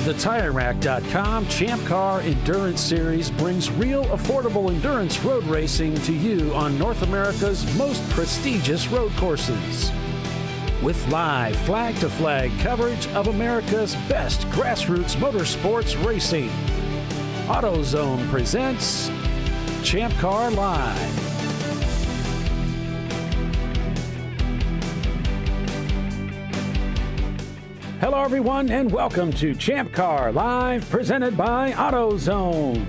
The TireRack.com Champ Car Endurance Series brings real affordable endurance road racing to you on North America's most prestigious road courses. With live flag-to-flag coverage of America's best grassroots motorsports racing, AutoZone presents ChampCar.Live. Hello, everyone, and welcome to ChampCar.Live, presented by AutoZone.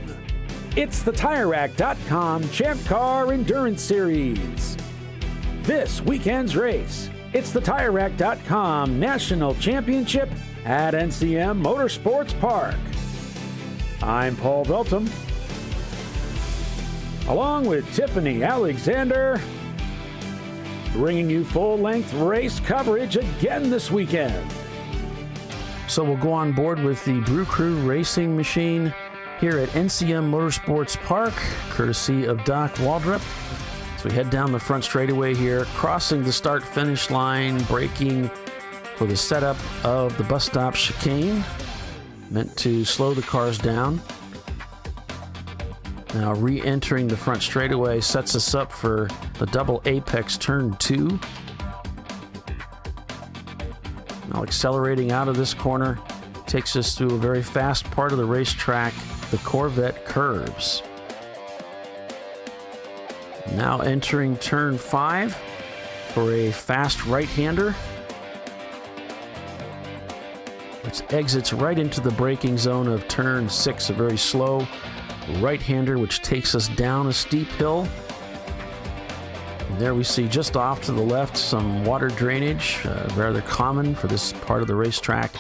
It's the TireRack.com Champ Car Endurance Series. This weekend's race, it's the TireRack.com National Championship at NCM Motorsports Park. I'm Paul Belton, along with Tiffany Alexander, bringing you full-length race coverage again this weekend. So we'll go on board with the Brew Crew Racing Machine here at NCM Motorsports Park, courtesy of Doc Waldrop. So we head down the front straightaway here, crossing the start-finish line, braking for the setup of the bus stop chicane, meant to slow the cars down. Now re-entering the front straightaway sets us up for the double apex turn 2. Now accelerating out of this corner takes us through a very fast part of the racetrack, the Corvette curves. Now entering turn 5 for a fast right-hander, which exits right into the braking zone of turn 6, a very slow right-hander which takes us down a steep hill. And there we see just off to the left some water drainage, rather common for this part of the racetrack.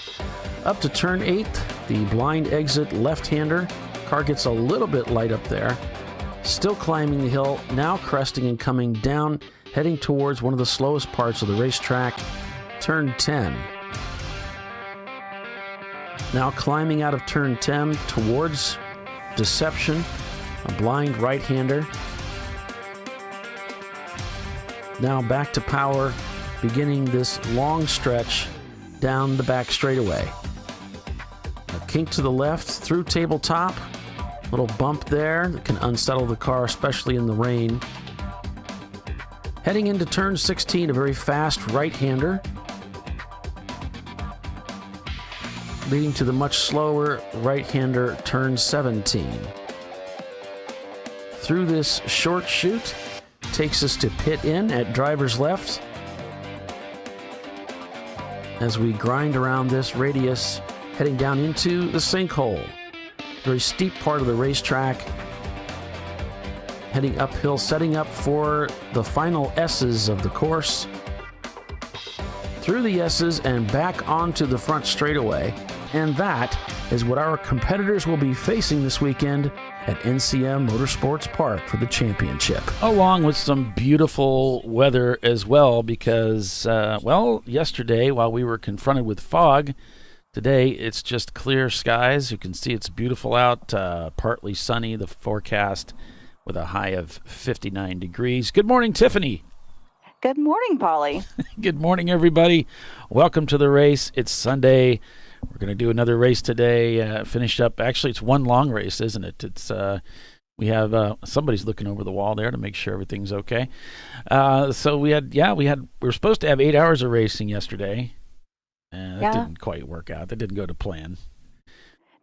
Up to turn 8, the blind exit left-hander. Car gets a little bit light up there. Still climbing the hill, now cresting and coming down, heading towards one of the slowest parts of the racetrack, turn 10. Now climbing out of turn 10 towards Deception, a blind right-hander. Now back to power, beginning this long stretch down the back straightaway. A kink to the left through tabletop. Little bump there that can unsettle the car, especially in the rain. Heading into turn 16, a very fast right-hander, leading to the much slower right-hander turn 17. Through this short chute, takes us to pit in at driver's left. As we grind around this radius, heading down into the sinkhole. Very steep part of the racetrack. Heading uphill, setting up for the final S's of the course. Through the S's and back onto the front straightaway. And that is what our competitors will be facing this weekend at NCM Motorsports Park for the championship. Along with some beautiful weather as well, because, yesterday while we were confronted with fog, today it's just clear skies. You can see it's beautiful out, partly sunny, the forecast with a high of 59 degrees. Good morning, Tiffany. Good morning, Polly. Good morning, everybody. Welcome to the race. It's Sunday. We're going to do another race today, finish up. Actually, it's one long race, isn't it? It's we have somebody's looking over the wall there to make sure everything's okay. So we were supposed to have 8 hours of racing yesterday. That didn't quite work out. That didn't go to plan.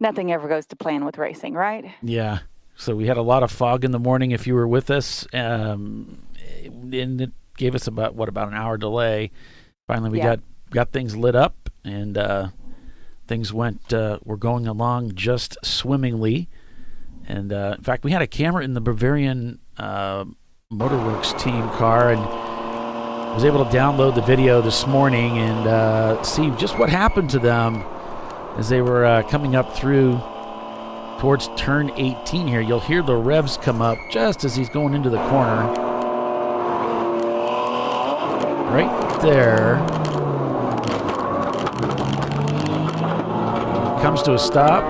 Nothing ever goes to plan with racing, right? Yeah. So we had a lot of fog in the morning if you were with us. And it gave us about an hour delay. Finally, we got things lit up, and things were going along just swimmingly. And in fact, we had a camera in the Bavarian Motorworks team car, and was able to download the video this morning and see just what happened to them as they were coming up through towards turn 18 here. You'll hear the revs come up just as he's going into the corner. Right there. Comes to a stop,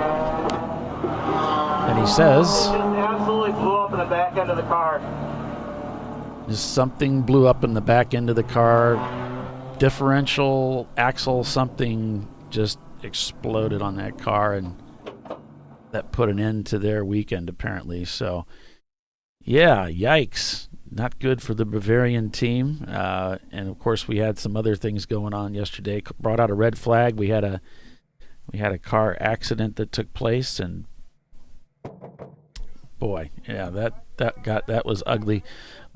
and he says, "It absolutely blew up in the back end of the car." Just something blew up in the back end of the car. Differential, axle, something just exploded on that car, and that put an end to their weekend apparently. So, yeah, yikes. Not good for the Bavarian team. And of course, we had some other things going on yesterday. Brought out a red flag. We had a car accident that took place, and boy, yeah, that was ugly.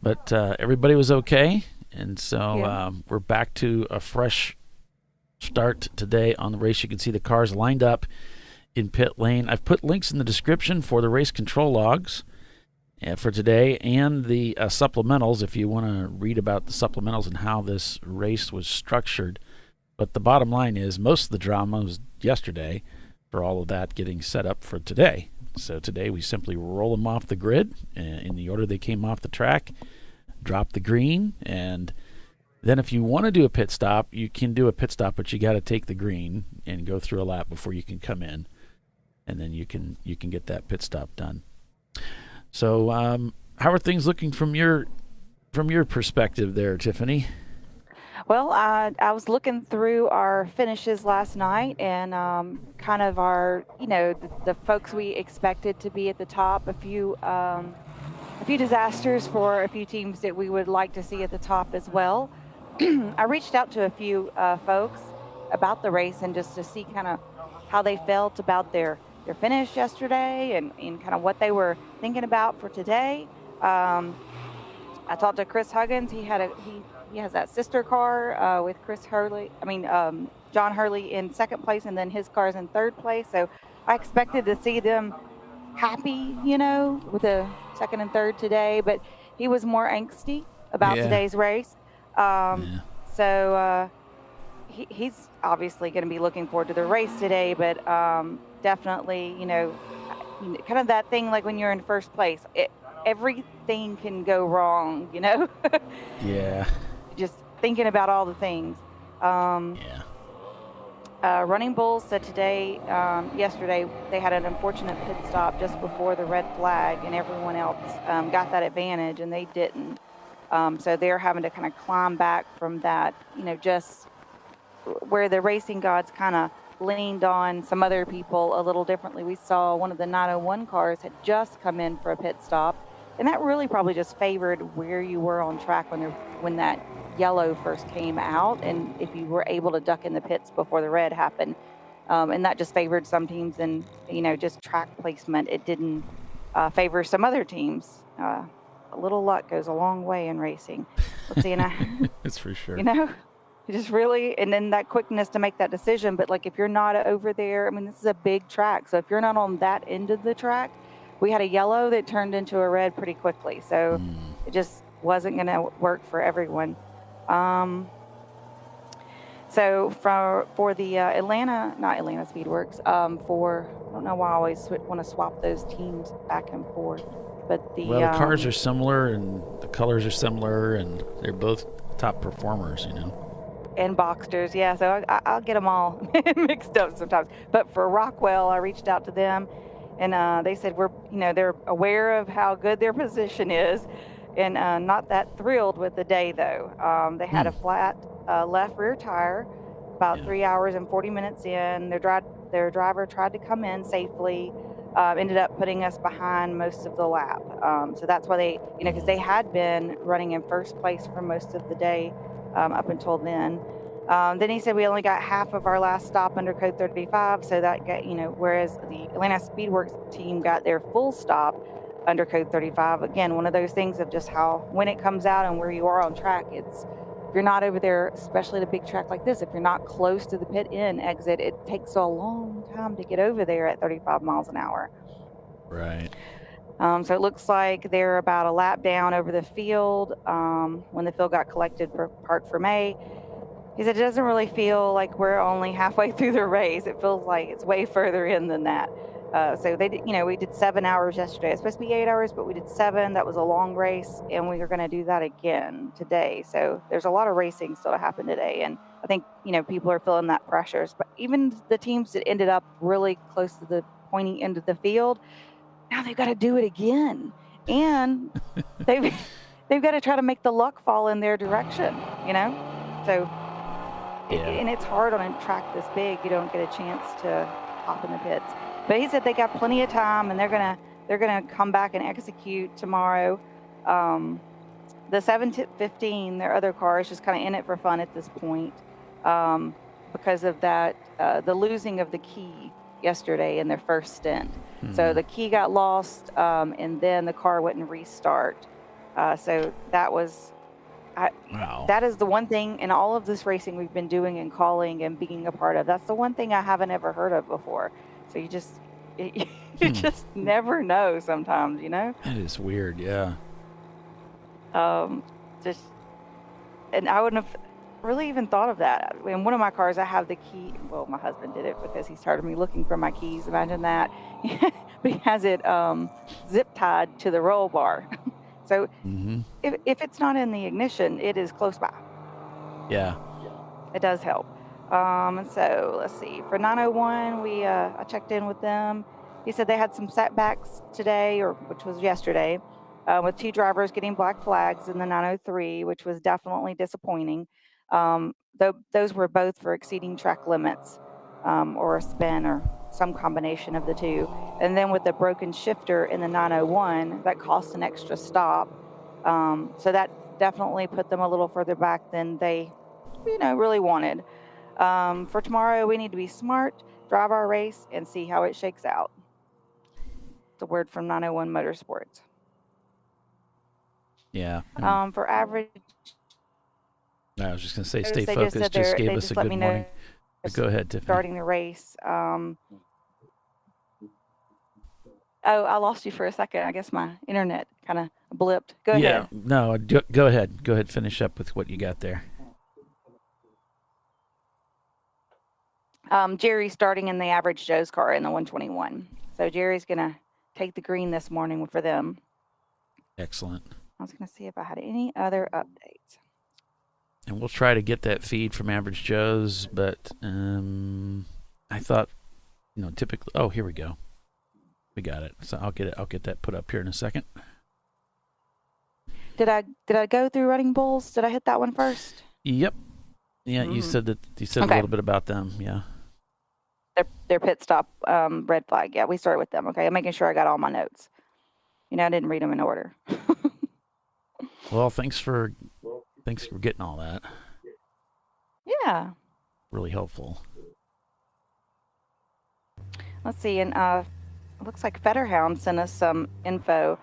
But everybody was okay, and so we're back to a fresh start today on the race. You can see the cars lined up in pit lane. I've put links in the description for the race control logs for today and the supplementals if you want to read about the supplementals and how this race was structured. But the bottom line is most of the drama was yesterday for all of that getting set up for today. So today we simply roll them off the grid in the order they came off the track, drop the green, and then if you want to do a pit stop, you can do a pit stop, but you got to take the green and go through a lap before you can come in, and then you can get that pit stop done. So how are things looking from your perspective there, Tiffany? Well, I was looking through our finishes last night and kind of our, the folks we expected to be at the top. A few disasters for a few teams that we would like to see at the top as well. I reached out to a few folks about the race and just to see kind of how they felt about their finish yesterday and kind of what they were thinking about for today. I talked to Chris Huggins. He has that sister car with John Hurley in second place, and then his car's in third place. So I expected to see them happy, with the second and third today, but he was more angsty about today's race. So he's obviously going to be looking forward to the race today, but definitely, kind of that thing like when you're in first place, everything can go wrong, Yeah. Just thinking about all the things. Running Bulls said yesterday, they had an unfortunate pit stop just before the red flag, and everyone else got that advantage, and they didn't. So they're having to kind of climb back from that, just where the racing gods kind of leaned on some other people a little differently. We saw one of the 901 cars had just come in for a pit stop, and that really probably just favored where you were on track when that yellow first came out, and if you were able to duck in the pits before the red happened. And that just favored some teams, and just track placement, it didn't favor some other teams. A little luck goes a long way in racing. Let's see, That's for sure. Just really, and then that quickness to make that decision. But like if you're not over there, this is a big track, so if you're not on that end of the track, we had a yellow that turned into a red pretty quickly, so it just wasn't going to work for everyone. So for the not Atlanta Speedworks, I don't know why I always want to swap those teams back and forth, but the cars are similar and the colors are similar, and they're both top performers, And Boxsters, yeah. So I'll get them all mixed up sometimes. But for Rockwell, I reached out to them, and they said they're aware of how good their position is, and not that thrilled with the day though. They had a flat left rear tire about 3 hours and 40 minutes in. Their driver tried to come in safely, ended up putting us behind most of the lap. So that's why they, because they had been running in first place for most of the day up until then. Then he said we only got half of our last stop under code 35, so that got, whereas the Atlanta Speedworks team got their full stop under code 35. Again, one of those things of just how, when it comes out and where you are on track, if you're not over there, especially at a big track like this, if you're not close to the pit in exit, it takes a long time to get over there at 35 miles an hour. Right. So it looks like they're about a lap down over the field when the field got collected for Park for May. He said it doesn't really feel like we're only halfway through the race. It feels like it's way further in than that. So they did, we did 7 hours yesterday. It's supposed to be 8 hours, but we did 7. That was a long race, and we are going to do that again today. So there's a lot of racing still to happen today, and I think people are feeling that pressures. But even the teams that ended up really close to the pointy end of the field, now they've got to do it again, and they've got to try to make the luck fall in their direction. So And it's hard on a track this big. You don't get a chance to hop in the pits. But he said they got plenty of time, and they're gonna come back and execute tomorrow. The 715, their other car, is just kind of in it for fun at this point, because of that the losing of the key yesterday in their first stint. So the key got lost, and then the car wouldn't restart. So that was. Wow. That is the one thing in all of this racing we've been doing and calling and being a part of. That's the one thing I haven't ever heard of before. So you just just never know sometimes, you know? That is weird, yeah. Just, and I wouldn't have really even thought of that. In one of my cars, I have the key. Well, my husband did it because he started me looking for my keys. Imagine that. But he has it zip tied to the roll bar. So if it's not in the ignition, it is close by. Yeah. It does help. And so let's see. For 901, I checked in with them. He said they had some setbacks today, which was yesterday, with 2 drivers getting black flags in the 903, which was definitely disappointing. Those were both for exceeding track limits, or a spin, or some combination of the two. And then with the broken shifter in the 901, that cost an extra stop. So that definitely put them a little further back than they, really wanted. For tomorrow, we need to be smart, drive our race, and see how it shakes out. The word from 901 Motorsports. Yeah. For average, I was just going to say, stay they focused. Just gave us a let good me morning. know Go ahead, Tiffany. starting the race. Oh, I lost you for a second. I guess my internet kind of blipped. Go ahead. No, go ahead. Go ahead. Finish up with what you got there. Jerry's starting in the average Joe's car in the 121. So Jerry's going to take the green this morning for them. Excellent. I was going to see if I had any other updates. And we'll try to get that feed from Average Joe's, but I thought, typically. Oh, here we go. We got it. So I'll get that put up here in a second. Did I go through Running Bulls? Did I hit that one first? Yep. Yeah, you said a little bit about them. Yeah. Their pit stop red flag. Yeah, we started with them. Okay, I'm making sure I got all my notes. I didn't read them in order. Well, thanks for getting all that. Yeah. Really helpful. Let's see, and it looks like Fetterhound sent us some info.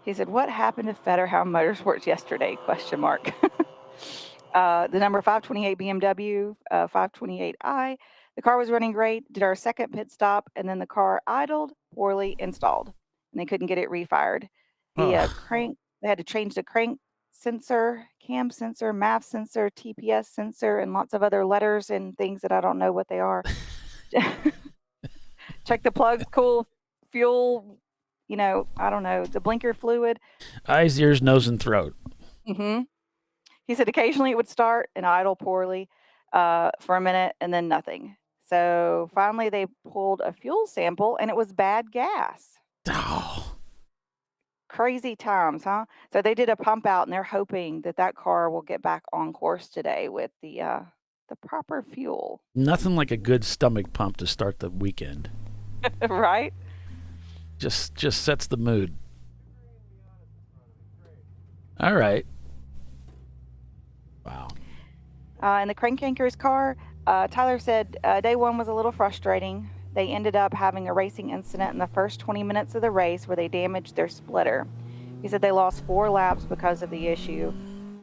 He said, "What happened to Fetterhound Motorsports yesterday?" ? The number 528 BMW, 528i. The car was running great. Did our second pit stop, and then the car idled, poorly installed, and they couldn't get it refired. The crank. They had to change the crank sensor, cam sensor, MAV sensor, TPS sensor, and lots of other letters and things that I don't know what they are. Check the plugs, cool fuel, I don't know, the blinker fluid. Eyes, ears, nose, and throat. He said occasionally it would start and idle poorly for a minute and then nothing. So finally they pulled a fuel sample and it was bad gas. Oh. Crazy times, huh? So they did a pump out and they're hoping that car will get back on course today with the proper fuel. Nothing like a good stomach pump to start the weekend. Right? Just sets the mood. All right. Wow. In the crank anchor's car, Tyler said day one was a little frustrating. They ended up having a racing incident in the first 20 minutes of the race where they damaged their splitter. He said they lost 4 laps because of the issue,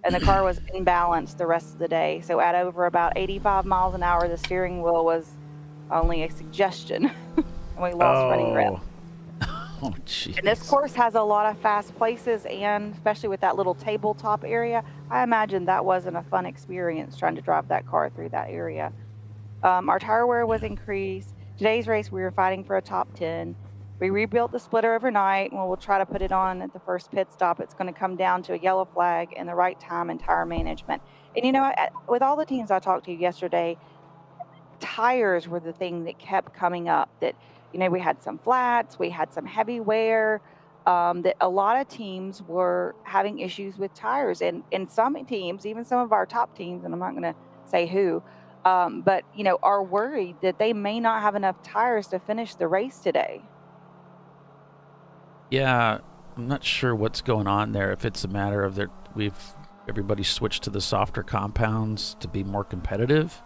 and the car was imbalanced the rest of the day. So at over about 85 miles an hour, the steering wheel was only a suggestion, and we lost running grip. Oh, jeez. And this course has a lot of fast places, and especially with that little tabletop area, I imagine that wasn't a fun experience trying to drive that car through that area. Our tire wear was increased. Today's race, we were fighting for a top 10. We rebuilt the splitter overnight, and we'll try to put it on at the first pit stop. It's going to come down to a yellow flag and the right time and tire management. And with all the teams I talked to yesterday, tires were the thing that kept coming up. That we had some flats, we had some heavy wear. That a lot of teams were having issues with tires, and some teams, even some of our top teams, and I'm not going to say who, but are worried that they may not have enough tires to finish the race today. Yeah, I'm not sure what's going on there. If it's a matter of that everybody switched to the softer compounds to be more competitive,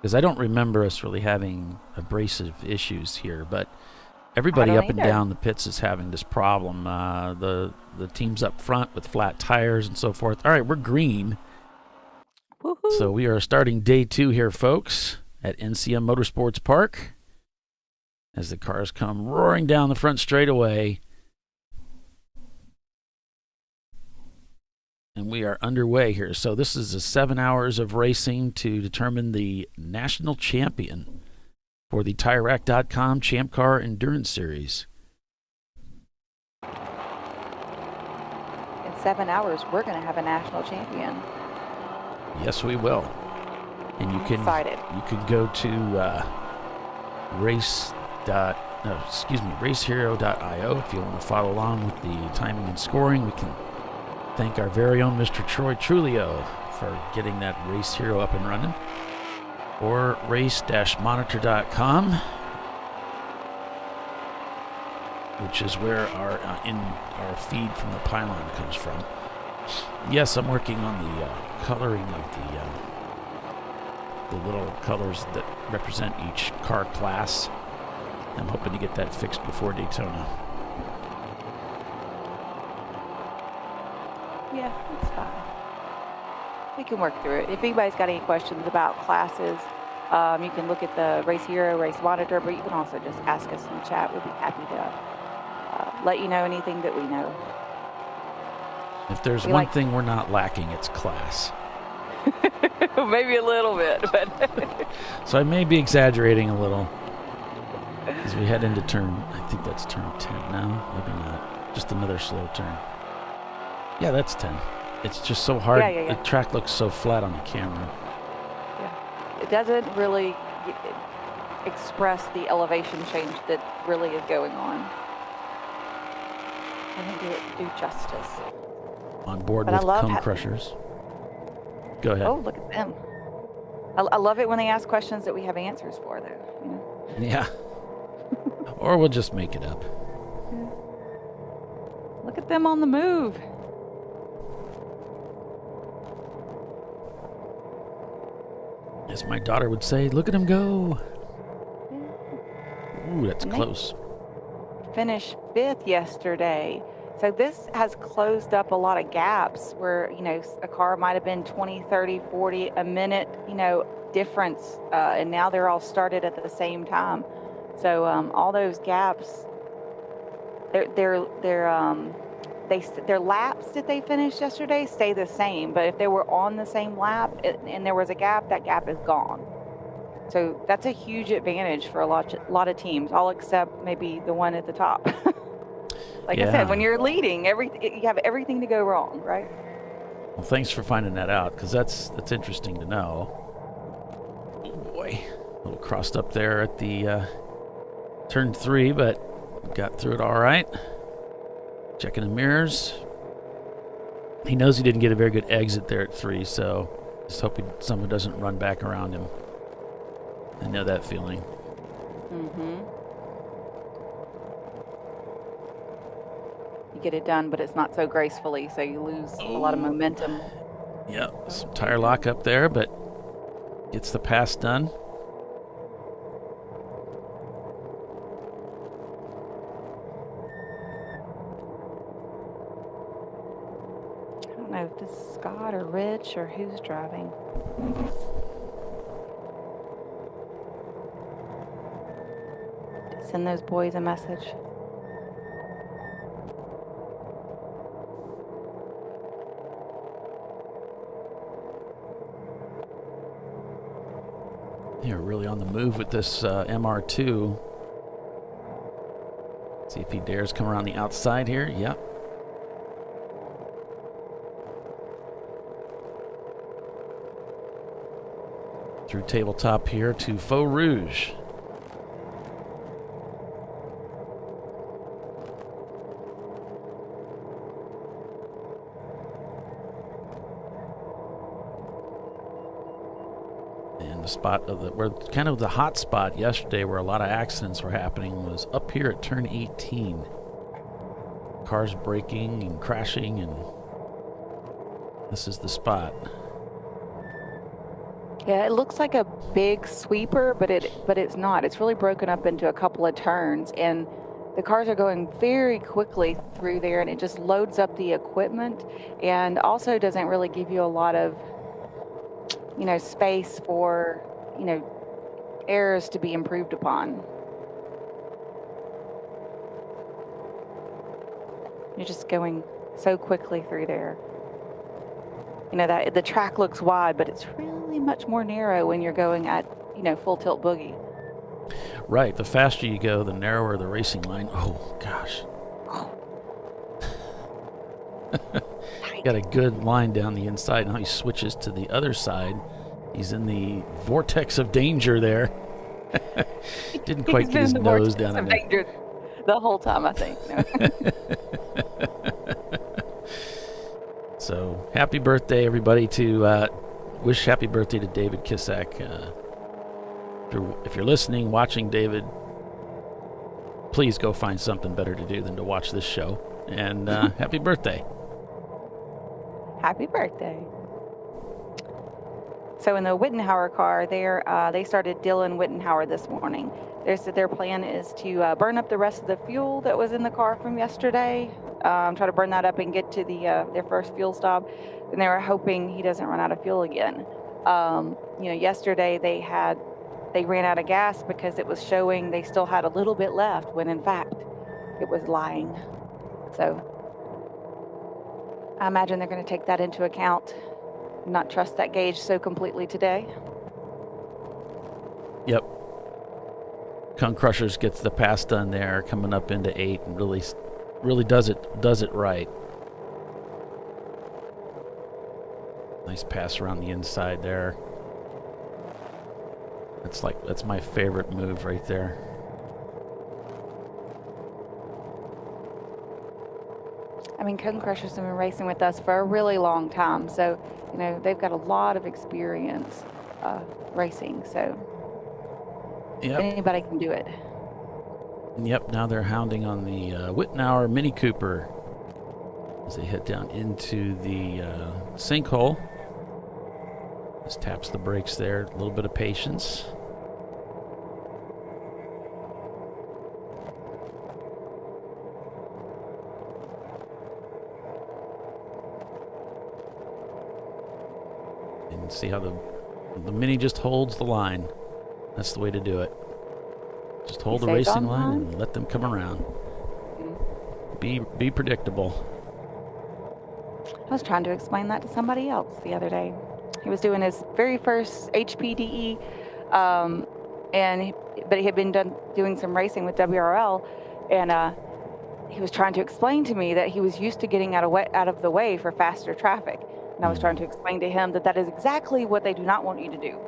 because I don't remember us really having abrasive issues here, but everybody up and down the pits is having this problem. The teams up front with flat tires and so forth. All right, we're green. Woo-hoo. So we are starting day 2 here, folks, at NCM Motorsports Park as the cars come roaring down the front straightaway. And we are underway here. So this is 7 hours of racing to determine the national champion for the TireRack.com Champ Car Endurance Series. In 7 hours, we're going to have a national champion. Yes, we will. And you can go to racehero.io if you want to follow along with the timing and scoring. We can thank our very own Mr. Troy Trulio for getting that Race Hero up and running. Or race-monitor.com, which is where our feed from the pylon comes from. Yes, I'm working on the coloring of the little colors that represent each car class. I'm hoping to get that fixed before Daytona. Yeah, it's fine. We can work through it. If anybody's got any questions about classes, you can look at the Race Hero, Race Monitor, but you can also just ask us in the chat. We'd be happy to let you know anything that we know. If there's one thing we're not lacking, it's class. Maybe a little bit, but so I may be exaggerating a little as we head into I think that's turn 10 now. Maybe not. Just another slow turn. Yeah, that's 10. It's just so hard. Yeah. The track looks so flat on the camera. Yeah. It doesn't really express the elevation change that really is going on. I didn't do justice. On board with Cone Crushers. Go ahead. Oh, look at them. I love it when they ask questions that we have answers for, though. Yeah. Or we'll just make it up. Look at them on the move. As my daughter would say, look at him go. Ooh, that's close. Finished 5th yesterday. So this has closed up a lot of gaps where, a car might have been 20, 30, 40, a minute, difference. And now they're all started at the same time. So all those gaps, their laps that they finished yesterday stay the same. But if they were on the same lap and there was a gap, that gap is gone. So that's a huge advantage for a lot of teams, all except maybe the one at the top. I said, when you're leading, you have everything to go wrong, right? Well, thanks for finding that out, because that's interesting to know. Oh boy, a little crossed up there at the turn 3, but got through it all right. Checking the mirrors. He knows he didn't get a very good exit there at 3, so just hoping someone doesn't run back around him. I know that feeling. Mm-hmm. You get it done, but it's not so gracefully, so you lose a lot of momentum. Yeah, some tire lock up there, but gets the pass done. I don't know if this is Scott or Rich or who's driving. Send those boys a message. You're really on the move with this MR2. See if he dares come around the outside here. Yep. Through tabletop here to Faux Rouge. And the spot where kind of the hot spot yesterday where a lot of accidents were happening was up here at turn 18. Cars braking and crashing, and this is the spot. Yeah, it looks like a big sweeper, but it's not. It's really broken up into a couple of turns, and the cars are going very quickly through there, and it just loads up the equipment, and also doesn't really give you a lot of, space for, errors to be improved upon. You're just going so quickly through there. That the track looks wide, but it's really much more narrow when you're going at, full tilt boogie. Right. The faster you go, the narrower the racing line. Oh, gosh. Got a good line down the inside. Now he switches to the other side. He's in the vortex of danger there. Didn't quite get his nose down in there. The whole time, I think. So, happy birthday, everybody, wish happy birthday to David Kissack. If you're listening, watching, David, please go find something better to do than to watch this show. And happy birthday. Happy birthday. So in the Wittenhauer car, they started Dylan Wittenhauer this morning. They said their plan is to burn up the rest of the fuel that was in the car from yesterday. Try to burn that up and get to their first fuel stop. And they were hoping he doesn't run out of fuel again. Yesterday they ran out of gas because it was showing they still had a little bit left when in fact it was lying. So I imagine they're going to take that into account, not trust that gauge so completely today. Yep. Cone Crushers gets the pass done there, coming up into 8, and really does it right. Nice pass around the inside there. That's my favorite move right there. I mean, Cone Crushers have been racing with us for a really long time, so they've got a lot of experience racing. So yep. Anybody can do it. Yep. Now they're hounding on the Wittenhauer Mini Cooper as they head down into the sinkhole. Just taps the brakes there. A little bit of patience. And see how the Mini just holds the line. That's the way to do it. Just hold the racing line and let them come around. Be predictable. I was trying to explain that to somebody else the other day. He was doing his very first HPDE, but he had been doing some racing with WRL, and he was trying to explain to me that he was used to getting out of the way for faster traffic. And I was trying to explain to him that is exactly what they do not want you to do.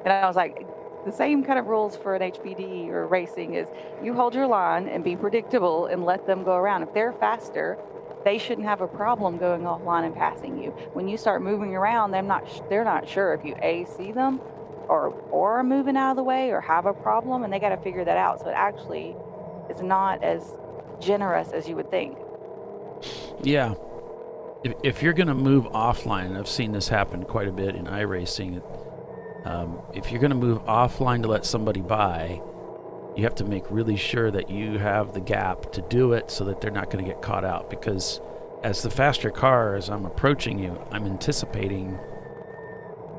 And I was like, the same kind of rules for an HPDE or racing is you hold your line and be predictable and let them go around. If they're faster, they shouldn't have a problem going offline and passing you. When you start moving around, they're not sure if you see them or are moving out of the way or have a problem, and they got to figure that out. So it actually is not as generous as you would think. Yeah. If you're going to move offline, and I've seen this happen quite a bit in iRacing, if you're going to move offline to let somebody by, you have to make really sure that you have the gap to do it so that they're not going to get caught out. Because as the faster car, as I'm approaching you, I'm anticipating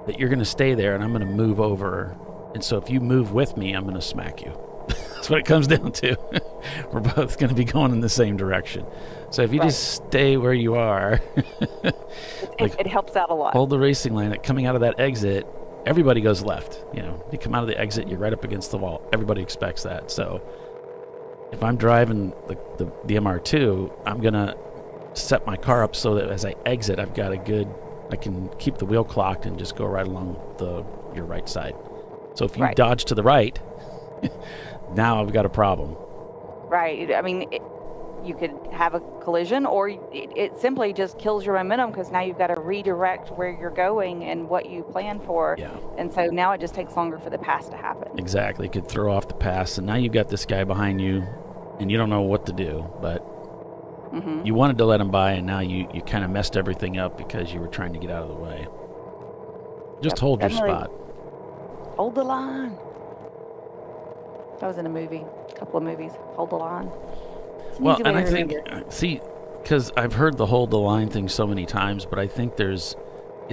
that you're going to stay there and I'm going to move over. And so if you move with me, I'm going to smack you. That's what it comes down to. We're both going to be going in the same direction. So if you just stay where you are, it helps out a lot. Hold the racing line. Coming out of that exit, everybody goes left. You come out of the exit, you're right up against the wall. Everybody expects that. So if I'm driving the MR2, I'm going to set my car up so that as I exit, I can keep the wheel clocked and just go right along your right side. So if you dodge to the right, now I've got a problem. Right. I mean, you could have a collision, or it simply just kills your momentum because now you've got to redirect where you're going and what you plan for. Yeah. And so now it just takes longer for the pass to happen. Exactly. It could throw off the pass, and now you've got this guy behind you, and you don't know what to do. But you wanted to let him by, and now you kind of messed everything up because you were trying to get out of the way. Just hold your spot. Hold the line. That was in a movie, a couple of movies. Hold the line. Well, and I think, because I've heard the hold the line thing so many times, but I think it's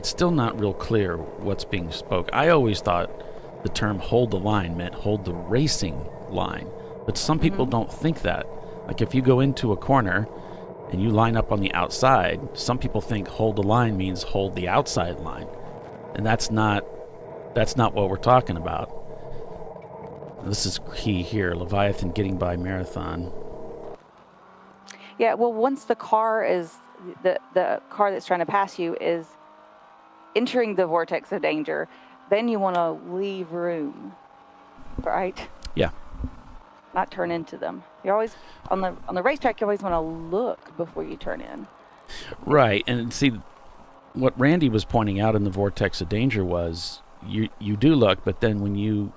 still not real clear what's being spoke. I always thought the term hold the line meant hold the racing line, but some people don't think that. Like if you go into a corner and you line up on the outside, some people think hold the line means hold the outside line, and that's not what we're talking about. This is key here. Leviathan getting by Marathon. Yeah, well, once the car that's trying to pass you is entering the vortex of danger, then you want to leave room, right? Yeah. Not turn into them. You always on the racetrack. You always want to look before you turn in. Right, and see what Randy was pointing out in the vortex of danger was you do look, but then when you,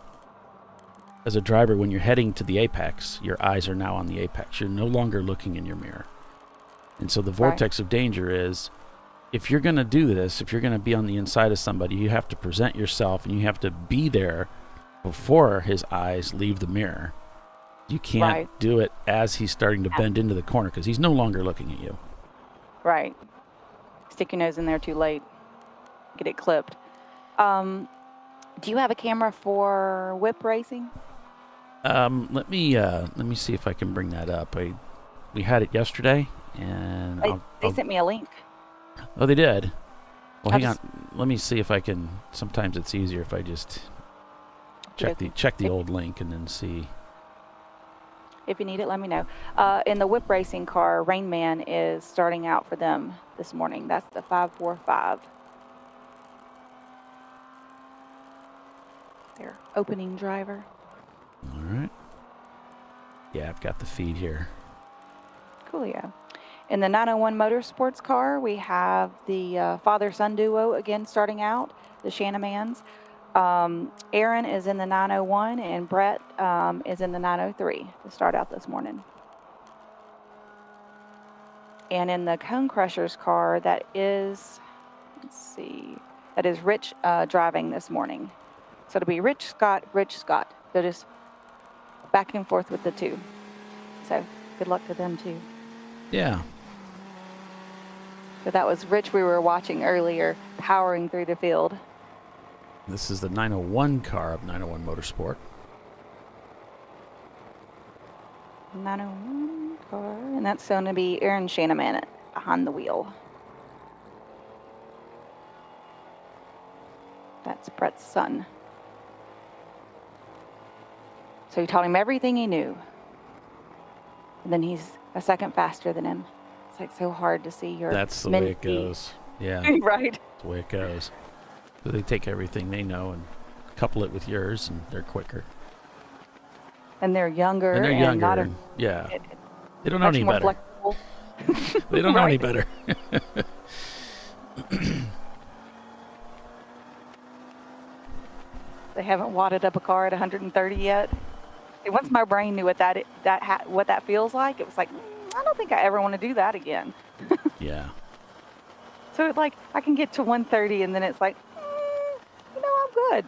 as a driver, when you're heading to the apex, your eyes are now on the apex. You're no longer looking in your mirror. And so the vortex of danger is, if you're going to do this, if you're going to be on the inside of somebody, you have to present yourself and you have to be there before his eyes leave the mirror. You can't do it as he's starting to bend into the corner because he's no longer looking at you. Right. Stick your nose in there too late. Get it clipped. Do you have a camera for whip racing? Let me see if I can bring that up. We had it yesterday, and they sent me a link. Oh, they did. Well, hang on. Let me see if I can. Sometimes it's easier if I just check the old link and then see. If you need it, let me know. In the whip racing car, Rain Man is starting out for them this morning. That's the 545. Their opening driver. All right. Yeah, I've got the feed here. Cool, yeah. In the 901 Motorsports car, we have the father-son duo again starting out, the Shanamans. Aaron is in the 901 and Brett is in the 903 to start out this morning. And in the Cone Crushers car, that is Rich driving this morning. So it'll be Rich Scott. They're just back and forth with the two. So good luck to them too. Yeah. So that was Rich we were watching earlier, powering through the field. This is the 901 car of 901 Motorsport. 901 car, and that's going to be Aaron Shanaman behind the wheel. That's Brett's son. So he taught him everything he knew. And then he's a second faster than him. It's like so hard to see your That's the way it goes. Yeah. Right. That's the way it goes. So they take everything they know and couple it with yours, and they're quicker. And they're younger. And they're younger. They don't know any better. They don't know any better. They haven't wadded up a car at 130 yet. And once my brain knew what that feels like, it was like, I don't think I ever want to do that again. Yeah. So like I can get to 130 and then it's like, I'm good.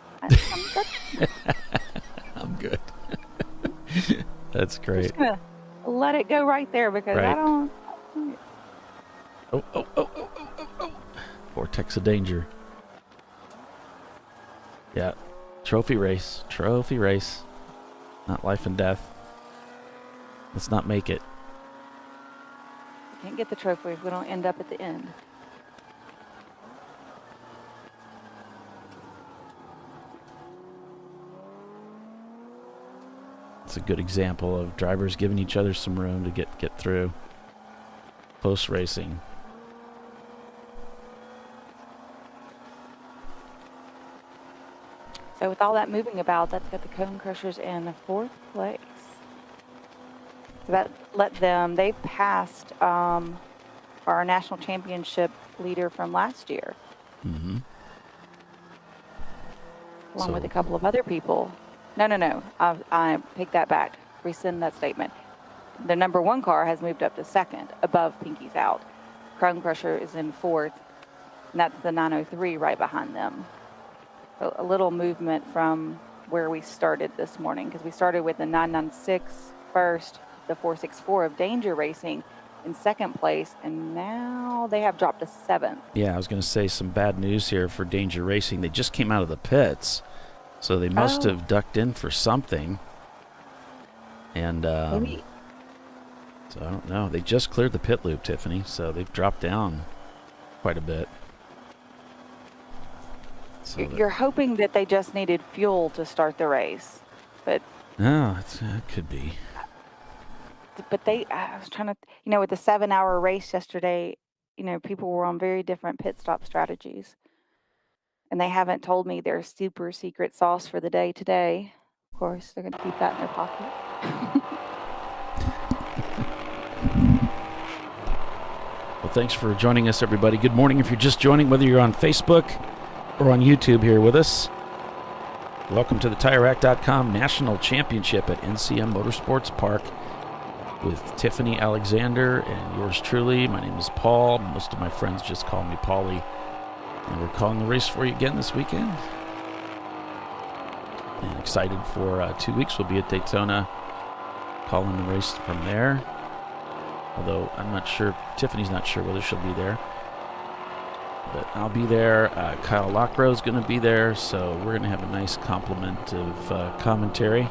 I'm good. That's great. I'm just gonna let it go right there because I don't. Oh. Vortex of danger. Yeah. Trophy race. Not life and death. Let's not make it. We can't get the trophy if we don't end up at the end. It's a good example of drivers giving each other some room to get through. Close racing. So with all that moving about, that's got the Cone Crushers in fourth place. So that let them, they passed our national championship leader from last year, Mm-hmm. along with a couple of other people. No. I take that back. Rescind that statement. The number 1 car has moved up to 2nd, above Pinky's Out. Chrome Crusher is in 4th, and that's the 903 right behind them. So a little movement from where we started this morning, because we started with the 996 first, the 464 of Danger Racing in 2nd place, and now they have dropped to 7th. Yeah, I was going to say some bad news here for Danger Racing. They just came out of the pits, so they must have ducked in for something. And Maybe. so I don't know. They just cleared the pit loop, Tiffany, so they've dropped down quite a bit. So You're hoping that they just needed fuel to start the race, but no, it could be. I was trying to, with the 7-hour race yesterday, people were on very different pit stop strategies. And they haven't told me their super secret sauce for the day today. Of course, they're going to keep that in their pocket. Well, thanks for joining us, everybody. Good morning. If you're just joining, whether you're on Facebook or on YouTube here with us, welcome to the TireRack.com National Championship at NCM Motorsports Park with Tiffany Alexander and yours truly. My name is Paul. Most of my friends just call me Paulie. And we're calling the race for you again this weekend. And excited for 2 weeks. We'll be at Daytona calling the race from there. Although I'm not sure, Tiffany's not sure whether she'll be there. But I'll be there. Kyle Lockro's going to be there. So we're going to have a nice complement of commentary.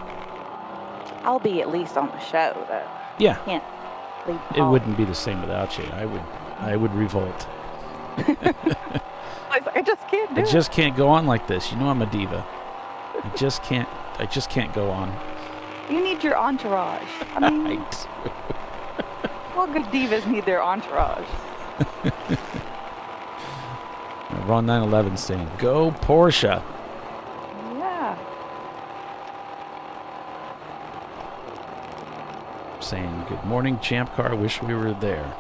I'll be at least on the show, though. Yeah. Can't leave It wouldn't be the same without you. I would revolt. I just can't do I it. just can't go on like this. You know I'm a diva. I just can't go on. You need your entourage. I mean, all good divas need their entourage. Ron 911 saying, "Go Porsche." Yeah. Saying, "Good morning, Champ Car. Wish we were there."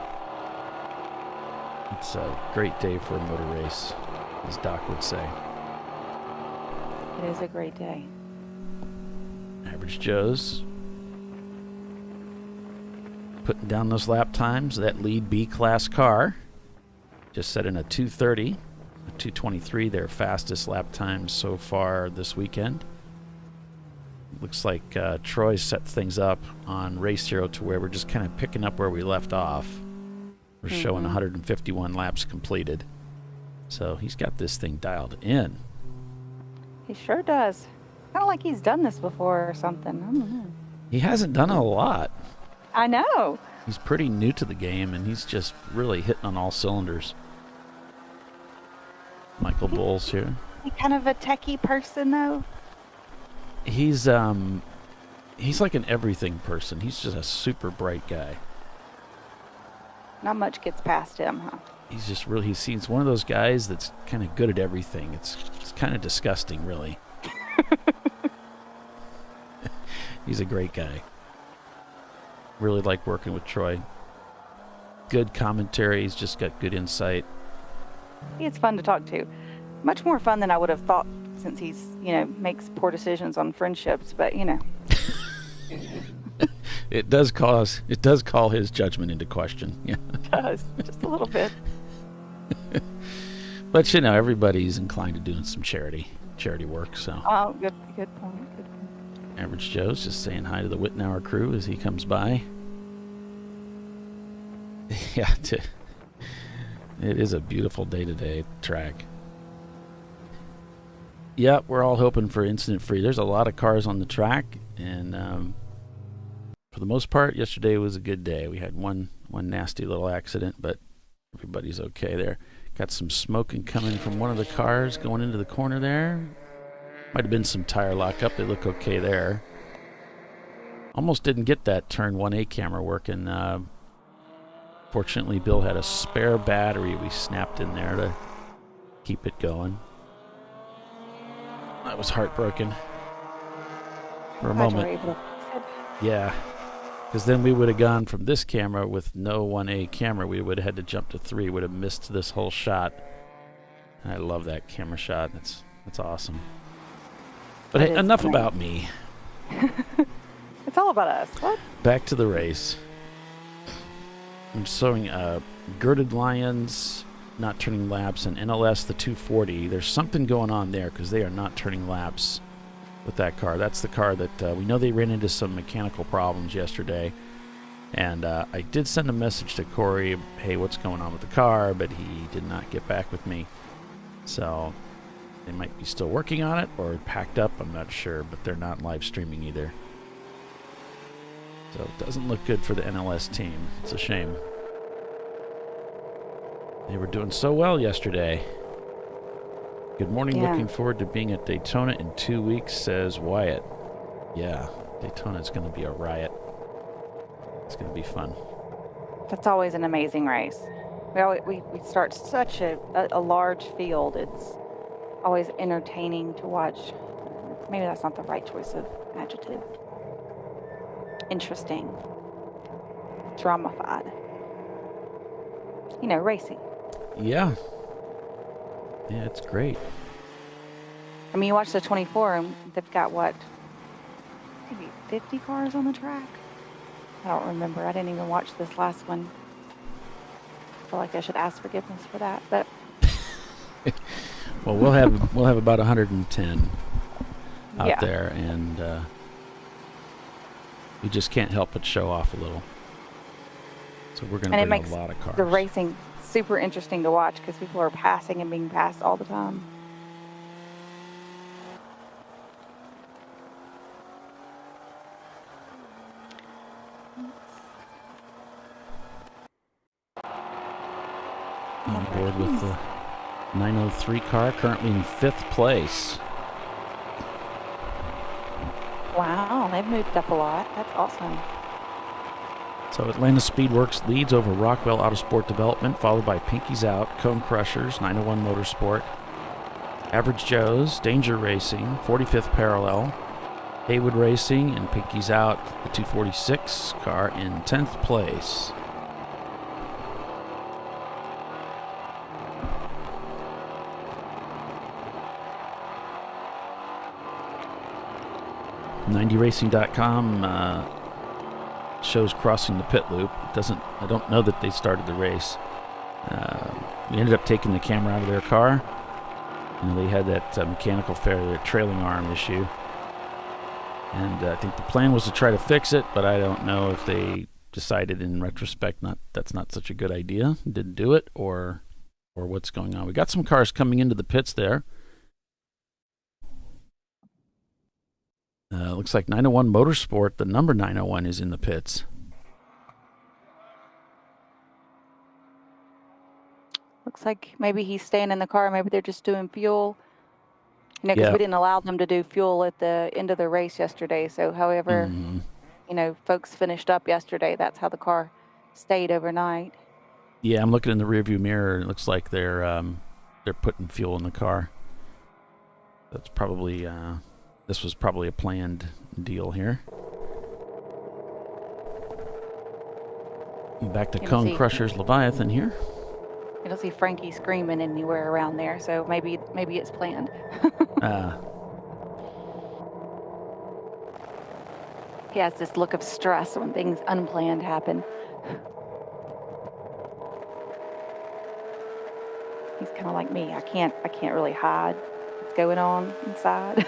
It's a great day for a motor race, as Doc would say. It is a great day. Average Joe's putting down those lap times. That lead B-class car just set in a 2:30, a 2:23, their fastest lap times so far this weekend. Looks like Troy set things up on Race Hero to where we're just kind of picking up where we left off. We're showing 151 laps completed. So he's got this thing dialed in. He sure does. Kind of like he's done this before or something. I don't know. He hasn't done a lot. I know. He's pretty new to the game, and he's just really hitting on all cylinders. Michael Bowles here. He's kind of a techie person, though. He's like an everything person. He's just a super bright guy. Not much gets past him, huh? He's one of those guys that's kind of good at everything. It's kind of disgusting, really. He's a great guy. Really like working with Troy. Good commentary. He's just got good insight. He's fun to talk to. Much more fun than I would have thought, since he's, makes poor decisions on friendships, but, It does call his judgment into question. Yeah. It does. Just a little bit. But, everybody's inclined to doing some charity work, so. Oh, good point. Average Joe's just saying hi to the Wittenauer crew as he comes by. Yeah, it is a beautiful day today at the track. Yeah, we're all hoping for incident free. There's a lot of cars on the track, and for the most part, yesterday was a good day. We had one nasty little accident, but everybody's okay there. Got some smoking coming from one of the cars going into the corner there. Might have been some tire lockup. They look okay there. Almost didn't get that turn 1A camera working. Fortunately, Bill had a spare battery we snapped in there to keep it going. I was heartbroken for a moment. Yeah. Because then we would have gone from this camera with no 1A camera. We would have had to jump to 3. Would have missed this whole shot. I love that camera shot. That's awesome. But hey, enough about me. It's all about us. What? Back to the race. I'm showing Girded Lions not turning laps and NLS the 240. There's something going on there because they are not turning laps with that car. That's the car that we know they ran into some mechanical problems yesterday. And I did send a message to Corey, hey, what's going on with the car? But he did not get back with me. So they might be still working on it or packed up. I'm not sure, but they're not live streaming either. So it doesn't look good for the NLS team. It's a shame. They were doing so well yesterday. Good morning. Yeah. Looking forward to being at Daytona in 2 weeks, says Wyatt. Yeah, Daytona's going to be a riot. It's going to be fun. That's always an amazing race. We start such a large field. It's always entertaining to watch. Maybe that's not the right choice of adjective. Interesting. Dramified. You know, racing. Yeah. Yeah, it's great. I mean, you watch the 24 and they've got what? Maybe 50 cars on the track? I don't remember. I didn't even watch this last one. I feel like I should ask forgiveness for that, but well, we'll have about 110 out there, and we just can't help but show off a little. So we're going to bring a lot of cars. The racing super interesting to watch because people are passing and being passed all the time. On board with the 903 car, currently in 5th place. Wow, they've moved up a lot. That's awesome. So Atlanta Speedworks leads over Rockwell Autosport Development, followed by Pinky's Out, Cone Crushers, 901 Motorsport, Average Joe's, Danger Racing, 45th Parallel, Haywood Racing, and Pinky's Out, the 246 car, in 10th place. .com shows crossing the pit loop. It doesn't. I don't know that they started the race. We ended up taking the camera out of their car. They had that mechanical failure, trailing arm issue, and I think the plan was to try to fix it. But I don't know if they decided in retrospect that's not such a good idea. Didn't do it, or what's going on. We got some cars coming into the pits there. Looks like 901 Motorsport, the number 901, is in the pits. Looks like maybe he's staying in the car. Maybe they're just doing fuel. Because we didn't allow them to do fuel at the end of the race yesterday. So however, folks finished up yesterday, that's how the car stayed overnight. Yeah, I'm looking in the rearview mirror. It looks like they're putting fuel in the car. That's probably... This was probably a planned deal here. Back to Cone Crushers Leviathan here. You don't see Frankie screaming anywhere around there, so maybe it's planned. He has this look of stress when things unplanned happen. He's kind of like me. I can't really hide what's going on inside.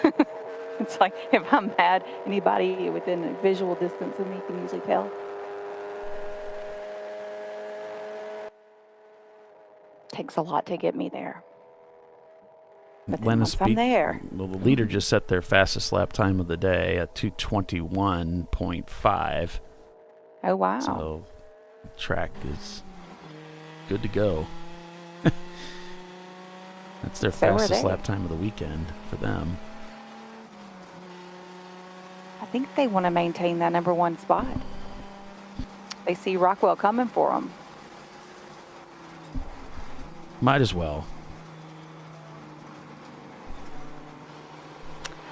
It's like if I'm mad, anybody within a visual distance of me can usually tell. Takes a lot to get me there. But then once I'm there. Well, the leader just set their fastest lap time of the day at 2:21.5. Oh, wow. So the track is good to go. That's their fastest lap time of the weekend for them. I think they want to maintain that number one spot. They see Rockwell coming for them. Might as well.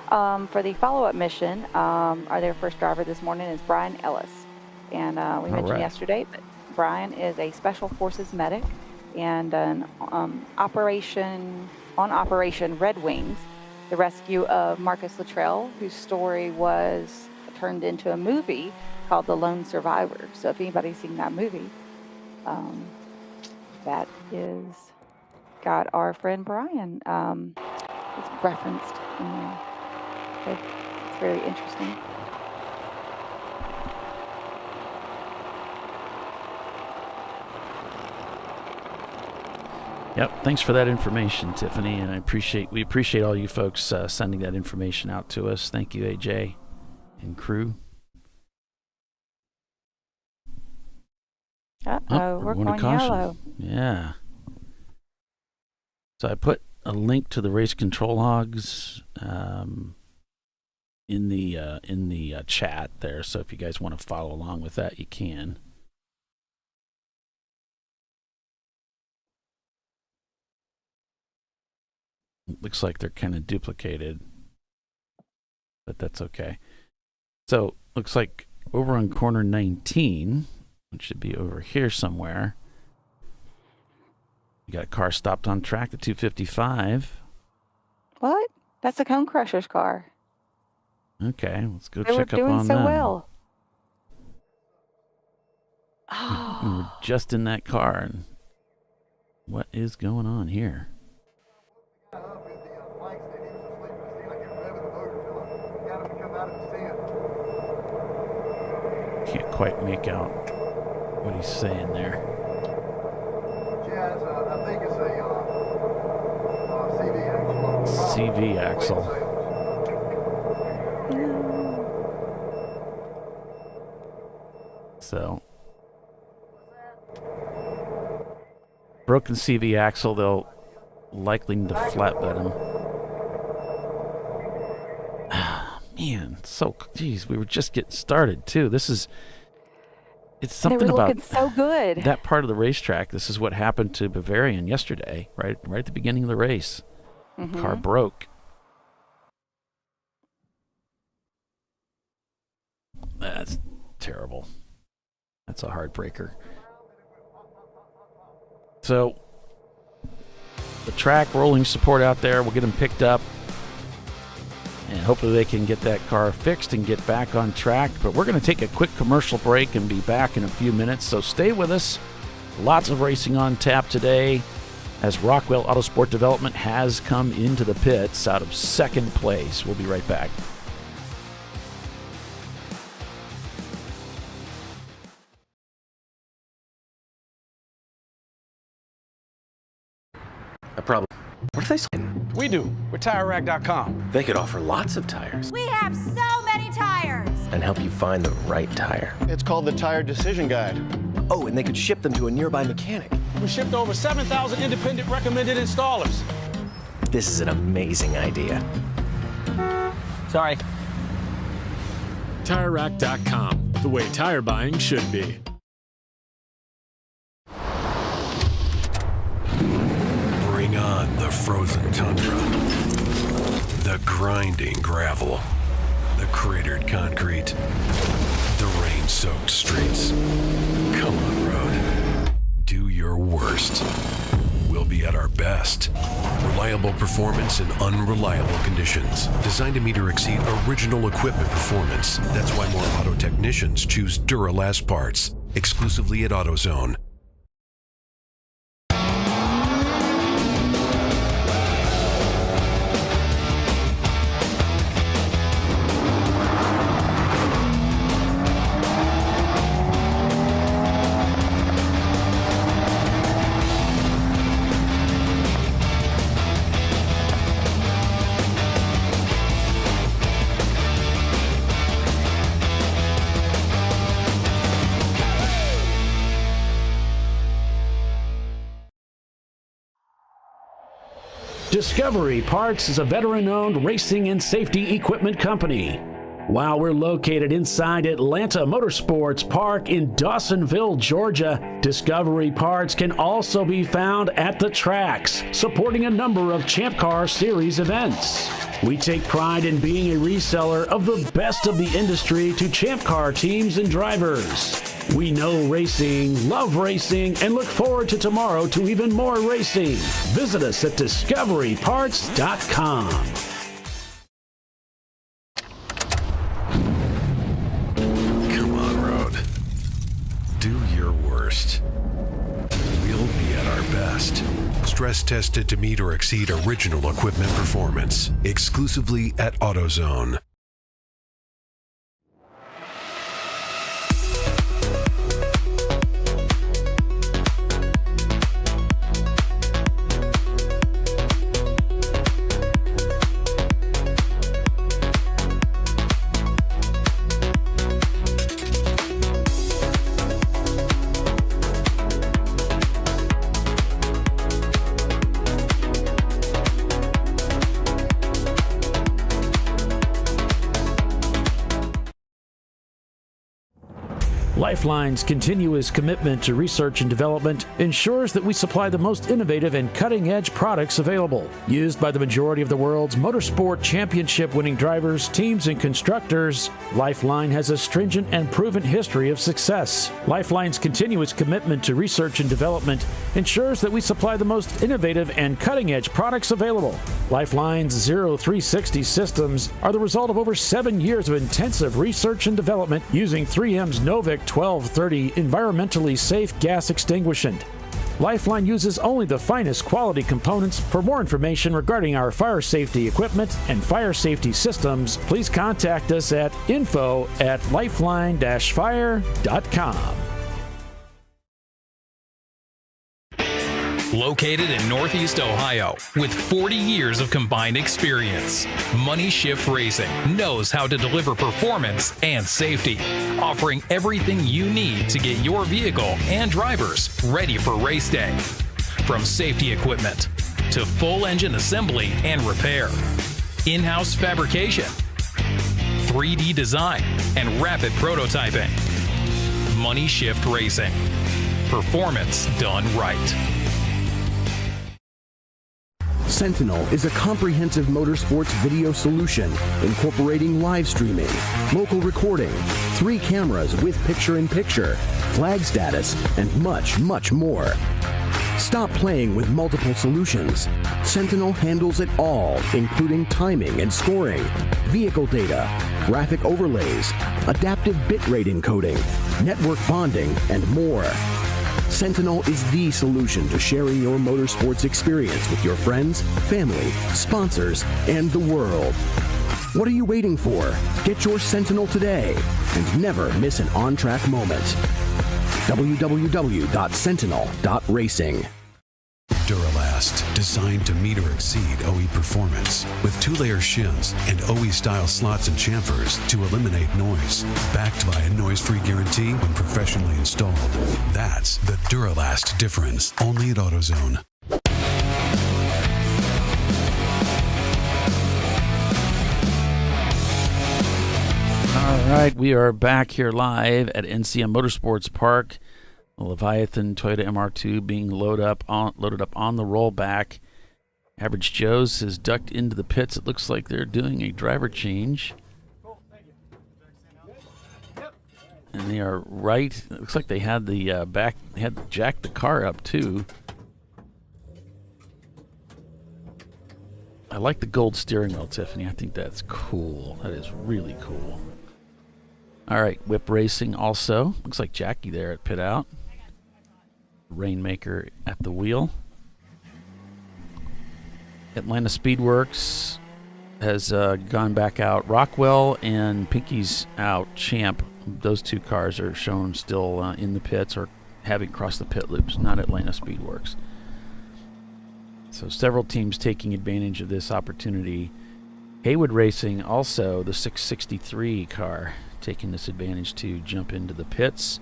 For the follow-up mission, their first driver this morning is Brian Ellis. And we mentioned yesterday that Brian is a Special Forces medic and on Operation Red Wings, the rescue of Marcus Luttrell, whose story was turned into a movie called The Lone Survivor. So if anybody's seen that movie, that is got our friend Brian. It's referenced in there. So it's very interesting. Yep. Thanks for that information, Tiffany, and we appreciate all you folks sending that information out to us. Thank you, AJ and crew. We're going yellow. Yeah. So I put a link to the race control logs in the chat there. So if you guys want to follow along with that, you can. Looks like they're kind of duplicated, but that's okay. So looks like over on corner 19, which should be over here somewhere, you got a car stopped on track, the 255. What? That's a Cone Crusher's car. Okay, let's go they check up on them. They were doing so well. We were just in that car, and what is going on here? Can't quite make out what he's saying there. Yeah, I think it's a CV axle. CV axle. So, broken CV axle, they'll likely need to flatbed him. Man, geez, we were just getting started too. It's something they were about looking so good. That part of the racetrack. This is what happened to Bavarian yesterday, right at the beginning of the race. Mm-hmm. Car broke. That's terrible. That's a heartbreaker. So the track rolling support out there, we'll get them picked up. And hopefully they can get that car fixed and get back on track. But we're going to take a quick commercial break and be back in a few minutes. So stay with us. Lots of racing on tap today as Rockwell Autosport Development has come into the pits out of second place. We'll be right back. A problem. What are they saying? We do. We're TireRack.com. They could offer lots of tires. We have so many tires. And help you find the right tire. It's called the Tire Decision Guide. Oh, and they could ship them to a nearby mechanic. We shipped over 7,000 independent recommended installers. This is an amazing idea. Sorry. TireRack.com, the way tire buying should be. Bring on the frozen tundra, the grinding gravel, the cratered concrete, the rain-soaked streets. Come on, road. Do your worst. We'll be at our best. Reliable performance in unreliable conditions. Designed to meet or exceed original equipment performance. That's why more auto technicians choose Duralast parts. Exclusively at AutoZone. Discovery Parts is a veteran-owned racing and safety equipment company. While we're located inside Atlanta Motorsports Park in Dawsonville, Georgia, Discovery Parts can also be found at the tracks, supporting a number of Champ Car Series events. We take pride in being a reseller of the best of the industry to Champ Car teams and drivers. We know racing, love racing, and look forward to tomorrow to even more racing. Visit us at discoveryparts.com. Come on, road. Do your worst. We'll be at our best. Stress tested to meet or exceed original equipment performance. Exclusively at AutoZone. Lifeline's continuous commitment to research and development ensures that we supply the most innovative and cutting-edge products available. Used by the majority of the world's motorsport championship-winning drivers, teams, and constructors, Lifeline has a stringent and proven history of success. Lifeline's continuous commitment to research and development ensures that we supply the most innovative and cutting-edge products available. Lifeline's 0360 systems are the result of over 7 years of intensive research and development using 3M's Novik 1230 environmentally safe gas extinguishant. Lifeline uses only the finest quality components. For more information regarding our fire safety equipment and fire safety systems, please contact us at info@lifeline-fire.com. Located in Northeast Ohio, with 40 years of combined experience, Money Shift Racing knows how to deliver performance and safety, offering everything you need to get your vehicle and drivers ready for race day. From safety equipment to full engine assembly and repair, in-house fabrication, 3D design, and rapid prototyping. Money Shift Racing. Performance done right. Sentinel is a comprehensive motorsports video solution incorporating live streaming, local recording, 3 cameras with picture-in-picture, flag status, and much, much more. Stop playing with multiple solutions. Sentinel handles it all, including timing and scoring, vehicle data, graphic overlays, adaptive bitrate encoding, network bonding, and more. Sentinel is the solution to sharing your motorsports experience with your friends, family, sponsors, and the world. What are you waiting for? Get your Sentinel today and never miss an on-track moment. www.sentinel.racing. Duralast, designed to meet or exceed OE performance, with 2-layer shims and OE-style slots and chamfers to eliminate noise. Backed by a noise-free guarantee when professionally installed. That's the Duralast difference, only at AutoZone. All right, we are back here live at NCM Motorsports Park. The Leviathan Toyota MR2 being loaded up on the rollback. Average Joe's has ducked into the pits. It looks like they're doing a driver change. And they are right. It looks like they had the they had jacked the car up too. I like the gold steering wheel, Tiffany. I think that's cool. That is really cool. All right, whip racing also. Looks like Jackie there at pit out. Rainmaker at the wheel. Atlanta Speedworks has gone back out. Rockwell and Pinky's out. Champ, those 2 cars are shown still in the pits or having crossed the pit loops, not Atlanta Speedworks. So several teams taking advantage of this opportunity. Haywood Racing also, the 663 car, taking this advantage to jump into the pits.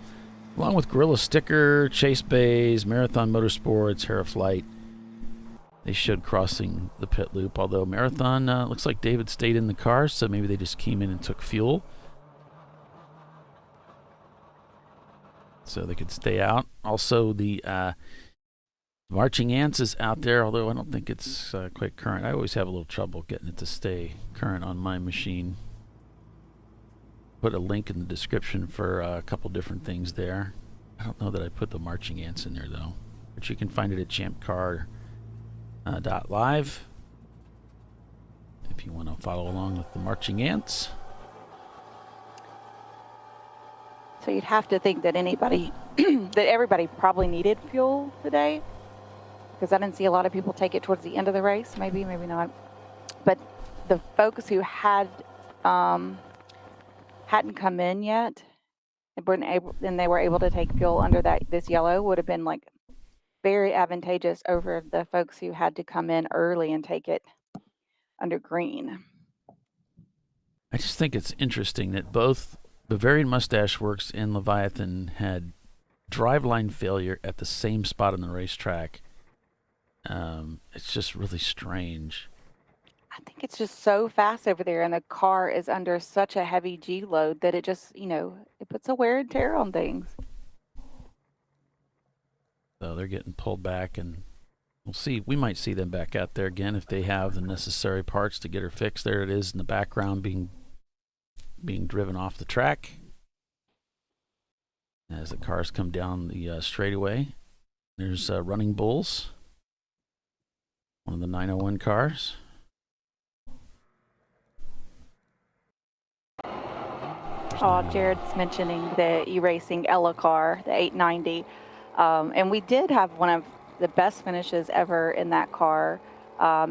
Along with Gorilla Sticker, Chase Bays, Marathon Motorsports, Heraflight. they showed crossing the pit loop, although Marathon looks like David stayed in the car, so maybe they just came in and took fuel so they could stay out. Also, the Marching Ants is out there, although I don't think it's quite current. I always have a little trouble getting it to stay current on my machine. Put a link in the description for a couple different things there. I don't know that I put the Marching Ants in there, though. But you can find it at ChampCar.Live if you want to follow along with the Marching Ants. So you'd have to think that everybody probably needed fuel today, because I didn't see a lot of people take it towards the end of the race. Maybe not. But the folks who hadn't come in yet, and they were able to take fuel under this yellow, would have been like very advantageous over the folks who had to come in early and take it under green. I just think it's interesting that both Bavarian Mustache Works and Leviathan had driveline failure at the same spot on the racetrack. It's just really strange. I think it's just so fast over there, and the car is under such a heavy G load that it just, it puts a wear and tear on things. So they're getting pulled back, and we'll see. We might see them back out there again if they have the necessary parts to get her fixed. There it is in the background being driven off the track as the cars come down the straightaway. There's Running Bulls, one of the 901 cars. Oh, Jared's mentioning the E-Racing Ella car, the 890. And we did have one of the best finishes ever in that car.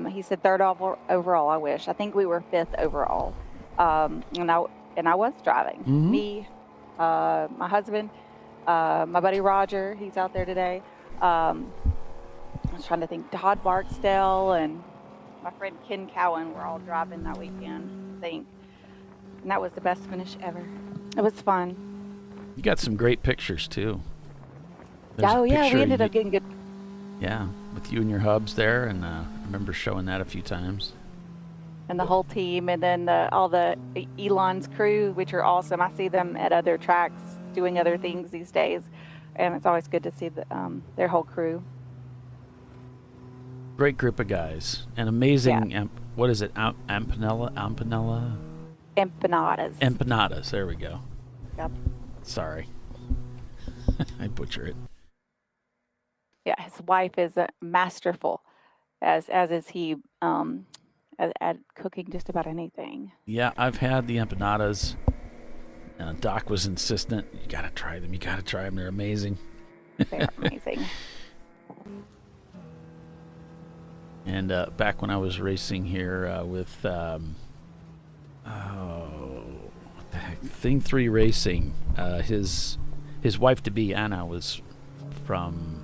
He said third overall, I wish. I think we were fifth overall. And I was driving. Mm-hmm. Me, my husband, my buddy Roger, he's out there today. I was trying to think, Todd Barksdale and my friend Ken Cowan were all driving that weekend, I think. And that was the best finish ever. It was fun. You got some great pictures, too. There's Oh, a yeah, picture we ended up getting good. Yeah, with you and your hubs there, and I remember showing that a few times. And the whole team, and then all the Elon's crew, which are awesome. I see them at other tracks doing other things these days, and it's always good to see their whole crew. Great group of guys, and amazing. Yeah. What is it? Empanadas. Empanadas. There we go. Yep. Sorry, I butcher it. Yeah, his wife is masterful, as is he. At cooking just about anything. Yeah, I've had the empanadas. Doc was insistent. You gotta try them. They're amazing. They're amazing. And back when I was racing here with what the heck, Thing 3 Racing, his wife to be Anna was from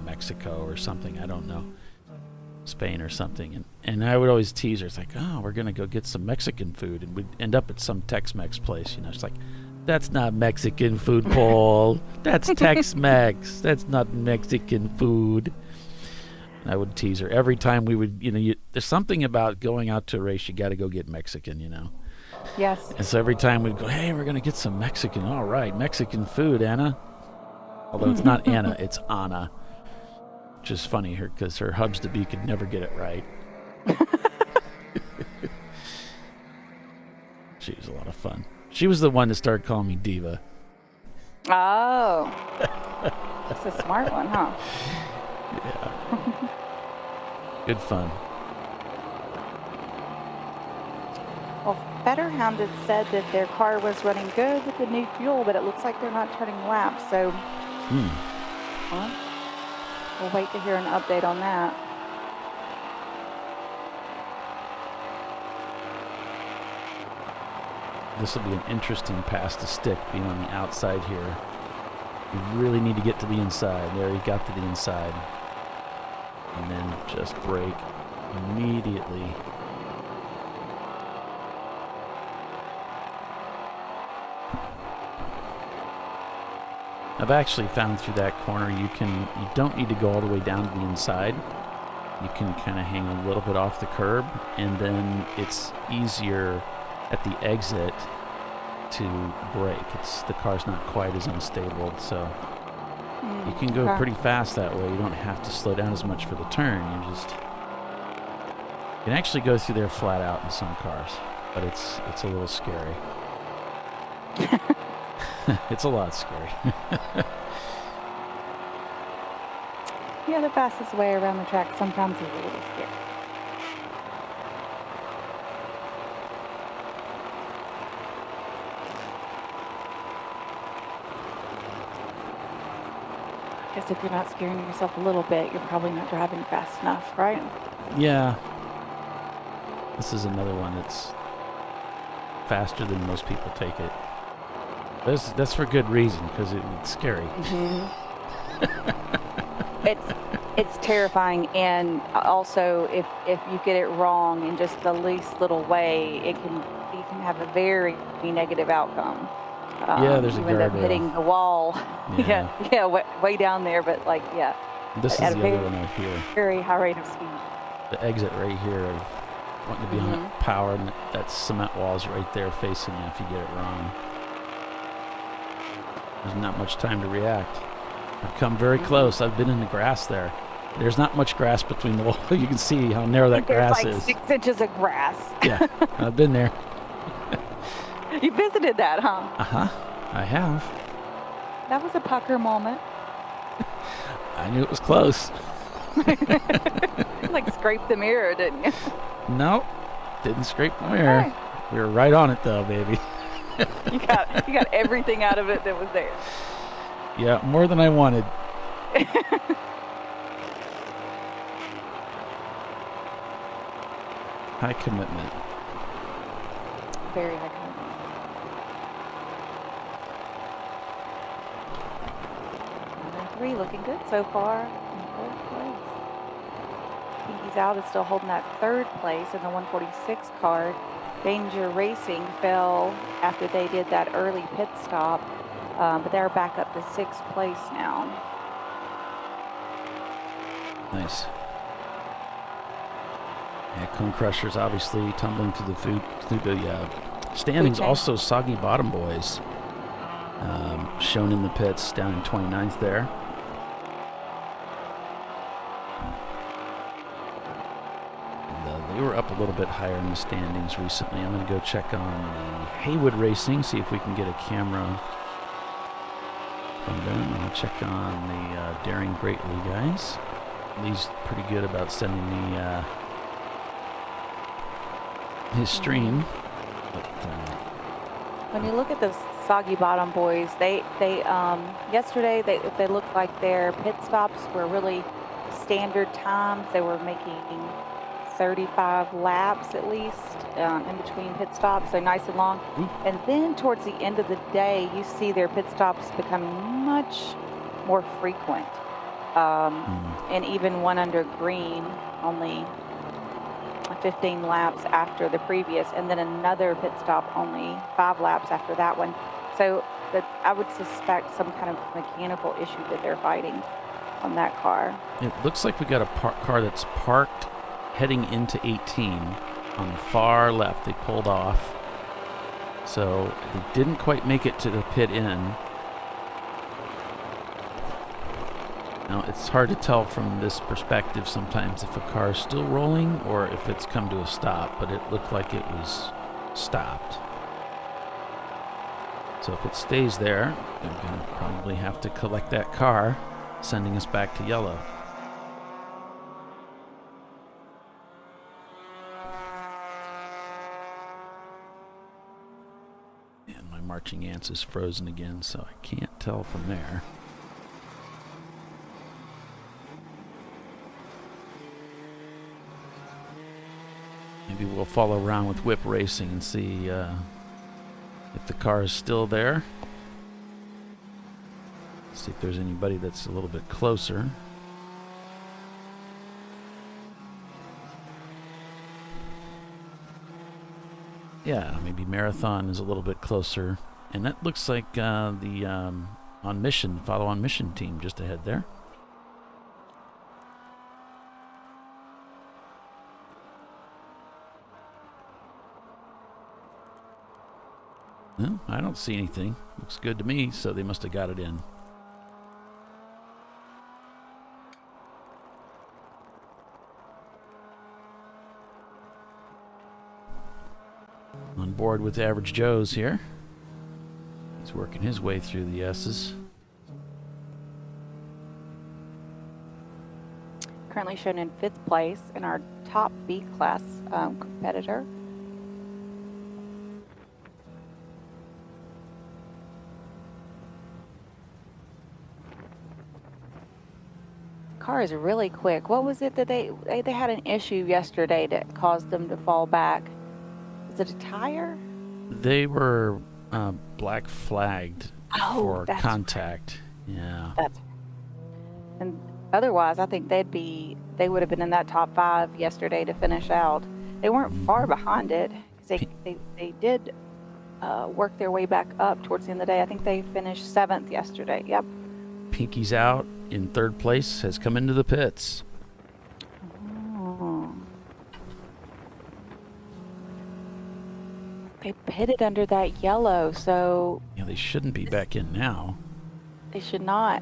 Mexico or something. I don't know. Spain or something, and I would always tease her. It's like, oh, we're gonna go get some Mexican food, and we'd end up at some Tex-Mex place. It's like, that's not Mexican food, Paul. That's Tex-Mex. That's not Mexican food. And I would tease her every time we would. There's something about going out to a race. You got to go get Mexican. Yes. And so every time we'd go, hey, we're gonna get some Mexican. All right, Mexican food, Anna. Although it's not Anna, it's Anna. Which is funny because her hubs to be could never get it right. She was a lot of fun. She was the one that started calling me Diva. Oh. That's a smart one, huh? Yeah. Good fun. Well, Fetterhound has said that their car was running good with the new fuel, but it looks like they're not turning laps, so... Well, we'll wait to hear an update on that. This will be an interesting pass to stick, being on the outside here. You really need to get to the inside. There, he got to the inside. And then just brake immediately. I've actually found through that corner you don't need to go all the way down to the inside. you can kind of hang a little bit off the curb, and then it's easier at the exit to brake. The car's not quite as unstable, so you can go pretty fast that way. You don't have to slow down as much for the turn. You can actually go through there flat out in some cars, but it's a little scary. It's a lot scary. Yeah, the fastest way around the track sometimes is a little scary. I guess if you're not scaring yourself a little bit, you're probably not driving fast enough, right? Yeah. This is another one that's faster than most people take it. That's for good reason, because it's scary. It's terrifying, and also if you get it wrong in just the least little way, you can have a very negative outcome. Yeah, there's a you end up guardrail. hitting the wall. Yeah. way down there, but This is the other one right here. Very high rate of speed. The exit right here of wanting to be on power, and that cement wall's right there facing you if you get it wrong. There's not much time to react. I've come very close. I've been in the grass there. There's not much grass between the wall. You can see how narrow that grass There's is. 6 inches of grass. Yeah, I've been there. You visited that, huh? Uh-huh, I have. That was a pucker moment. I knew it was close. Like scraped the mirror, didn't you? No, didn't scrape the mirror. Okay. We were right on it though, baby. You got everything out of it that was there. Yeah, more than I wanted. High commitment. Very high commitment. Number 3 looking good so far in 4th place. Pinky's Out is still holding that 3rd place in the 146 car. Danger Racing fell after they did that early pit stop, but they're back up to 6th place now. Nice. Yeah, Cone Crushers obviously tumbling through the standings. Also, Soggy Bottom Boys shown in the pits down in 29th there. They were up a little bit higher in the standings recently. I'm going to go check on the Haywood Racing, see if we can get a camera from them. I'll check on the Daring Greatly guys. Lee's pretty good about sending me his stream. But, when you look at the Soggy Bottom Boys, they yesterday they looked like their pit stops were really standard times. They were making 35 laps at least in between pit stops, so nice and long. And then towards the end of the day, you see their pit stops becoming much more frequent. And even one under green, only 15 laps after the previous, and then another pit stop only 5 laps after that one. So I would suspect some kind of mechanical issue that they're fighting on that car. it looks like we got a car that's parked heading into 18 on the far left. They pulled off, so they didn't quite make it to the pit in. Now, it's hard to tell from this perspective sometimes if a car is still rolling or if it's come to a stop, but it looked like it was stopped. So if it stays there, they're going to probably have to collect that car, sending us back to yellow. And my marching ants is frozen again, so I can't tell from there. Maybe we'll follow around with Whip Racing and see if the car is still there. See if there's anybody that's a little bit closer. Yeah, maybe Marathon is a little bit closer. And that looks like the On Mission, Follow On Mission team just ahead there. No, I don't see anything. Looks good to me, so they must have got it in. On board with Average Joe's here. He's working his way through the S's. Currently shown in 5th place in our top B class competitor. Car is really quick. What was it that they had an issue yesterday that caused them to fall back? Was it a tire? They were black flagged for contact. Right. Yeah. And otherwise, I think they would have been in that top 5 yesterday to finish out. They weren't far behind it. They did work their way back up towards the end of the day. I think they finished 7th yesterday. Yep. Pinky's out in 3rd place, has come into the pits. Oh. They pitted under that yellow, so... Yeah, they shouldn't be back in now. They should not.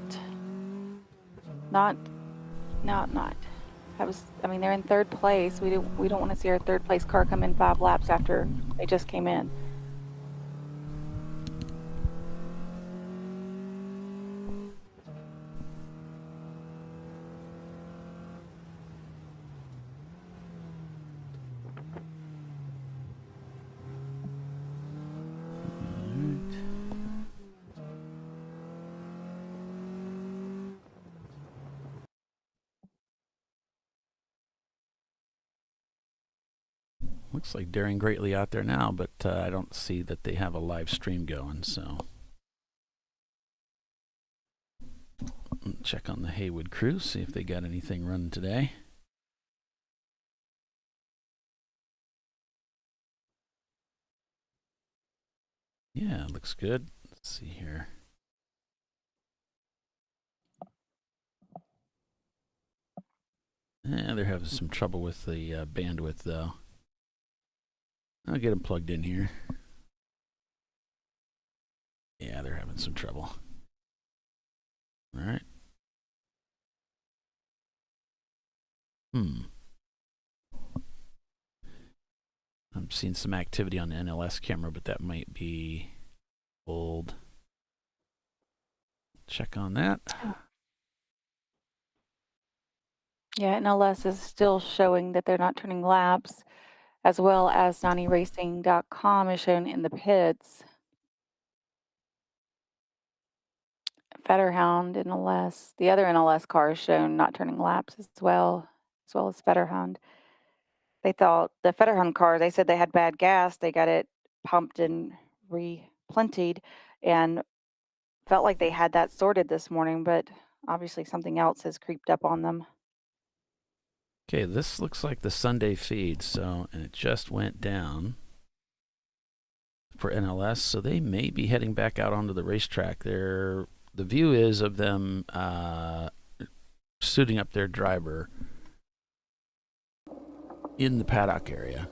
Not. They're in 3rd place. We don't want to see our 3rd place car come in 5 laps after they just came in. Looks like Daring Greatly out there now, but I don't see that they have a live stream going, so. Check on the Haywood crew, see if they got anything running today. Yeah, looks good. Let's see here. Yeah, they're having some trouble with the bandwidth, though. I'll get them plugged in here. Yeah, they're having some trouble. All right. I'm seeing some activity on the NLS camera, but that might be old. Check on that. Yeah, NLS is still showing that they're not turning laps, as well as 90racing.com is shown in the pits. Fetterhound NLS, the other NLS car is shown not turning laps as well as Fetterhound. They thought the Fetterhound car, they said they had bad gas. They got it pumped and replentied and felt like they had that sorted this morning, but obviously something else has creeped up on them. Okay, this looks like the Sunday feed, so, and it just went down for NLS, so they may be heading back out onto the racetrack. The view is of them suiting up their driver in the paddock area.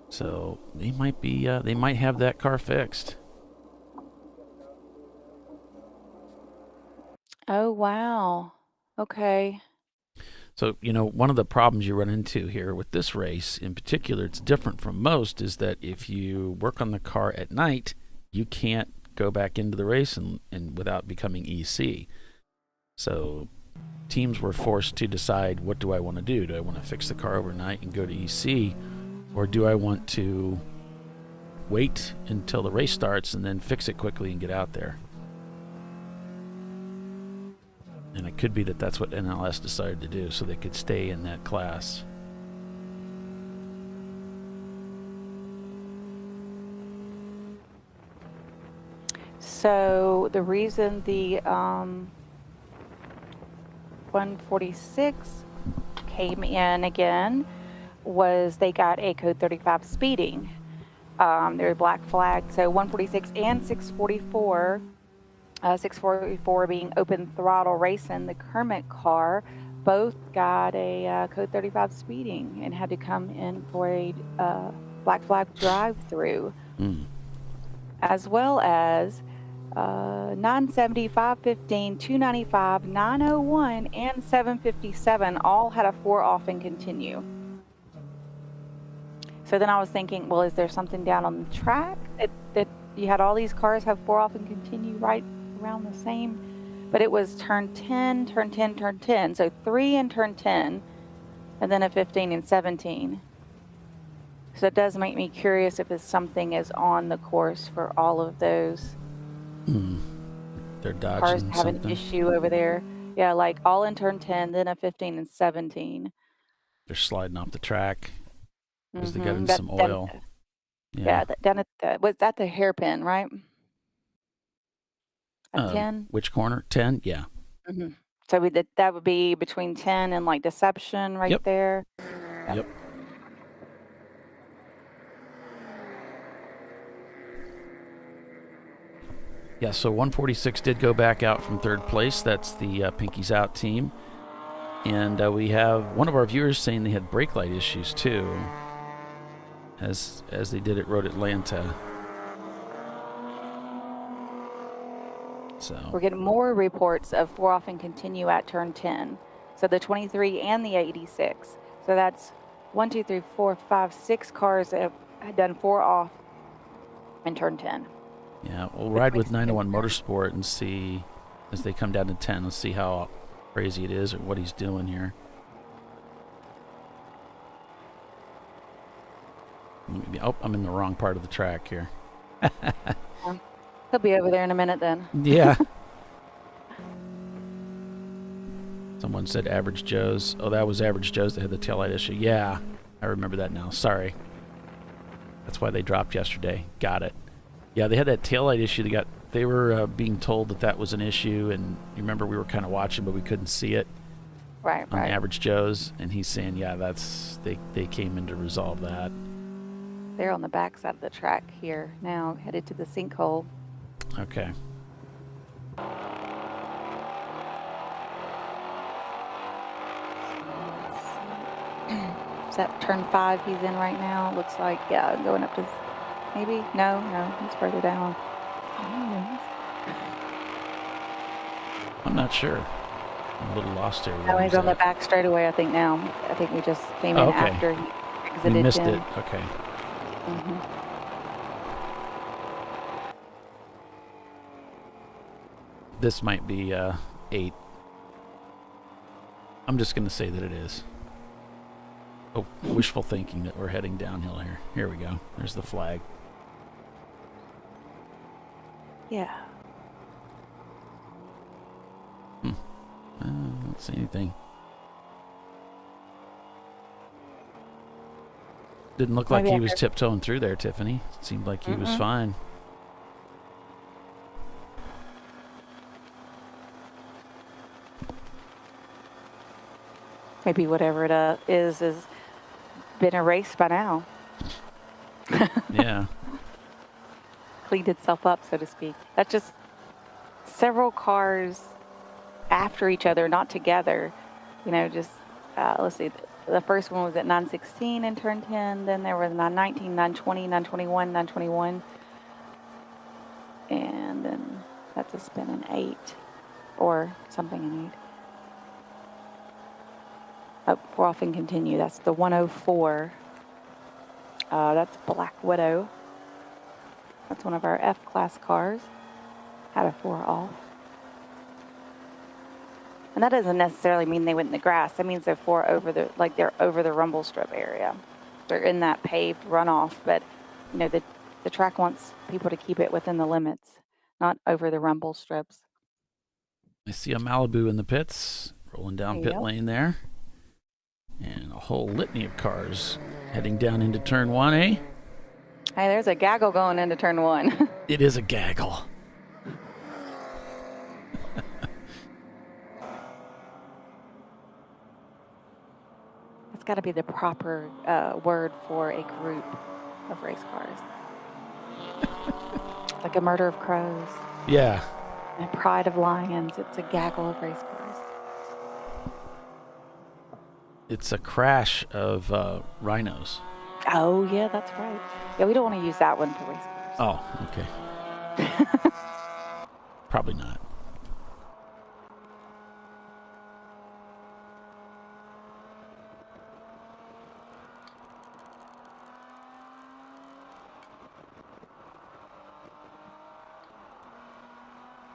So they might be, they might have that car fixed. Oh, wow. Okay. So, you know, one of the problems you run into here with this race in particular, it's different from most, is that if you work on the car at night, you can't go back into the race and without becoming EC. So teams were forced to decide, what do I want to do? Do I want to fix the car overnight and go to EC? Or do I want to wait until the race starts and then fix it quickly and get out there? And it could be that that's what NLS decided to do, so they could stay in that class. So the reason the 146 came in again was they got a code 35 speeding. They're black flagged, so 146 and 644. 644 being open throttle racing, the Kermit car, both got a code 35 speeding and had to come in for a black flag drive-through. as well as 970, 515, 295, 901, and 757 all had a 4 off and continue. So then I was thinking, well, is there something down on the track that you had all these cars have 4 off and continue right around the same? But it was turn 10, turn 10, turn 10. So 3 in turn 10, and then a 15 and 17. So it does make me curious if something is on the course for all of those. They're dodging cars have something. an issue over there. Yeah, like all in turn 10, then a 15 and 17. They're sliding off the track because they got Mhm. into some oil. Yeah, down at the, was that the hairpin, right? At 10? Which corner? 10? Yeah. Mm-hmm. So that would be between 10 and like Deception right there. Yep. Yeah, so 146 did go back out from third place. That's the Pinkies Out team. And we have one of our viewers saying they had brake light issues too, as they did at Road Atlanta. So we're getting more reports of 4 off and continue at turn 10. So the 23 and the 86. So that's 1, 2, 3, 4, 5, 6 cars that have done 4 off in turn 10. yeah, we'll ride with 901 Motorsport and see as they come down to 10. Let's see how crazy it is or what he's doing here. Maybe, I'm in the wrong part of the track here. He'll be over there in a minute then. Yeah. Someone said Average Joe's. Oh, that was Average Joe's that had the taillight issue. Yeah, I remember that now. Sorry. That's why they dropped yesterday. Got it. Yeah, they had that taillight issue. They were being told that was an issue, and you remember we were kind of watching, but we couldn't see it. Right. On Average Joe's, and he's saying, yeah, they came in to resolve that. They're on the back side of the track here now, headed to the sinkhole. Okay. Is that turn 5 he's in right now? Looks like, yeah, going up to, maybe? No, he's further down. I'm not sure. I'm a little lost here. No, he's on the back straightaway, I think now. I think we just came in after he exited. We missed it. Okay. Mm-hmm. This might be 8. I'm just going to say that it is. Oh, wishful thinking that we're heading downhill here. Here we go. There's the flag. Yeah. I don't see anything. Didn't look like he was tiptoeing through there, Tiffany. It seemed like he was fine. Maybe whatever it is been erased by now. Yeah. Cleaned itself up, so to speak. That's just several cars after each other, not together. You know, just, let's see. The first one was at 916 in turn 10. Then there was 919, 920, 921, 921. And then that's a spin in 8 or something in 8. Oh, 4 off and continue. That's the 104. That's Black Widow. That's one of our F-class cars. Had a 4 off. And that doesn't necessarily mean they went in the grass. That means they're 4 over the, like they're over the rumble strip area. They're in that paved runoff, but you know, the track wants people to keep it within the limits, not over the rumble strips. I see a Malibu in the pits, rolling down pit lane there. And a whole litany of cars heading down into turn 1, eh? Hey, there's a gaggle going into turn 1. It is a gaggle. That's got to be the proper word for a group of race cars. Like a murder of crows. Yeah. And a pride of lions. It's a gaggle of race cars. It's a crash of rhinos. Oh, yeah, that's right. Yeah, we don't want to use that one for race cars. Oh, okay. Probably not.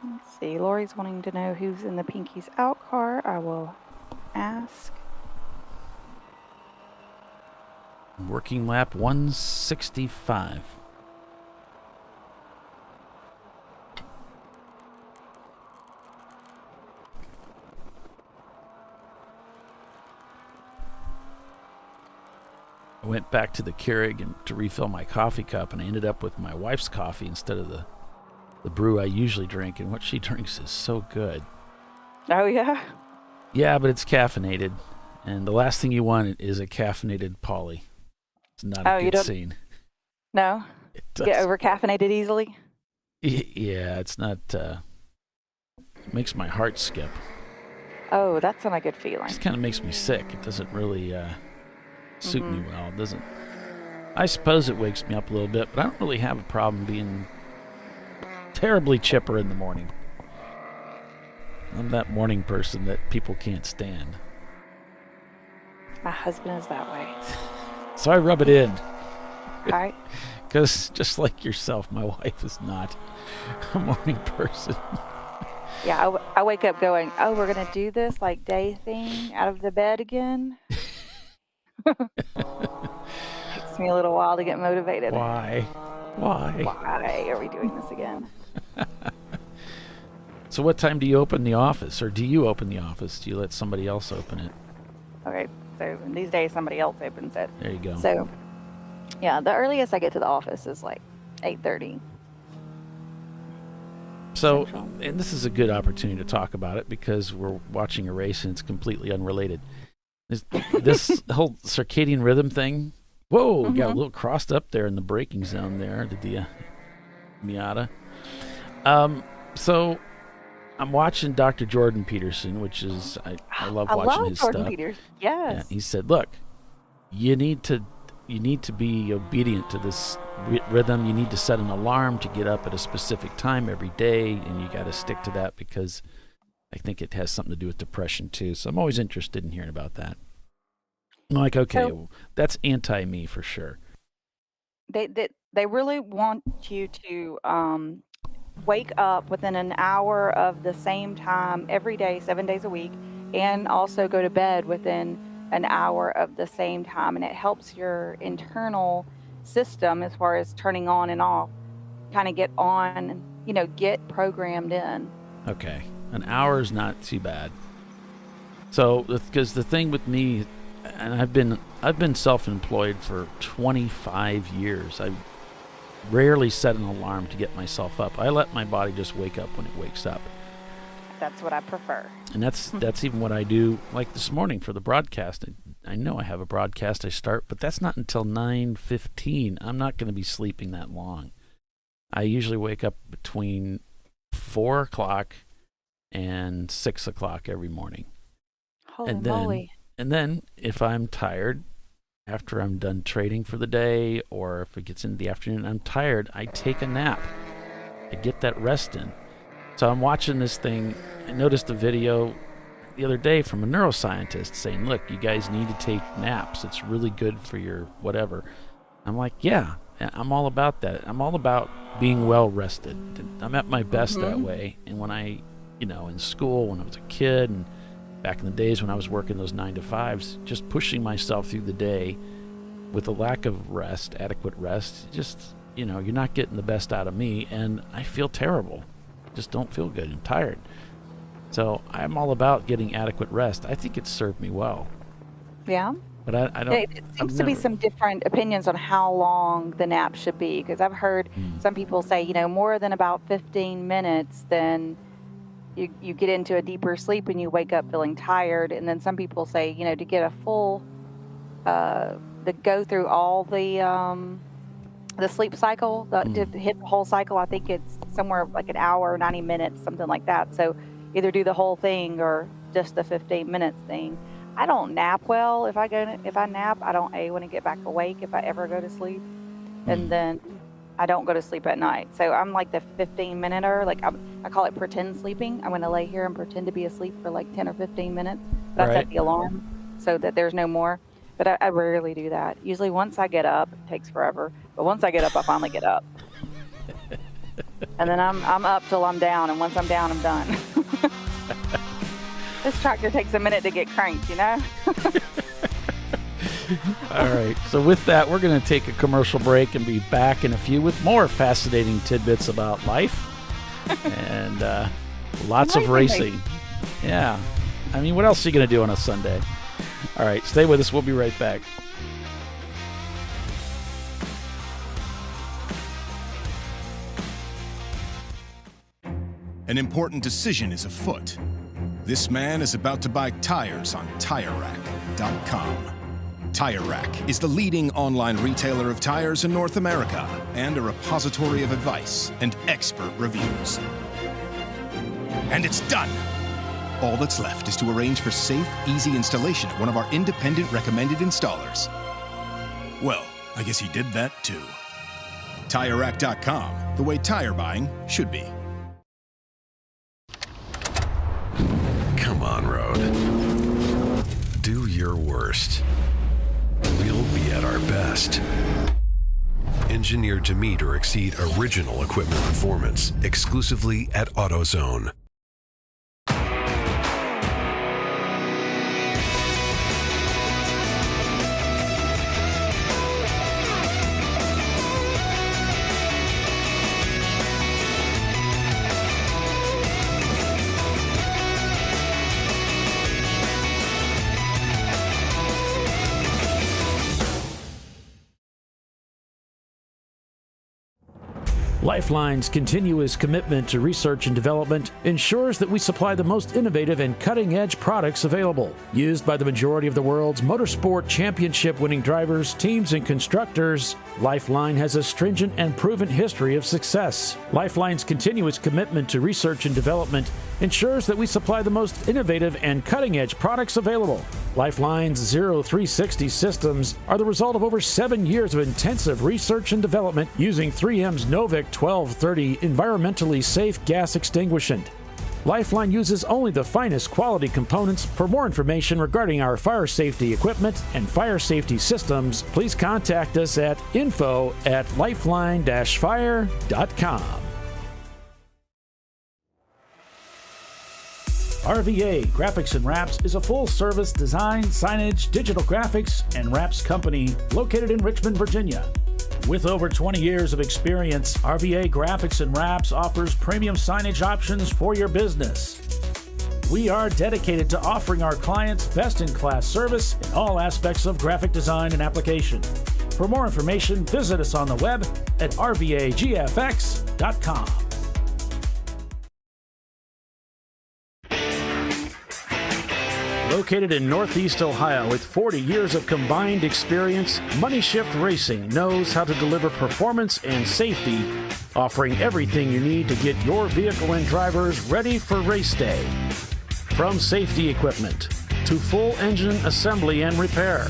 Let's see. Lori's wanting to know who's in the Pinkies Out car. I will ask. Working lap 165. I went back to the Keurig to refill my coffee cup, and I ended up with my wife's coffee instead of the brew I usually drink, and what she drinks is so good. Oh, yeah? Yeah, but it's caffeinated, and the last thing you want is a caffeinated Polly. It's not a good scene. No? Get over caffeinated easily? Yeah, it's not, it makes my heart skip. Oh, that's not a good feeling. It just kind of makes me sick. It doesn't really suit me well. It doesn't. I suppose it wakes me up a little bit, but I don't really have a problem being terribly chipper in the morning. I'm that morning person that people can't stand. My husband is that way. So I rub it in. All right. Because just like yourself, my wife is not a morning person. Yeah, I wake up going, oh, we're going to do this like day thing out of the bed again. Takes me a little while to get motivated. Why are we doing this again? So what time do you open the office? Or do you open the office? Do you let somebody else open it? Okay, so these days somebody else opens it. There you go. So, yeah, the earliest I get to the office is like 8:30. So, and this is a good opportunity to talk about it because we're watching a race and it's completely unrelated. This whole circadian rhythm thing, whoa, got a little crossed up there in the braking zone there, did the Miata. So I'm watching Dr. Jordan Peterson, which is, I love watching his Jordan stuff. Peterson. Yes. Yeah, he said, look, you need to be obedient to this rhythm. You need to set an alarm to get up at a specific time every day, and you got to stick to that because I think it has something to do with depression too. So I'm always interested in hearing about that. I'm like, okay, well, that's anti-me for sure. They really want you to wake up within an hour of the same time every day, 7 days a week, and also go to bed within an hour of the same time. And it helps your internal system as far as turning on and off, kind of get on, get programmed in. Okay. An hour is not too bad. So, because the thing with me, and I've been self-employed for 25 years. I rarely set an alarm to get myself up. I let my body just wake up when it wakes up. That's what I prefer. And that's even what I do, like this morning for the broadcast. I know I have a broadcast I start, but that's not until 9:15. I'm not going to be sleeping that long. I usually wake up between 4 o'clock and 6 o'clock every morning. Holy moly. And then if I'm tired after I'm done trading for the day, or if it gets into the afternoon, I'm tired, I take a nap. I get that rest in. So I'm watching this thing. I noticed a video the other day from a neuroscientist saying, look, you guys need to take naps. It's really good for your whatever. I'm like, yeah, I'm all about that. I'm all about being well rested. I'm at my best that way. And when I, in school, when I was a kid, and back in the days when I was working those 9 to 5s, just pushing myself through the day with a lack of rest, adequate rest, just, you're not getting the best out of me, and I feel terrible. Just don't feel good. I'm tired. So I'm all about getting adequate rest. I think it's served me well. Yeah. But I don't. It seems to be some different opinions on how long the nap should be, because I've heard some people say, more than about 15 minutes, then you get into a deeper sleep and you wake up feeling tired. And then some people say, to get a full, to go through all the sleep cycle, to hit the whole cycle, I think it's somewhere like an hour, 90 minutes, something like that. So either do the whole thing or just the 15 minutes thing. I don't nap well. If I nap, I don't want to get back awake if I ever go to sleep. And then I don't go to sleep at night. So I'm like the 15-minuter. Like I call it pretend sleeping. I'm going to lay here and pretend to be asleep for like 10 or 15 minutes. But I set the alarm so that there's no more. But I rarely do that. Usually once I get up, it takes forever. But once I get up, I finally get up. And then I'm up till I'm down. And once I'm down, I'm done. This tractor takes a minute to get cranked, you know? All right. So with that, we're going to take a commercial break and be back in a few with more fascinating tidbits about life and lots of racing. Yeah. I mean, what else are you going to do on a Sunday? All right. Stay with us. We'll be right back. An important decision is afoot. This man is about to buy tires on TireRack.com. Tire Rack is the leading online retailer of tires in North America and a repository of advice and expert reviews. And it's done! All that's left is to arrange for safe, easy installation at one of our independent recommended installers. Well, I guess he did that too. TireRack.com, the way tire buying should be. Come on, Road. Do your worst. We'll be at our best. Engineered to meet or exceed original equipment performance, exclusively at AutoZone. Lifeline's continuous commitment to research and development ensures that we supply the most innovative and cutting-edge products available. Used by the majority of the world's motorsport championship-winning drivers, teams, and constructors, Lifeline has a stringent and proven history of success. Lifeline's continuous commitment to research and development ensures that we supply the most innovative and cutting-edge products available. Lifeline's 0360 systems are the result of over 7 years of intensive research and development using 3M's Novik 1230 environmentally safe gas extinguishant. Lifeline uses only the finest quality components. For more information regarding our fire safety equipment and fire safety systems, please contact us at info@lifeline-fire.com. RVA Graphics and Wraps is a full-service design, signage, digital graphics, and wraps company located in Richmond, Virginia. With over 20 years of experience, RVA Graphics and Wraps offers premium signage options for your business. We are dedicated to offering our clients best-in-class service in all aspects of graphic design and application. For more information, visit us on the web at rvagfx.com. Located in Northeast Ohio with 40 years of combined experience, Money Shift Racing knows how to deliver performance and safety, offering everything you need to get your vehicle and drivers ready for race day. From safety equipment to full engine assembly and repair,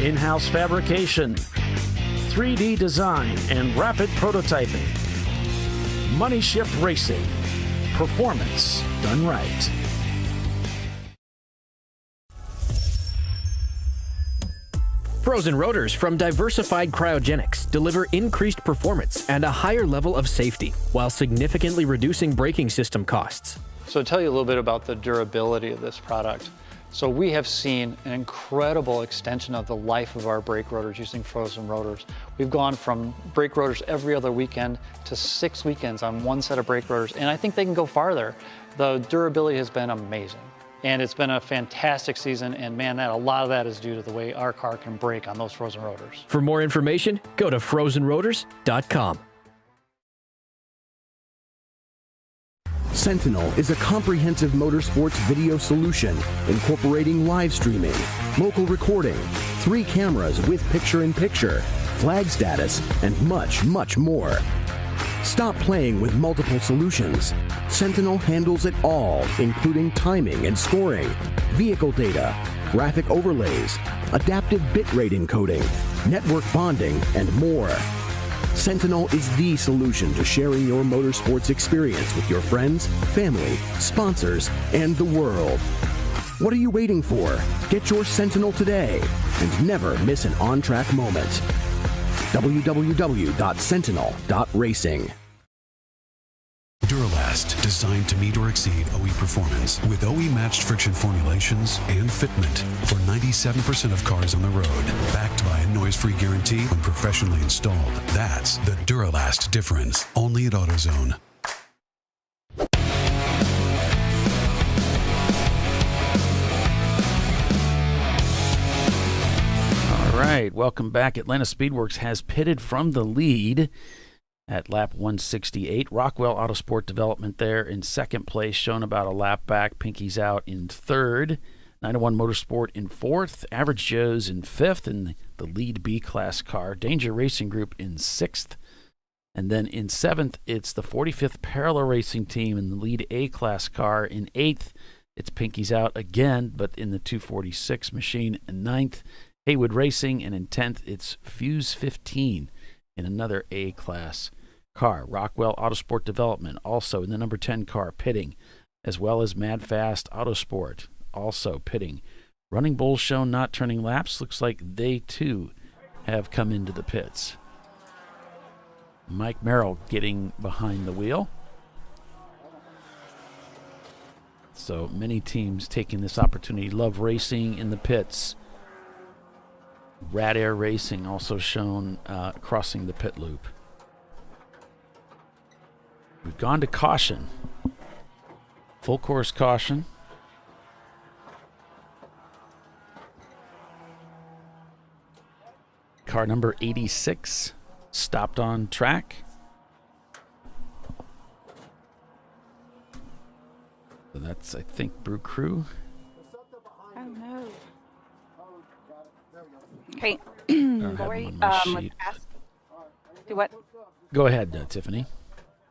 in-house fabrication, 3D design, and rapid prototyping. Money Shift Racing. Performance done right. Frozen rotors from Diversified Cryogenics deliver increased performance and a higher level of safety, while significantly reducing braking system costs. So to tell you a little bit about the durability of this product. So we have seen an incredible extension of the life of our brake rotors using frozen rotors. We've gone from brake rotors every other weekend to 6 weekends on one set of brake rotors, and I think they can go farther. The durability has been amazing. And it's been a fantastic season, and man, a lot of that is due to the way our car can brake on those frozen rotors. For more information, go to frozenrotors.com. Sentinel is a comprehensive motorsports video solution incorporating live streaming, local recording, 3 cameras with picture-in-picture, flag status, and much, much more. Stop playing with multiple solutions. Sentinel handles it all, including timing and scoring, vehicle data, graphic overlays, adaptive bitrate encoding, network bonding, and more. Sentinel is the solution to sharing your motorsports experience with your friends, family, sponsors, and the world. What are you waiting for? Get your Sentinel today and never miss an on-track moment. www.sentinel.racing. Duralast, designed to meet or exceed OE performance with OE-matched friction formulations and fitment for 97% of cars on the road. Backed by a noise-free guarantee when professionally installed. That's the Duralast difference. Only at AutoZone. All right, welcome back. Atlanta Speedworks has pitted from the lead at lap 168. Rockwell Autosport Development there in second place, shown about a lap back. Pinky's Out in third. 901 Motorsport in fourth. Average Joe's in fifth in the lead B-class car. Danger Racing Group in sixth. And then in seventh, it's the 45th Parallel Racing Team in the lead A-class car. In eighth, it's Pinky's Out again, but in the 246 machine. In ninth, Haywood Racing. And in 10th, it's Fuse 15 in another A-class car. Rockwell Autosport Development also in the number 10 car pitting, as well as Mad Fast Autosport also pitting. Running Bulls shown not turning laps. Looks like they too have come into the pits. Mike Merrill getting behind the wheel. So many teams taking this opportunity. Love Racing in the pits. Rad Air Racing also shown crossing the pit loop. We've gone to caution. Full course caution. Car number 86 stopped on track. So that's, I think, Brew Crew. Oh, no. Okay. Lori was asking. Do what? Go ahead, Tiffany.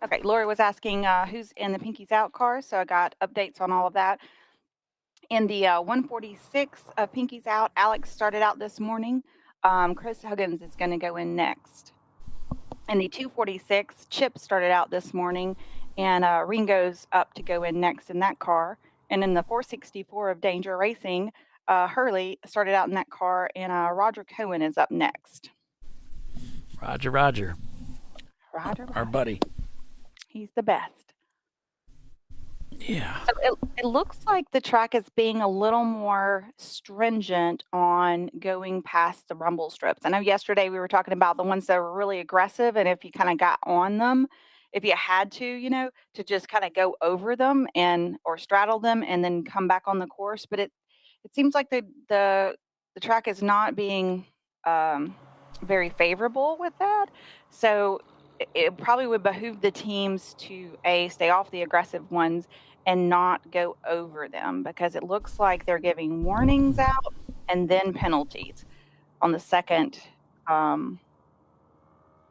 Okay, Lori was asking who's in the Pinky's Out car, so I got updates on all of that. In the 146 of Pinky's Out, Alex started out this morning. Chris Huggins is going to go in next. In the 246, Chip started out this morning, and Ringo's up to go in next in that car. And in the 464 of Danger Racing, Hurley started out in that car, and Roger Cohen is up next. Roger. Our buddy. He's the best. Yeah. So it looks like the track is being a little more stringent on going past the rumble strips. I know yesterday we were talking about the ones that were really aggressive, and if you kind of got on them, if you had to, to just kind of go over them or straddle them and then come back on the course. But it seems like the track is not being very favorable with that. So it probably would behoove the teams to stay off the aggressive ones and not go over them, because it looks like they're giving warnings out and then penalties on the second time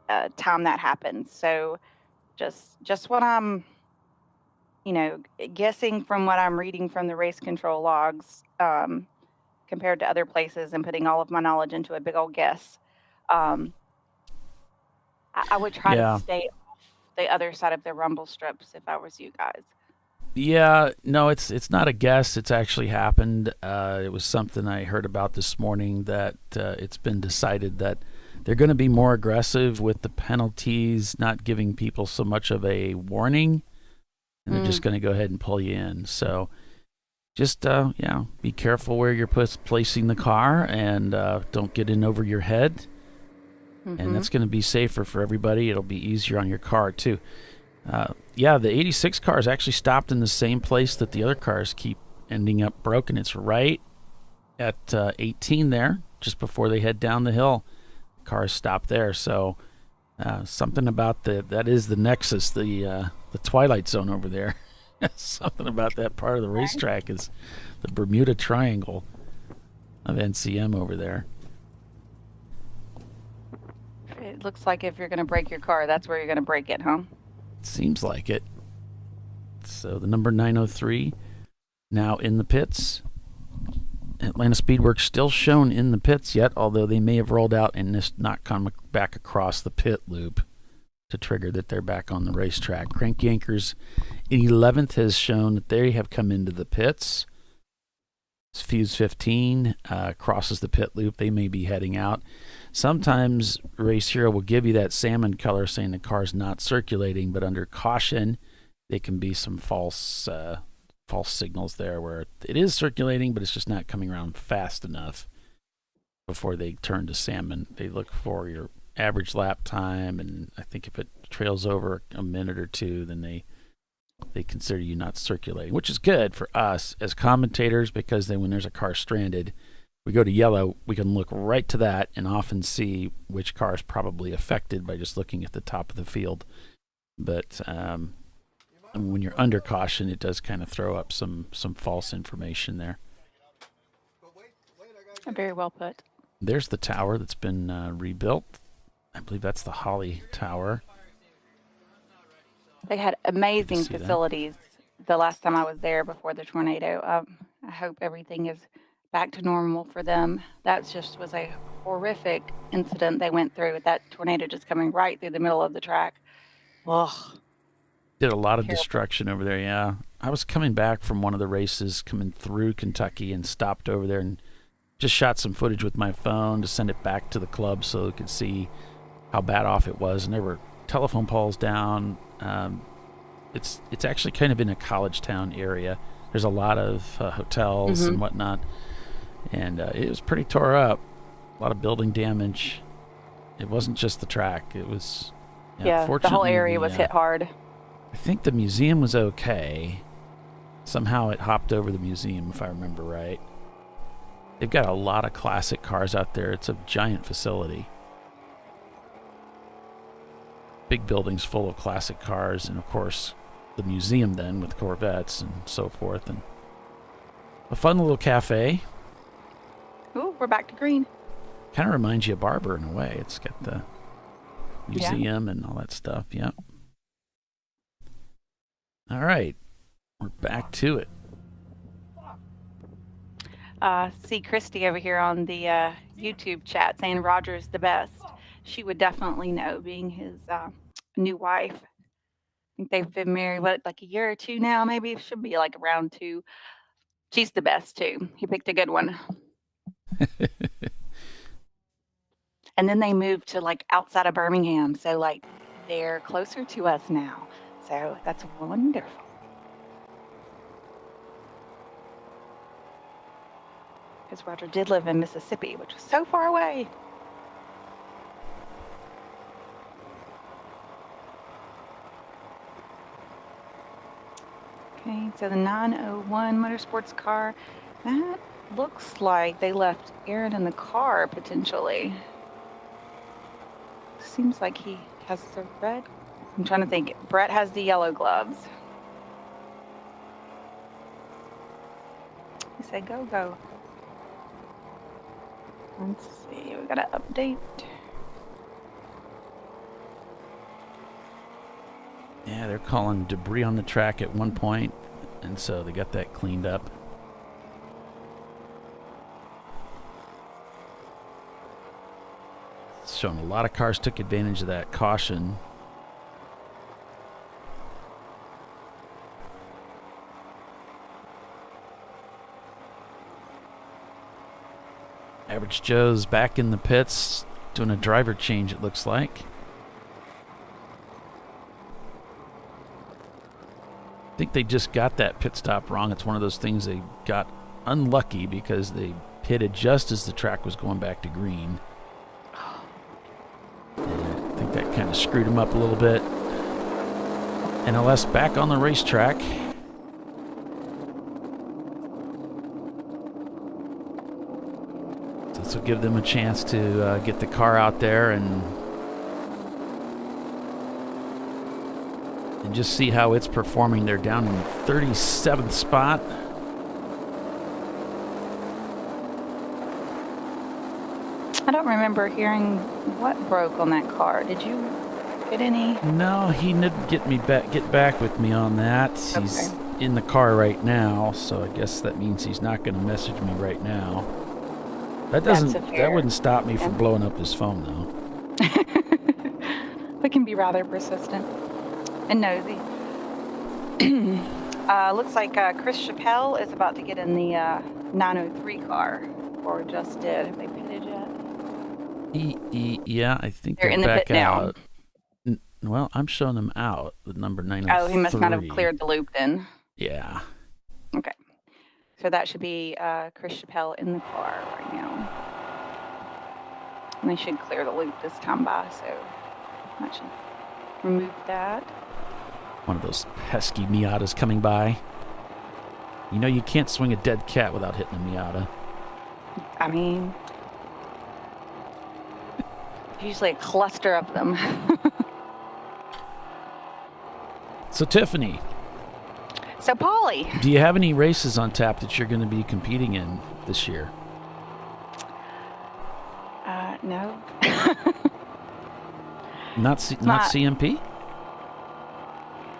that happens. So just what I'm guessing from what I'm reading from the race control logs, compared to other places, and putting all of my knowledge into a big old guess. I would try to stay off the other side of the rumble strips if I was you guys. Yeah, no, it's not a guess. It's actually happened. It was something I heard about this morning, that it's been decided that they're going to be more aggressive with the penalties, not giving people so much of a warning, and they're just going to go ahead and pull you in. So just, be careful where you're placing the car, and don't get in over your head. And that's going to be safer for everybody. It'll be easier on your car, too. The 86 cars actually stopped in the same place that the other cars keep ending up broken. It's right at 18 there, just before they head down the hill. Cars stop there. So something about that is the nexus, the Twilight Zone over there. Something about that part of the racetrack is the Bermuda Triangle of NCM over there. It looks like if you're going to break your car, that's where you're going to break it, huh? Seems like it. So the number 903 now in the pits. Atlanta Speedworks still shown in the pits yet, although they may have rolled out and just not come back across the pit loop. to trigger that they're back on the racetrack. Crank Yankers in 11th has shown that they have come into the pits. Fuse 15 crosses the pit loop. They may be heading out. Sometimes Race Hero will give you that salmon color saying the car's not circulating, but under caution, there can be some false signals there where it is circulating, but it's just not coming around fast enough before they turn to salmon. They look for your average lap time, and I think if it trails over a minute or two, then they consider you not circulating, which is good for us as commentators, because then when there's a car stranded, we go to yellow, we can look right to that and often see which car is probably affected by just looking at the top of the field. But when you're under caution, it does kind of throw up some false information there. Very well put. There's the tower that's been rebuilt. I believe that's the Holly Tower. They had amazing facilities the last time I was there before the tornado. I hope everything is back to normal for them. That just was a horrific incident they went through with that tornado just coming right through the middle of the track. Ugh. Did a lot of destruction over there, yeah. I was coming back from one of the races coming through Kentucky and stopped over there and just shot some footage with my phone to send it back to the club so they could see how bad off it was. And there were telephone poles down. It's actually kind of in a college town area. There's a lot of hotels and whatnot. And it was pretty tore up. A lot of building damage. It wasn't just the track. It was... Yeah, the whole area was hit hard. I think the museum was okay. Somehow it hopped over the museum, if I remember right. They've got a lot of classic cars out there. It's a giant facility. Big buildings full of classic cars, and of course the museum then with Corvettes and so forth. And a fun little cafe. Ooh, we're back to green. Kind of reminds you of Barber in a way. It's got the museum and all that stuff. Yep. All right, we're back to it. See Christy over here on the YouTube chat saying Roger's the best. She would definitely know, being his new wife. I think they've been married, like a year or two now, maybe? It should be like around 2. She's the best, too. He picked a good one. And then they moved to, like, outside of Birmingham. So, like, they're closer to us now. So that's wonderful. Because Roger did live in Mississippi, which was so far away. Okay, so the 901 Motorsports car, that looks like they left Aaron in the car, potentially. Seems like he has the red. I'm trying to think. Brett has the yellow gloves. He said, go, go. Let's see. We got to update. Yeah, they're calling debris on the track at one point, and so they got that cleaned up. It's showing a lot of cars took advantage of that caution. Average Joe's back in the pits doing a driver change, it looks like. I think they just got that pit stop wrong. It's one of those things they got unlucky because they pitted just as the track was going back to green. And I think that kind of screwed them up a little bit. NLS back on the racetrack. So this will give them a chance to get the car out there and just see how it's performing. They're down in the 37th spot. I don't remember hearing what broke on that car. Did you get any? No, he didn't get back with me on that. Okay. He's in the car right now, so I guess that means he's not going to message me right now. That wouldn't stop me from blowing up his phone though. We can be rather persistent and nosy. Looks like Chris Chappelle is about to get in the 903 car, or just did. Have they pitted yet? Yeah, I think They're in the back pit now. out. Well, I'm showing them out, the number 903. Oh, he must not have cleared the loop then. Yeah. Okay. So that should be Chris Chappelle in the car right now. And they should clear the loop this time by, so I should remove that. One of those pesky Miatas coming by. You know you can't swing a dead cat without hitting a Miata. I mean, usually a cluster of them. So, Tiffany. So, Polly. Do you have any races on tap that you're going to be competing in this year? No. Not CMP?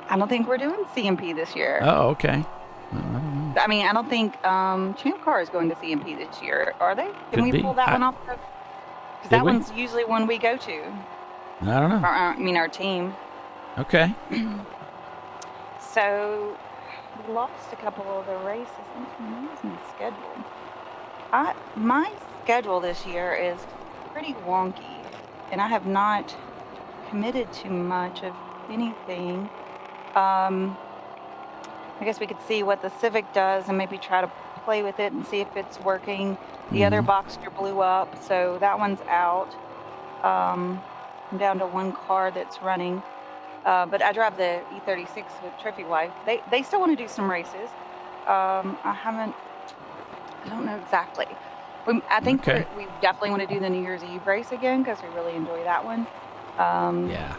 I don't think we're doing CMP this year. Oh, okay. I mean, I don't think ChampCar is going to CMP this year, are they? Can we pull that one off? Because that one's usually one we go to. I don't know. I mean, our team. Okay. So, we lost a couple of the races. Where's my schedule? My schedule this year is pretty wonky, and I have not committed to much of anything. I guess we could see what the Civic does and maybe try to play with it and see if it's working. The other Boxster blew up, so that one's out. I'm down to one car that's running. But I drive the E36 with Trophy Wife. They still want to do some races. I don't know exactly. I think we definitely want to do the New Year's Eve race again because we really enjoy that one. Yeah.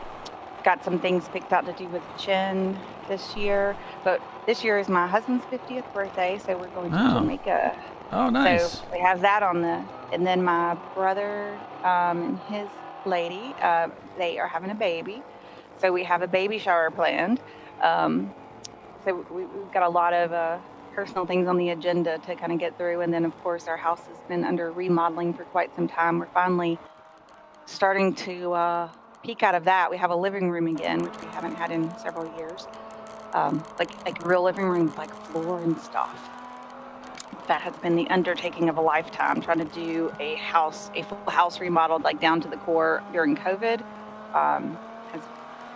Got some things picked out to do with Chen this year. But this year is my husband's 50th birthday, so we're going to Jamaica. Oh, nice. So we have that on and then my brother and his lady, they are having a baby. So we have a baby shower planned. So we've got a lot of personal things on the agenda to kind of get through. And then, of course, our house has been under remodeling for quite some time. We're finally starting to peek out of that. We have a living room again, which we haven't had in several years. Like a real living room with like floor and stuff. That has been the undertaking of a lifetime, trying to do a full house remodeled like down to the core during COVID. Has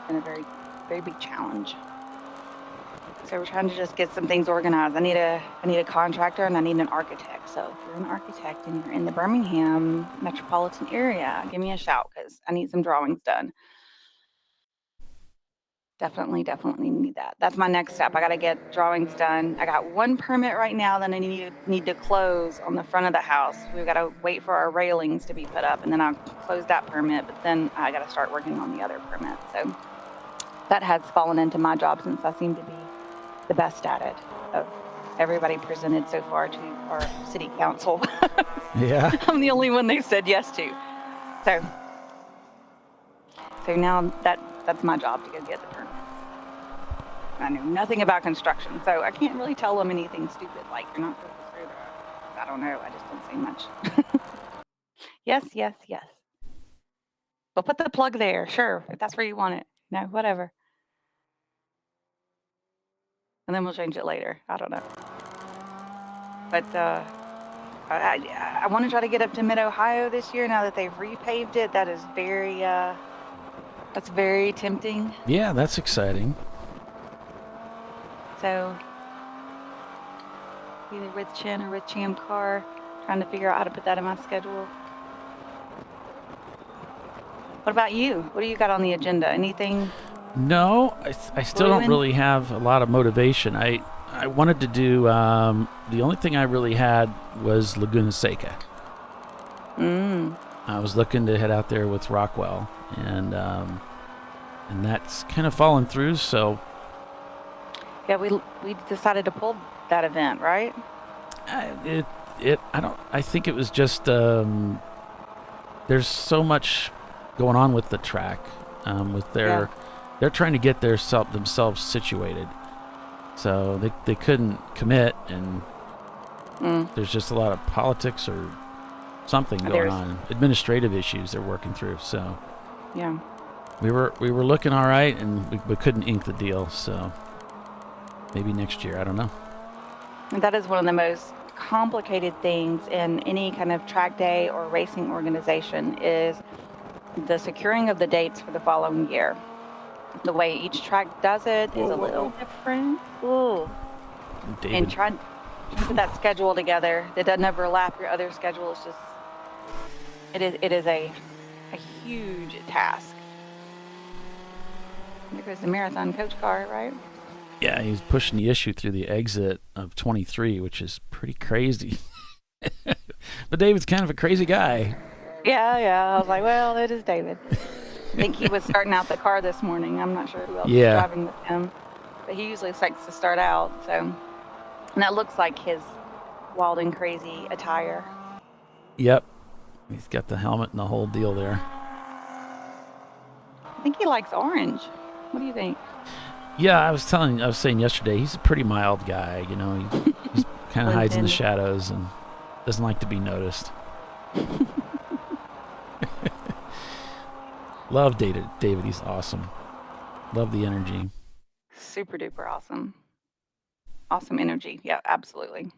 been a very, very big challenge. So we're trying to just get some things organized. I need a contractor and I need an architect. So if you're an architect and you're in the Birmingham metropolitan area, give me a shout because I need some drawings done. Definitely need that. That's my next step. I got to get drawings done. I got one permit right now that I need to close on the front of the house. We've got to wait for our railings to be put up, and then I'll close that permit. But then I got to start working on the other permit. So that has fallen into my job since I seem to be the best at it of everybody presented so far to our city council. Yeah. I'm the only one they've said yes to. So now that's my job to go get the permits. I know nothing about construction, so I can't really tell them anything stupid like you're not supposed to screw that. I don't know. I just don't say much. Yes. We'll put the plug there, sure, if that's where you want it. No, whatever. And then we'll change it later. I don't know. But I want to try to get up to Mid-Ohio this year now that they've repaved it. That is that's very tempting. Yeah, that's exciting. So either with Chen or with ChampCar, trying to figure out how to put that in my schedule. What about you? What do you got on the agenda? Anything? No, I still don't really have a lot of motivation. I wanted to do, the only thing I really had was Laguna Seca. I was looking to head out there with Rockwell, and that's kind of fallen through, so. Yeah, we decided to pull that event, right? I think it was just, there's so much going on with the track, they're trying to get themselves situated. So they couldn't commit, and there's just a lot of politics or something going on. Administrative issues they're working through, so. Yeah. we were looking all right, and we couldn't ink the deal. So maybe next year. I don't know. And that is one of the most complicated things in any kind of track day or racing organization is the securing of the dates for the following year. The way each track does it is a little different. Ooh. David. And trying to put that schedule together that doesn't overlap your other schedule is just, it is a huge task. There goes the marathon coach car, right? Yeah, he's pushing the issue through the exit of 23, which is pretty crazy. But David's kind of a crazy guy. Yeah. I was like, well, it is David. I think he was starting out the car this morning. I'm not sure who else was driving with him. But he usually likes to start out. So, and that looks like his wild and crazy attire. Yep. He's got the helmet and the whole deal there. I think he likes orange. What do you think? Yeah, I was saying yesterday, he's a pretty mild guy. You know, he kind of hides in the shadows and doesn't like to be noticed. Love David. He's awesome. Love the energy. Super duper awesome. Awesome energy. Yeah, absolutely.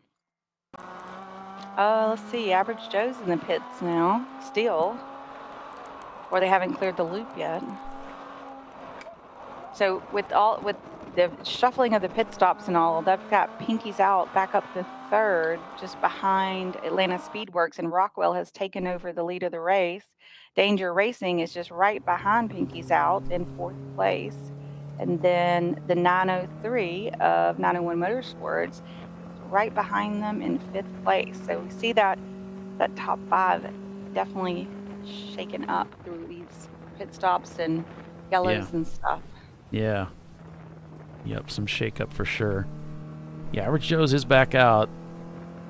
Let's see. Average Joe's in the pits now, still, or they haven't cleared the loop yet. So with the shuffling of the pit stops and all, they've got Pinky's out back up to third, just behind Atlanta Speedworks, and Rockwell has taken over the lead of the race. Danger Racing is just right behind Pinky's out in fourth place. And then the 903 of 901 Motorsports right behind them in fifth place. So we see that top five definitely shaken up through these pit stops and yellows and stuff. Yeah. Yep, some shake-up for sure. Yeah, Average Joe's is back out.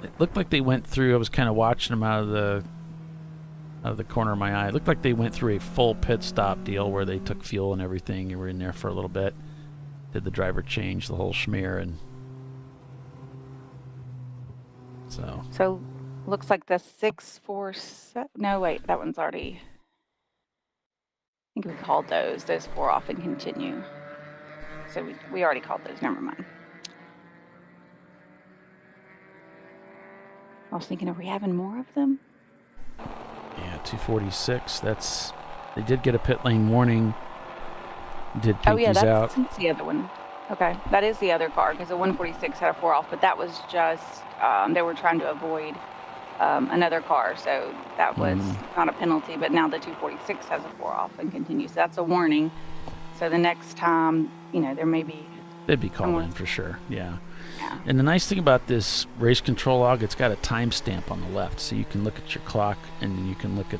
It looked like they went through, I was kind of watching them out of the corner of my eye. It looked like they went through a full pit stop deal where they took fuel and everything and were in there for a little bit. Did the driver change, the whole schmear, and so looks like the 647. No, wait, that one's already. I think we called those 4 off and continue. So we already called those. Never mind. I was thinking, are we having more of them? Yeah, 246. They did get a pit lane warning. Did Pinky's out? That's the other one. Okay, that is the other car because the 146 had a 4 off, but that was just they were trying to avoid another car, so that was not a penalty. But now the 246 has a 4 off and continues. So that's a warning. So the next time, there may be. They'd be called in for sure. Yeah. And the nice thing about this race control log, it's got a timestamp on the left, so you can look at your clock and then you can look at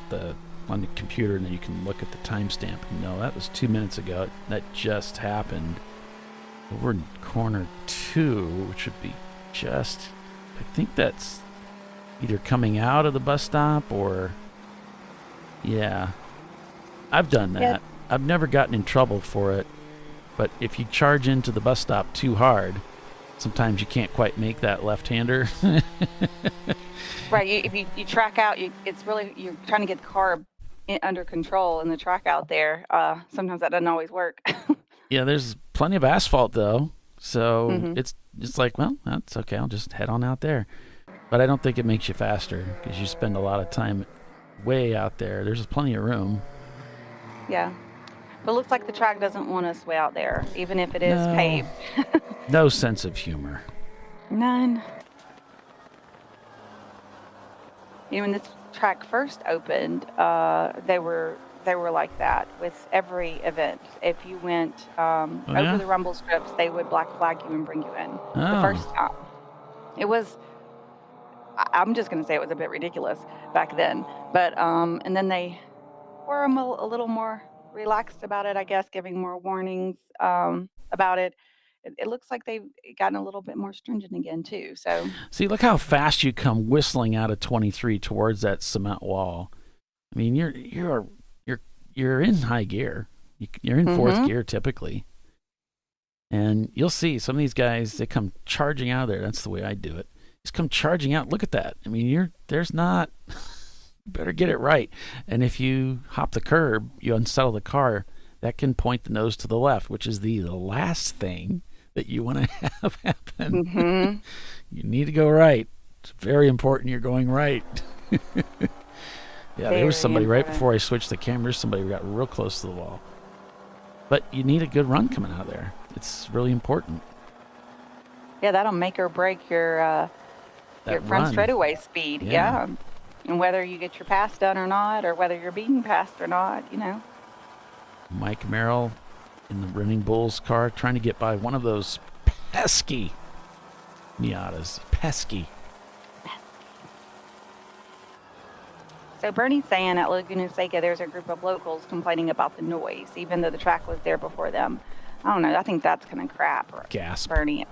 on the computer, and then you can look at the timestamp. That was 2 minutes ago. That just happened. We're in corner 2, which would be just, I think that's either coming out of the bus stop or, yeah. I've done that. Yeah. I've never gotten in trouble for it, but if you charge into the bus stop too hard, sometimes you can't quite make that left-hander. Right. If you track out, it's really, you're trying to get the car under control in the track out there. Sometimes that doesn't always work. Yeah, there's plenty of asphalt though, so it's like, well, that's okay. I'll just head on out there. But I don't think it makes you faster because you spend a lot of time way out there. There's plenty of room. Yeah, but it looks like the track doesn't want us way out there, even if it is paved. No sense of humor. None. When this track first opened, they were like that with every event. If you went over the rumble strips, they would black flag you and bring you in the first time. It was, I'm just going to say it was a bit ridiculous back then. But, and then they were a little more relaxed about it, I guess, giving more warnings about it. It looks like they've gotten a little bit more stringent again too. So see, look how fast you come whistling out of 23 towards that cement wall. I mean, you're in high gear. You're in fourth gear typically, and you'll see some of these guys. They come charging out of there. That's the way I do it. Just come charging out. Look at that. I mean, there's not. You better get it right. And if you hop the curb, you unsettle the car. that can point the nose to the left, which is the last thing that you want to have happen. Mm-hmm. You need to go right. It's very important you're going right. Yeah, there was somebody right before I switched the cameras. Somebody got real close to the wall. But you need a good run coming out of there. It's really important. Yeah, that'll make or break your front straightaway speed. Yeah. And whether you get your pass done or not, or whether you're being passed or not, Mike Merrill in the Running Bulls car trying to get by one of those pesky Miatas. Pesky. So Bernie's saying at Laguna Seca there's a group of locals complaining about the noise, even though the track was there before them. I don't know. I think that's kind of crap. Gasp. Bernie.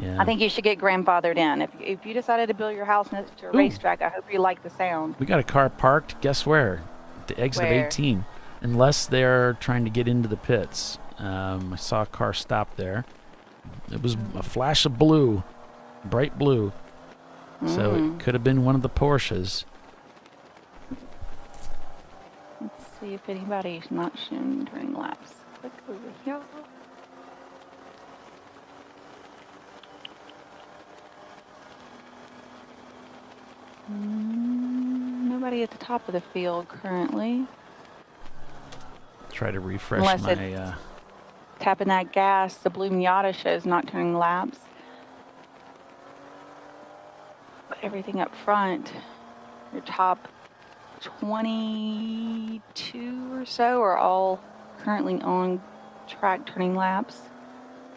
Yeah. I think you should get grandfathered in. If you decided to build your house next to a racetrack, I hope you like the sound. We got a car parked, guess where? At the exit of 18. Unless they're trying to get into the pits. I saw a car stop there. It was a flash of blue, bright blue. So it could have been one of the Porsches. Let's see if anybody's not showing turning laps. Click over here. Nobody at the top of the field currently. Try to refresh Unless my... tapping that gas, the blue Miata shows not turning laps. But everything up front, your top 22 or so are all currently on track turning laps.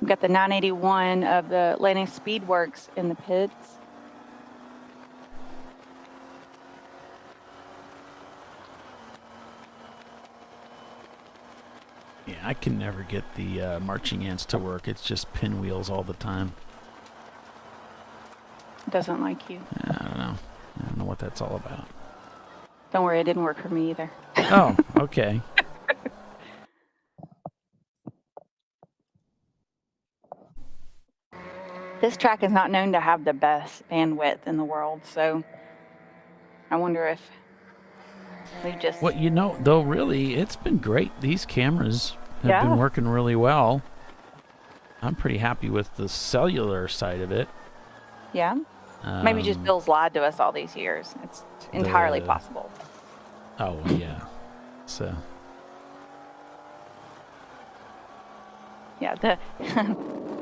We've got the 981 of the Atlanta Speedworks in the pits. Yeah, I can never get the marching ants to work. It's just pinwheels all the time. Doesn't like you. Yeah, I don't know. I don't know what that's all about. Don't worry, it didn't work for me either. Oh, okay. This track is not known to have the best bandwidth in the world, so I wonder if we just... Well, though, really, it's been great. These cameras have been working really well. I'm pretty happy with the cellular side of it. Yeah? Maybe just Bill's lied to us all these years. It's entirely possible. Oh, yeah. So... Yeah, the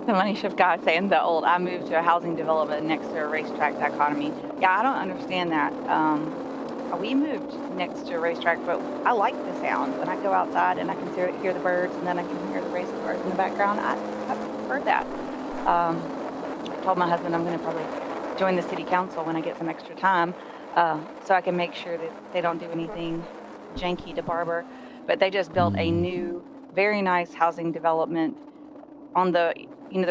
money shift guy saying I moved to a housing development next to a racetrack dichotomy. Yeah, I don't understand that. We moved next to a racetrack, but I like the sound. When I go outside and I can hear the birds and then I can hear the race cars in the background, I prefer that. I told my husband I'm going to probably join the city council when I get some extra time so I can make sure that they don't do anything janky to Barber. But they just built a new, very nice housing development on the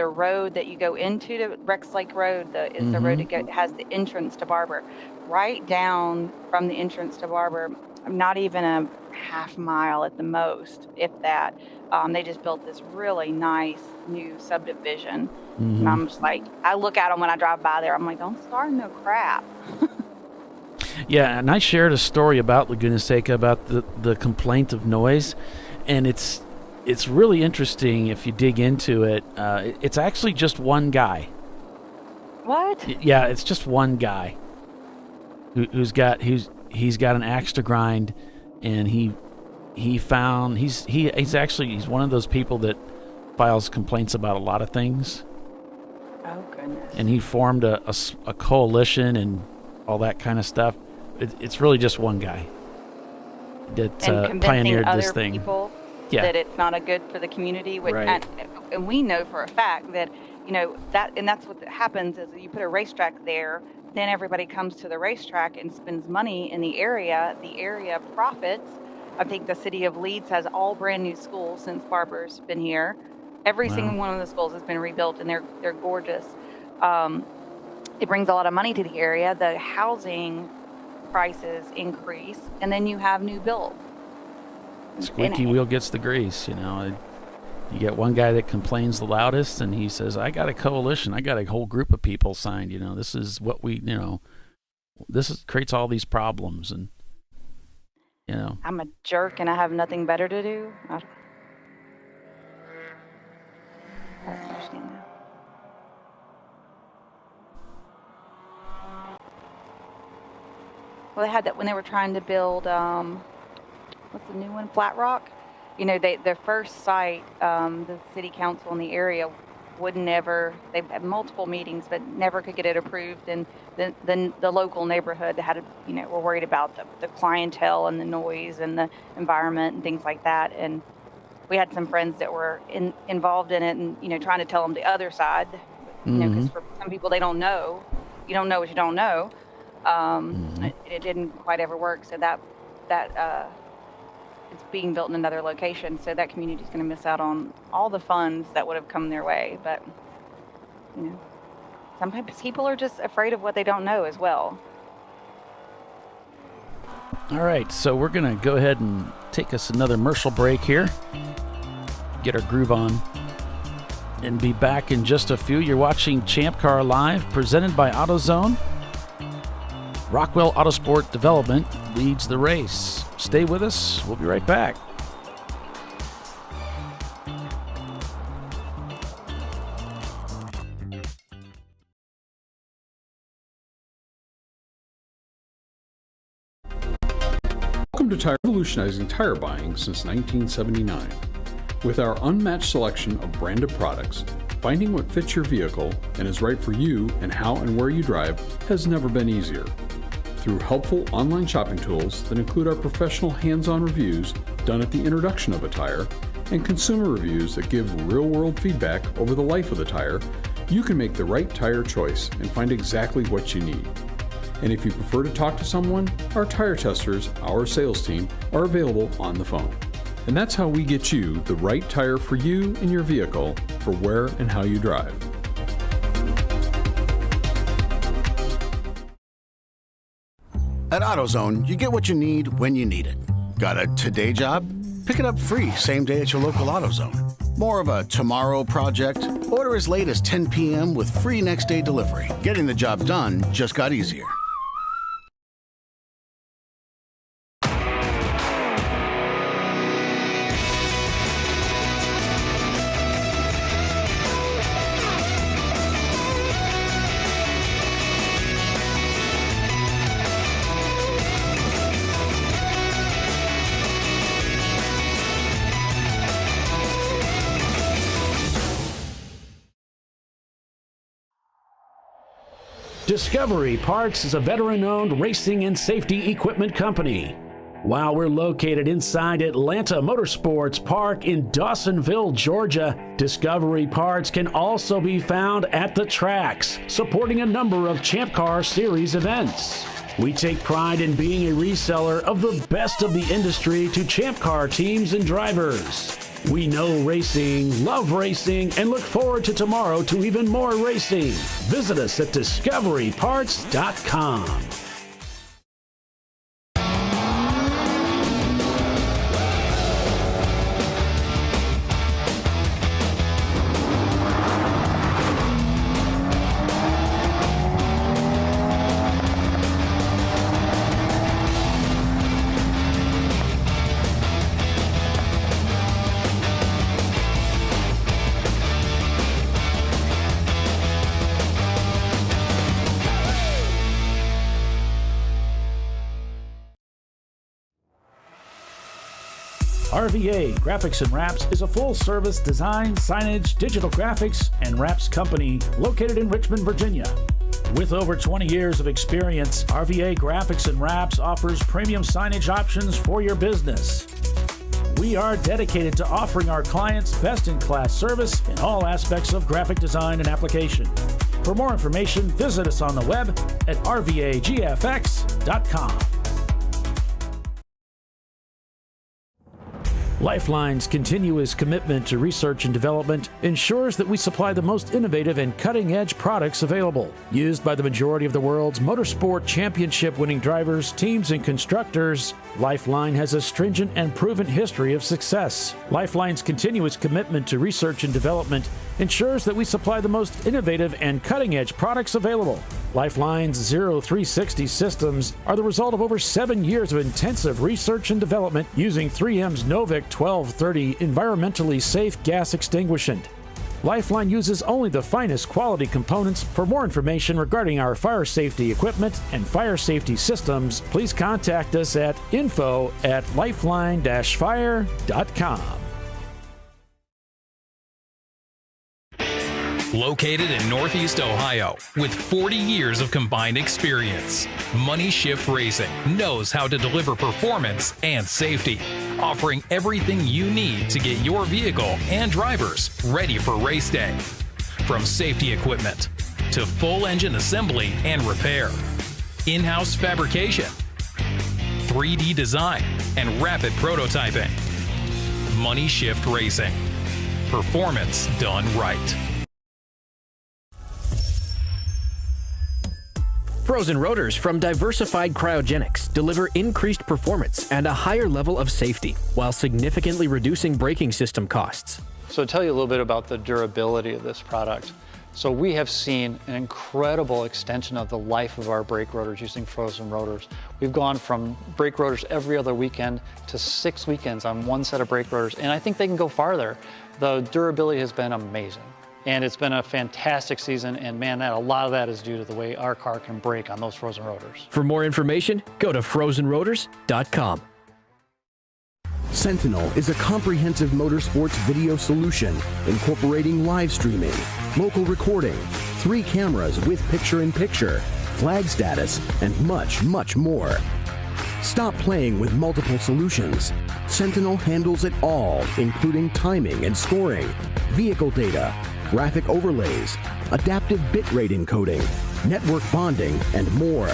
road that you go into the Rex Lake Road. Is the road that has the entrance to Barber. Right down from the entrance to Barber, not even a half mile at the most, if that. They just built this really nice new subdivision. And I'm just like, I look at them when I drive by there. I'm like, don't start no crap. Yeah, and I shared a story about Laguna Seca about the complaint of noise, and it's really interesting if you dig into it. It's actually just one guy. What? Yeah, it's just one guy who's got an axe to grind, and he's one of those people that files complaints about a lot of things. Oh goodness. And he formed a coalition and all that kind of stuff. It's really just one guy that pioneered this thing. People that it's not a good for the community. Right. And we know for a fact that that's what happens is you put a racetrack there. Then everybody comes to the racetrack and spends money in the area. The area profits. I think the city of Leeds has all brand new schools since Barber's been here. Every single one of the schools has been rebuilt, and they're gorgeous. It brings a lot of money to the area. The housing prices increase, and then you have new build. Squeaky wheel gets the grease, You get one guy that complains the loudest, and he says, I got a coalition. I got a whole group of people signed. This is what we, creates all these problems. And you know. I'm a jerk and I have nothing better to do. I don't understand that. Well, they had that when they were trying to build, what's the new one? Flat Rock. You know, their first site, the city council in the area would never, they had multiple meetings, but never could get it approved. And the local neighborhood had, were worried about the clientele and the noise and the environment and things like that. And we had some friends that were involved in it and, trying to tell them the other side, because for some people, they don't know. You don't know what you don't know. It didn't quite ever work. So that it's being built in another location. So that community is going to miss out on all the funds that would have come their way. But, sometimes people are just afraid of what they don't know as well. All right, so we're going to go ahead and take us another commercial break here, get our groove on, and be back in just a few. You're watching Champ Car Live, presented by AutoZone. Rockwell Autosport Development leads the race. Stay with us. We'll be right back. Welcome to Tire, revolutionizing tire buying since 1979. With our unmatched selection of branded products, finding what fits your vehicle and is right for you and how and where you drive has never been easier. Through helpful online shopping tools that include our professional hands-on reviews done at the introduction of a tire and consumer reviews that give real-world feedback over the life of the tire, you can make the right tire choice and find exactly what you need. And if you prefer to talk to someone, our tire testers, our sales team, are available on the phone. And that's how we get you the right tire for you and your vehicle for where and how you drive. At AutoZone, you get what you need when you need it. Got a today job? Pick it up free same day at your local AutoZone. More of a tomorrow project? Order as late as 10 p.m. with free next day delivery. Getting the job done just got easier. Discovery Parts is a veteran-owned racing and safety equipment company. While we're located inside Atlanta Motorsports Park in Dawsonville, Georgia, Discovery Parts can also be found at the tracks, supporting a number of Champ Car Series events. We take pride in being a reseller of the best of the industry to Champ Car teams and drivers. We know racing, love racing, and look forward to tomorrow to even more racing. Visit us at discoveryparts.com. RVA Graphics and Wraps is a full-service design, signage, digital graphics, and wraps company located in Richmond, Virginia. With over 20 years of experience, RVA Graphics and Wraps offers premium signage options for your business. We are dedicated to offering our clients best-in-class service in all aspects of graphic design and application. For more information, visit us on the web at rvagfx.com. Lifeline's continuous commitment to research and development ensures that we supply the most innovative and cutting-edge products available. Used by the majority of the world's motorsport championship-winning drivers, teams, and constructors, Lifeline has a stringent and proven history of success. Lifeline's continuous commitment to research and development ensures that we supply the most innovative and cutting-edge products available. Lifeline's 0360 systems are the result of over 7 years of intensive research and development using 3M's Novik 1230 environmentally safe gas extinguishant. Lifeline uses only the finest quality components. For more information regarding our fire safety equipment and fire safety systems, please contact us at info@lifeline-fire.com. Located in Northeast Ohio, with 40 years of combined experience, Money Shift Racing knows how to deliver performance and safety, offering everything you need to get your vehicle and drivers ready for race day. From safety equipment to full engine assembly and repair, in-house fabrication, 3D design, and rapid prototyping. Money Shift Racing. Performance done right. Frozen rotors from Diversified Cryogenics deliver increased performance and a higher level of safety while significantly reducing braking system costs. So to tell you a little bit about the durability of this product. So we have seen an incredible extension of the life of our brake rotors using frozen rotors. We've gone from brake rotors every other weekend to 6 weekends on one set of brake rotors, and I think they can go farther. The durability has been amazing. And it's been a fantastic season, and man, a lot of that is due to the way our car can brake on those frozen rotors. For more information, go to frozenrotors.com. Sentinel is a comprehensive motorsports video solution incorporating live streaming, local recording, 3 cameras with picture-in-picture, flag status, and much, much more. Stop playing with multiple solutions. Sentinel handles it all, including timing and scoring, vehicle data, graphic overlays, adaptive bitrate encoding, network bonding, and more.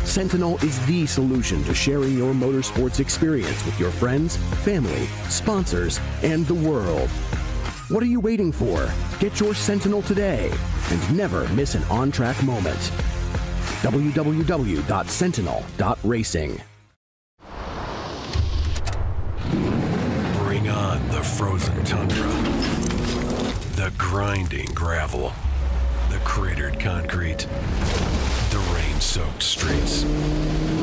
Sentinel is the solution to sharing your motorsports experience with your friends, family, sponsors, and the world. What are you waiting for? Get your Sentinel today and never miss an on-track moment. www.sentinel.racing. Bring on the frozen tundra, the grinding gravel, the cratered concrete, the rain-soaked streets.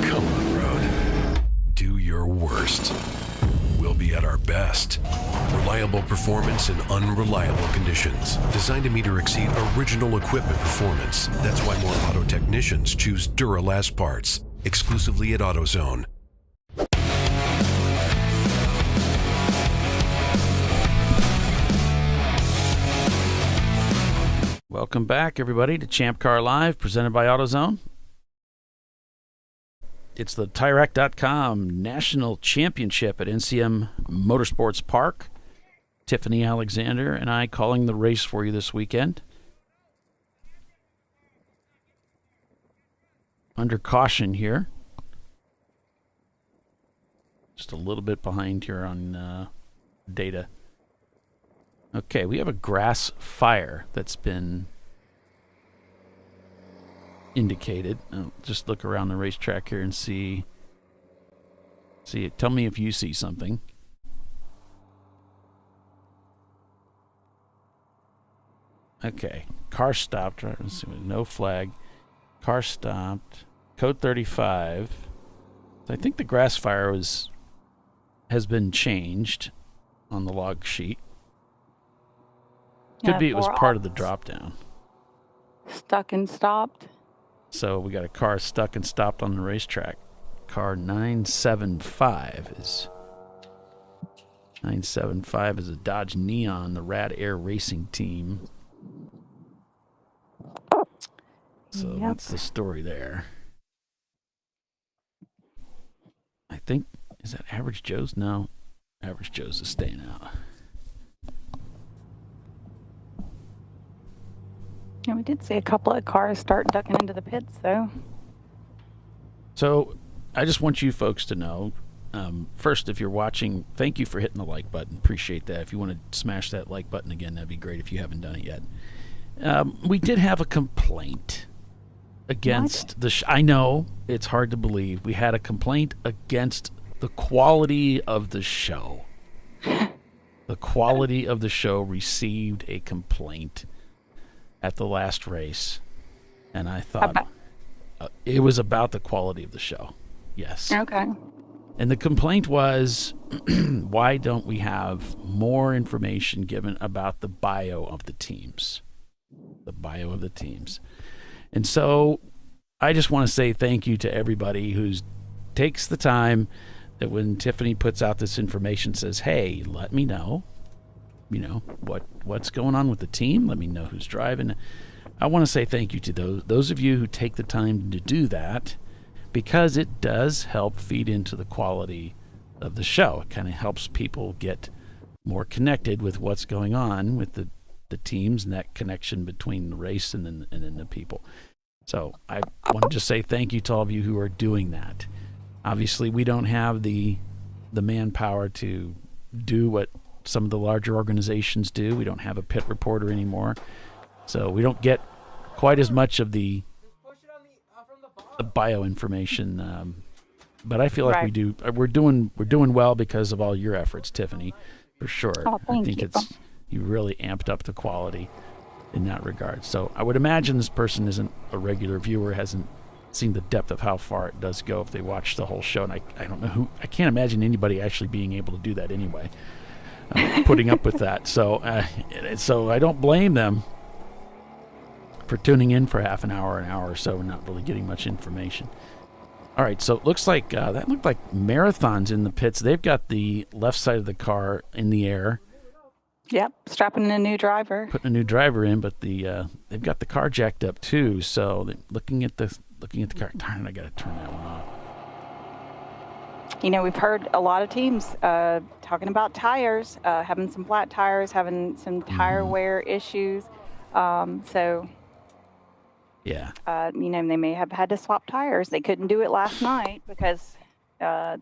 Come on, road. Do your worst. We'll be at our best. Reliable performance in unreliable conditions. Designed to meet or exceed original equipment performance. That's why more auto technicians choose Duralast parts. Exclusively at AutoZone. Welcome back, everybody, to ChampCar.Live, presented by AutoZone. It's the TireRack.com National Championship at NCM Motorsports Park. Tiffany Alexander and I calling the race for you this weekend. Under caution here. Just a little bit behind here on data. Okay, we have a grass fire that's been indicated. I'll just look around the racetrack here and see it. Tell me if you see something. Okay, car stopped. Let's see, no flag. Car stopped. Code 35. So I think the grass fire has been changed on the log sheet. Could be it was part of the drop down. Stuck and stopped. So we got a car stuck and stopped on the racetrack. Car 975 is a Dodge Neon, the Rad Air Racing team. So that's the story there. I think, is that Average Joe's? No. Average Joe's is staying out. Yeah, we did see a couple of cars start ducking into the pits, though. So I just want you folks to know, First, if you're watching, thank you for hitting the like button. Appreciate that. If you want to smash that like button again, that'd be great if you haven't done it yet. We did have a complaint against I know it's hard to believe. We had a complaint against the quality of the show. The quality of the show received a complaint at the last race. And I thought it was about the quality of the show. Yes. Okay. And the complaint was, why don't we have more information given about the bio of the teams? The bio of the teams. And so I just want to say thank you to everybody who takes the time that when Tiffany puts out this information says, hey, let me know, what's going on with the team. Let me know who's driving. I want to say thank you to those of you who take the time to do that, because it does help feed into the quality of the show. It kind of helps people get more connected with what's going on with the teams and that connection between the race and then the people. So I want to just say thank you to all of you who are doing that. Obviously, we don't have the manpower to do what some of the larger organizations do. We don't have a pit reporter anymore. So we don't get quite as much of the bio information, but I feel like we do. We're doing well because of all your efforts, Tiffany, for sure. Oh, thank you. You really amped up the quality in that regard. So I would imagine this person isn't a regular viewer, hasn't seen the depth of how far it does go if they watch the whole show. And I don't know I can't imagine anybody actually being able to do that anyway, putting up with that. So I don't blame them for tuning in for half an hour or so and not really getting much information. All right, so it looks like that looked like Marathon's in the pits. They've got the left side of the car in the air. Yep, strapping in a new driver. Putting a new driver in, but they've got the car jacked up too. So looking at the car. Darn, I got to turn that one off. We've heard a lot of teams talking about tires, having some flat tires, having some tire wear issues. So. Yeah. They may have had to swap tires. They couldn't do it last night because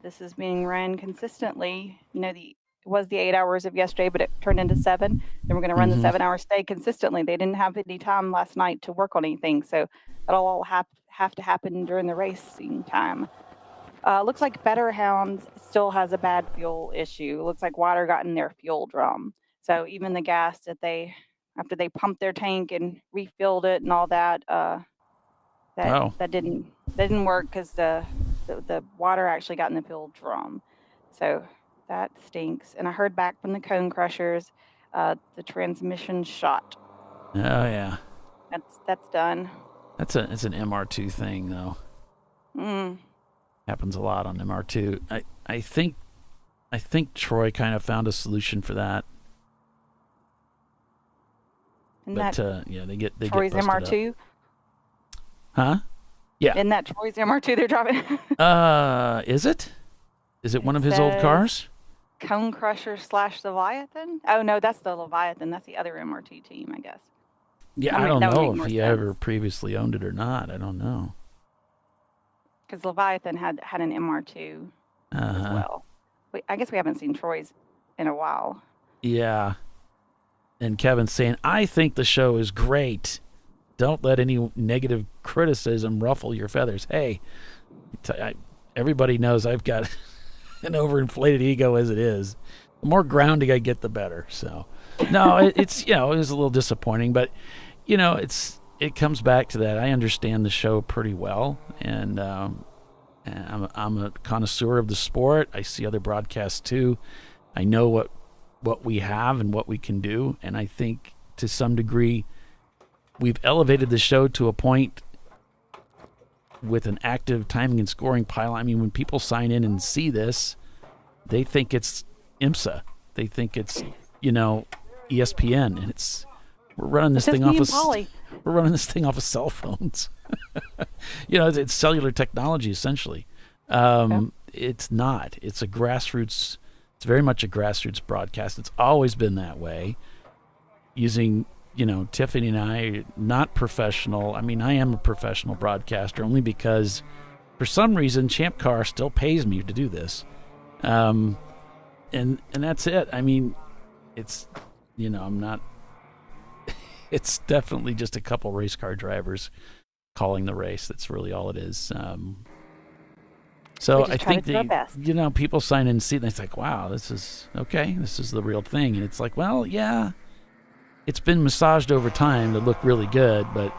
this is being ran consistently. It was the 8 hours of yesterday, but it turned into 7. Then we're going to run the 7-hour stay consistently. They didn't have any time last night to work on anything, so that'll all have to happen during the racing time. Looks like Better Hounds still has a bad fuel issue. Looks like water got in their fuel drum. So even the gas that after they pumped their tank and refilled it and all that, that didn't work because the water actually got in the fuel drum. So that stinks. And I heard back from the cone crushers, the transmission shot. Oh yeah. That's done. It's an MR2 thing though. Happens a lot on MR2. I think Troy kind of found a solution for that. But they get Troy's busted MR2. Up. Huh? Yeah. Isn't that Troy's MR2 they're driving? Is it? Is it one of his old cars? Cone Crusher / Leviathan? Oh no, that's the Leviathan. That's the other MRT team, I guess. Yeah, I don't know if he ever previously owned it or not. I don't know. Because Leviathan had an MR2 as well. I guess we haven't seen Troy's in a while. Yeah. And Kevin's saying, I think the show is great. Don't let any negative criticism ruffle your feathers. Hey, everybody knows I've got an overinflated ego as it is. The more grounding I get, the better. So, no, it's it was a little disappointing, but it comes back to that. I understand the show pretty well, and I'm a connoisseur of the sport. I see other broadcasts too. I know what we have and what we can do, and I think to some degree we've elevated the show to a point with an active timing and scoring pile. I mean, when people sign in and see this, they think it's IMSA. They think it's ESPN, and we're running this thing off of cell phones. It's cellular technology essentially. It's not. It's a grassroots. It's very much a grassroots broadcast. It's always been that way. Using, Tiffany and I are not professional. I mean, I am a professional broadcaster only because for some reason Champ Car still pays me to do this. And that's it. I mean, it's, I'm not, it's definitely just a couple race car drivers calling the race. That's really all it is. So I think people sign in and see it, and it's like, wow, this is okay. This is the real thing. And it's like, well, yeah, it's been massaged over time to look really good, but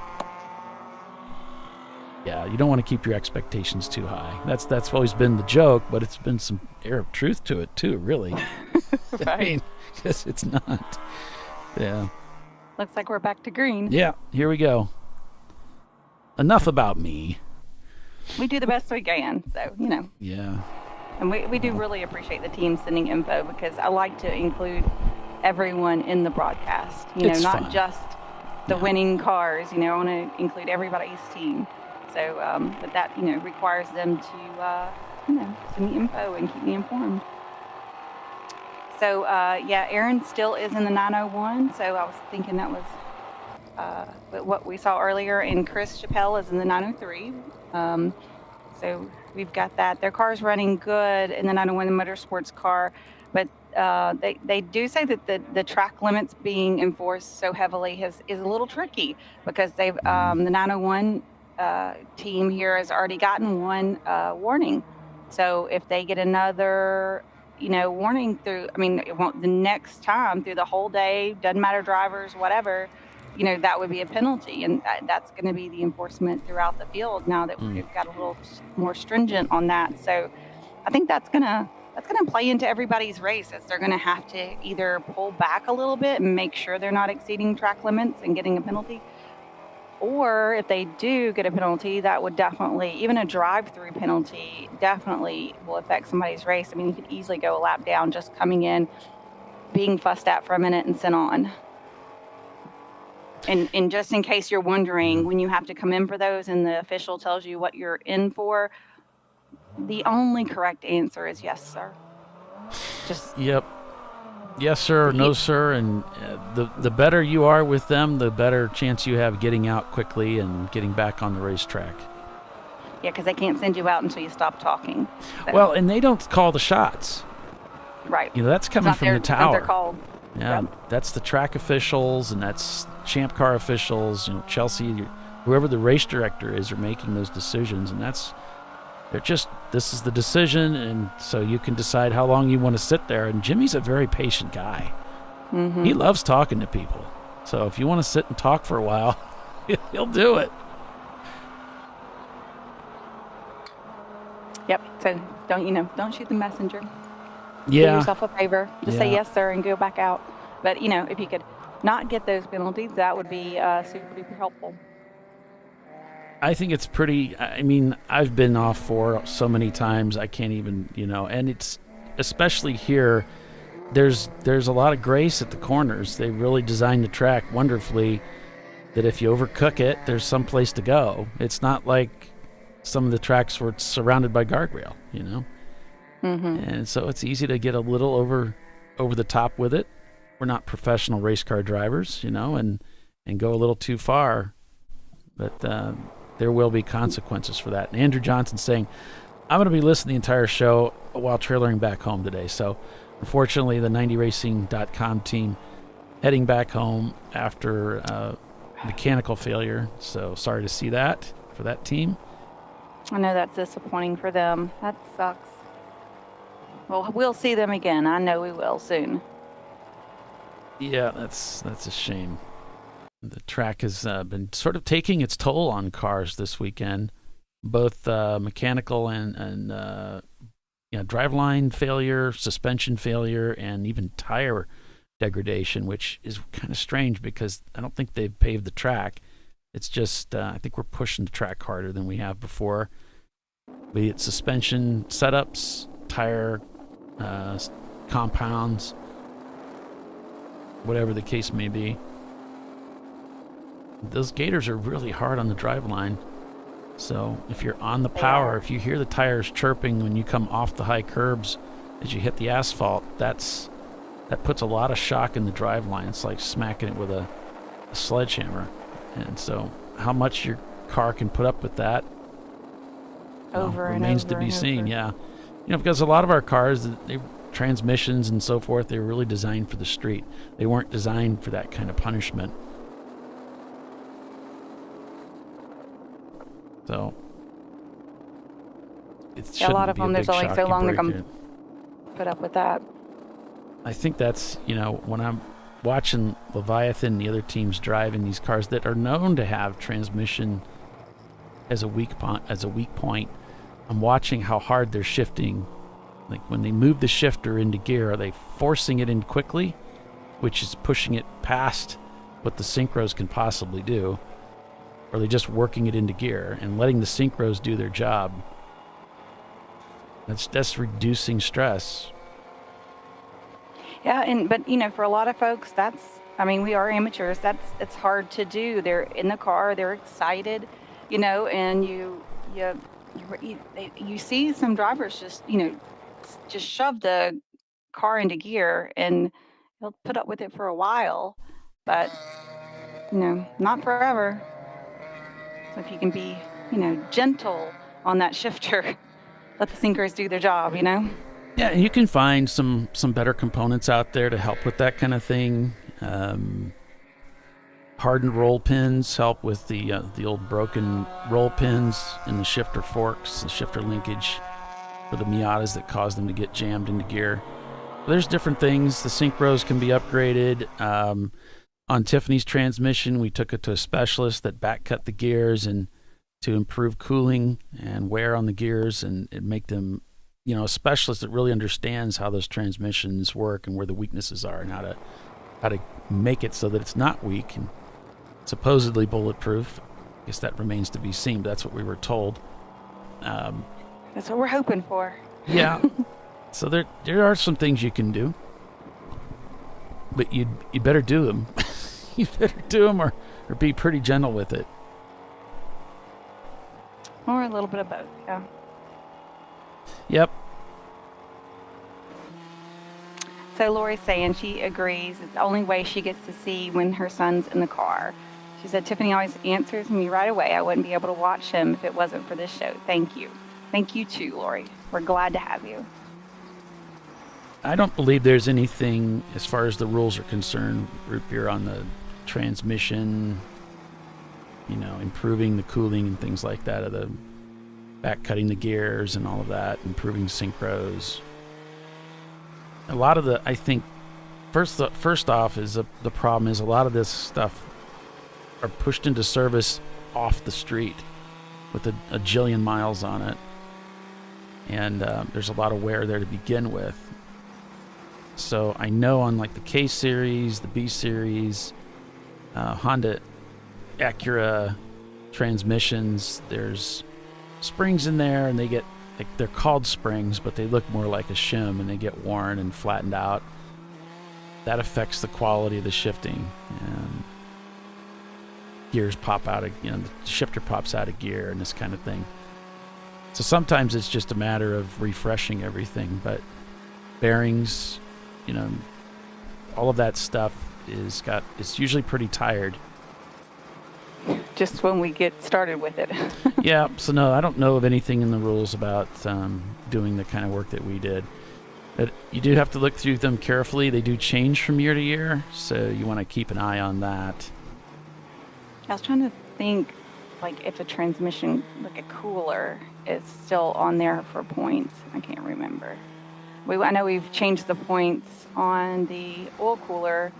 yeah, you don't want to keep your expectations too high. That's always been the joke, but it's been some air of truth to it too, really. Right. I mean, because it's not. Yeah. Looks like we're back to green. Yeah, here we go. Enough about me. We do the best we can, so, Yeah. And we do really appreciate the team sending info, because I like to include everyone in the broadcast. It's not fun. just the winning cars. I want to include everybody's team. So, but that, requires them to, send me info and keep me informed. So, Aaron still is in the 901. So I was thinking that was what we saw earlier. And Chris Chappelle is in the 903. So we've got that. Their car's running good in the 901, the motorsports car. But they do say that the track limits being enforced so heavily is a little tricky, because they've the 901 team here has already gotten one warning. So if they get another warning through, it won't the next time through the whole day, doesn't matter drivers, whatever, that would be a penalty, and that's going to be the enforcement throughout the field now that we've got a little more stringent on that. So I think that's gonna play into everybody's race, as they're gonna have to either pull back a little bit and make sure they're not exceeding track limits and getting a penalty, or if they do get a penalty, that would definitely, even a drive-through penalty, definitely will affect somebody's race. You could easily go a lap down just coming in, being fussed at for a minute and sent on. And just in case you're wondering, when you have to come in for those and the official tells you what you're in for, the only correct answer is yes, sir. Yep. Yes, sir, or no, sir. And the better you are with them, the better chance you have getting out quickly and getting back on the racetrack. Yeah, because they can't send you out until you stop talking. So. Well, and they don't call the shots. Right. That's coming from the tower. They're called. Yeah, that's the track officials, and that's Champ Car officials. Chelsea, whoever the race director is, are making those decisions, and this is the decision, and so you can decide how long you want to sit there. And Jimmy's a very patient guy. Mm-hmm. He loves talking to people, so if you want to sit and talk for a while, he'll do it. Yep. So don't shoot the messenger. Yeah. Do yourself a favor. Just say yes, sir, and go back out. But, if you could not get those penalties, that would be super duper helpful. I think it's pretty, I've been off for so many times, I can't even, and it's, especially here, there's a lot of grace at the corners. They really designed the track wonderfully, that if you overcook it, there's some place to go. It's not like some of the tracks where it's surrounded by guardrail, Mm-hmm. And so it's easy to get a little over the top with it. We're not professional race car drivers, and go a little too far. But there will be consequences for that. And Andrew Johnson saying, I'm going to be listening to the entire show while trailering back home today. So unfortunately, the 90racing.com team heading back home after mechanical failure. So sorry to see that for that team. I know that's disappointing for them. That sucks. Well, we'll see them again. I know we will soon. Yeah, that's a shame. The track has been sort of taking its toll on cars this weekend, both mechanical and driveline failure, suspension failure, and even tire degradation, which is kind of strange because I don't think they've paved the track. It's just I think we're pushing the track harder than we have before. Be it suspension setups, tire compounds, whatever the case may be. Those gators are really hard on the driveline. So if you're on the power, if you hear the tires chirping when you come off the high curbs as you hit the asphalt, that puts a lot of shock in the driveline. It's like smacking it with a sledgehammer. And so how much your car can put up with that remains to be seen. Yeah. because a lot of our cars, transmissions and so forth, they were really designed for the street. They weren't designed for that kind of punishment. So a lot of them, there's only so long they're going to put up with that. I think that's, when I'm watching Leviathan and the other teams driving these cars that are known to have transmission as a weak point, I'm watching how hard they're shifting. Like when they move the shifter into gear, are they forcing it in quickly, which is pushing it past what the synchros can possibly do? Or are they just working it into gear and letting the synchros do their job? That's reducing stress. Yeah, but for a lot of folks, we are amateurs. It's hard to do. They're in the car, they're excited, and you see some drivers just shove the car into gear, and they'll put up with it for a while, but not forever. So if you can be gentle on that shifter, let the synchros do their job. Yeah, and you can find some better components out there to help with that kind of thing. Hardened roll pins help with the old broken roll pins in the shifter forks, the shifter linkage for the Miatas that cause them to get jammed into gear. There's different things. The synchros can be upgraded. On Tiffany's transmission, we took it to a specialist that back cut the gears and to improve cooling and wear on the gears and make them, a specialist that really understands how those transmissions work and where the weaknesses are and how to make it so that it's not weak and supposedly bulletproof. I guess that remains to be seen, but that's what we were told. That's what we're hoping for. Yeah. So there are some things you can do, but you better do them. You better do them or be pretty gentle with it. Or a little bit of both, yeah. Yep. So Lori's saying she agrees. It's the only way she gets to see when her son's in the car. She said, Tiffany always answers me right away. I wouldn't be able to watch him if it wasn't for this show. Thank you. Thank you too, Lori. We're glad to have you. I don't believe there's anything, as far as the rules are concerned, root beer on the transmission, improving the cooling and things like that, of the back cutting the gears and all of that, improving synchros. A lot of I think, first off is the problem is a lot of this stuff are pushed into service off the street with a jillion miles on it. And there's a lot of wear there to begin with. So I know on like the K series, the B series, Honda Acura transmissions, there's springs in there, and they're called springs, but they look more like a shim, and they get worn and flattened out. That affects the quality of the shifting. And gears pop out of, the shifter pops out of gear and this kind of thing. So sometimes it's just a matter of refreshing everything, but bearings, all of that stuff it's usually pretty tired. Just when we get started with it. Yeah, so no, I don't know of anything in the rules about doing the kind of work that we did. But you do have to look through them carefully. They do change from year to year, so you want to keep an eye on that. I was trying to think, like, if a transmission, like a cooler, is still on there for points. I can't remember. I know we've changed the points on the oil cooler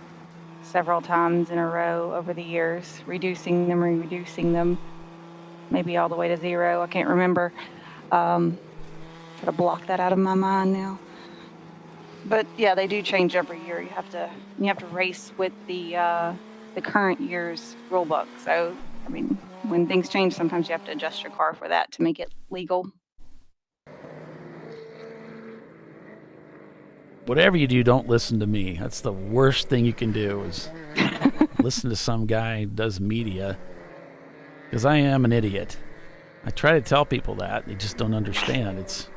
several times in a row over the years, reducing them, maybe all the way to 0. I can't remember. Try to block that out of my mind now. But yeah, they do change every year. You have to race with the current year's rule book. So when things change, sometimes you have to adjust your car for that to make it legal. Whatever you do, don't listen to me. That's the worst thing you can do is listen to some guy who does media, because I am an idiot. I try to tell people that. They just don't understand.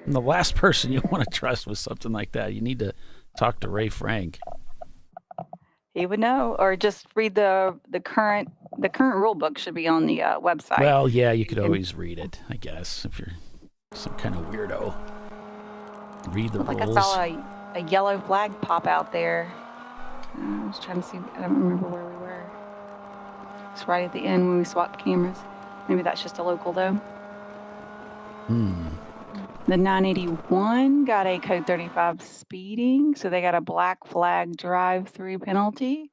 I'm the last person you want to trust with something like that. You need to talk to Ray Frank. He would know, or just read the current rule book should be on the website. Well, yeah, you could always read it, I guess, if you're some kind of weirdo. read the Like rules. I saw a yellow flag pop out there. I was trying to see. I don't remember where we were. It's right at the end when we swapped cameras. Maybe that's just a local though. The 981 got a code 35 speeding, so they got a black flag drive-through penalty.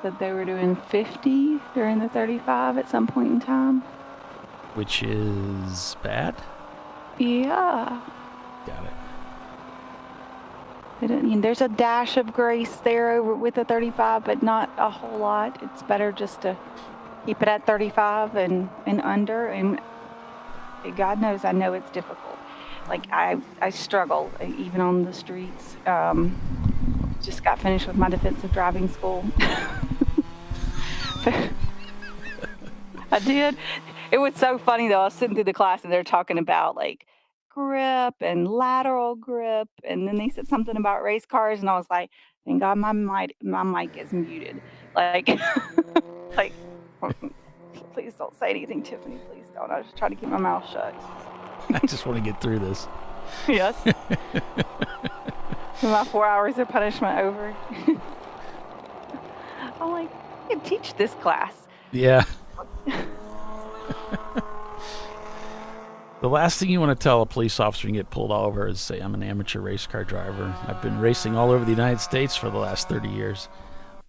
That they were doing 50 during the 35 at some point in time. Which is bad? Yeah. Got it. There's a dash of grace there over with the 35, but not a whole lot. It's better just to keep it at 35 and under. And God knows, I know it's difficult. Like I struggle even on the streets. Just got finished with my defensive driving school. I did. It was so funny though. I was sitting through the class and they're talking about like grip and lateral grip, and then they said something about race cars, and I was like, thank God my mic is muted. Like, like, please don't say anything, Tiffany. Please don't. I was just trying to keep my mouth shut. I just want to get through this. Yes. My 4 hours of punishment over. I'm like, I can teach this class. Yeah. The last thing you want to tell a police officer when you get pulled over is say, I'm an amateur race car driver. I've been racing all over the United States for the last 30 years.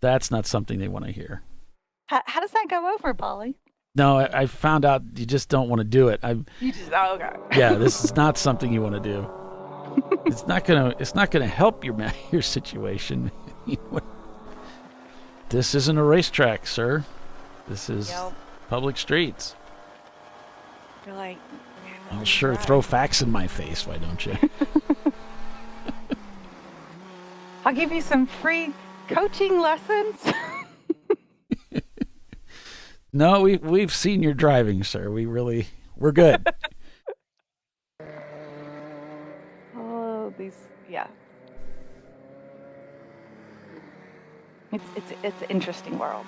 That's not something they want to hear. How does that go over, Polly? No, I found out you just don't want to do it. You just, okay. Yeah, this is not something you want to do. It's not gonna help your situation. This isn't a racetrack, sir. This is public streets. They're like, I'll sure throw facts in my face, why don't you? I'll give you some free coaching lessons. No, we've seen your driving, sir. We're good. Oh, yeah. It's an interesting world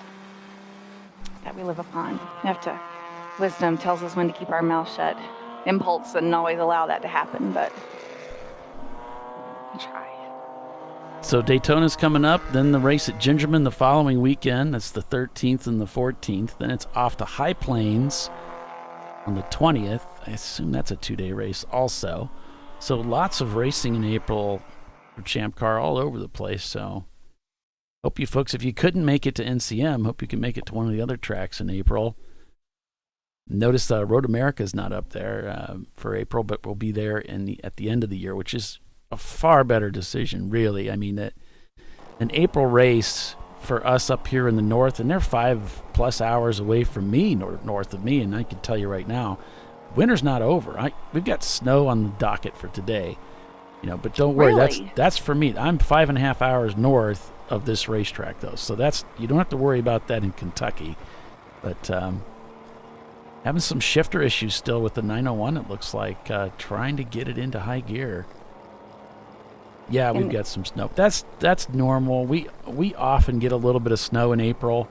that we live upon. Wisdom tells us when to keep our mouth shut. Impulse doesn't always allow that to happen, but we try. So Daytona's coming up, then the race at Gingerman the following weekend. That's the 13th and the 14th. Then it's off to High Plains on the 20th. I assume that's a 2-day race also. So lots of racing in April for Champ Car all over the place. So hope you folks, if you couldn't make it to NCM, hope you can make it to one of the other tracks in April. Notice Road America is not up there for April, but we'll be there at the end of the year, which is a far better decision, really. I mean, an April race for us up here in the north, and they're 5+ hours away from me, north of me, and I can tell you right now, winter's not over. We've got snow on the docket for today, but don't worry, really? that's for me. I'm 5.5 hours north of this racetrack, though, so you don't have to worry about that in Kentucky. But having some shifter issues still with the 901, it looks like, trying to get it into high gear. Yeah, we've got some snow. That's normal. We often get a little bit of snow in April,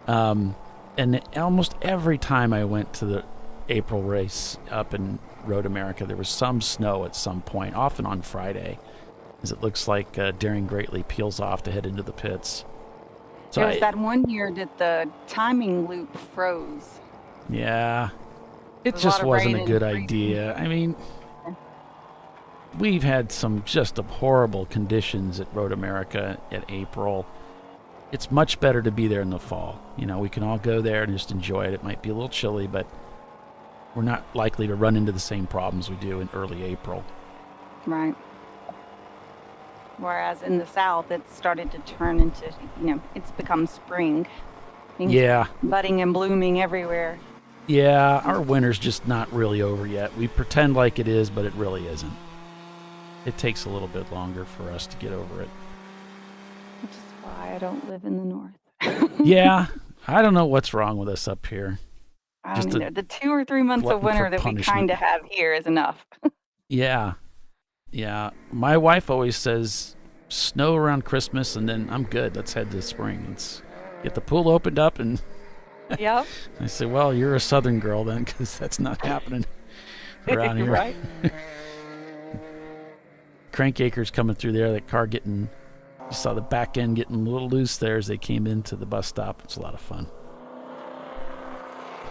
and almost every time I went to the April race up in Road America, there was some snow at some point, often on Friday, as it looks like Daring Greatly peels off to head into the pits. So there was that one year that the timing loop froze. Yeah, it just wasn't a good idea. I mean, we've had some just horrible conditions at Road America at April. It's much better to be there in the fall. We can all go there and just enjoy it. It might be a little chilly, but we're not likely to run into the same problems we do in early April. Right. Whereas in the south, it's started to turn into, it's become spring. Yeah. Budding and blooming everywhere. Yeah, our winter's just not really over yet. We pretend like it is, but it really isn't. It takes a little bit longer for us to get over it. Which is why I don't live in the north. Yeah, I don't know what's wrong with us up here. I don't know. The 2 or 3 months of winter that we kind of have here is enough. Yeah. My wife always says, snow around Christmas, and then I'm good. Let's head to spring. Let's get the pool opened up. And yep. I say, well, you're a southern girl then, because that's not happening around here. Right. crank acres coming through there. That car you saw the back end getting a little loose there as they came into the bus stop. It's a lot of fun.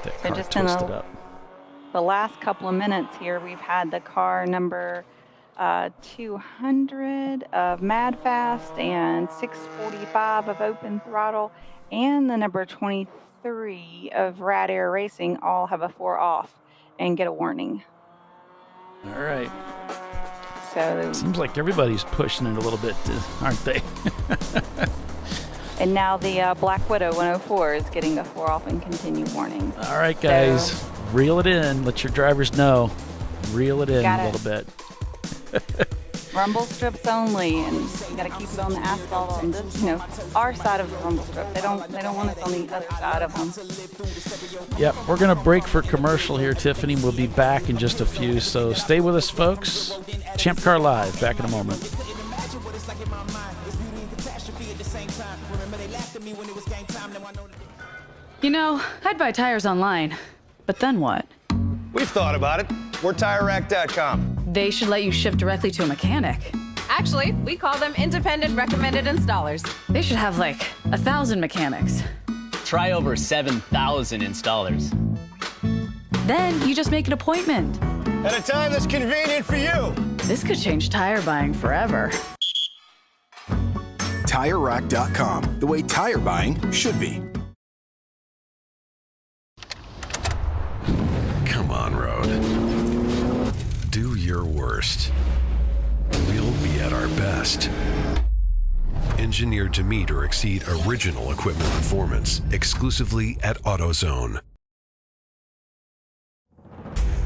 That car just twisted up. The last couple of minutes here, we've had the car number 200 of Mad Fast and 645 of Open Throttle and the number 23 of Rad Air Racing all have a 4 off and get a warning. All right. So seems like everybody's pushing it a little bit, aren't they? And now the Black Widow 104 is getting a 4 off and continue warning. All right, guys, reel it in. Let your drivers know. Reel it in a little bit. Rumble strips only, and you got to keep it on the asphalt on this, our side of the rumble strip. They don't want us on the other side of them. Yep, we're gonna break for commercial here, Tiffany. We'll be back in just a few, so stay with us, folks. Champ Car Live, back in a moment. I'd buy tires online, but then what? We've thought about it. We're TireRack.com. They should let you ship directly to a mechanic. Actually, we call them independent recommended installers. They should have 1,000 mechanics. Try over 7,000 installers. Then you just make an appointment. At a time that's convenient for you. This could change tire buying forever. TireRack.com, the way tire buying should be. Come on, road. Do your worst. We'll be at our best. Engineered to meet or exceed original equipment performance exclusively at AutoZone.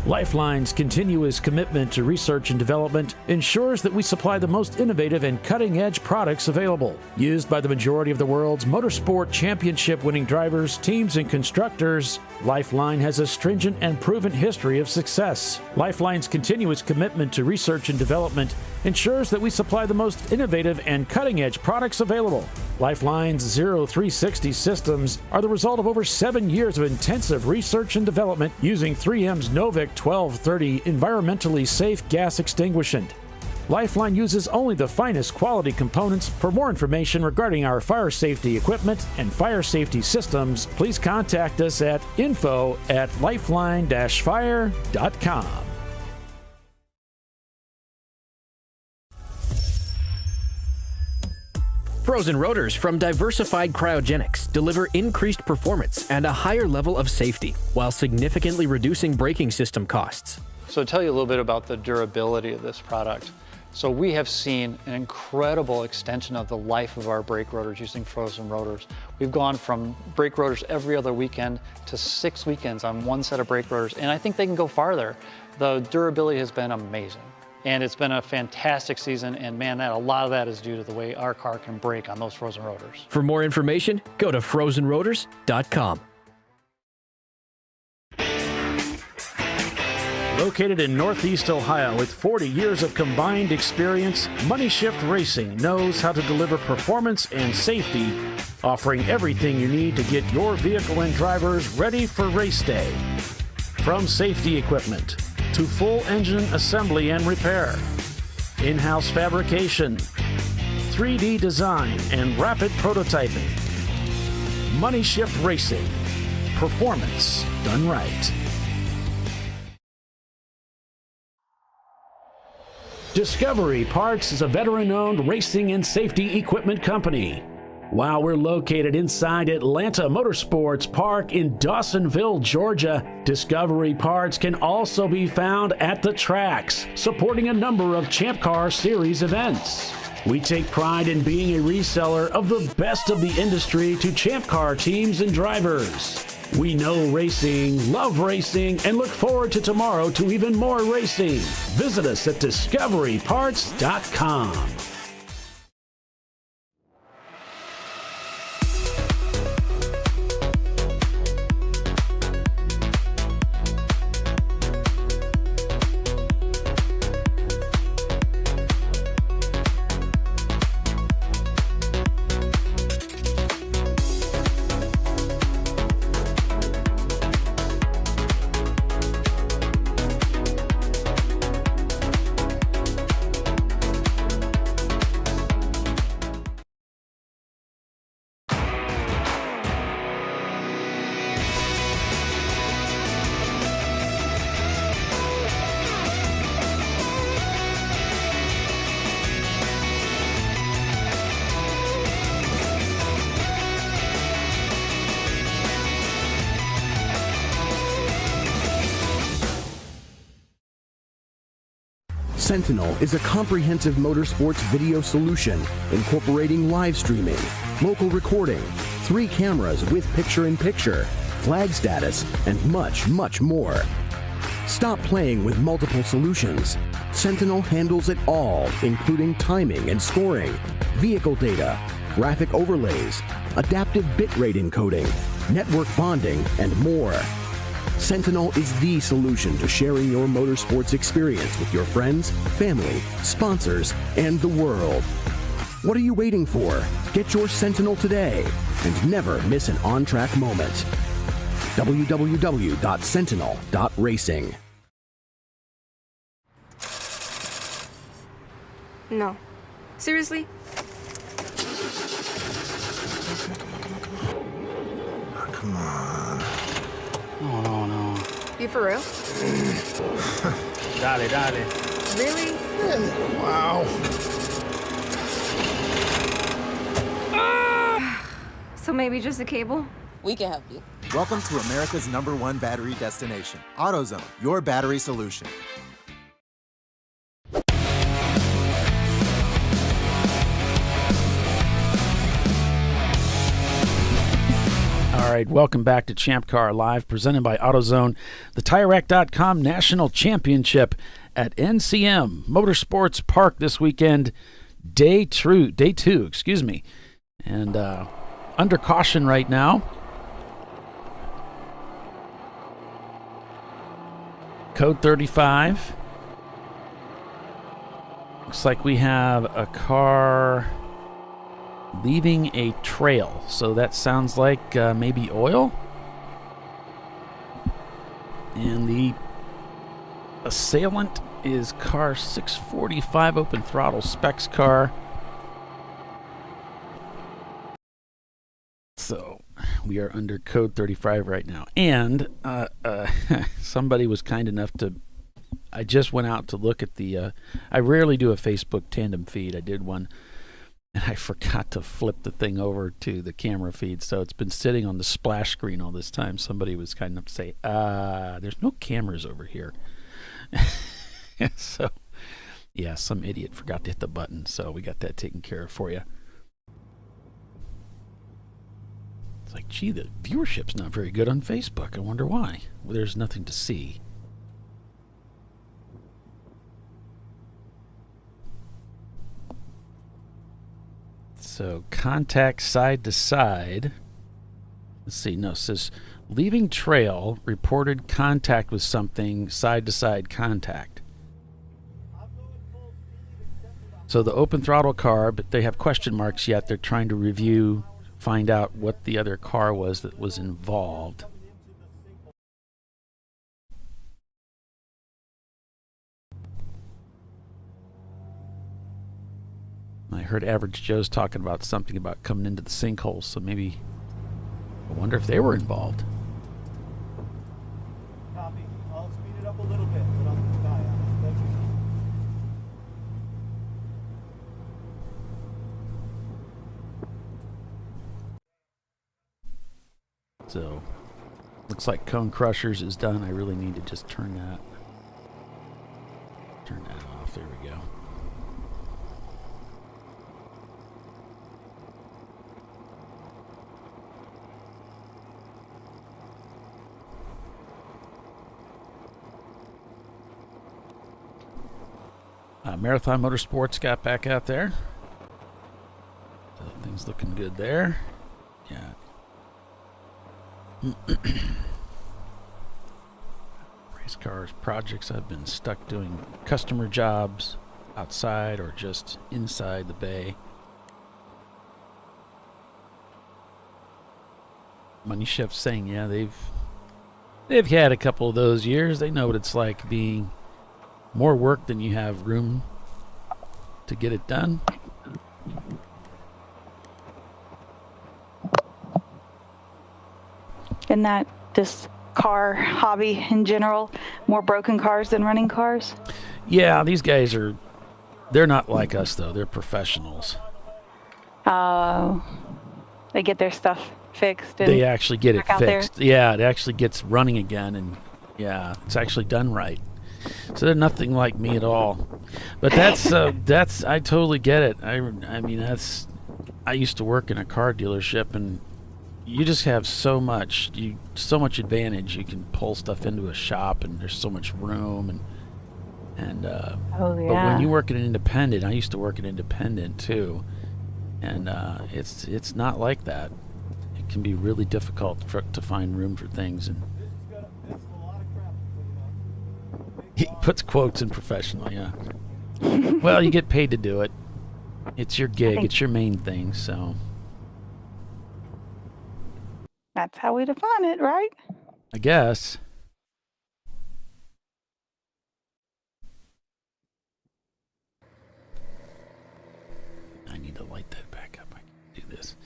Lifeline's continuous commitment to research and development ensures that we supply the most innovative and cutting-edge products available. Used by the majority of the world's motorsport championship-winning drivers, teams, and constructors, Lifeline has a stringent and proven history of success. Lifeline's continuous commitment to research and development ensures that we supply the most innovative and cutting-edge products available. Lifeline's 0360 systems are the result of over 7 years of intensive research and development using 3M's Novik 1230 environmentally safe gas extinguishant. Lifeline uses only the finest quality components. For more information regarding our fire safety equipment and fire safety systems, please contact us at info@lifeline-fire.com. Frozen rotors from Diversified Cryogenics deliver increased performance and a higher level of safety while significantly reducing braking system costs. So to tell you a little bit about the durability of this product. So we have seen an incredible extension of the life of our brake rotors using frozen rotors. We've gone from brake rotors every other weekend to 6 weekends on one set of brake rotors, and I think they can go farther. The durability has been amazing. And it's been a fantastic season, and man, a lot of that is due to the way our car can brake on those frozen rotors. For more information, go to frozenrotors.com. Located in Northeast Ohio with 40 years of combined experience, Money Shift Racing knows how to deliver performance and safety, offering everything you need to get your vehicle and drivers ready for race day. From safety equipment to full engine assembly and repair, in-house fabrication, 3D design, and rapid prototyping. Money Shift Racing. Performance done right. Discovery Parts is a veteran-owned racing and safety equipment company. While we're located inside Atlanta Motorsports Park in Dawsonville, Georgia, Discovery Parts can also be found at the tracks, supporting a number of Champ Car Series events. We take pride in being a reseller of the best of the industry to Champ Car teams and drivers. We know racing, love racing, and look forward to tomorrow to even more racing. Visit us at discoveryparts.com. Sentinel is a comprehensive motorsports video solution incorporating live streaming, local recording, 3 cameras with picture-in-picture, flag status, and much, much more. Stop playing with multiple solutions. Sentinel handles it all, including timing and scoring, vehicle data, graphic overlays, adaptive bitrate encoding, network bonding, and more. Sentinel is the solution to sharing your motorsports experience with your friends, family, sponsors, and the world. What are you waiting for? Get your Sentinel today and never miss an on-track moment. www.sentinel.racing. No. Seriously? Come on. No. You for real? Dale. Really? Wow. So maybe just a cable? We can help you. Welcome to America's #1 battery destination, AutoZone, your battery solution. All right, welcome back to ChampCar.Live, presented by AutoZone, the TireRack.com National Championship at NCM Motorsports Park this weekend, day two, and under caution right now. Code 35. Looks like we have a car leaving a trail, so that sounds like maybe oil. And the assailant is car 645, open throttle specs car. So we are under code 35 right now. And somebody was kind enough to, I just went out to look at the, I rarely do a Facebook tandem feed. I did one, and I forgot to flip the thing over to the camera feed, so it's been sitting on the splash screen all this time. Somebody was kind enough to say, there's no cameras over here. So, yeah, some idiot forgot to hit the button, so we got that taken care of for you. It's like, gee, the viewership's not very good on Facebook. I wonder why. Well, there's nothing to see. So contact side to side. Let's see. No, it says leaving trail, reported contact with something, side to side contact. So the open throttle car, but they have question marks yet. They're trying to review, find out what the other car was that was involved. I heard Average Joe's talking about something about coming into the sinkholes, so maybe I wonder if they were involved. Copy. I'll speed it up a little bit, but I'll keep an eye on it. Thank you. So, looks like Cone Crushers is done. I really need to just turn that off. There we go. Marathon Motorsports got back out there. So things looking good there. Yeah. Race cars projects. I've been stuck doing customer jobs outside or just inside the bay. Money Chef's saying, yeah, they've had a couple of those years. They know what it's like being more work than you have room to get it done. Isn't that just car hobby in general? More broken cars than running cars? Yeah, these guys they're not like us though. They're professionals. They get their stuff fixed. And they actually get it fixed. Yeah, it actually gets running again, and yeah, it's actually done right. So they're nothing like me at all. But that's I totally get it. I mean, I used to work in a car dealership, and you just have so much advantage. You can pull stuff into a shop, and there's so much room, Oh, yeah. But when you work at an independent, I used to work at independent too, and it's not like that. It can be really difficult to find room for things, and he puts quotes in professional. Yeah. Well, you get paid to do it. It's your gig. It's your main thing. So That's how we define it, right? I guess. I need to light that back up. I can do this.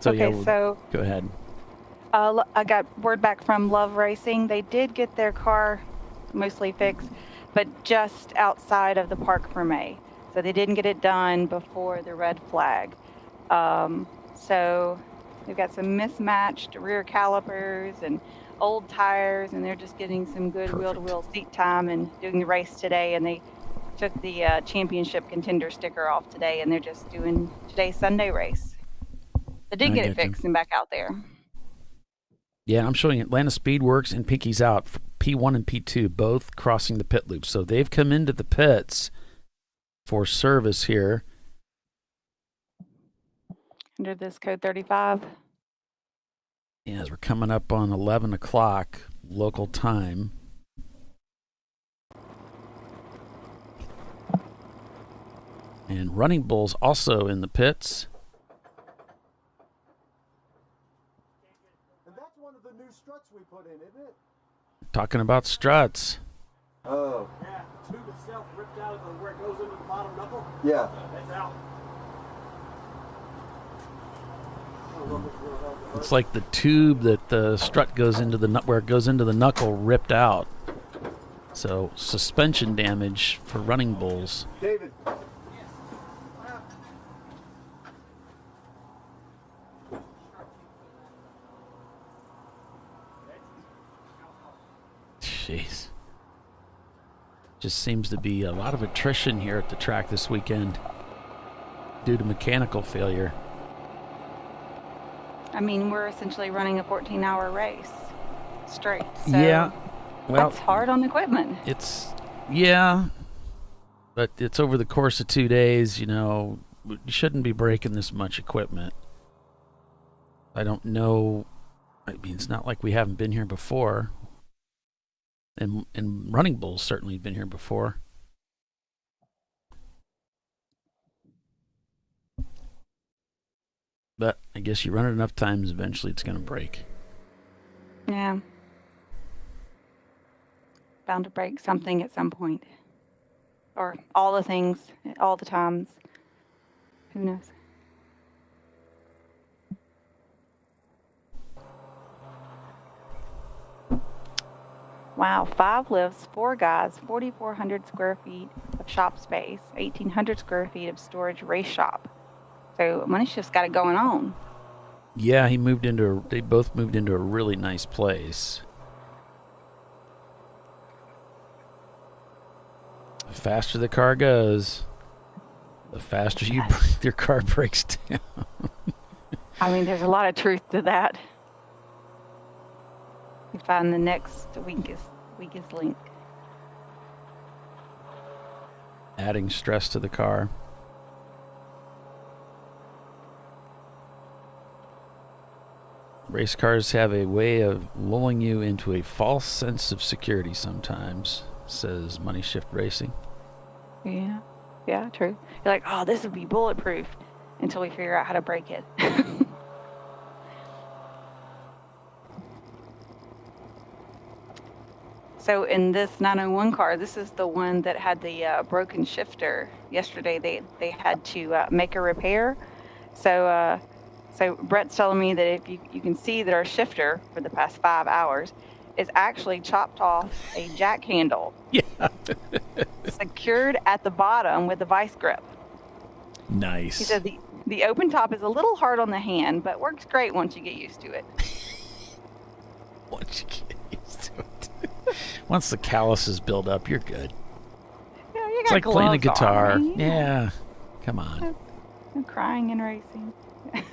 So Okay, yeah, so go ahead. I got word back from Love Racing. They did get their car mostly fixed, but just outside of the Park for May. So they didn't get it done before the red flag. So they've got some mismatched rear calipers and old tires, and they're just getting some good wheel-to-wheel seat time and doing the race today. And they took the championship contender sticker off today, and they're just doing today's Sunday race. They did get it fixed and back out there. Yeah, I'm showing Atlanta Speedworks and Pinky's Out, P1 and P2, both crossing the pit loop. So they've come into the pits for service here. Under this code 35. Yeah, as we're coming up on 11 o'clock local time. And Running Bulls also in the pits. And that's one of the new struts we put in, isn't it? Talking about struts. Oh. Yeah, the tube itself ripped out of where it goes into the bottom knuckle. Yeah. That's out. It's like the tube that the strut goes into where it goes into the knuckle ripped out. So suspension damage for Running Bulls. David. Jeez. Just seems to be a lot of attrition here at the track this weekend due to mechanical failure. I mean, we're essentially running a 14-hour race straight. So Yeah. Well, that's hard on equipment. But it's over the course of 2 days, you shouldn't be breaking this much equipment. I don't know. I mean, it's not like we haven't been here before. And Running Bulls certainly have been here before. But I guess you run it enough times, eventually it's going to break. Yeah. Bound to break something at some point. Or all the things, all the times. Who knows? Wow, 5 lifts, 4 guys, 4,400 square feet of shop space, 1,800 square feet of storage race shop. So Money's just got it going on. Yeah, they both moved into a really nice place. The faster the car goes, the faster your car breaks down. I mean, there's a lot of truth to that. We find the next weakest link. Adding stress to the car. Race cars have a way of lulling you into a false sense of security sometimes, says Money Shift Racing. Yeah, true. You're like, oh, this would be bulletproof until we figure out how to break it. So in this 901 car, this is the one that had the broken shifter. Yesterday, they had to make a repair. So Brett's telling me that if you can see that our shifter for the past 5 hours is actually chopped off a jack handle. Yeah. Secured at the bottom with a vice grip. Nice. He said the open top is a little hard on the hand, but works great once you get used to it. Once you get used to it. Once the calluses build up, you're good. Yeah, you It's got like playing a gloves guitar. on, right? Yeah. Come on. I'm crying and racing.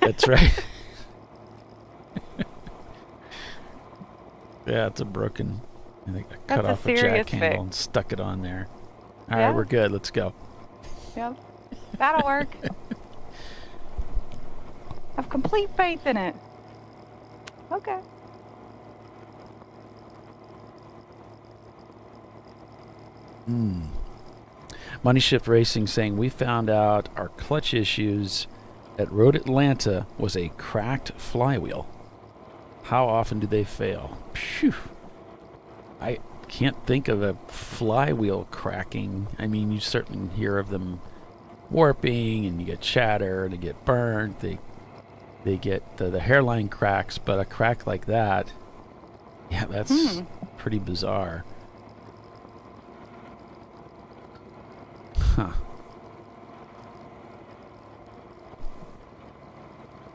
That's right. Yeah, it's a broken. I think I cut off a jack handle and stuck it on there. All right, we're good. Let's go. Yep. That'll work. Have complete faith in it. Okay. Money Shift Racing saying we found out our clutch issues at Road Atlanta was a cracked flywheel. How often do they fail? Phew. I can't think of a flywheel cracking. I mean, you certainly hear of them warping, and you get chatter, and they get burnt. They get the hairline cracks, but a crack like that, yeah, that's pretty bizarre. Huh.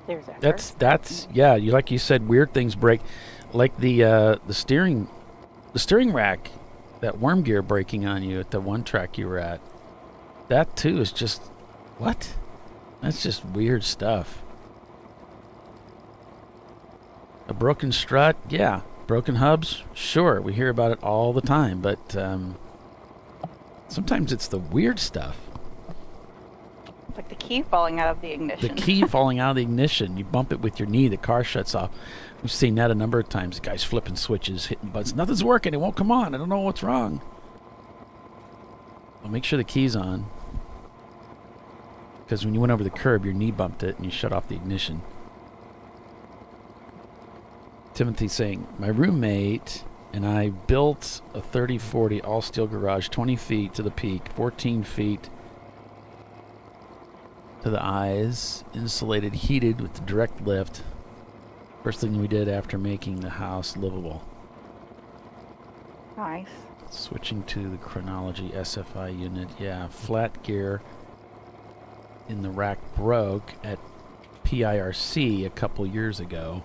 There's that. That's yeah. You like you said, weird things break, like the steering rack, that worm gear breaking on you at the one track you were at. That too is just what? That's just weird stuff. A broken strut, yeah. Broken hubs, sure. We hear about it all the time, but sometimes it's the weird stuff. It's like the key falling out of the ignition. The key falling out of the ignition. You bump it with your knee, the car shuts off. We've seen that a number of times. The guys flipping switches, hitting buttons. Nothing's working. It won't come on. I don't know what's wrong. Well, make sure the key's on. Because when you went over the curb, your knee bumped it and you shut off the ignition. Timothy's saying, my roommate and I built a 3040 all-steel garage, 20 feet to the peak, 14 feet to the eyes, insulated, heated with the direct lift. First thing we did after making the house livable. Nice. Switching to the Chronology SFI unit. Yeah, flat gear in the rack broke at PIRC a couple years ago.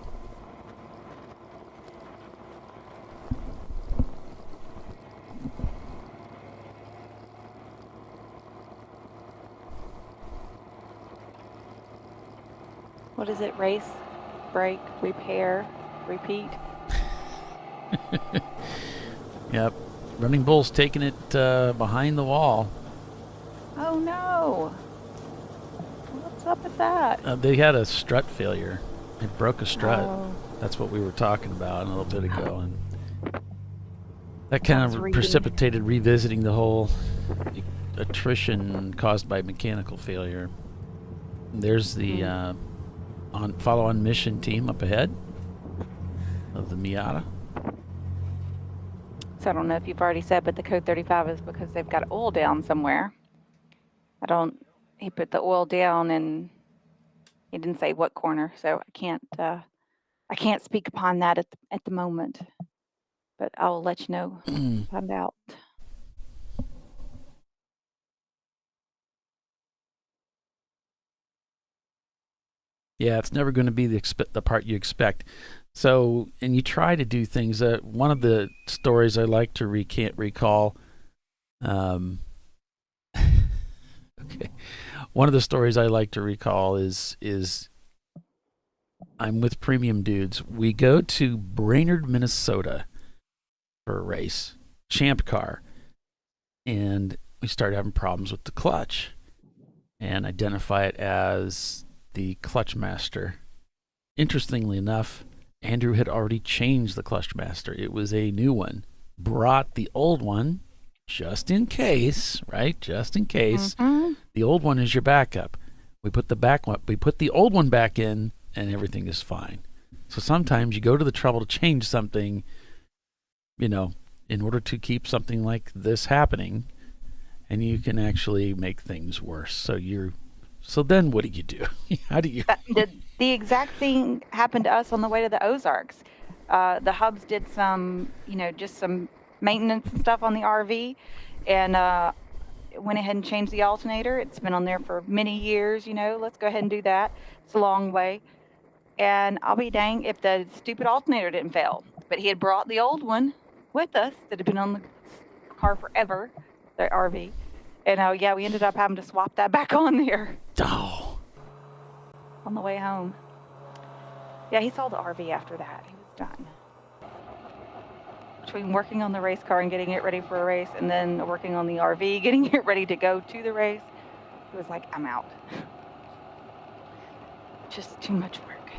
What is it? Race, break, repair, repeat. Yep. Running Bull's taking it behind the wall. Oh no. What's up with that? They had a strut failure. It broke a strut. Oh. That's what we were talking about a little bit ago. And that kind of reading. precipitated revisiting the whole attrition caused by mechanical failure. There's the follow-on mission team up ahead of the Miata. So I don't know if you've already said, but the code 35 is because they've got oil down somewhere. He put the oil down and he didn't say what corner, so I can't speak upon that at the moment. But I'll let you know, find out. Yeah, it's never going to be the part you expect. So, and you try to do things. One of the stories I like to recall. Okay. One of the stories I like to recall is I'm with Premium Dudes. We go to Brainerd, Minnesota for a race, Champ Car, and we start having problems with the clutch and identify it as the clutch master. Interestingly enough, Andrew had already changed the clutch master. It was a new one. Brought the old one just in case, right? Just in case. Mm-hmm. The old one is your backup. We put the old one back in and everything is fine. So sometimes you go to the trouble to change something, in order to keep something like this happening, and you can actually make things worse. So then what do? How do you? The exact thing happened to us on the way to the Ozarks. The hubs did some, just some maintenance and stuff on the RV, and went ahead and changed the alternator. It's been on there for many years, let's go ahead and do that. It's a long way. And I'll be dang if the stupid alternator didn't fail. But he had brought the old one with us that had been on the car forever, the RV. And we ended up having to swap that back on there. Oh. On the way home. Yeah, he sold the RV after that. He was done. Between working on the race car and getting it ready for a race, and then working on the RV, getting it ready to go to the race, he was like, I'm out. Just too much work.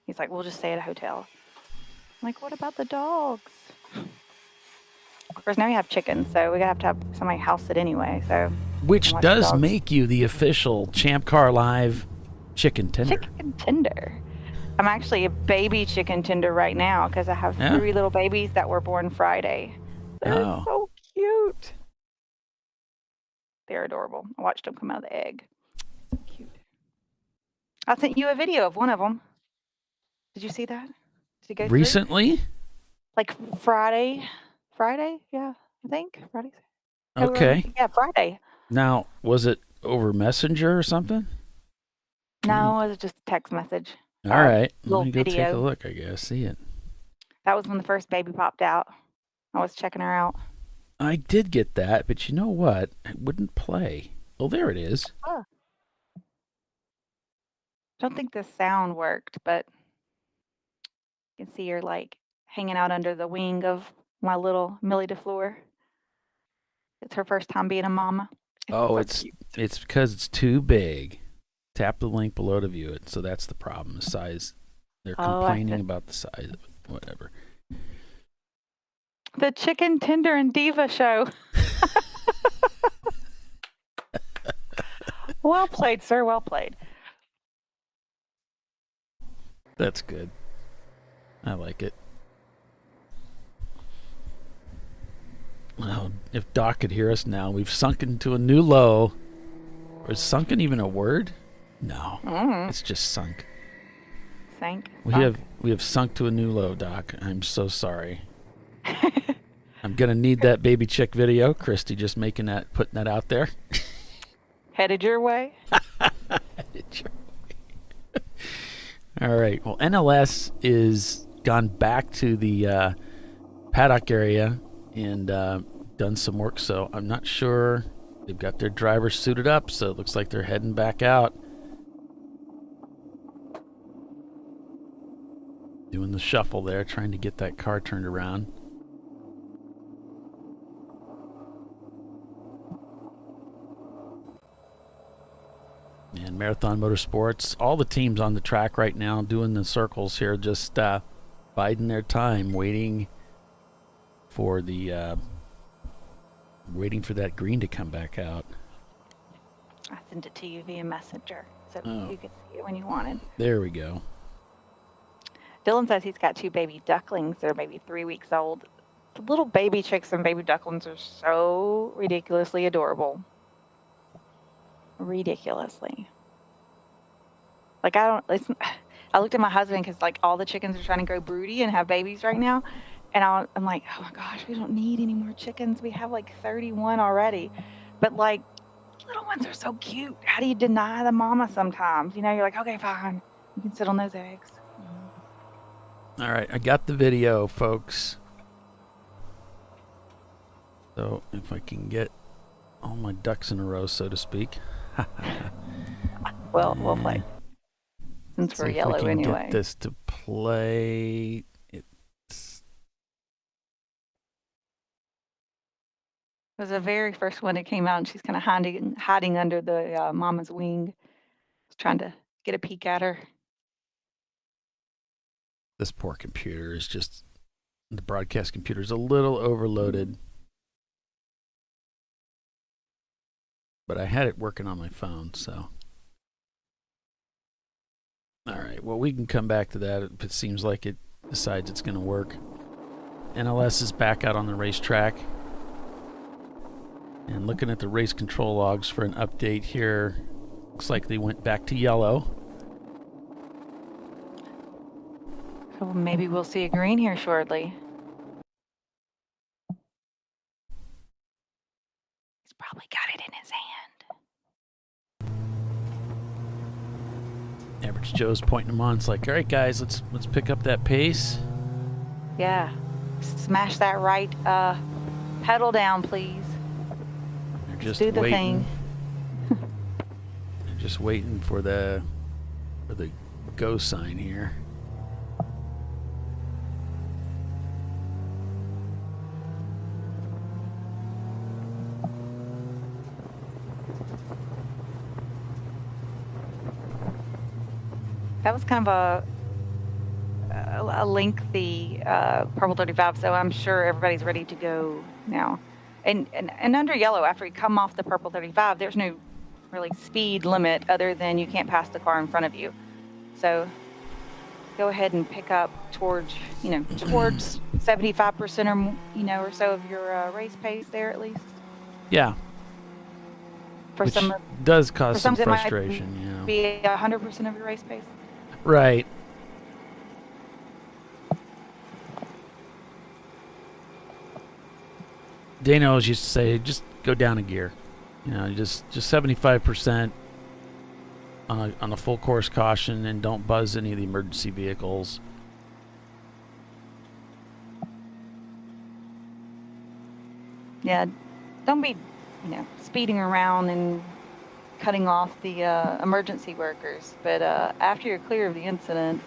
He's like, we'll just stay at a hotel. I'm like, what about the dogs? Of course, now we have chickens, so we have to have somebody house it anyway. So, which does make you the official ChampCar.Live chicken tender. Chicken tender. I'm actually a baby chicken tender right now because I have 3 little babies that were born Friday. They're so cute. They're adorable. I watched them come out of the egg. So cute. I sent you a video of one of them. Did you see that? Did it go recently? Through? Like Friday? Yeah, I think. Friday. Okay. Yeah, Friday. Now, was it over Messenger or something? No, it was just a text message. All right. Let me go take a look, I guess. See it. That was when the first baby popped out. I was checking her out. I did get that, but you know what? It wouldn't play. Oh, there it is. I don't think the sound worked, but you can see her like hanging out under the wing of my little Millie DeFleur. It's her first time being a mama. It's because it's too big. Tap the link below to view it. So that's the problem. The size. They're complaining about the size of it. Whatever. The Chicken Tender and Diva show. Well played, sir. Well played. That's good. I like it. Well, if Doc could hear us now, we've sunken to a new low. Or is sunken even a word? No, it's just sunk. Sank. We have sunk to a new low, Doc. I'm so sorry. I'm gonna need that baby chick video. Christy just putting that out there. Headed your way. Headed your way. All right. Well, NLS is gone back to the paddock area and done some work. So I'm not sure. They've got their drivers suited up, so it looks like they're heading back out. Doing the shuffle there, trying to get that car turned around. And Marathon Motorsports, all the teams on the track right now doing the circles here, just biding their time, waiting for that green to come back out. I sent it to you via Messenger, so you could see it when you wanted. There we go. Dylan says he's got 2 baby ducklings. They're maybe 3 weeks old. The little baby chicks and baby ducklings are so ridiculously adorable. Ridiculously. Like, I looked at my husband because, like, all the chickens are trying to go broody and have babies right now. And I'm like, oh, my gosh, we don't need any more chickens. We have, like, 31 already. But, like, little ones are so cute. How do you deny the mama sometimes? You're like, okay, fine. You can sit on those eggs. All right, I got the video, folks. So if I can get all my ducks in a row, so to speak. Well played. Since we're yellow anyway. If we can get this to play. It was the very first one that came out, and she's kind of hiding under the mama's wing. Just trying to get a peek at her. This poor computer is just, the broadcast computer is a little overloaded. But I had it working on my phone, so. All right, well, we can come back to that if it seems like it decides it's going to work. NLS is back out on the racetrack. And looking at the race control logs for an update here, looks like they went back to yellow. So maybe we'll see a green here shortly. He's probably got it in his hand. Average Joe's pointing them on. It's like, all right, guys, let's pick up that pace. Yeah. Smash that right pedal down, please. They're just do the waiting. thing. They're just waiting for the go sign here. That was kind of a lengthy Purple 35, so I'm sure everybody's ready to go now. And under yellow, after you come off the Purple 35, there's no really speed limit other than you can't pass the car in front of you. So go ahead and pick up towards 75% or so of your race pace there at least. Yeah. For Which some does cause for some it might frustration, be 100% of your race pace. Right. Dana always used to say, just go down a gear. Just 75% on a full course caution, and don't buzz any of the emergency vehicles. Yeah, don't be, speeding around and cutting off the emergency workers. But after you're clear of the incident,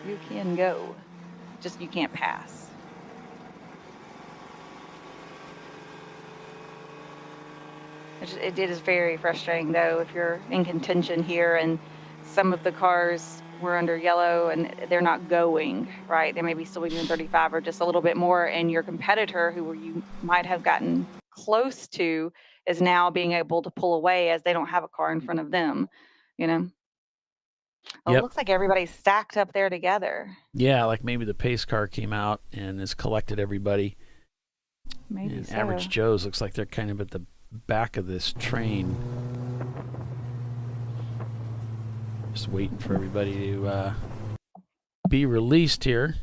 you can go. Just you can't pass. It is very frustrating, though, if you're in contention here and some of the cars were under yellow and they're not going, right? They may be still within 35 or just a little bit more, and your competitor, who you might have gotten close to, is now being able to pull away as they don't have a car in front of them, Well, Yep. It looks like everybody's stacked up there together. Yeah, like maybe the pace car came out and has collected everybody. Maybe and so. Average Joe's looks like they're kind of at the back of this train. Just waiting for everybody to be released here.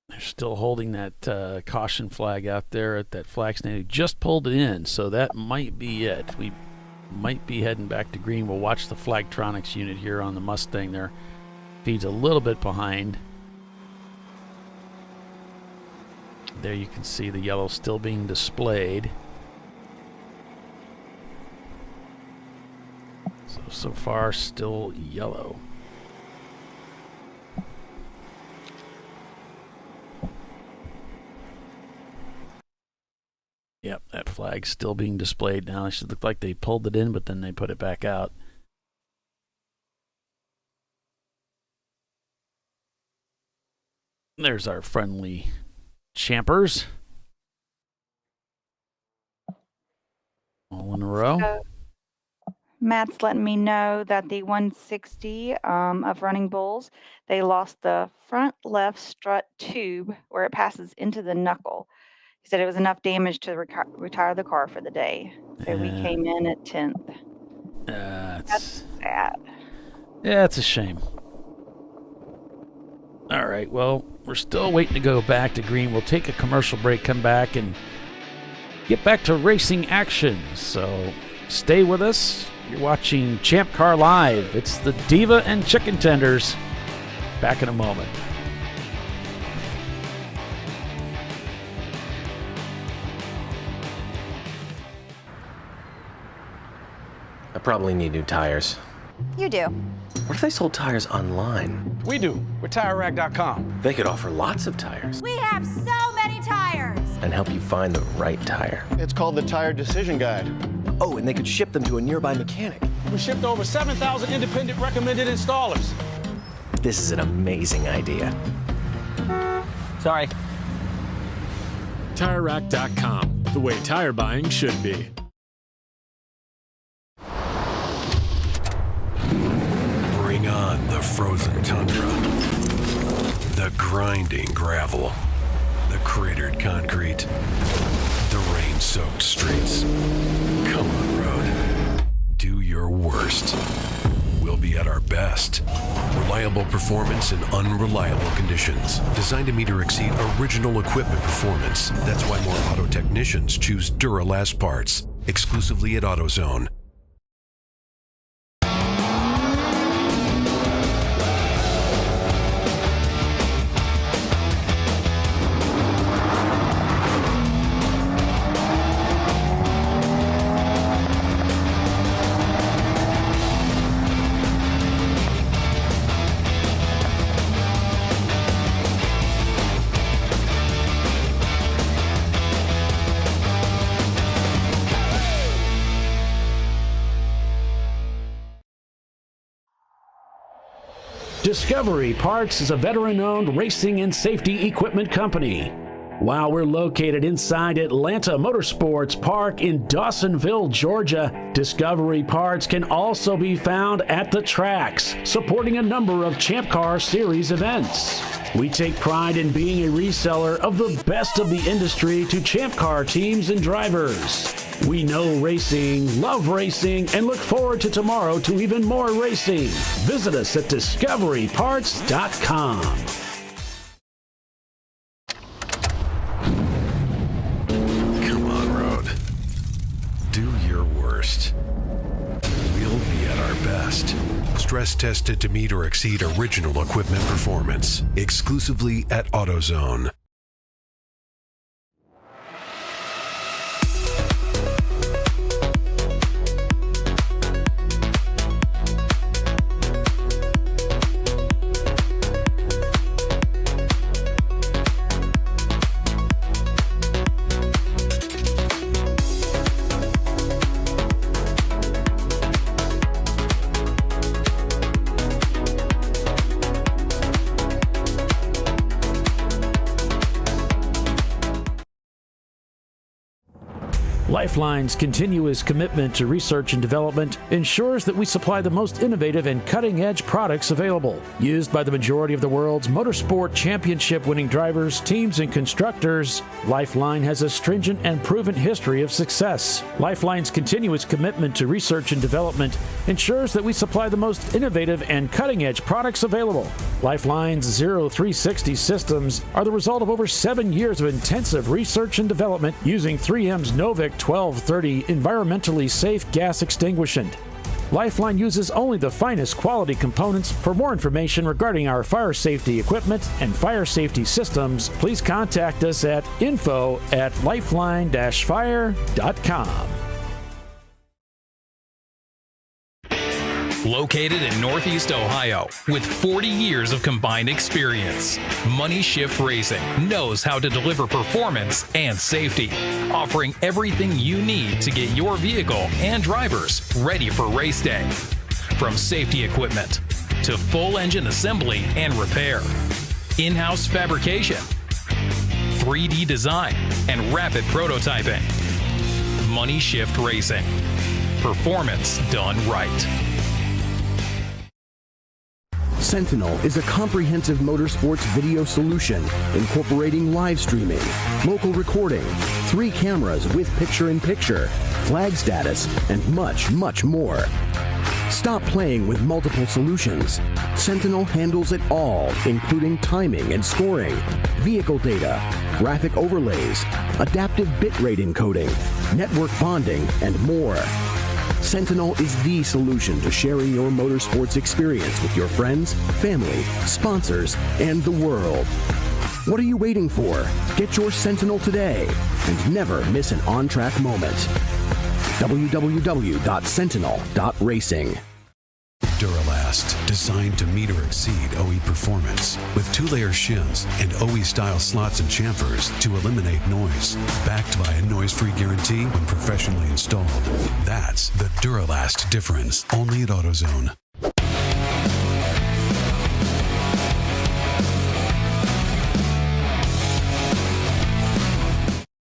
They're still holding that caution flag out there at that flag stand. They just pulled it in, so that might be it. We might be heading back to green. We'll watch the Flagtronics unit here on the Mustang. Their feed's a little bit behind. There you can see the yellow still being displayed. So far, still yellow. Yep, that flag's still being displayed now. It should look like they pulled it in, but then they put it back out. There's our friendly champers. All in a row. So, Matt's letting me know that the 160 of Running Bulls, they lost the front left strut tube where it passes into the knuckle. He said it was enough damage to retire the car for the day. So we came in at 10th. That's sad. Yeah, it's a shame. All right, well, we're still waiting to go back to green. We'll take a commercial break, come back, and get back to racing action. So stay with us. You're watching Champ Car Live. It's the Diva and Chicken Tenders. Back in a moment. I probably need new tires. You do. What if they sold tires online? We do. We're TireRack.com. They could offer lots of tires We have so many tires. and help you find the right tire. It's called the Tire Decision Guide. Oh, and they could ship them to a nearby mechanic. We shipped over 7,000 independent recommended installers. This is an amazing idea. Sorry. TireRack.com, the way tire buying should be. Bring on the frozen tundra, the grinding gravel, the cratered concrete, the rain-soaked streets. Come on, road. Do your worst. We'll be at our best. Duralast. Reliable performance in unreliable conditions. Designed to meet or exceed original equipment performance. That's why more auto technicians choose Duralast parts. Exclusively at AutoZone. Discovery Parts is a veteran-owned racing and safety equipment company. While we're located inside Atlanta Motorsports Park in Dawsonville, Georgia, Discovery Parts can also be found at the tracks, supporting a number of Champ Car Series events. We take pride in being a reseller of the best of the industry to Champ Car teams and drivers. We know racing, love racing, and look forward to tomorrow to even more racing. Visit us at discoveryparts.com. Come on, Road. Do your worst. We'll be at our best. Stress tested to meet or exceed original equipment performance. Exclusively at AutoZone. Lifeline's continuous commitment to research and development ensures that we supply the most innovative and cutting-edge products available. Used by the majority of the world's motorsport championship-winning drivers, teams, and constructors, Lifeline has a stringent and proven history of success. Lifeline's continuous commitment to research and development ensures that we supply the most innovative and cutting-edge products available. Lifeline's 0360 systems are the result of over 7 years of intensive research and development using 3M's Novik 1230 environmentally safe gas extinguishant. Lifeline uses only the finest quality components. For more information regarding our fire safety equipment and fire safety systems, please contact us at info@lifeline-fire.com. Located in Northeast Ohio, with 40 years of combined experience, Money Shift Racing knows how to deliver performance and safety, offering everything you need to get your vehicle and drivers ready for race day. From safety equipment to full engine assembly and repair, in-house fabrication, 3D design, and rapid prototyping. Money Shift Racing. Performance done right. Sentinel is a comprehensive motorsports video solution incorporating live streaming, local recording, 3 cameras with picture-in-picture, flag status, and much, much more. Stop playing with multiple solutions. Sentinel handles it all, including timing and scoring, vehicle data, graphic overlays, adaptive bitrate encoding, network bonding, and more. Sentinel is the solution to sharing your motorsports experience with your friends, family, sponsors, and the world. What are you waiting for? Get your Sentinel today and never miss an on-track moment. www.sentinel.racing. Duralast, designed to meet or exceed OE performance, with 2-layer shims and OE-style slots and chamfers to eliminate noise. Backed by a noise-free guarantee when professionally installed. That's the Duralast difference, only at AutoZone.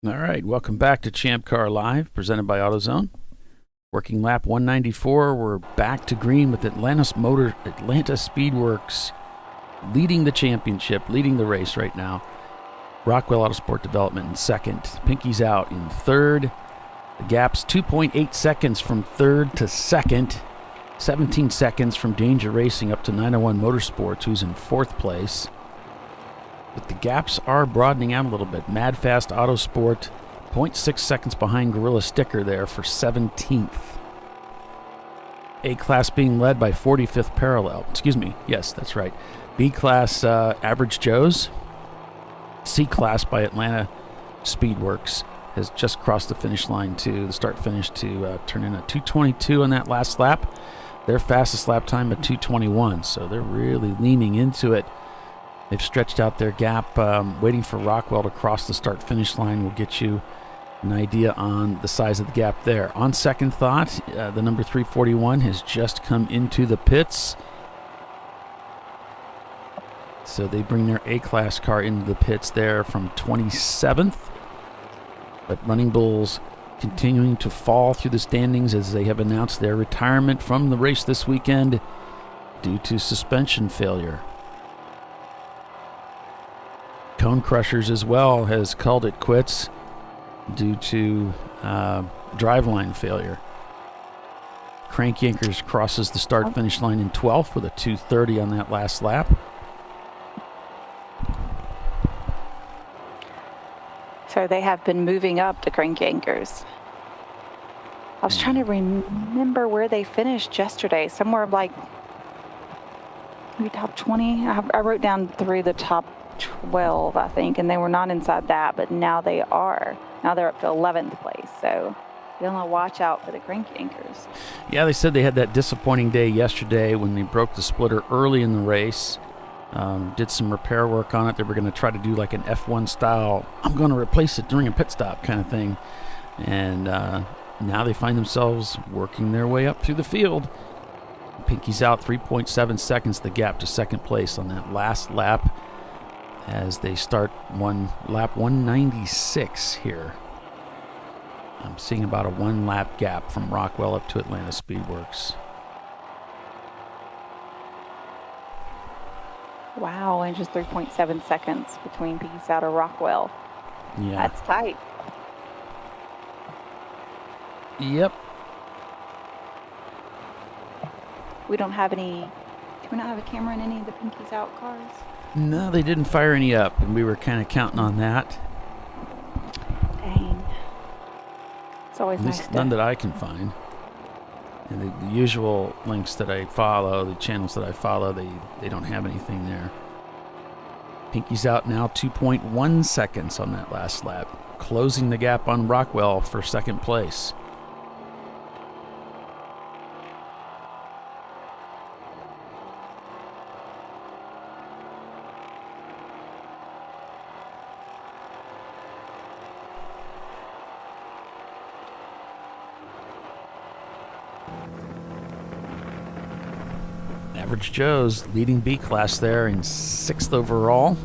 All right, welcome back to ChampCar.Live, presented by AutoZone. Working lap 194, we're back to green with Atlanta Speedworks leading the championship, leading the race right now. Rockwell Autosport Development in second. Pinky's out in third. The gap's 2.8 seconds from third to second. 17 seconds from Danger Racing up to 901 Motorsports, who's in 4th place. But the gaps are broadening out a little bit. Mad Fast Autosport, 0.6 seconds behind Gorilla Sticker there for 17th. A-Class being led by 45th Parallel. Excuse me. Yes, that's right. B-Class Average Joe's. C-Class by Atlanta Speedworks has just crossed the finish line to the start-finish to turn in a 2:22 on that last lap. Their fastest lap time at 2:21, so they're really leaning into it. They've stretched out their gap. Waiting for Rockwell to cross the start-finish line will get you an idea on the size of the gap there. On second thought, the number 341 has just come into the pits. So they bring their A-Class car into the pits there from 27th. But Running Bulls continuing to fall through the standings as they have announced their retirement from the race this weekend due to suspension failure. Cone Crushers as well has called it quits due to driveline failure. Crank Yankers crosses the start-finish line in 12th with a 2:30 on that last lap. So they have been moving up to Crank Yankers. I was trying to remember where they finished yesterday. Somewhere like maybe top 20. I wrote down through the top 12, I think, and they were not inside that, but now they are. Now they're up to 11th place. So you'll want to watch out for the Crank Yankers. Yeah, they said they had that disappointing day yesterday when they broke the splitter early in the race. Did some repair work on it. They were going to try to do like an F1 style, I'm going to replace it during a pit stop kind of thing. And now they find themselves working their way up through the field. Pinky's out 3.7 seconds, the gap to second place on that last lap as they start lap 196 here. I'm seeing about a 1 lap gap from Rockwell up to Atlanta Speedworks. Wow, and just 3.7 seconds between Peace Out or Rockwell. Yeah. That's tight. Yep. We don't have any, do we not have a camera in any of the Pinkies Out cars? No, they didn't fire any up, and we were kind of counting on that. Dang. It's always At nice least to... none that I can find. And the usual links that I follow, the channels that I follow, they don't have anything there. Pinky's out now 2.1 seconds on that last lap, closing the gap on Rockwell for second place. Average Joe's leading B class there in 6th overall.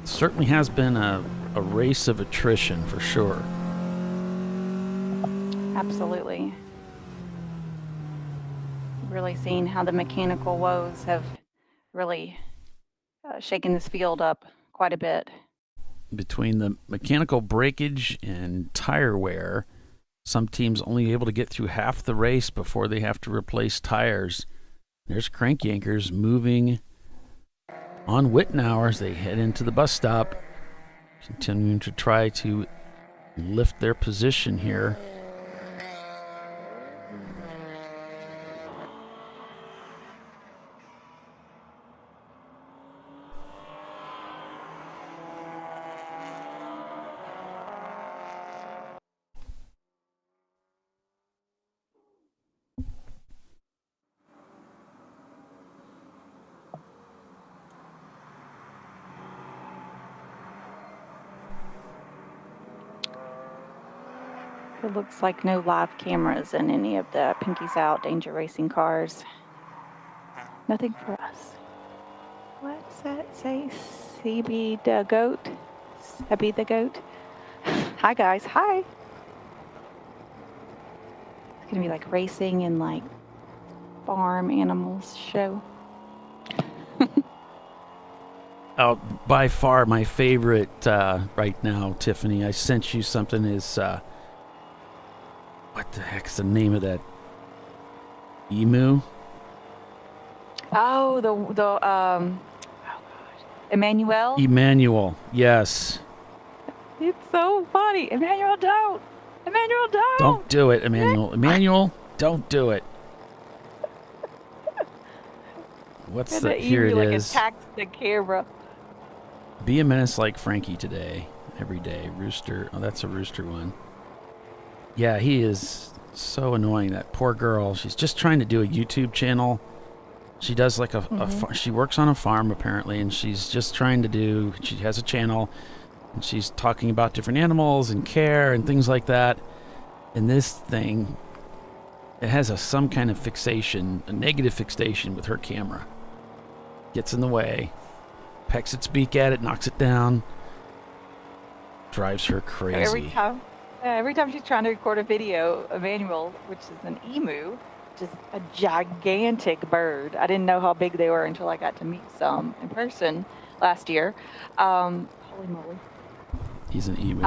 Certainly has been a race of attrition for sure. Absolutely. Really seeing how the mechanical woes have really shaken this field up quite a bit. Between the mechanical breakage and tire wear, some teams only able to get through half the race before they have to replace tires. There's Crank Yankers moving on Wittenauer as they head into the bus stop, continuing to try to lift their position here. It looks like no live cameras in any of the Pinkies Out Danger Racing cars. Nothing for us. What's that say? CB the goat? Sebby the goat? Hi guys, hi. It's gonna be like racing and like farm animals show. By far my favorite right now, Tiffany. I sent you something is What the heck's the name of that? Emu? Oh, oh gosh, Emmanuel. Emmanuel, yes. It's so funny. Emmanuel, don't. Emmanuel, don't. Don't do it, Emmanuel. Emmanuel, don't do it. What's the? Here it is. Attacks the camera. Be a menace like Frankie today. Every day. Rooster. Oh, that's a rooster one. Yeah, he is so annoying. That poor girl. She's just trying to do a YouTube channel. She does like she works on a farm apparently, and she's just trying to do. She has a channel, and she's talking about different animals and care and things like that. And this thing, it has some kind of fixation, a negative fixation with her camera. Gets in the way, pecks its beak at it, knocks it down. Drives her crazy. Every time she's trying to record a video, Emmanuel, which is an emu, just a gigantic bird. I didn't know how big they were until I got to meet some in person last year. Holy moly. He's an emu.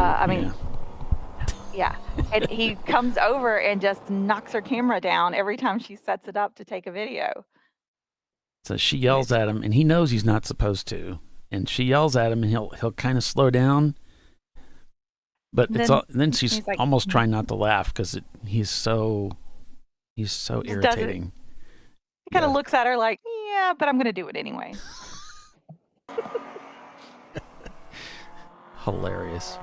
Yeah. And he comes over and just knocks her camera down every time she sets it up to take a video. So she yells at him, and he knows he's not supposed to. And she yells at him, and he'll kind of slow down. But then she's like, almost trying not to laugh because he's so irritating. He kind of looks at her like, yeah, but I'm going to do it anyway. Hilarious.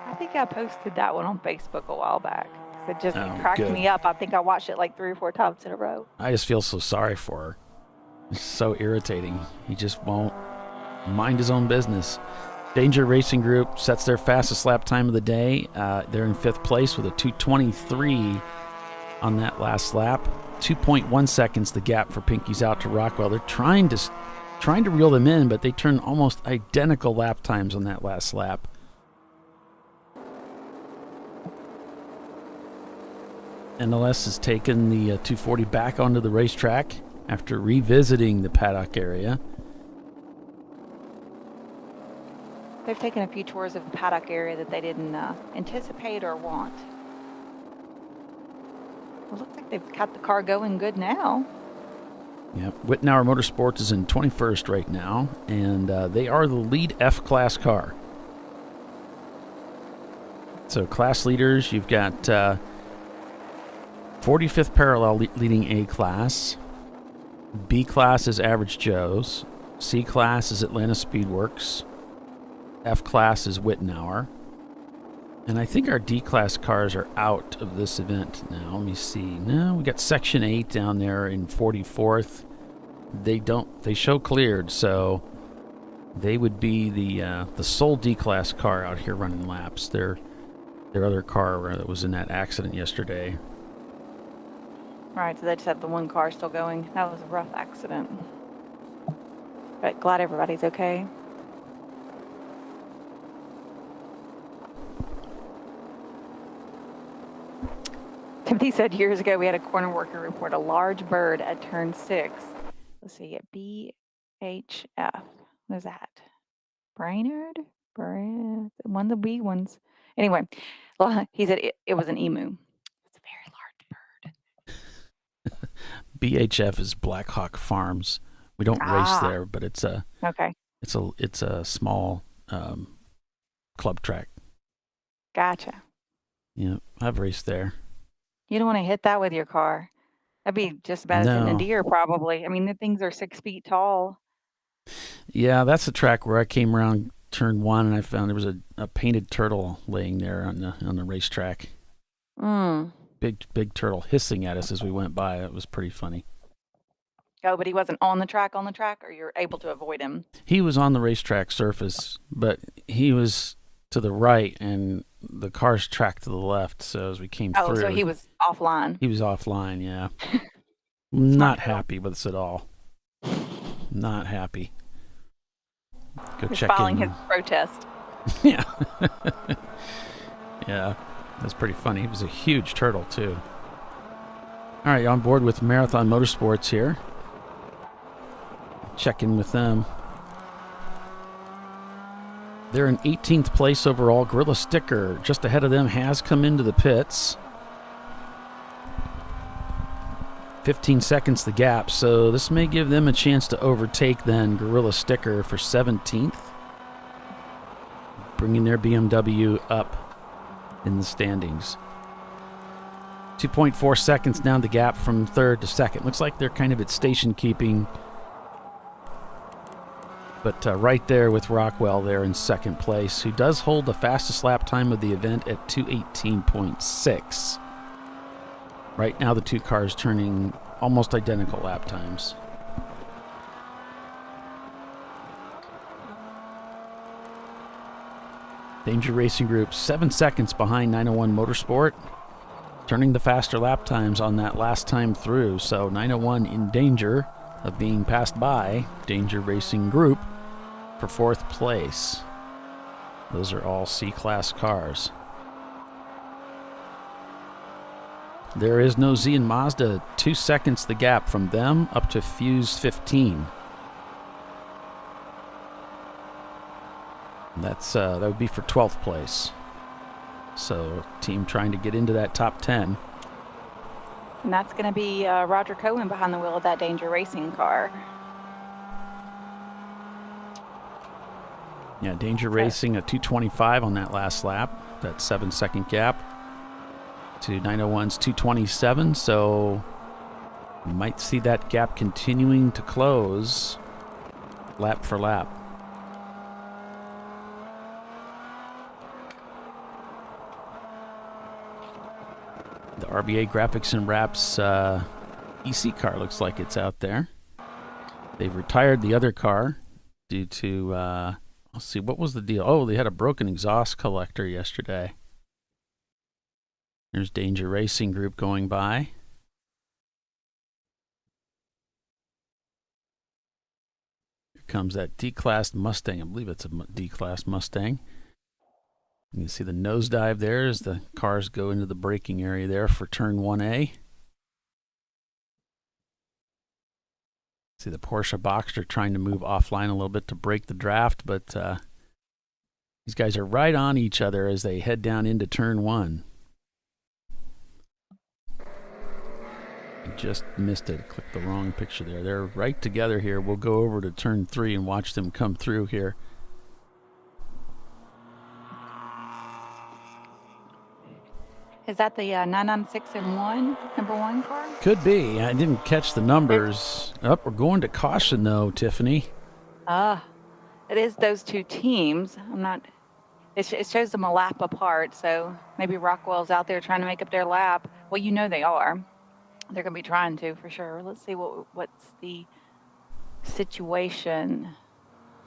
I think I posted that one on Facebook a while back. It just cracked me up. I think I watched it like 3 or 4 times in a row. I just feel so sorry for her. It's so irritating. He just won't mind his own business. Danger Racing Group sets their fastest lap time of the day. They're in 5th place with a 2:23 on that last lap. 2.1 seconds the gap for Pinky's out to Rockwell. They're trying to reel them in, but they turn almost identical lap times on that last lap. NLS has taken the 240 back onto the racetrack after revisiting the paddock area. They've taken a few tours of the paddock area that they didn't anticipate or want. Well, looks like they've got the car going good now. Yeah, Wittenauer Motorsports is in 21st right now, and they are the lead F-Class car. So class leaders, you've got 45th Parallel leading A-Class. B-Class is Average Joe's. C-Class is Atlanta Speedworks. F-Class is Wittenauer. And I think our D-Class cars are out of this event now. Let me see. No, we got Section 8 down there in 44th. They show cleared, so they would be the sole D-Class car out here running laps. Their other car that was in that accident yesterday. Right, so they just have the one car still going. That was a rough accident. But glad everybody's okay. Timothy said years ago we had a corner worker report a large bird at turn 6. Let's see, at BHF. What is that? Brainerd? One of the B ones. Anyway, he said it was an emu. It's a very large bird. BHF is Black Hawk Farms. We don't race there, but it's a small club track. Gotcha. Yeah, I've raced there. You don't want to hit that with your car. That'd be just about as hitting a deer, probably. I mean, the things are 6 feet tall. Yeah, that's the track where I came around turn 1 and I found there was a painted turtle laying there on the racetrack. Big turtle hissing at us as we went by. It was pretty funny. Oh, but he wasn't on the track, or you're able to avoid him? He was on the racetrack surface, but he was to the right and the car's tracked to the left. So as we came through... Oh, so he was offline. He was offline, yeah. Not happy with us at all. Not happy. Go He's check in. filing his protest. Yeah. Yeah, that's pretty funny. He was a huge turtle, too. All right, on board with Marathon Motorsports here. Check in with them. They're in 18th place overall. Gorilla Sticker just ahead of them has come into the pits. 15 seconds the gap, so this may give them a chance to overtake then Gorilla Sticker for 17th, bringing their BMW up in the standings. 2.4 seconds down the gap from third to second. Looks like they're kind of at station keeping, but right there with Rockwell there in second place, who does hold the fastest lap time of the event at 2:18.6. Right now the two cars turning almost identical lap times. Danger Racing Group 7 seconds behind 901 Motorsport, turning the faster lap times on that last time through. So 901 in danger of being passed by Danger Racing Group for fourth place. Those are all C-Class cars. There is no Z and Mazda. 2 seconds the gap from them up to Fuse 15. That's that would be for 12th place. So team trying to get into that top 10. And that's going to be Roger Cohen behind the wheel of that Danger Racing car. Yeah, Danger Racing at 2:25 on that last lap. That 7-second gap to 901's 2:27. So you might see that gap continuing to close lap for lap. The RBA Graphics and Wraps EC car looks like it's out there. They've retired the other car due to, let's see, what was the deal? Oh, they had a broken exhaust collector yesterday. There's Danger Racing Group going by. Here comes that D-Class Mustang. I believe it's a D-Class Mustang. You can see the nosedive there as the cars go into the braking area there for turn 1A. See the Porsche Boxster trying to move offline a little bit to break the draft, but these guys are right on each other as they head down into turn 1. I just missed it. Clicked the wrong picture there. They're right together here. We'll go over to turn 3 and watch them come through here. Is that the 996 and 1, number 1 car? Could be. I didn't catch the numbers. We're going to caution though, Tiffany. It is those two teams. I'm not. It shows them a lap apart, so maybe Rockwell's out there trying to make up their lap. Well, you know they are. They're going to be trying to for sure. Let's see what's the situation.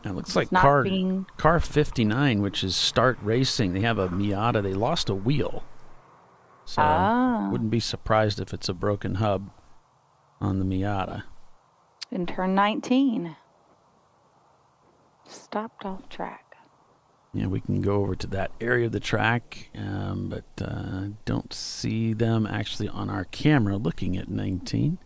It looks like car 59, which is Start Racing. They have a Miata. They lost a wheel. So wouldn't be surprised if it's a broken hub on the Miata. In turn 19. Stopped off track. Yeah, we can go over to that area of the track, but don't see them actually on our camera looking at 19.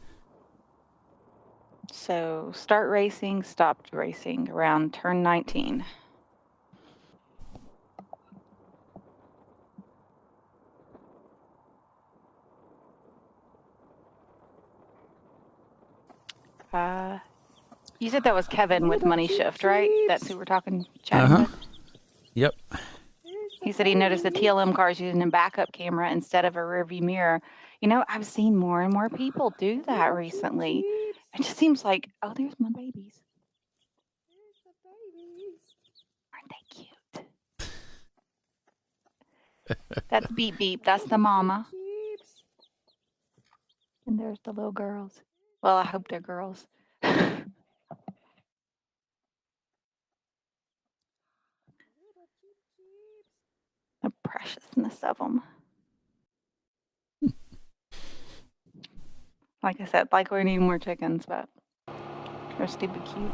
So Start Racing, stopped racing around turn 19. You said that was Kevin with Money Shift, right? That's who we're talking, chatting with? Yep. He said he noticed the TLM cars using a backup camera instead of a rearview mirror. You know, I've seen more and more people do that recently. It just seems like, oh, there's my babies. Aren't they cute? That's Beep Beep. That's the mama. And there's the little girls. Well, I hope they're girls. The preciousness of them. Like I said, like we need more chickens, but they're stupid cute.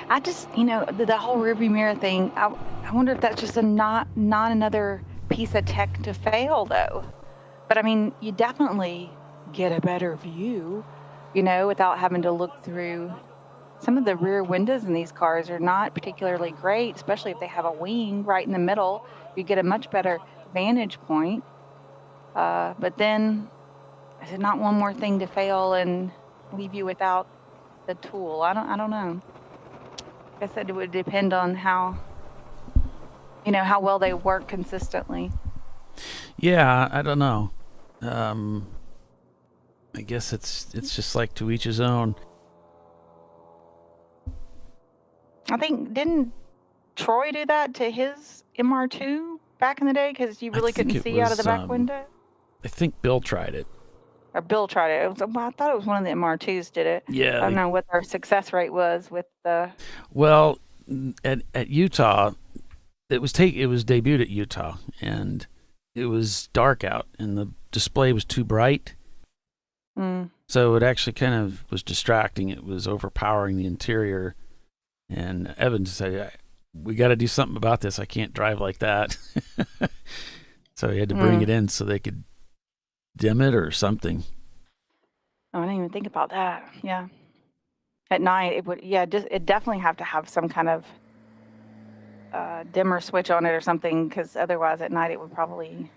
I just, the whole rearview mirror thing, I wonder if that's just not another piece of tech to fail, though. But, I mean, you definitely get a better view, without having to look through. Some of the rear windows in these cars are not particularly great, especially if they have a wing right in the middle. You get a much better vantage point. But then I said, not one more thing to fail and leave you without the tool. I don't know. I said it would depend on how well they work consistently. Yeah, I don't know. I guess it's just like to each his own. I think, didn't Troy do that to his MR2 back in the day? Because you really couldn't see out of the back window? I think Bill tried it. Or Bill tried it. I thought it was one of the MR2s did it. Yeah. I don't know what their success rate was with the... Well, at Utah, it was debuted at Utah, and it was dark out, and the display was too bright. So it actually kind of was distracting. It was overpowering the interior. And Evan said, we got to do something about this. I can't drive like that. So he had to bring it in so they could dim it or something. Oh, I didn't even think about that. Yeah. At night, it would, it definitely have to have some kind of dimmer switch on it or something, because otherwise at night it would probably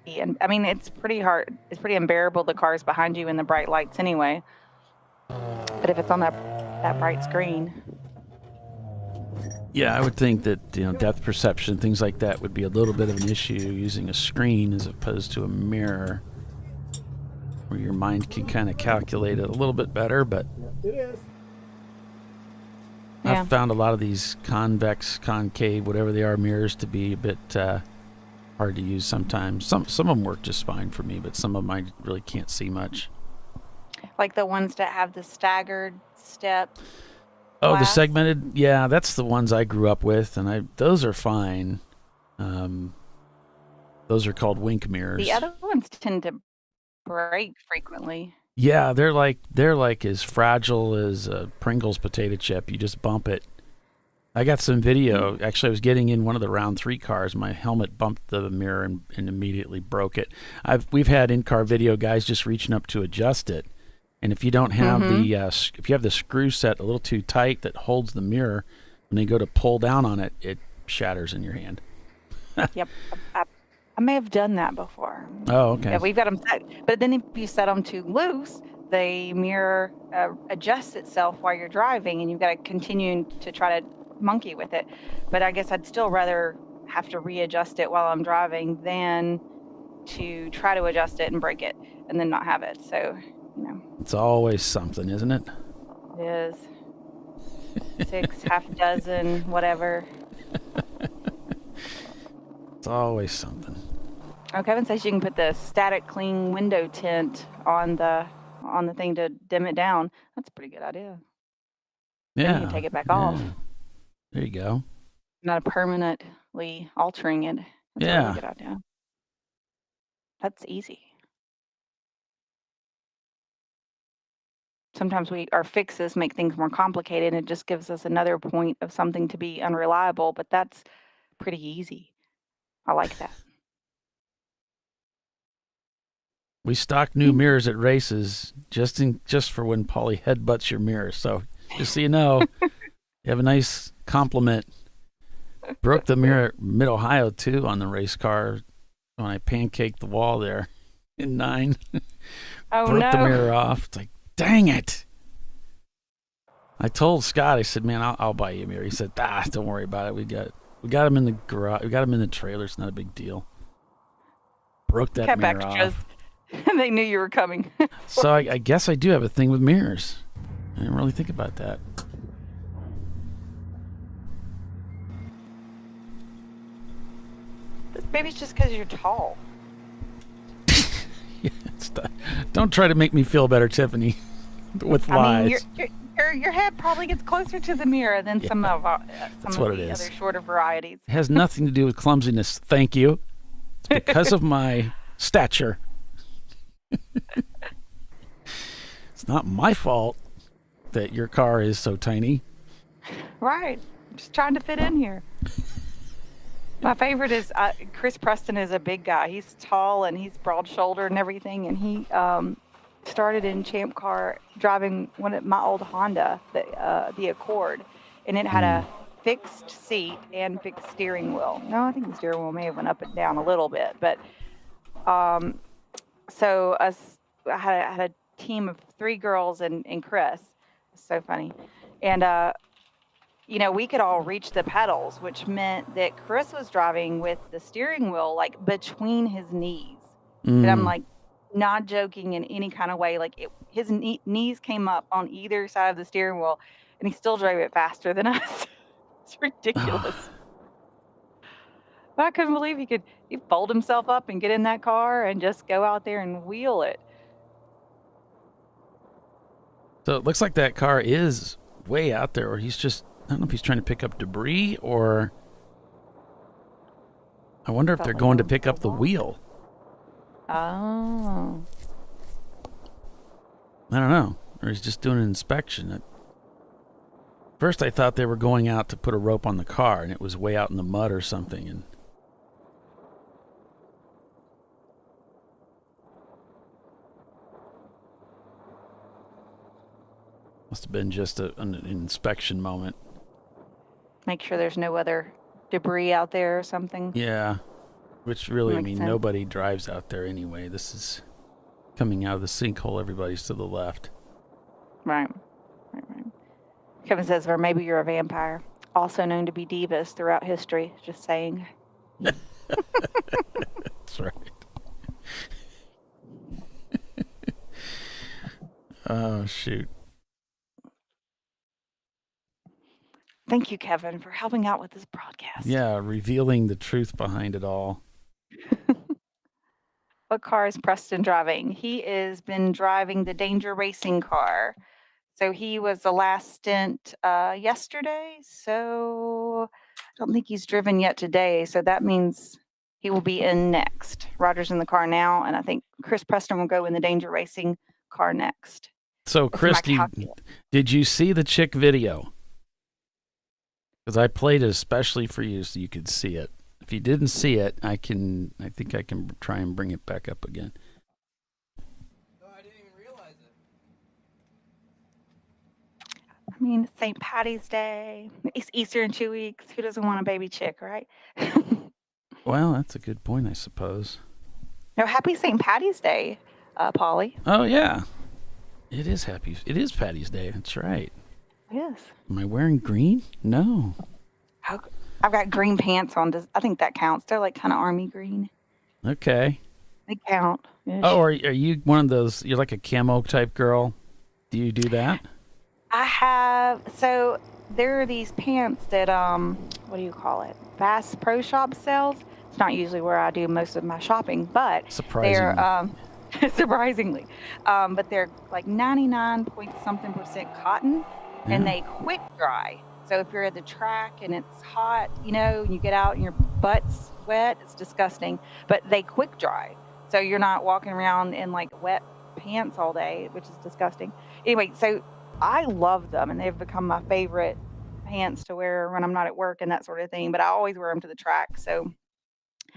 be, and I mean, it's pretty hard. It's pretty unbearable, the cars behind you in the bright lights anyway. But if it's on that bright screen. Yeah, I would think that, depth perception, things like that would be a little bit of an issue using a screen as opposed to a mirror, where your mind can kind of calculate it a little bit better. But It is. I've found a lot of these convex, concave, whatever they are, mirrors to be a bit hard to use sometimes. Some of them work just fine for me, but some of them I really can't see much. Like the ones that have the staggered step. Oh, the segmented? Yeah, that's the ones I grew up with, and those are fine. Those are called wink mirrors. The other ones tend to break frequently. Yeah, they're like as fragile as a Pringles potato chip. You just bump it. I got some video. Actually, I was getting in one of the round 3 cars. My helmet bumped the mirror and immediately broke it. We've had in-car video guys just reaching up to adjust it. And if you don't have if you have the screw set a little too tight that holds the mirror, when they go to pull down on it, it shatters in your hand. Yep. I may have done that before. Oh, okay. Yeah, we've got them set. But then if you set them too loose, the mirror adjusts itself while you're driving, and you've got to continue to try to monkey with it. But I guess I'd still rather have to readjust it while I'm driving than to try to adjust it and break it and then not have it. So, It's always something, isn't it? it is 6, half a dozen, whatever. It's always something. Oh, Kevin says you can put the static clean window tint on the thing to dim it down. That's a pretty good idea. Yeah. Then you can take it back off. There you go. Not permanently altering it. That's a really good idea. That's easy. Sometimes our fixes make things more complicated, and it just gives us another point of something to be unreliable, but that's pretty easy. I like that. We stock new mirrors at races just for when Paulie headbutts your mirror. So just so you know, you have a nice compliment. Broke the mirror at Mid-Ohio too on the race car when I pancaked the wall there in 9. Oh, Broke the no. mirror off. It's like, dang it. I told Scott, I said, man, I'll buy you a mirror. He said, don't worry about it. We got him in the garage. We got him in the trailer. It's not a big deal. Broke that Kept mirror extras. off. They knew you were coming. So I guess I do have a thing with mirrors. I didn't really think about that. Maybe it's just because you're tall. Don't try to make me feel better, Tiffany, with lies. I mean, your head probably gets closer to the mirror than some of That's the what it is. other shorter varieties. It has nothing to do with clumsiness. Thank you. It's because of my stature. It's not my fault that your car is so tiny. Right. Just trying to fit in here. My favorite is Chris Preston is a big guy. He's tall and he's broad-shouldered and everything. And he started in Champ Car driving my old Honda, the Accord. And it had a fixed seat and fixed steering wheel. No, I think the steering wheel may have went up and down a little bit. But So I had a team of 3 girls and Chris. It's so funny. And, we could all reach the pedals, which meant that Chris was driving with the steering wheel, like, between his knees. And I'm, like, not joking in any kind of way. Like, his knees came up on either side of the steering wheel, and he still drove it faster than us. It's ridiculous. But I couldn't believe he'd fold himself up and get in that car and just go out there and wheel it. So it looks like that car is way out there, or he's just, I don't know if he's trying to pick up debris, or I wonder if they're going to pick up the wheel. Oh. I don't know. Or he's just doing an inspection. First I thought they were going out to put a rope on the car, and it was way out in the mud or something. And must have been just an inspection moment. Make sure there's no other debris out there or something. Yeah. Which really, Makes sense. nobody drives out there anyway. This is coming out of the sinkhole. Everybody's to the left. Right. Kevin says, or maybe you're a vampire, also known to be divas throughout history. Just saying. That's right. Oh, shoot. Thank you, Kevin, for helping out with this broadcast. Yeah, revealing the truth behind it all. What car is Preston driving? He has been driving the Danger Racing car. So he was the last stint yesterday. So I don't think he's driven yet today. So that means he will be in next. Roger's in the car now, and I think Chris Preston will go in the Danger Racing car next. So, Christy, did you see the chick video? Because I played it especially for you so you could see it. If you didn't see it, I think I can try and bring it back up again. I mean, St. Patty's Day. It's Easter in 2 weeks. Who doesn't want a baby chick, right? Well, that's a good point, I suppose. No, happy St. Patty's Day, Polly. Oh, yeah. It is Patty's Day. That's right. Yes. Am I wearing green? No. I've got green pants on. I think that counts. They're like kind of army green. Okay. They count. Oh, are you one of those, you're like a camo type girl? Do you do that? I have, so there are these pants that, what do you call it? Bass Pro Shop sells. It's not usually where I do most of my shopping, but they're, surprisingly, but they're like 99-point-something% cotton, and they quick dry. So if you're at the track and it's hot, and you get out and your butt's wet, it's disgusting, but they quick dry. So you're not walking around in like wet pants all day, which is disgusting. Anyway, so I love them, and they've become my favorite pants to wear when I'm not at work and that sort of thing, but I always wear them to the track. So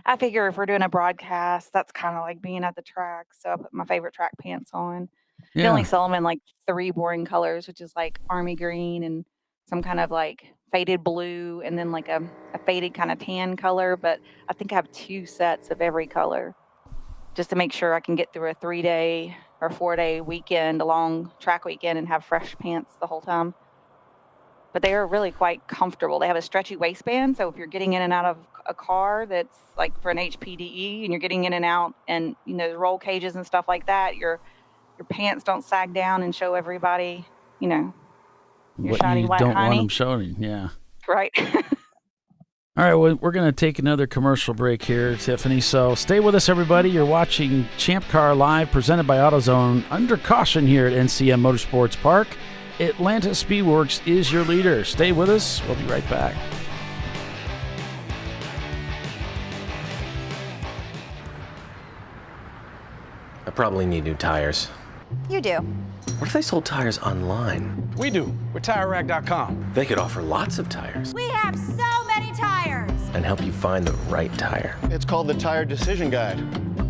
I figure if we're doing a broadcast, that's kind of like being at the track. So I put my favorite track pants on. Yeah. They only sell them in like 3 boring colors, which is like army green and some kind of like faded blue, and then like a faded kind of tan color. But I think I have 2 sets of every color just to make sure I can get through a 3-day or 4-day weekend, a long track weekend, and have fresh pants the whole time. But they are really quite comfortable. They have a stretchy waistband, so if you're getting in and out of a car that's like for an HPDE and you're getting in and out, and the roll cages and stuff like that, your pants don't sag down and show everybody, your What shiny you white don't honey. want them showing, yeah. Right. All right, well, we're going to take another commercial break here, Tiffany. So stay with us, everybody. You're watching Champ Car Live, presented by AutoZone. Under caution here at NCM Motorsports Park. Atlanta Speedworks is your leader. Stay with us. We'll be right back. I probably need new tires. You do. What if they sold tires online? We do. We're TireRack.com. They could offer lots of tires We have so many tires. and help you find the right tire. It's called the Tire Decision Guide.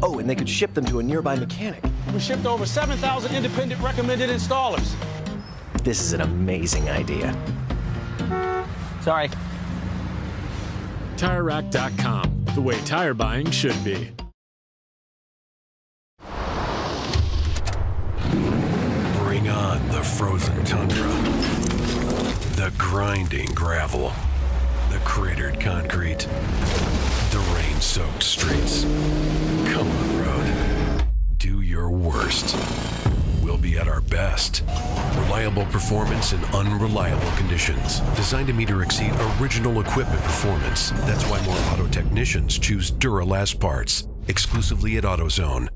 Oh, and they could ship them to a nearby mechanic. We shipped to over 7,000 independent recommended installers. This is an amazing idea. Sorry. TireRack.com, the way tire buying should be. frozen tundra, the grinding gravel, the cratered concrete, the rain-soaked streets. Come on, road. Do your worst. We'll be at our best. Reliable performance in unreliable conditions. Designed to meet or exceed original equipment performance. That's why more auto technicians choose Duralast parts. Exclusively at AutoZone.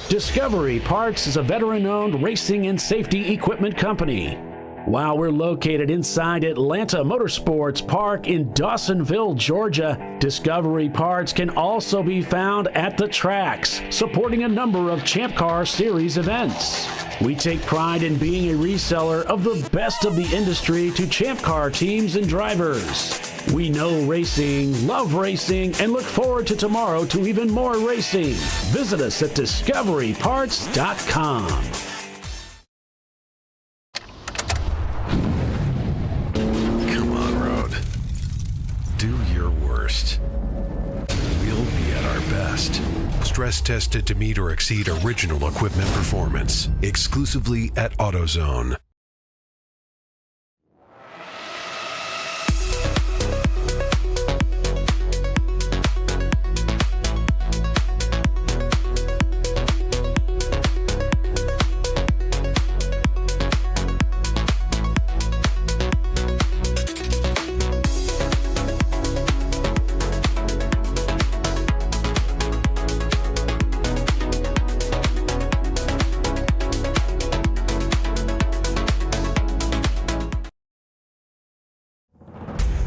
Discovery Parts is a veteran-owned racing and safety equipment company. While we're located inside Atlanta Motorsports Park in Dawsonville, Georgia, Discovery Parts can also be found at the tracks, supporting a number of Champ Car Series events. We take pride in being a reseller of the best of the industry to Champ Car teams and drivers. We know racing, love racing, and look forward to tomorrow to even more racing. Visit us at discoveryparts.com. Come on, road. Do your worst. We'll be at our best. Stress tested to meet or exceed original equipment performance. Exclusively at AutoZone.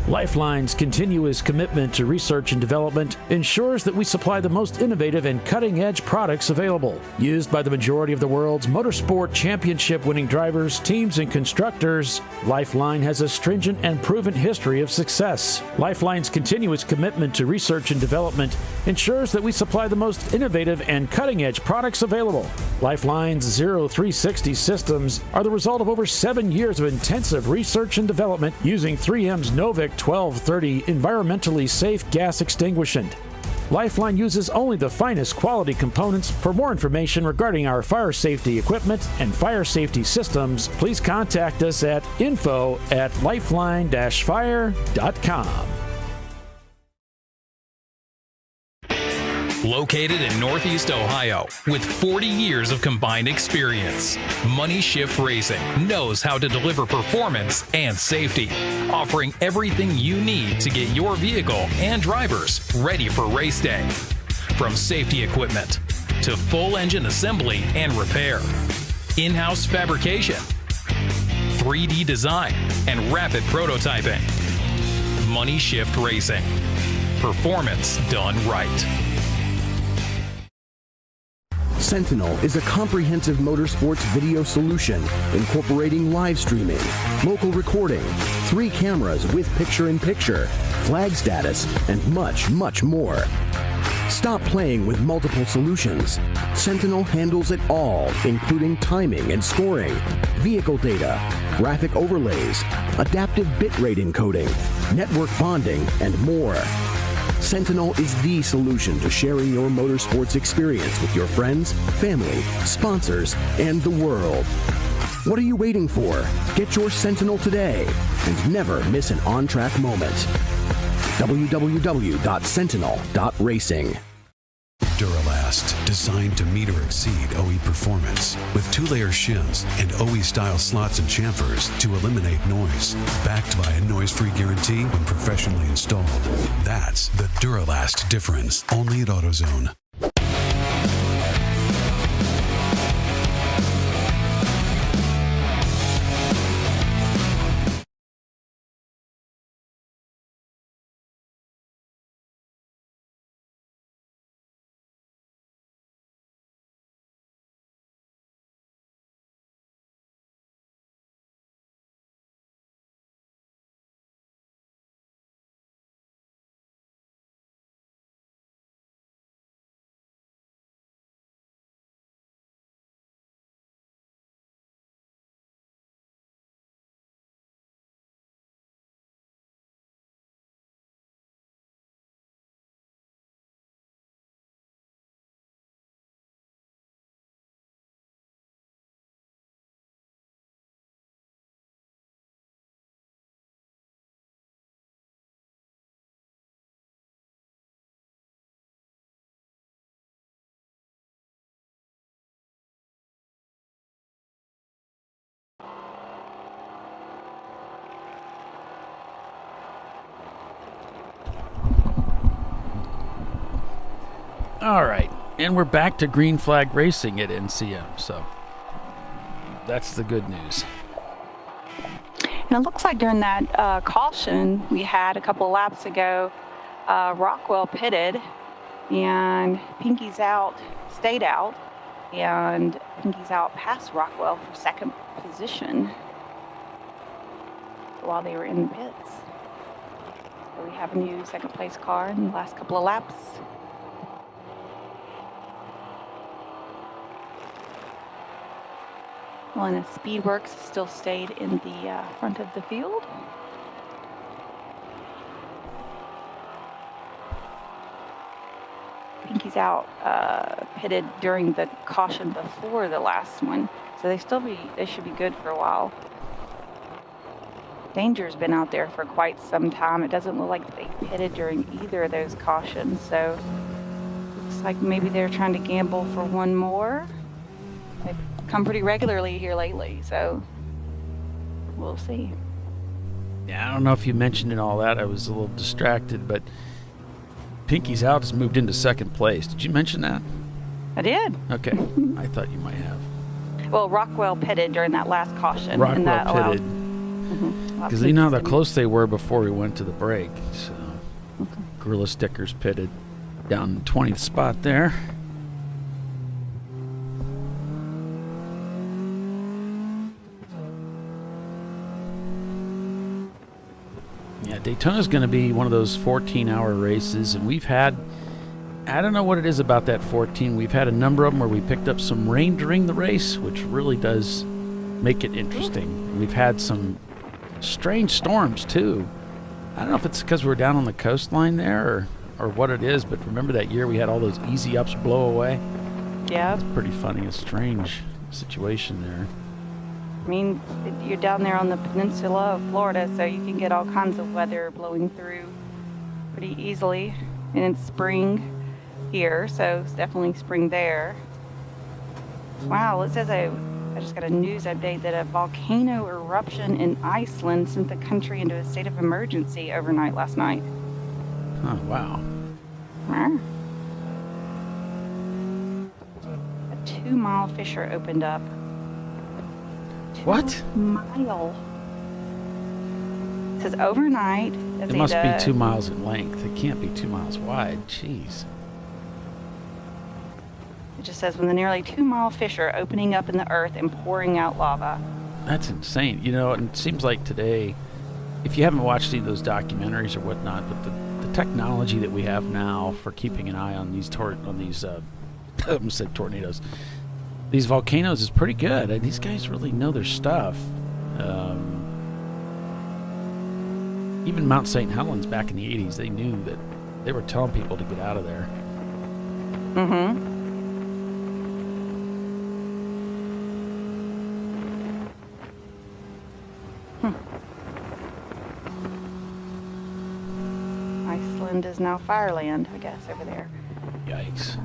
Lifeline's continuous commitment to research and development ensures that we supply the most innovative and cutting-edge products available. Used by the majority of the world's motorsport championship-winning drivers, teams, and constructors, Lifeline has a stringent and proven history of success. Lifeline's continuous commitment to research and development ensures that we supply the most innovative and cutting-edge products available. Lifeline's 0360 systems are the result of over 7 years of intensive research and development using 3M's Novik 1230 environmentally safe gas extinguishant. Lifeline uses only the finest quality components. For more information regarding our fire safety equipment and fire safety systems, please contact us at info@lifeline-fire.com. Located in Northeast Ohio with 40 years of combined experience, Money Shift Racing knows how to deliver performance and safety, offering everything you need to get your vehicle and drivers ready for race day. From safety equipment to full engine assembly and repair, in-house fabrication, 3D design, and rapid prototyping. Money Shift Racing. Performance done right. Sentinel is a comprehensive motorsports video solution incorporating live streaming, local recording, 3 cameras with picture-in-picture, flag status, and much, much more. Stop playing with multiple solutions. Sentinel handles it all, including timing and scoring, vehicle data, graphic overlays, adaptive bitrate encoding, network bonding, and more. Sentinel is the solution to sharing your motorsports experience with your friends, family, sponsors, and the world. What are you waiting for? Get your Sentinel today and never miss an on-track moment. www.sentinel.racing. Duralast, designed to meet or exceed OE performance, with 2-layer shims and OE-style slots and chamfers to eliminate noise. Backed by a noise-free guarantee when professionally installed. That's the Duralast difference, only at AutoZone. All right, and we're back to green flag racing at NCM, so that's the good news. And it looks like during that caution we had a couple laps ago, Rockwell pitted, and Pinky's Out stayed out, and Pinky's Out passed Rockwell for second position while they were in the pits. So we have a new second place car in the last couple of laps. Well, and Speedworks still stayed in the front of the field. Pinky's Out pitted during the caution before the last one, so they should be good for a while. Danger's been out there for quite some time. It doesn't look like they pitted during either of those cautions, so looks like maybe they're trying to gamble for one more. They've come pretty regularly here lately, so we'll see. Yeah, I don't know if you mentioned and all that. I was a little distracted, but Pinky's Out has moved into second place. Did you mention that? I did. Okay. I thought you might have. Well, Rockwell pitted during that last caution. Rockwell and that pitted. Because you know how close they were before we went to the break. So, Gorilla Stickers pitted down the 20th spot there. Yeah, Daytona's going to be one of those 14-hour races, and we've had, I don't know what it is about that 14. We've had a number of them where we picked up some rain during the race, which really does make it interesting. We've had some strange storms, too. I don't know if it's because we're down on the coastline there or what it is, but remember that year we had all those easy ups blow away? Yeah. It's pretty funny, a strange situation there. I mean, you're down there on the peninsula of Florida, so you can get all kinds of weather blowing through pretty easily. And it's spring here, so it's definitely spring there. Wow, it says I just got a news update that a volcano eruption in Iceland sent the country into a state of emergency overnight last night. Oh, wow. A 2-mile fissure opened up. What? 2 mile. It says overnight. It must be 2 miles in length. It can't be 2 miles wide. Jeez. It just says with a nearly 2-mile fissure opening up in the earth and pouring out lava. That's insane. You know, and it seems like today, if you haven't watched any of those documentaries or whatnot, but the technology that we have now for keeping an eye on these I almost said tornadoes. These volcanoes is pretty good. These guys really know their stuff. Even Mount St. Helens back in the 80s, they knew that they were telling people to get out of there. Mm-hmm. Iceland is now fireland, I guess, over there. Yikes.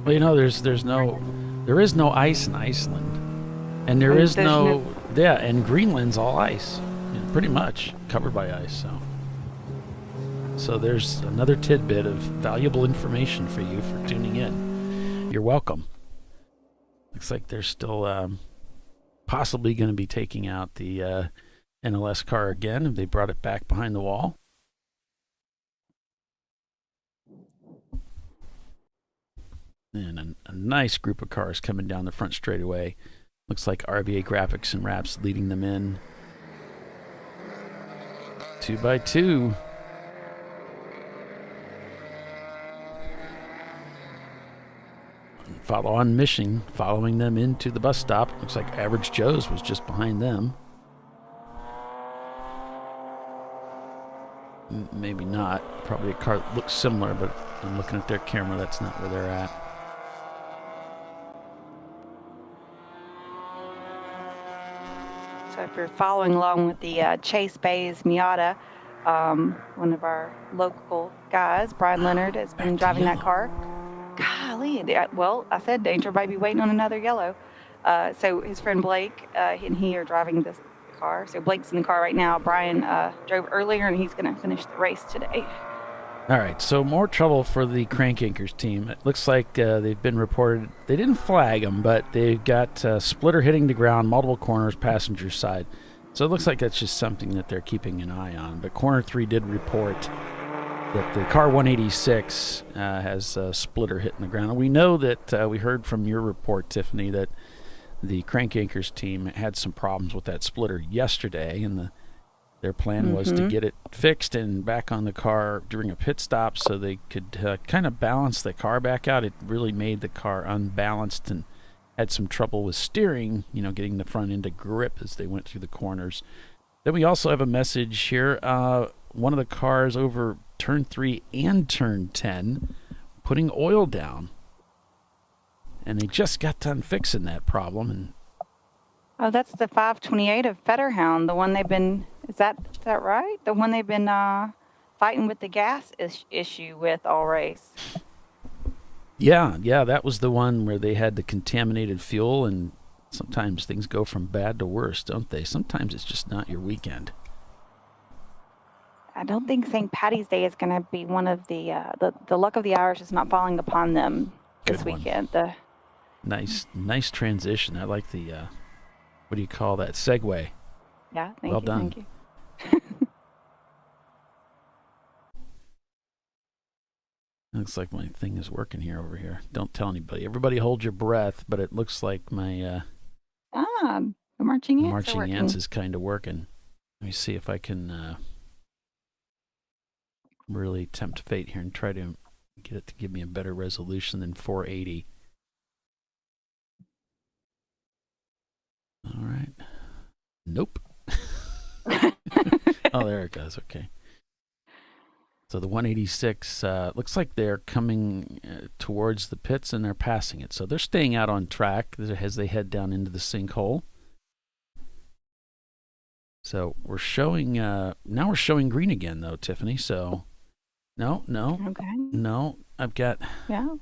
Well, you know, there is no ice in Iceland, and and Greenland's all ice, pretty much covered by ice. So there's another tidbit of valuable information for you for tuning in. You're welcome. Looks like they're still possibly going to be taking out the NLS car again. They brought it back behind the wall. And a nice group of cars coming down the front straightaway. Looks like RVA Graphics and Wraps leading them in. 2 by 2. Follow on mission, following them into the bus stop. Looks like Average Joe's was just behind them. Maybe not. Probably a car that looks similar, but I'm looking at their camera. That's not where they're at. So if you're following along with the Chase Bays Miata, one of our local guys, Brian Leonard, has been driving that car. Golly, well, I said Danger might be waiting on another yellow. So his friend Blake and he are driving this car. So Blake's in the car right now. Brian drove earlier, and he's going to finish the race today. All right, so more trouble for the Crank Anchors team. It looks like they've been reported. They didn't flag them, but they've got splitter hitting the ground, multiple corners, passenger side. So it looks like that's just something that they're keeping an eye on. But Corner 3 did report that the car 186 has a splitter hitting the ground. And we know that we heard from your report, Tiffany, that the Crank Anchors team had some problems with that splitter yesterday, and their plan was to get it fixed and back on the car during a pit stop so they could kind of balance the car back out. It really made the car unbalanced and had some trouble with steering, getting the front end to grip as they went through the corners. Then we also have a message here. One of the cars over turn 3 and turn 10 putting oil down. And they just got done fixing that problem. And oh, that's the 528 of Fetterhound, the one they've been, is that right? The one they've been fighting with the gas issue with all race. Yeah, that was the one where they had the contaminated fuel, and sometimes things go from bad to worse, don't they? Sometimes it's just not your weekend. I don't think St. Patty's Day is going to be one of the luck of the Irish is not falling upon them this weekend. Nice transition. I like the, what do you call that? Segue. Yeah, thank well you. done. Thank you. Looks like my thing is working over here. Don't tell anybody. Everybody hold your breath, but it looks like my the marching ants is kind of working. Let me see if I can really tempt fate here and try to get it to give me a better resolution than 480. All right. Nope. Oh, there it goes. Okay. So the 186 looks like they're coming towards the pits and they're passing it. So they're staying out on track as they head down into the sinkhole. So we're showing now we're showing green again though, Tiffany. So no. Okay. No, I've got what's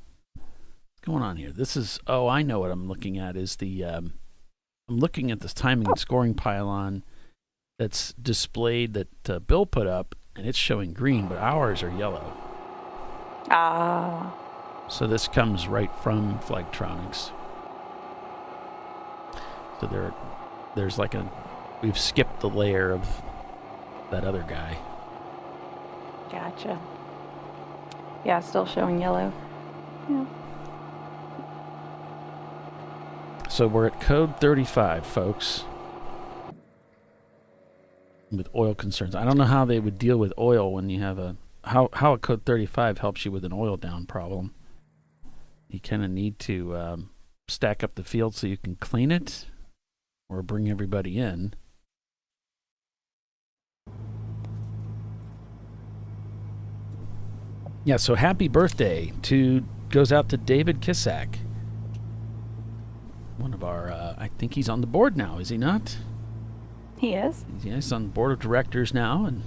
going on here. This is I know what I'm looking at is the I'm looking at this timing and scoring pylon that's displayed that Bill put up. And it's showing green, but ours are yellow. So this comes right from Flagtronics. So there's like we've skipped the layer of that other guy. Gotcha. Yeah, still showing yellow. Yeah. So we're at code 35, folks. With oil concerns. I don't know how they would deal with oil when you have how a code 35 helps you with an oil down problem. You kind of need to stack up the field so you can clean it or bring everybody in. Yeah, so happy birthday goes out to David Kissack. One of our, I think he's on the board now, is he not? He is. He's on the board of directors now, and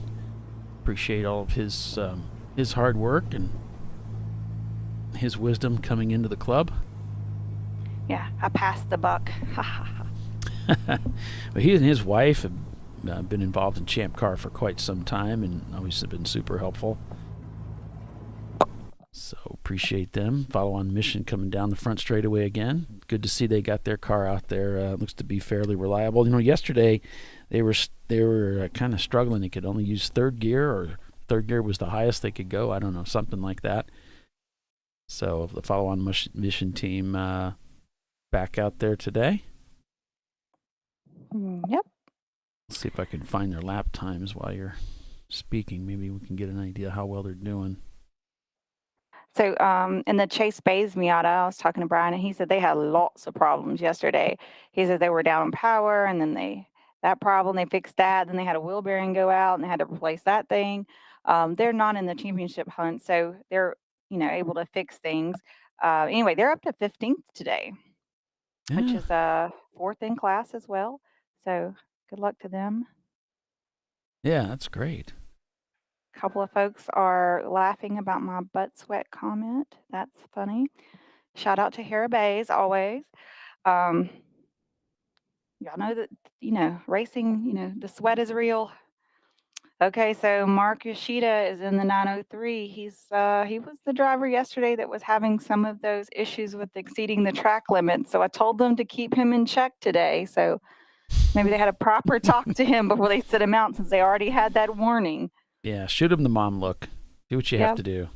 appreciate all of his hard work and his wisdom coming into the club. Yeah, I passed the buck. But he and his wife have been involved in Champ Car for quite some time, and always have been super helpful. So appreciate them. Follow on mission coming down the front straightaway again. Good to see they got their car out there. Looks to be fairly reliable. Yesterday they were kind of struggling. They could only use third gear, or third gear was the highest they could go. I don't know, something like that. So the follow on mission team back out there today. Yep. Let's see if I can find their lap times while you're speaking. Maybe we can get an idea how well they're doing. So in the Chase Bays Miata, I was talking to Brian, and he said they had lots of problems yesterday. He said they were down on power, and then they fixed that. Then they had a wheel bearing go out, and they had to replace that thing. They're not in the championship hunt, so they're able to fix things. Anyway, they're up to 15th today, which is fourth in class as well. So good luck to them. Yeah, that's great. A couple of folks are laughing about my butt sweat comment. That's funny. Shout out to Hera Bays always. Y'all know that racing, the sweat is real. Okay, so Mark Yoshida is in the 903. He was the driver yesterday that was having some of those issues with exceeding the track limit. So I told them to keep him in check today. So maybe they had a proper talk to him before they sit him out, since they already had that warning. Yeah, shoot him the mom look. Do what you have to do.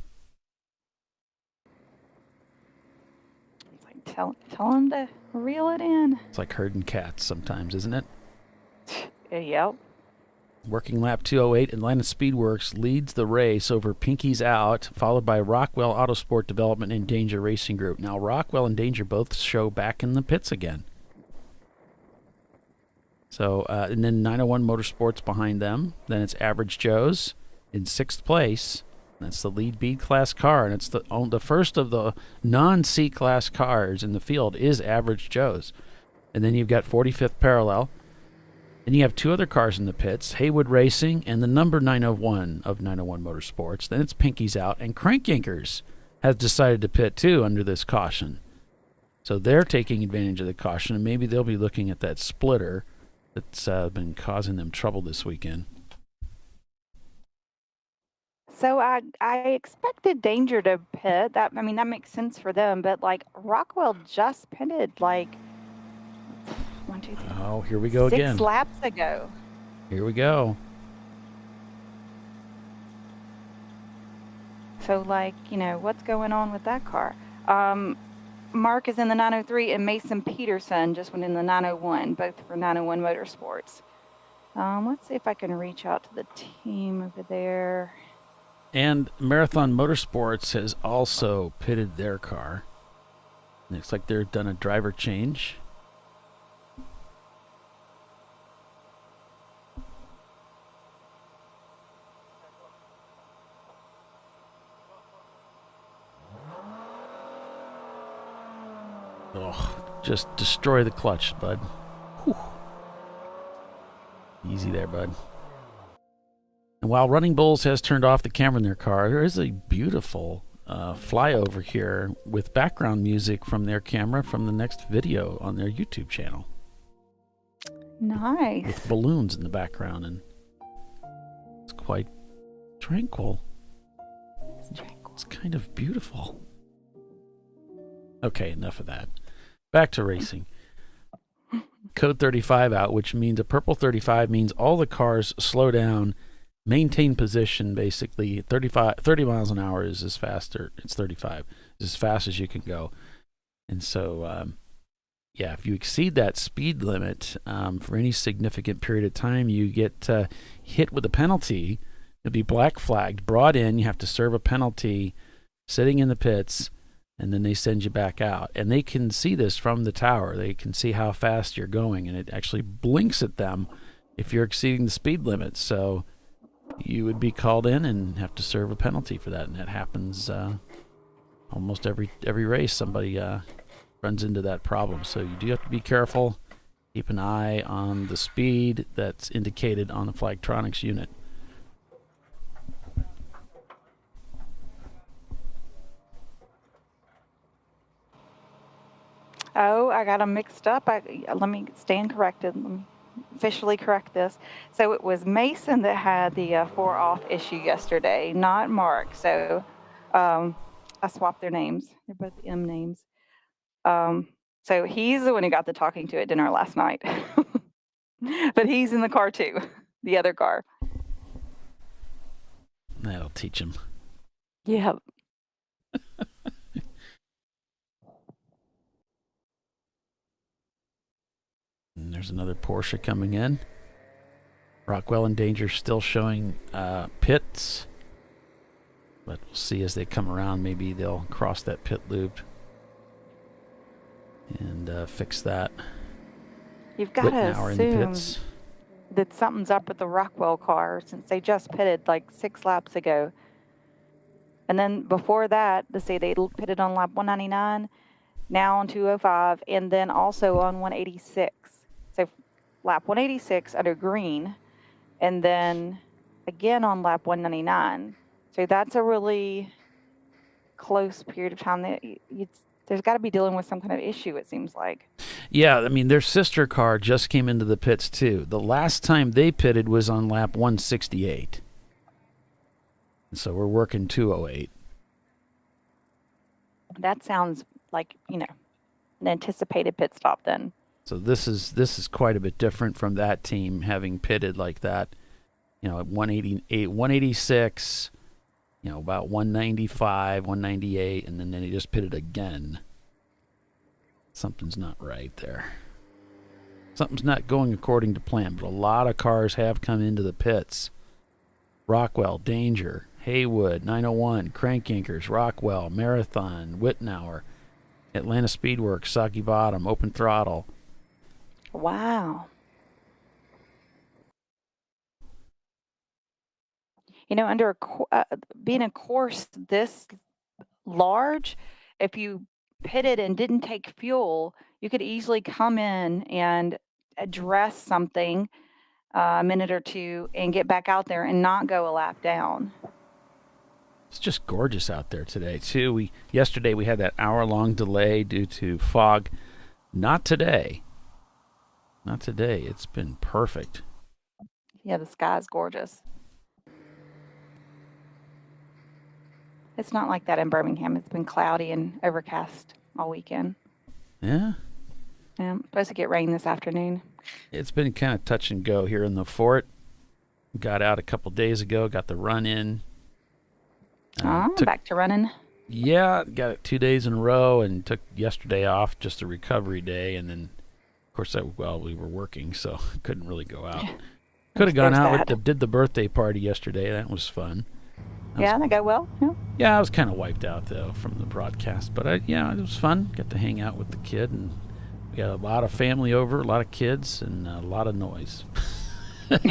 It's like tell him to reel it in. It's like herding cats sometimes, isn't it? Yep. Working lap 208, Atlanta Speedworks leads the race over Pinky's Out, followed by Rockwell Autosport Development and Danger Racing Group. Now, Rockwell and Danger both show back in the pits again. So, and then 901 Motorsports behind them. Then it's Average Joe's in 6th place. That's the lead B class car, and it's the first of the non-C class cars in the field is Average Joe's. And then you've got 45th Parallel. Then you have two other cars in the pits, Haywood Racing and the number 901 of 901 Motorsports. Then it's Pinky's Out, and Crank Yankers has decided to pit too under this caution. So they're taking advantage of the caution, and maybe they'll be looking at that splitter that's been causing them trouble this weekend. So I expected Danger to pit. That makes sense for them, but like Rockwell just pitted like 1, 2, 3. Oh, here we go again. 6 laps ago. Here we go. So what's going on with that car? Mark is in the 903 and Mason Peterson just went in the 901, both for 901 Motorsports. Let's see if I can reach out to the team over there. And Marathon Motorsports has also pitted their car. Looks like they've done a driver change. Oh, just destroy the clutch, bud. Whew. Easy there, bud. And while Running Bulls has turned off the camera in their car, there is a beautiful flyover here with background music from their camera from the next video on their YouTube channel. Nice. With balloons in the background, and it's quite tranquil. It's kind of beautiful. Okay, enough of that. Back to racing. Code 35 out, which means a purple 35 means all the cars slow down, maintain position, basically. 30 miles an hour is as fast, or it's 35, is as fast as you can go. And so, if you exceed that speed limit for any significant period of time, you get hit with a penalty. It'll be black flagged, brought in, you have to serve a penalty, sitting in the pits, and then they send you back out. And they can see this from the tower. They can see how fast you're going, and it actually blinks at them if you're exceeding the speed limit. So you would be called in and have to serve a penalty for that. And that happens almost every race. Somebody runs into that problem. So you do have to be careful. Keep an eye on the speed that's indicated on the Flagtronics unit. Oh, I got them mixed up. Let me stand corrected. Let me officially correct this. So it was Mason that had the 4 off issue yesterday, not Mark. So I swapped their names. They're both M names. So he's the one who got the talking to at dinner last night. But he's in the car too, the other car. That'll teach him. Yeah. And there's another Porsche coming in. Rockwell and Danger still showing pits. But we'll see as they come around. Maybe they'll cross that pit loop and fix that. You've got to assume pits. that something's up with the Rockwell car since they just pitted like 6 laps ago. And then before that, let's say they pitted on lap 199, now on 205, and then also on 186. So lap 186 under green, and then again on lap 199. So that's a really close period of time that there's got to be dealing with some kind of issue, it seems like. Yeah, I mean, their sister car just came into the pits, too. The last time they pitted was on lap 168. And so we're working 208. That sounds like, an anticipated pit stop then. So this is quite a bit different from that team having pitted like that, at 188, 186, about 195, 198, and then they just pitted again. Something's not right there. Something's not going according to plan, but a lot of cars have come into the pits. Rockwell, Danger, Haywood, 901, Crank Yankers, Rockwell, Marathon, Wittenauer, Atlanta Speedworks, Saki Bottom, Open Throttle. Wow. Under being a course this large, if you pitted and didn't take fuel, you could easily come in and address something a minute or two and get back out there and not go a lap down. It's just gorgeous out there today, too. Yesterday we had that hour-long delay due to fog. Not today. Not today. It's been perfect. Yeah, the sky's gorgeous. It's not like that in Birmingham. It's been cloudy and overcast all weekend. Yeah? Yeah, I'm supposed to get rain this afternoon. It's been kind of touch and go here in the fort. Got out a couple days ago, got the run in. Back to running. Yeah, got it 2 days in a row and took yesterday off, just a recovery day. And then, of course, we were working, so couldn't really go out. Could have gone out, did the birthday party yesterday. That was fun. That go well? Yeah. Yeah, I was kind of wiped out, though, from the broadcast. But, it was fun. Got to hang out with the kid. And we got a lot of family over, a lot of kids, and a lot of noise. But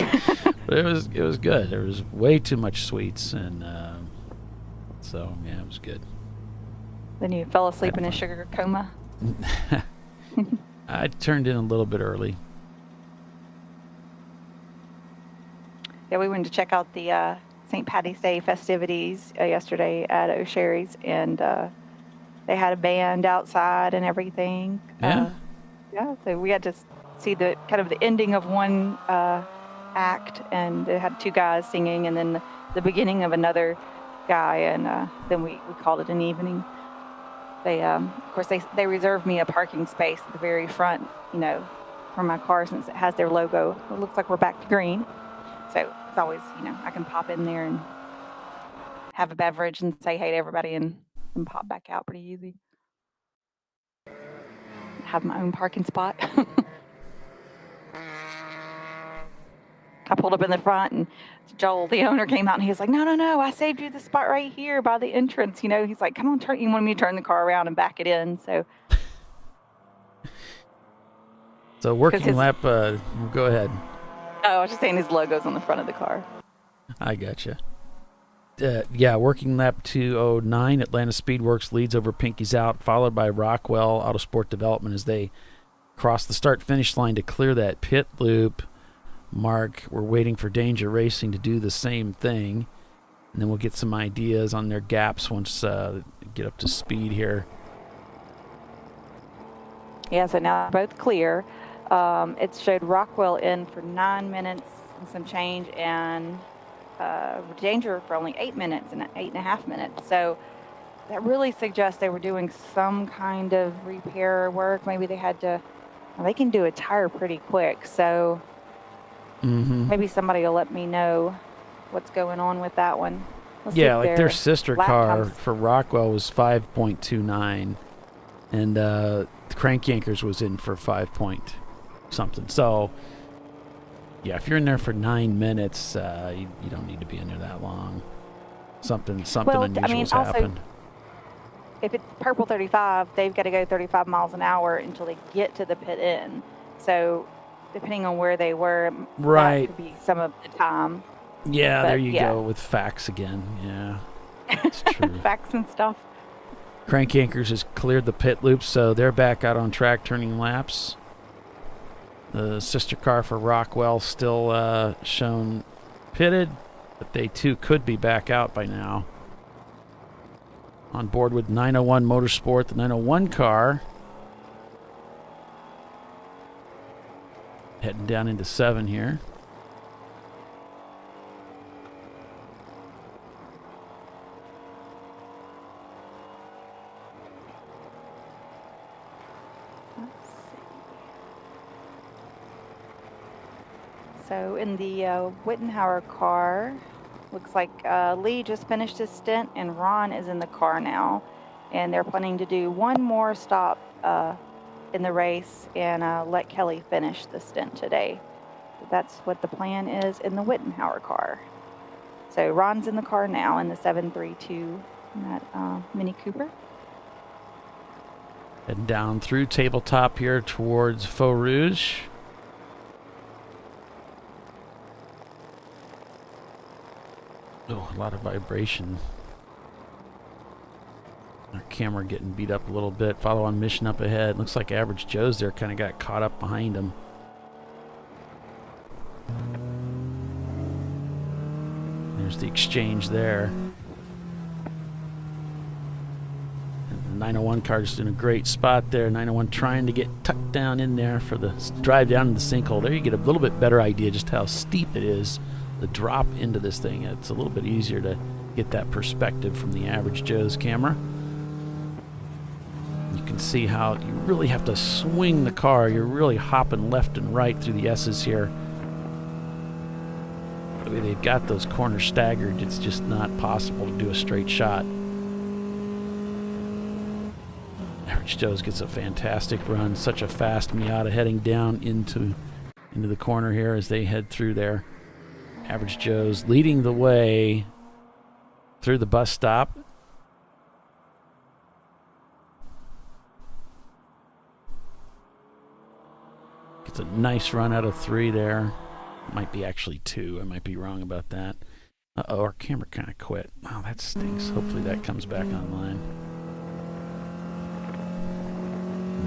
it was good. There was way too much sweets. And so, yeah, it was good. Then you fell asleep in a sugar coma? I turned in a little bit early. Yeah, we went to check out the St. Patty's Day festivities yesterday at O'Sherry's, and they had a band outside and everything. Yeah. So we had to see the kind of the ending of one act, and they had two guys singing, and then the beginning of another guy, and then we called it an evening. They, of course, they reserved me a parking space at the very front, for my car, since it has their logo. It looks like we're back to green. So it's always, I can pop in there and have a beverage and say hey to everybody and pop back out pretty easy. Have my own parking spot. I pulled up in the front, and Joel, the owner, came out, and he was like, no, I saved you the spot right here by the entrance. He's like, come on, he wanted me to turn the car around and back it in. So working lap, go ahead. Oh, I was just saying his logo's on the front of the car. I gotcha. Working lap 209, Atlanta Speedworks leads over Pinky's Out, followed by Rockwell Autosport Development as they cross the start-finish line to clear that pit loop. Mark, we're waiting for Danger Racing to do the same thing, and then we'll get some ideas on their gaps once get up to speed here. Yeah, so now both clear. It showed Rockwell in for 9 minutes and some change, and Danger for only 8 minutes and 8.5 minutes. So that really suggests they were doing some kind of repair work. Maybe they had to. Well, they can do a tire pretty quick, so maybe somebody will let me know what's going on with that one. Yeah, like their sister car for Rockwell was 5.29, and the Crank Yankers was in for 5 point something. So, yeah, if you're in there for 9 minutes, you don't need to be in there that long. Something unusual's happened. If it's purple 35, they've got to go 35 miles an hour until they get to the pit end. So, depending on where they were, right, that could be some of the time. Yeah, but there you go with facts again. Yeah, it's true. Facts and stuff. Crank Yankers has cleared the pit loop, so they're back out on track turning laps. The sister car for Rockwell still shown pitted, but they too could be back out by now. On board with 901 Motorsport, the 901 car. Heading down into 7 here. So in the Wittenhauer car, looks like Lee just finished his stint and Ron is in the car now. And they're planning to do one more stop in the race and let Kelly finish the stint today. So that's what the plan is in the Wittenhauer car. So Ron's in the car now in the 732, that Mini Cooper. Heading down through Tabletop here towards Faux Rouge. Oh, a lot of vibration. Our camera getting beat up a little bit. Follow on mission up ahead. Looks like Average Joe's there kind of got caught up behind him. There's the exchange there. And the 901 car just in a great spot there. 901 trying to get tucked down in there for the drive down in the sinkhole. There you get a little bit better idea just how steep it is. The drop into this thing. It's a little bit easier to get that perspective from the Average Joe's camera. You can see how you really have to swing the car. You're really hopping left and right through the S's here. The way they've got those corners staggered, it's just not possible to do a straight shot. Average Joe's gets a fantastic run. Such a fast Miata heading down into the corner here as they head through there. Average Joe's leading the way through the bus stop. Gets a nice run out of 3 there. Might be actually 2. I might be wrong about that. Uh-oh, our camera kind of quit. Oh, that stinks. Hopefully that comes back online.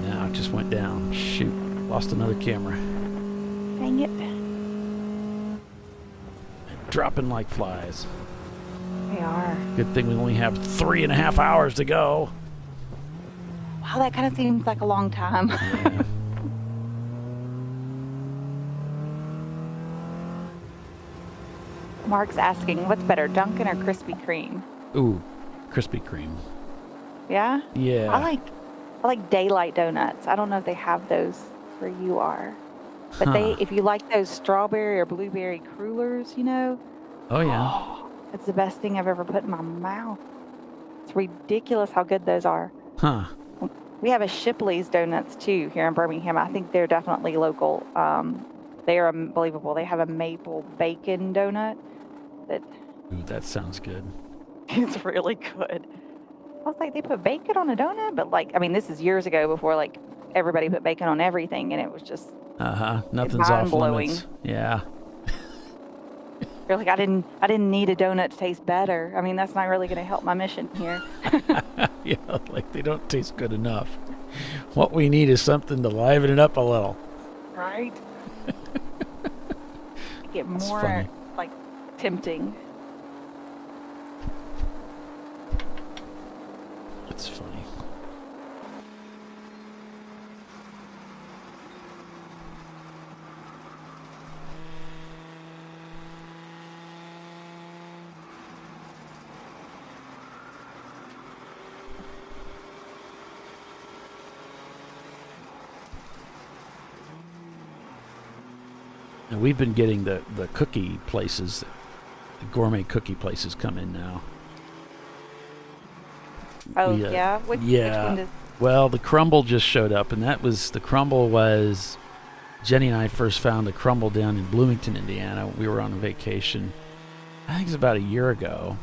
No, it just went down. Shoot. Lost another camera. Dang it. Dropping like flies. They are. Good thing we only have 3.5 hours to go. Wow, that kind of seems like a long time. Yeah. Mark's asking, what's better, Dunkin' or Krispy Kreme? Ooh, Krispy Kreme. Yeah? Yeah. I like Daylight donuts. I don't know if they have those where you are. But if you like those strawberry or blueberry crullers, you know. Oh, yeah. It's the best thing I've ever put in my mouth. It's ridiculous how good those are. Huh. We have a Shipley's Donuts, too, here in Birmingham. I think they're definitely local. They are unbelievable. They have a maple bacon donut. Ooh, that sounds good. It's really good. I was like, they put bacon on a donut? But, this is years ago before, everybody put bacon on everything, and it was just... Nothing's off limits. Yeah. You're like, I didn't need a donut to taste better. That's not really going to help my mission here. Yeah, they don't taste good enough. What we need is something to liven it up a little. Right? Get That's more, funny. tempting. That's funny. And we've been getting the cookie places, the gourmet cookie places come in now. Oh, yeah? Which one does... Well, the crumble just showed up, and the crumble was, Jenny and I first found the crumble down in Bloomington, Indiana. We were on a vacation, I think it's about a year ago.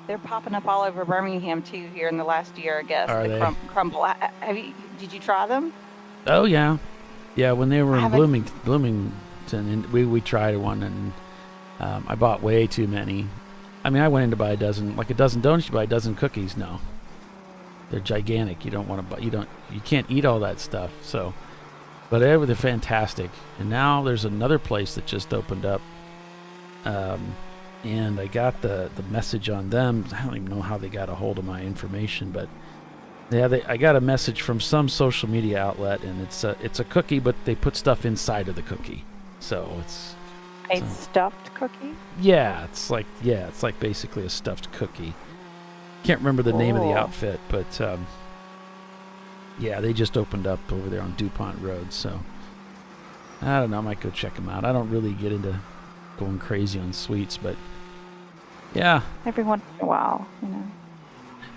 They're popping up all over Birmingham, too, here in the last year, I guess. Are they? Crumble. Did you try them? Oh, yeah. Yeah, when they were in Bloomington, and we tried one, and I bought way too many. I went in to buy a dozen donuts. You buy a dozen cookies. No, they're gigantic. You don't want to buy. You can't eat all that stuff. So, but they're fantastic. And now there's another place that just opened up, and I got the message on them. I don't even know how they got a hold of my information, but Yeah, I got a message from some social media outlet, and it's a cookie, but they put stuff inside of the cookie, so it's a stuffed cookie. Yeah, it's like basically a stuffed cookie. Can't remember the name of the outfit, but yeah, they just opened up over there on DuPont Road, so I don't know. I might go check them out. I don't really get into going crazy on sweets, but yeah, every once in a while, you know.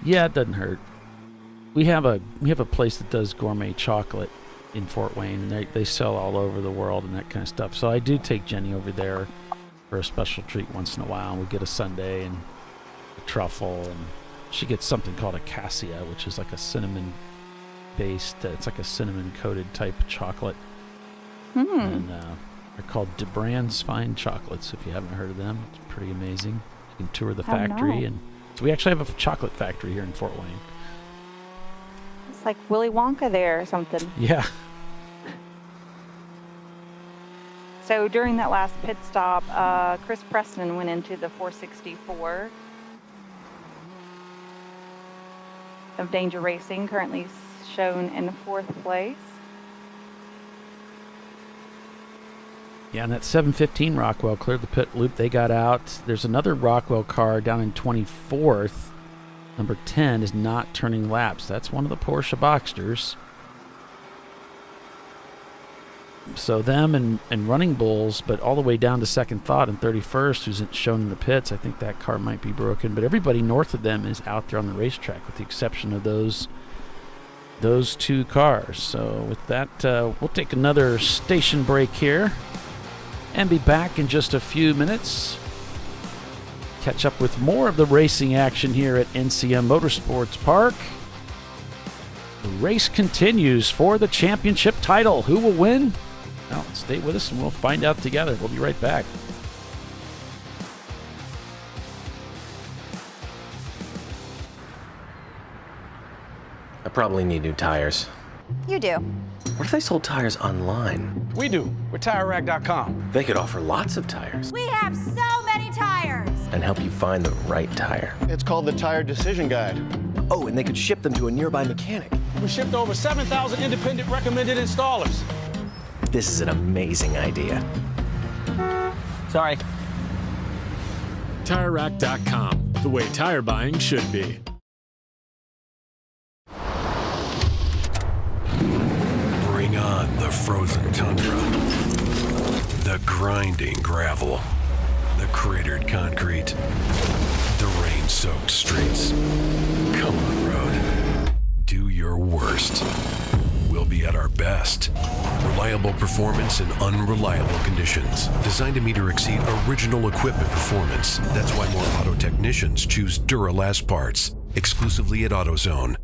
Yeah, it doesn't hurt. We have a place that does gourmet chocolate in Fort Wayne, and they sell all over the world and that kind of stuff. So I do take Jenny over there for a special treat once in a while. We get a sundae and a truffle, and she gets something called a cassia, which is like a cinnamon-based. It's like a cinnamon-coated type of chocolate. And they're called DeBrand's Fine Chocolates. If you haven't heard of them, it's pretty amazing. You can tour the factory, and so we actually have a chocolate factory here in Fort Wayne. It's like Willy Wonka there or something. Yeah. So during that last pit stop, Chris Preston went into the 464 of Danger Racing, currently shown in 4th place. Yeah, and that 715 Rockwell cleared the pit loop. They got out. There's another Rockwell car down in 24th. Number 10 is not turning laps. That's one of the Porsche Boxsters. So them and Running Bulls, but all the way down to Second Thought in 31st, who's shown in the pits. I think that car might be broken. But everybody north of them is out there on the racetrack, with the exception of those two cars. So with that, we'll take another station break here and be back in just a few minutes. Catch up with more of the racing action here at NCM Motorsports Park. The race continues for the championship title. Who will win? Well, stay with us and we'll find out together. We'll be right back. I probably need new tires. You do. What if they sold tires online? We do. We're TireRack.com. They could offer lots of tires We have so many tires. and help you find the right tire. It's called the Tire Decision Guide. Oh, and they could ship them to a nearby mechanic. We shipped to over 7,000 independent recommended installers. This is an amazing idea. Sorry. TireRack.com, the way tire buying should be. Bring on the frozen tundra, the grinding gravel, the cratered concrete, the rain-soaked streets. Come on, road. Do your worst. We'll be at our best. Reliable performance in unreliable conditions. Designed to meet or exceed original equipment performance. That's why more auto technicians choose Duralast parts. Exclusively at AutoZone.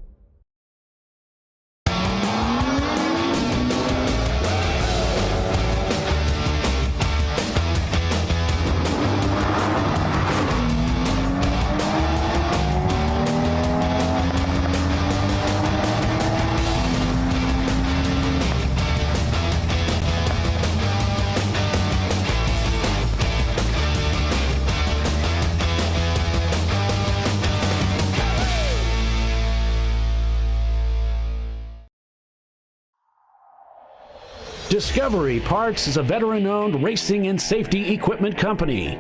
Discovery Parts is a veteran-owned racing and safety equipment company.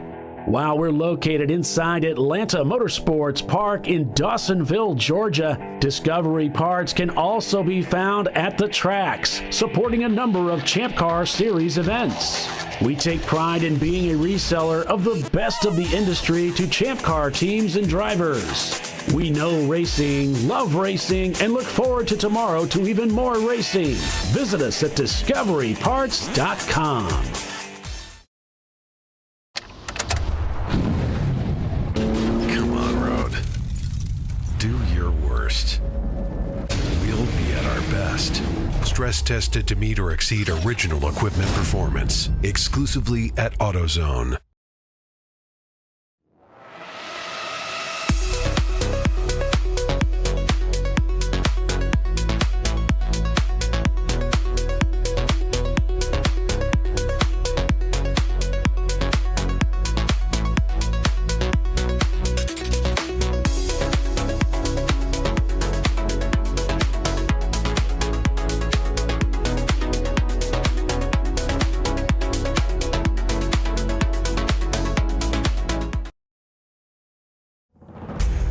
While we're located inside Atlanta Motorsports Park in Dawsonville, Georgia, Discovery Parts can also be found at the tracks, supporting a number of Champ Car Series events. We take pride in being a reseller of the best of the industry to Champ Car teams and drivers. We know racing, love racing, and look forward to tomorrow to even more racing. Visit us at discoveryparts.com. Come on, road. Do your worst. We'll be at our best. Stress tested to meet or exceed original equipment performance. Exclusively at AutoZone.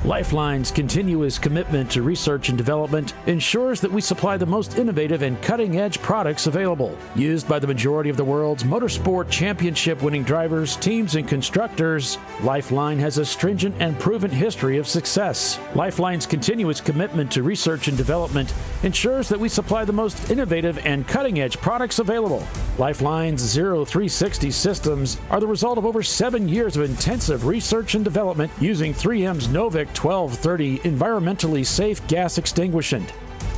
Lifeline's continuous commitment to research and development ensures that we supply the most innovative and cutting-edge products available. Used by the majority of the world's motorsport championship-winning drivers, teams, and constructors, Lifeline has a stringent and proven history of success. Lifeline's continuous commitment to research and development ensures that we supply the most innovative and cutting-edge products available. Lifeline's 0360 systems are the result of over 7 years of intensive research and development using 3M's Novik 1230 environmentally safe gas extinguishant.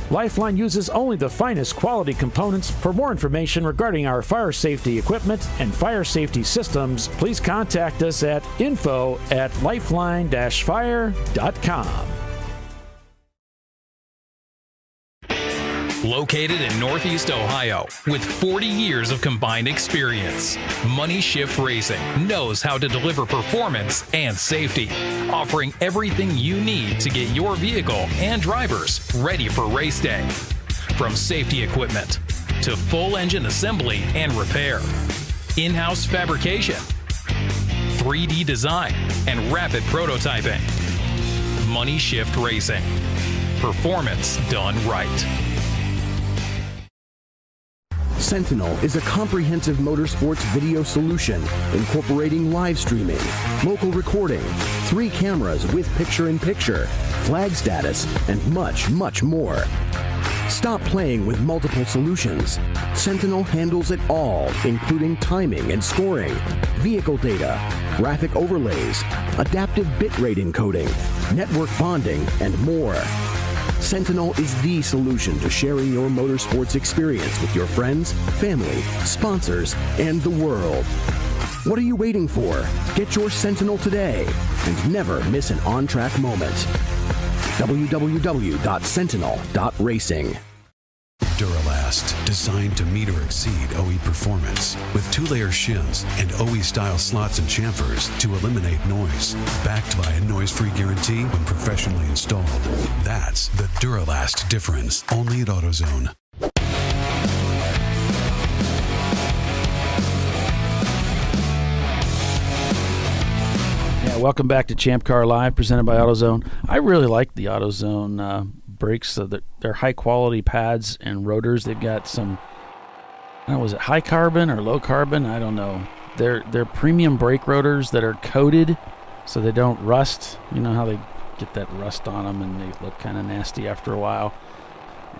Lifeline uses only the finest quality components. For more information regarding our fire safety equipment and fire safety systems, please contact us at info@lifeline-fire.com. Located in Northeast Ohio, with 40 years of combined experience, Money Shift Racing knows how to deliver performance and safety, offering everything you need to get your vehicle and drivers ready for race day. From safety equipment to full engine assembly and repair, in-house fabrication, 3D design, and rapid prototyping. Money Shift Racing. Performance done right. Sentinel is a comprehensive motorsports video solution incorporating live streaming, local recording, 3 cameras with picture-in-picture, flag status, and much, much more. Stop playing with multiple solutions. Sentinel handles it all, including timing and scoring, vehicle data, graphic overlays, adaptive bitrate encoding, network bonding, and more. Sentinel is the solution to sharing your motorsports experience with your friends, family, sponsors, and the world. What are you waiting for? Get your Sentinel today and never miss an on-track moment. www.sentinel.racing. Duralast, designed to meet or exceed OE performance, with 2-layer shims and OE-style slots and chamfers to eliminate noise. Backed by a noise-free guarantee when professionally installed. That's the Duralast difference, only at AutoZone. Yeah, welcome back to Champ Car Live, presented by AutoZone. I really like the AutoZone brakes. So they're high-quality pads and rotors. They've got some, I don't know, was it high carbon or low carbon? I don't know. They're premium brake rotors that are coated so they don't rust. You know how they get that rust on them and they look kind of nasty after a while.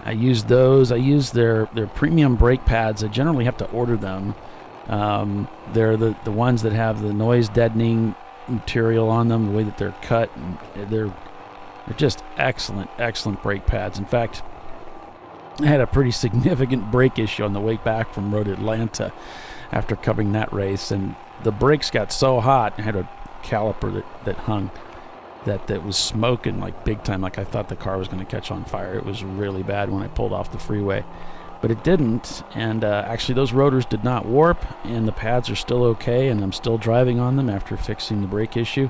I use those. I use their premium brake pads. I generally have to order them. They're the ones that have the noise deadening material on them, the way that they're cut. And they're just excellent brake pads. In fact, I had a pretty significant brake issue on the way back from Road Atlanta after covering that race, and the brakes got so hot. I had a caliper that hung that was smoking like big time, like I thought the car was going to catch on fire. It was really bad when I pulled off the freeway, but it didn't. And actually those rotors did not warp, and the pads are still okay, and I'm still driving on them after fixing the brake issue.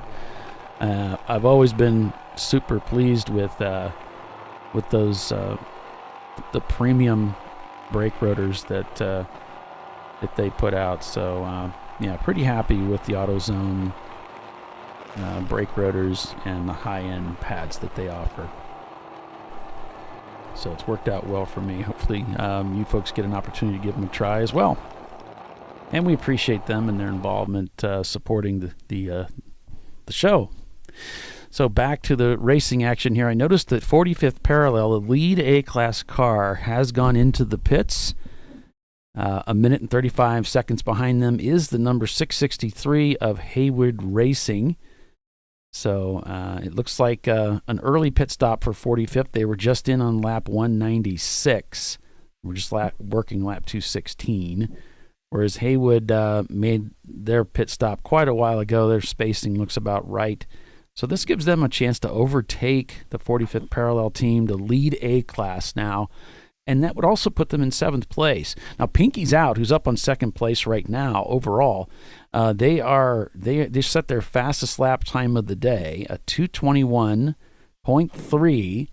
I've always been super pleased with those the premium brake rotors that they put out. So yeah, pretty happy with the AutoZone brake rotors and the high-end pads that they offer. So it's worked out well for me. Hopefully you folks get an opportunity to give them a try as well. And we appreciate them and their involvement supporting the show. So back to the racing action here. I noticed that 45th Parallel, the lead A-Class car, has gone into the pits. A minute and 35 seconds behind them is the number 663 of Haywood Racing. So it looks like an early pit stop for 45th. They were just in on lap 196. We're just working lap 216. Whereas Haywood made their pit stop quite a while ago. Their spacing looks about right. So this gives them a chance to overtake the 45th Parallel team to lead A-Class now. And that would also put them in 7th place. Now, Pinky's Out, who's up on 2nd place right now overall, they set their fastest lap time of the day, a 2:21.3.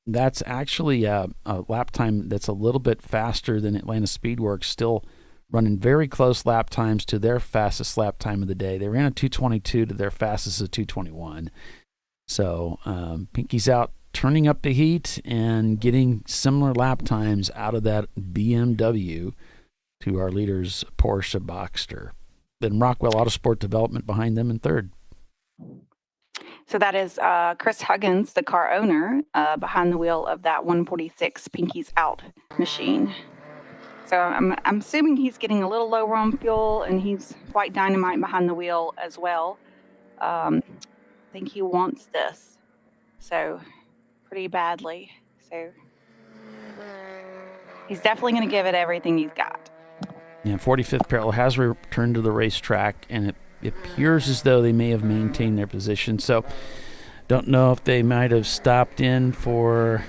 That's actually a lap time that's a little bit faster than Atlanta Speedworks, still running very close lap times to their fastest lap time of the day. They ran a 2:22 to their fastest of 2:21. So Pinky's out turning up the heat and getting similar lap times out of that BMW to our leaders, Porsche Boxster. Then Rockwell Autosport Development behind them in third. So that is Chris Huggins, the car owner, behind the wheel of that 146 Pinky's Out machine. So I'm assuming he's getting a little lower on fuel, and he's quite dynamite behind the wheel as well. I think he wants this, so pretty badly. So he's definitely going to give it everything he's got. Yeah, 45th Parallel has returned to the racetrack, and it appears as though they may have maintained their position. So don't know if they might have stopped in for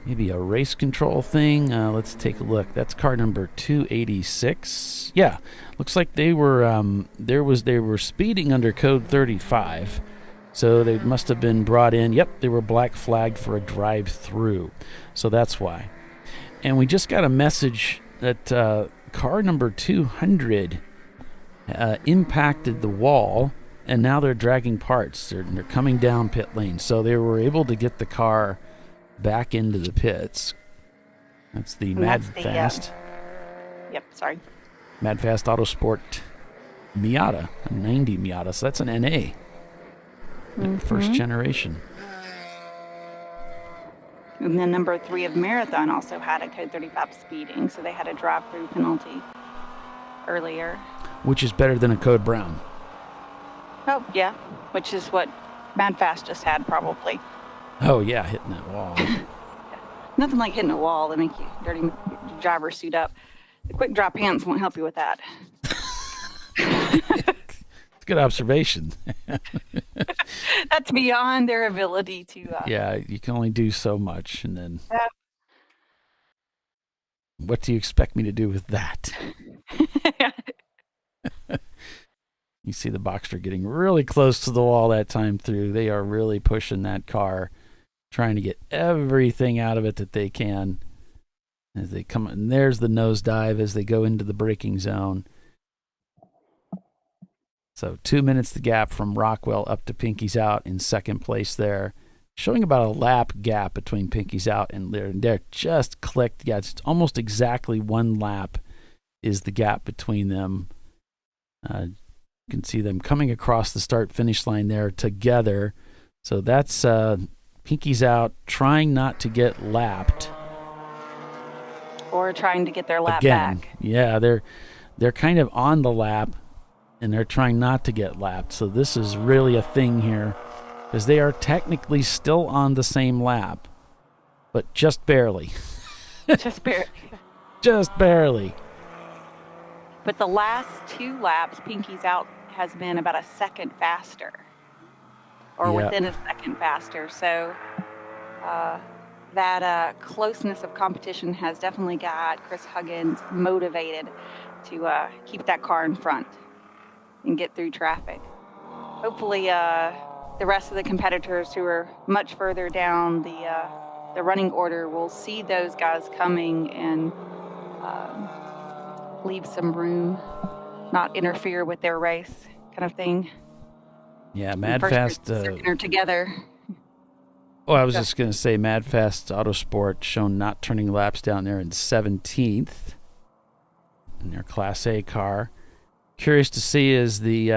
maybe a race control thing. Let's take a look. That's car number 286. Yeah, looks like they were they were speeding under code 35. So they must have been brought in. Yep, they were black flagged for a drive-through. So that's why. And we just got a message that car number 200 impacted the wall, and now they're dragging parts. They're coming down pit lane. So they were able to get the car back into the pits. That's the Mad Fast. Yep, sorry. Mad Fast Autosport Miata, a 90 Miata. So that's an NA. First generation. And then number 3 of Marathon also had a code 35 speeding, so they had a drive-through penalty earlier. Which is better than a code brown. Oh, yeah, which is what Mad Fast just had probably. Oh, yeah, hitting that wall. Nothing like hitting a wall to make you dirty your driver suit up. The quick dry pants won't help you with that. It's a good observation. That's beyond their ability to... yeah, you can only do so much, and then... what do you expect me to do with that? You see the Boxster getting really close to the wall that time through. They are really pushing that car, trying to get everything out of it that they can as they come. And there's the nosedive as they go into the braking zone. So 2 minutes the gap from Rockwell up to Pinky's Out in second place there, showing about a lap gap between Pinky's Out and they're just clicked. Yeah, it's almost exactly 1 lap is the gap between them. You can see them coming across the start-finish line there together. So that's Pinky's Out trying not to get lapped. Or trying to get their lap Again, back. Yeah, they're kind of on the lap, and they're trying not to get lapped. So this is really a thing here, because they are technically still on the same lap, but just barely. Just barely. Just barely. But the last 2 laps, Pinky's Out has been about a second faster, or within a second faster. So that closeness of competition has definitely got Chris Huggins motivated to keep that car in front and get through traffic. Hopefully the rest of the competitors who are much further down the running order will see those guys coming and leave some room, not interfere with their race, kind of thing. Yeah, Mad Fast. Together. Oh, I was just going to say, Mad Fast Autosport shown not turning laps down there in 17th in their Class A car. Curious to see as the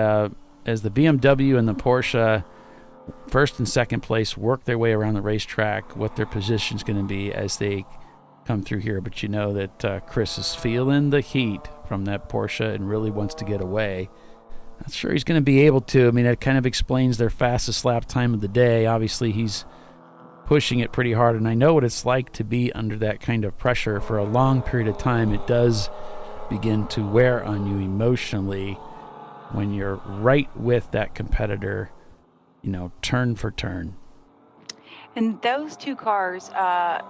BMW and the Porsche first and second place work their way around the racetrack, what their position's going to be as they come through here. But you know that Chris is feeling the heat from that Porsche and really wants to get away. Not sure he's going to be able to. I mean, that kind of explains their fastest lap time of the day. Obviously, he's pushing it pretty hard, and I know what it's like to be under that kind of pressure for a long period of time. It does begin to wear on you emotionally when you're right with that competitor, turn for turn. And those 2 cars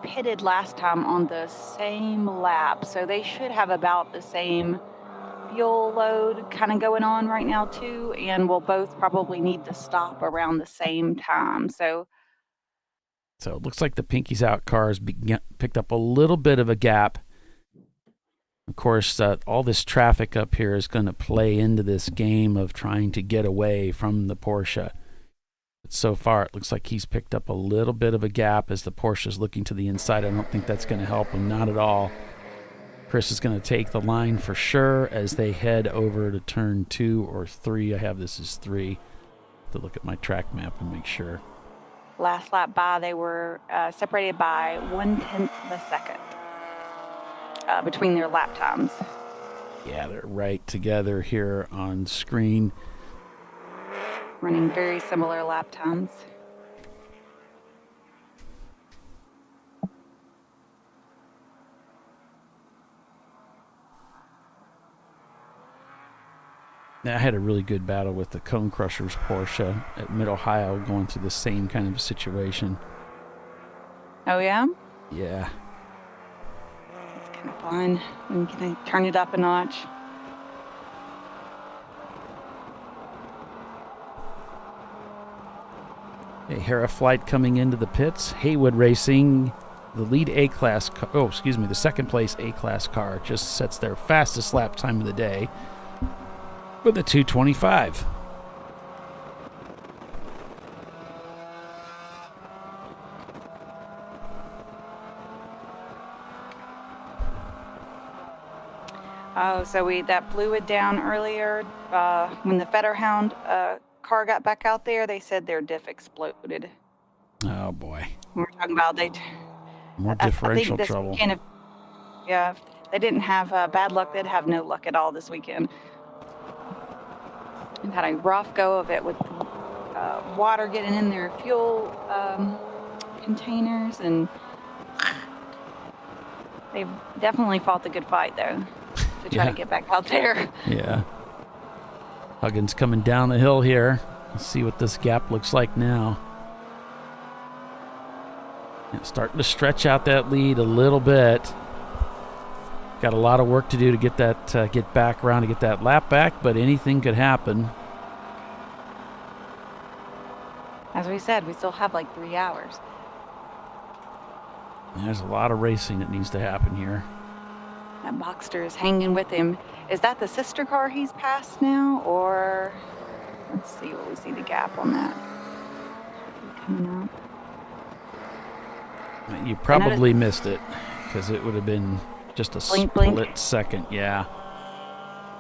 pitted last time on the same lap, so they should have about the same fuel load kind of going on right now too, and will both probably need to stop around the same time. So it looks like the Pinky's Out cars picked up a little bit of a gap. Of course, all this traffic up here is going to play into this game of trying to get away from the Porsche. But so far, it looks like he's picked up a little bit of a gap as the Porsche's looking to the inside. I don't think that's going to help him, not at all. Chris is going to take the line for sure as they head over to turn 2 or 3. I have this as 3 to look at my track map and make sure. Last lap by, they were separated by 1/10 of a second between their lap times. Yeah, they're right together here on screen. Running very similar lap times. I had a really good battle with the Cone Crushers Porsche at Mid-Ohio going through the same kind of situation. Oh, yeah? Yeah. It's kind of fun. I'm going to turn it up a notch. A Hera flight coming into the pits. Haywood Racing, the lead A-class, the second place A-class car just sets their fastest lap time of the day with a 2:25. Oh, so that fluid down earlier when the Fetterhound car got back out there. They said their diff exploded. Oh boy! We're talking about more differential I think this trouble. Weekend, if they didn't have bad luck, they'd have no luck at all this weekend. And had a rough go of it with water getting in their fuel containers, and they've definitely fought the good fight though to try to get back out there. Yeah. Huggins coming down the hill here. Let's see what this gap looks like now. Yeah, starting to stretch out that lead a little bit. Got a lot of work to do to get that get back around to get that lap back, but anything could happen. As we said, we still have like 3 hours. There's a lot of racing that needs to happen here. That Boxster is hanging with him. Is that the sister car he's passed now, or let's see what we see the gap on that coming up. You probably missed it because it would have been just a Blink, split blink. second. Yeah.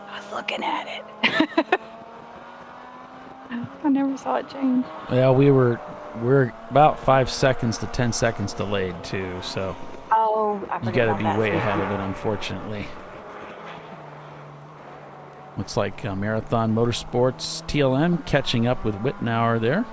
I was looking at it. I never saw it change. Well, we're about 5 seconds to 10 seconds delayed too, so I you got to be way ahead of it, unfortunately. Looks like Marathon Motorsports TLM catching up with Wittenauer there.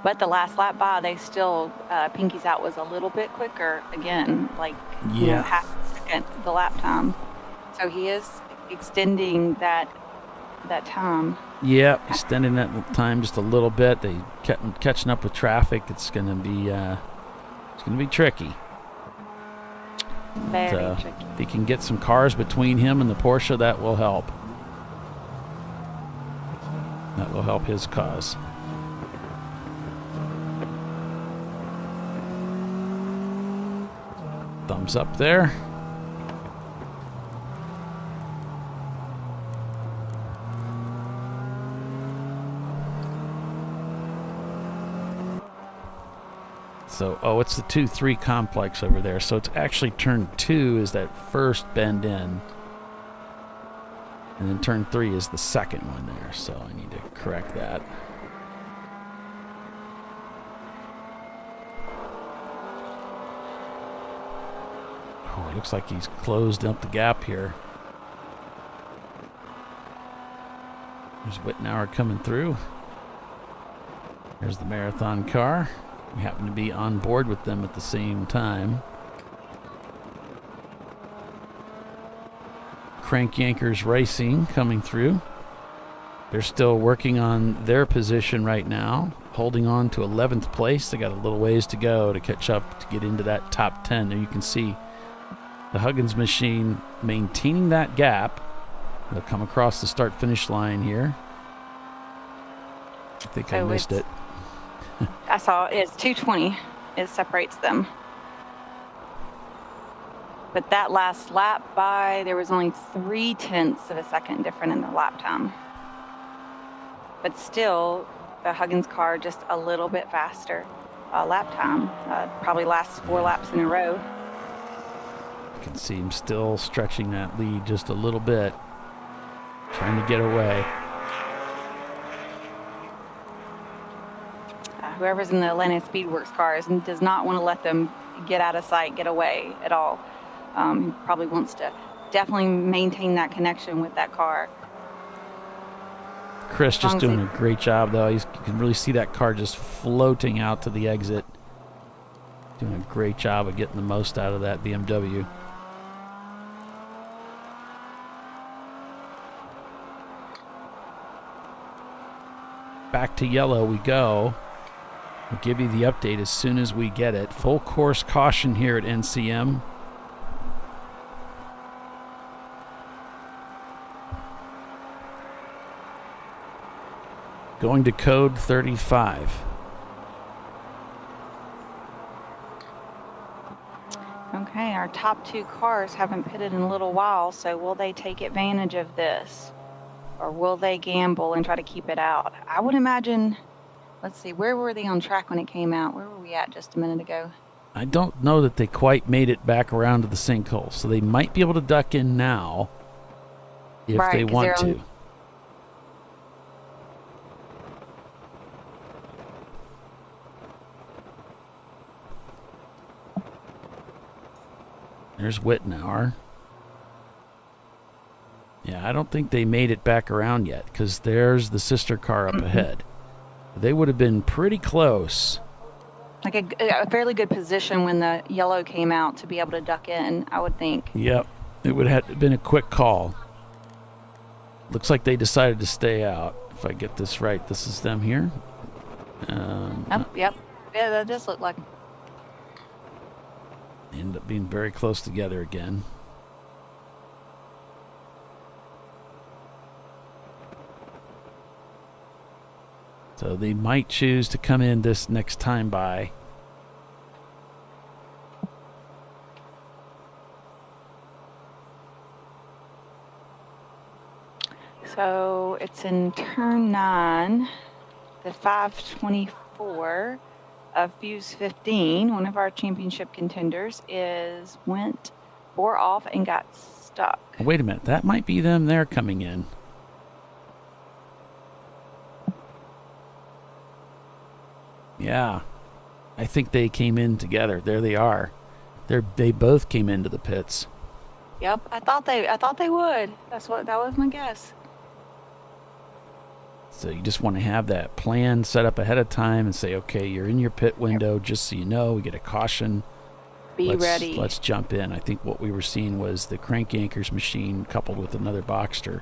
But the last lap by, they still, Pinky's out was a little bit quicker again, like half a second the lap time. So he is extending that time. Yeah, extending that time just a little bit. They catching up with traffic. It's going to be tricky. Very tricky. If he can get some cars between him and the Porsche, that will help. That will help his cause. Thumbs up there. So, it's the 2-3 complex over there. So it's actually turn 2 is that first bend in. And then turn 3 is the second one there. So I need to correct that. Oh, it looks like he's closed up the gap here. There's Wittenauer coming through. There's the Marathon car. We happen to be on board with them at the same time. Crank Yankers Racing coming through. They're still working on their position right now, holding on to 11th place. They got a little ways to go to catch up to get into that top 10. There you can see the Huggins machine maintaining that gap. They'll come across the start-finish line here. I think I missed it. I saw it's 220. It separates them. But that last lap by, there was only 0.3 of a second different in the lap time. But still, the Huggins car just a little bit faster lap time. Probably lasts 4 laps in a row. You can see him still stretching that lead just a little bit, trying to get away. Whoever's in the Atlanta Speedworks cars does not want to let them get out of sight, get away at all. He probably wants to definitely maintain that connection with that car. Chris just doing a great job, though. You can really see that car just floating out to the exit. Doing a great job of getting the most out of that BMW. Back to yellow we go. We'll give you the update as soon as we get it. Full course caution here at NCM. Going to code 35. Okay, our top 2 cars haven't pitted in a little while, so will they take advantage of this? Or will they gamble and try to keep it out? I would imagine, let's see, where were they on track when it came out? Where were we at just a minute ago? I don't know that they quite made it back around to the sinkhole, so they might be able to duck in now if they want to. There's Wittenauer. Yeah, I don't think they made it back around yet because there's the sister car up ahead. They would have been pretty close. Like a fairly good position when the yellow came out to be able to duck in, I would think. Yep. It would have been a quick call. Looks like they decided to stay out. If I get this right, this is them here. Yep. Yeah, that does look like. They end up being very close together again. So they might choose to come in this next time by. So it's in turn 9, the 524 of Fuse 15. One of our championship contenders went 4 off and got stuck. Wait a minute, that might be them. They're coming in. Yeah, I think they came in together. There they are. They both came into the pits. Yep, I thought they would. That was my guess. So you just want to have that plan set up ahead of time and say, okay, you're in your pit window, just so you know, we get a caution. Be ready. Let's jump in. I think what we were seeing was the crank anchors machine coupled with another Boxster.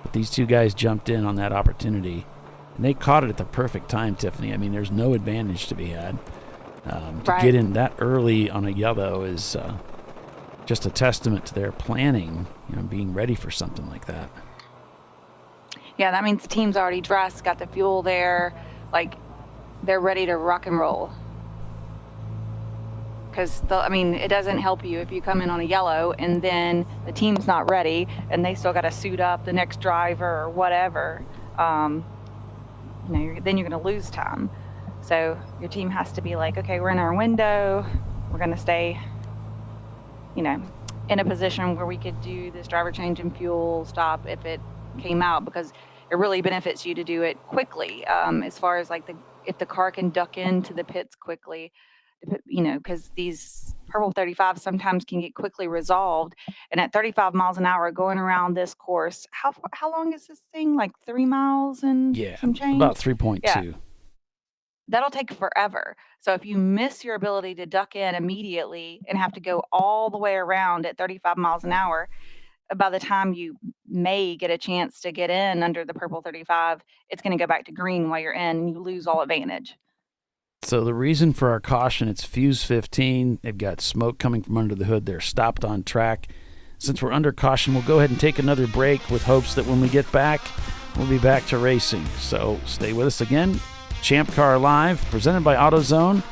But these two guys jumped in on that opportunity. And they caught it at the perfect time, Tiffany. I mean, there's no advantage to be had. To get in that early on a yellow is just a testament to their planning, being ready for something like that. Yeah, that means the team's already dressed, got the fuel there, like they're ready to rock and roll. Because, it doesn't help you if you come in on a yellow and then the team's not ready and they still got to suit up the next driver or whatever. Then you're going to lose time. So your team has to be like, okay, we're in our window. We're going to stay, in a position where we could do this driver change and fuel stop if it came out, because it really benefits you to do it quickly. As far as like if the car can duck into the pits quickly, because these purple 35s sometimes can get quickly resolved. And at 35 miles an hour going around this course, how long is this thing? Like 3 miles and some change? About 3.2. Yeah. That'll take forever. So if you miss your ability to duck in immediately and have to go all the way around at 35 miles an hour, by the time you may get a chance to get in under the purple 35, it's going to go back to green while you're in and you lose all advantage. So the reason for our caution, it's Fuse 15. They've got smoke coming from under the hood. They're stopped on track. Since we're under caution, we'll go ahead and take another break with hopes that when we get back, we'll be back to racing. So stay with us again. Champ Car Live, presented by AutoZone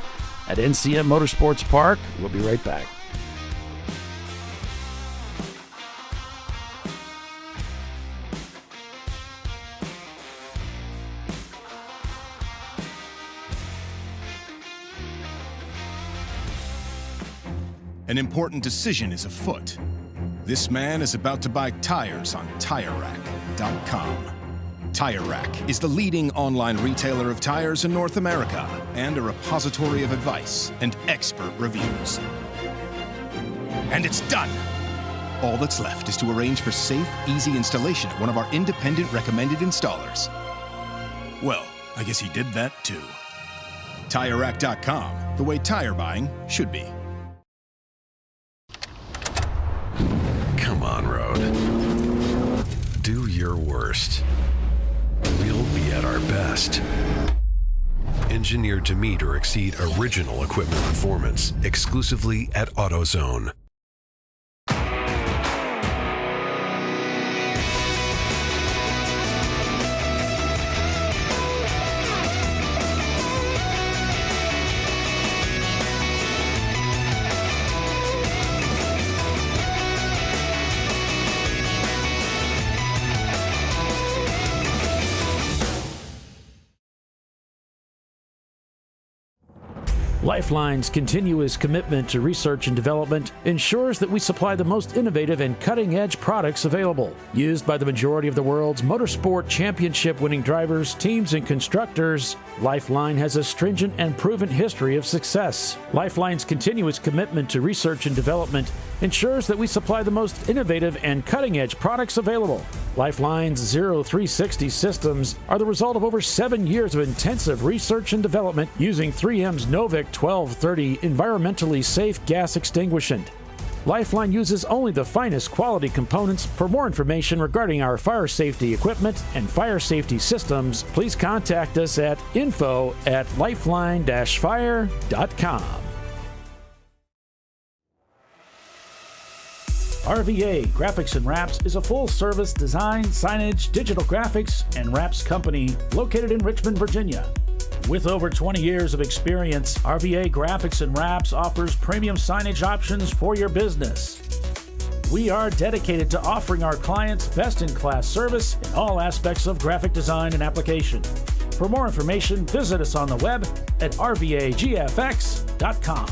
at NCM Motorsports Park. We'll be right back. An important decision is afoot. This man is about to buy tires on TireRack.com. Tire Rack is the leading online retailer of tires in North America and a repository of advice and expert reviews. And it's done! All that's left is to arrange for safe, easy installation at one of our independent recommended installers. Well, I guess he did that too. TireRack.com, the way tire buying should be. Come on, Road. Do your worst. We'll be at our best. Engineered to meet or exceed original equipment performance, exclusively at AutoZone. Lifeline's continuous commitment to research and development ensures that we supply the most innovative and cutting-edge products available. Used by the majority of the world's motorsport championship-winning drivers, teams, and constructors, Lifeline has a stringent and proven history of success. Lifeline's continuous commitment to research and development ensures that we supply the most innovative and cutting-edge products available. Lifeline's 0360 systems are the result of over 7 years of intensive research and development using 3M's Novik 1230 environmentally safe gas extinguishant. Lifeline uses only the finest quality components. For more information regarding our fire safety equipment and fire safety systems, please contact us at info@lifeline-fire.com. RVA Graphics and Wraps is a full-service design, signage, digital graphics, and wraps company located in Richmond, Virginia. With over 20 years of experience, RVA Graphics and Wraps offers premium signage options for your business. We are dedicated to offering our clients best-in-class service in all aspects of graphic design and application. For more information, visit us on the web at rvagfx.com.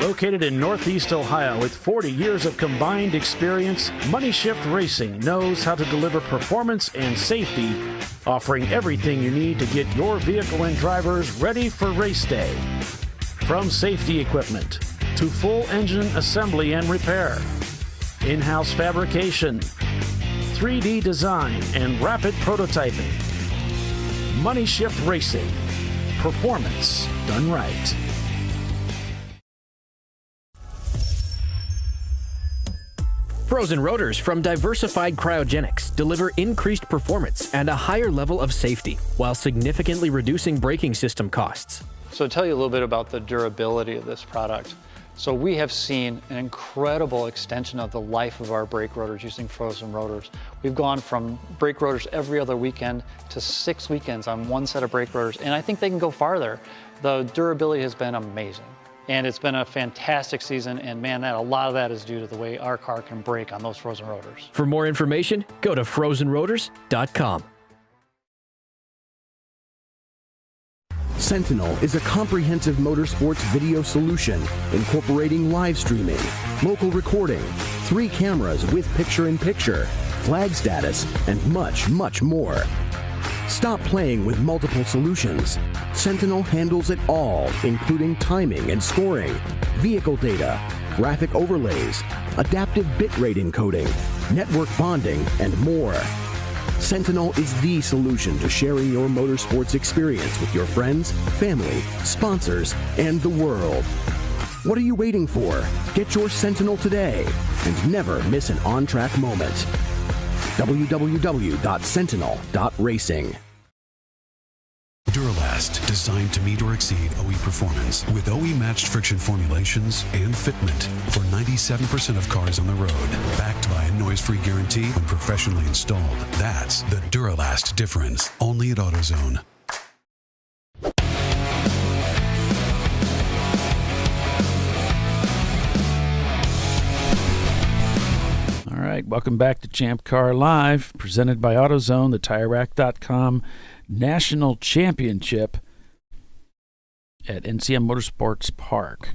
Located in Northeast Ohio with 40 years of combined experience, Money Shift Racing knows how to deliver performance and safety, offering everything you need to get your vehicle and drivers ready for race day. From safety equipment to full engine assembly and repair, in-house fabrication, 3D design, and rapid prototyping. Money Shift Racing. Performance done right. Frozen rotors from Diversified Cryogenics deliver increased performance and a higher level of safety, while significantly reducing braking system costs. So to tell you a little bit about the durability of this product. So we have seen an incredible extension of the life of our brake rotors using frozen rotors. We've gone from brake rotors every other weekend to 6 weekends on one set of brake rotors, and I think they can go farther. The durability has been amazing. And it's been a fantastic season, and man, a lot of that is due to the way our car can brake on those frozen rotors. For more information, go to frozenrotors.com. Sentinel is a comprehensive motorsports video solution incorporating live streaming, local recording, 3 cameras with picture-in-picture, flag status, and much, much more. Stop playing with multiple solutions. Sentinel handles it all, including timing and scoring, vehicle data, graphic overlays, adaptive bitrate encoding, network bonding, and more. Sentinel is the solution to sharing your motorsports experience with your friends, family, sponsors, and the world. What are you waiting for? Get your Sentinel today and never miss an on-track moment. www.sentinel.racing. Duralast, designed to meet or exceed OE performance with OE matched friction formulations and fitment for 97% of cars on the road. Backed by a noise-free guarantee when professionally installed. That's the Duralast difference. Only at AutoZone. All right, welcome back to ChampCar.Live, presented by AutoZone, the TireRack.com National Championship at NCM Motorsports Park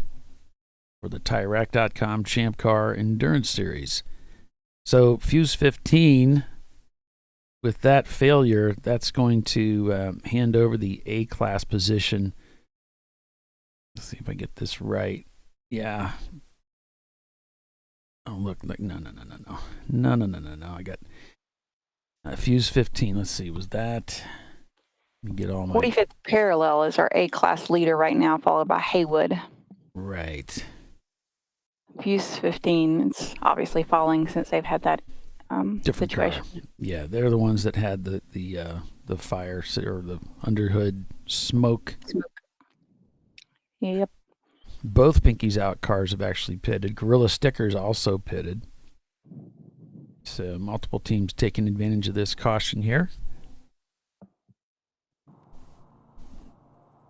for the TireRack.com Champ Car Endurance Series. So Fuse 15, with that failure, that's going to hand over the A-class position. Let's see if I get this right. Yeah. Oh, look. No. I got Fuse 15. Let's see. Was that... Let me get all my... 45th parallel is our A-class leader right now, followed by Haywood. Right. Fuse 15 is obviously falling since they've had that different situation. Car. Yeah, they're the ones that had the fire or the underhood smoke. Yep. Both Pinkies Out cars have actually pitted. Gorilla Stickers also pitted. So multiple teams taking advantage of this caution here.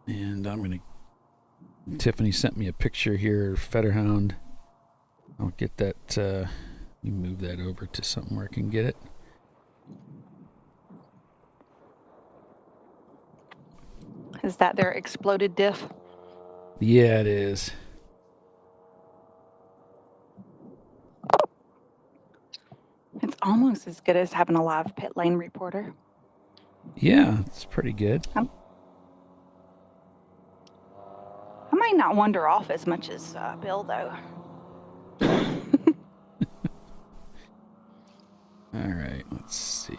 And I'm going to... Tiffany sent me a picture here, Fetterhound. I'll get that... you move that over to something where I can get it. Is that their exploded diff? Yeah, it is. It's almost as good as having a live pit lane reporter. Yeah, it's pretty good. I might not wander off as much as Bill, though. All right, let's see.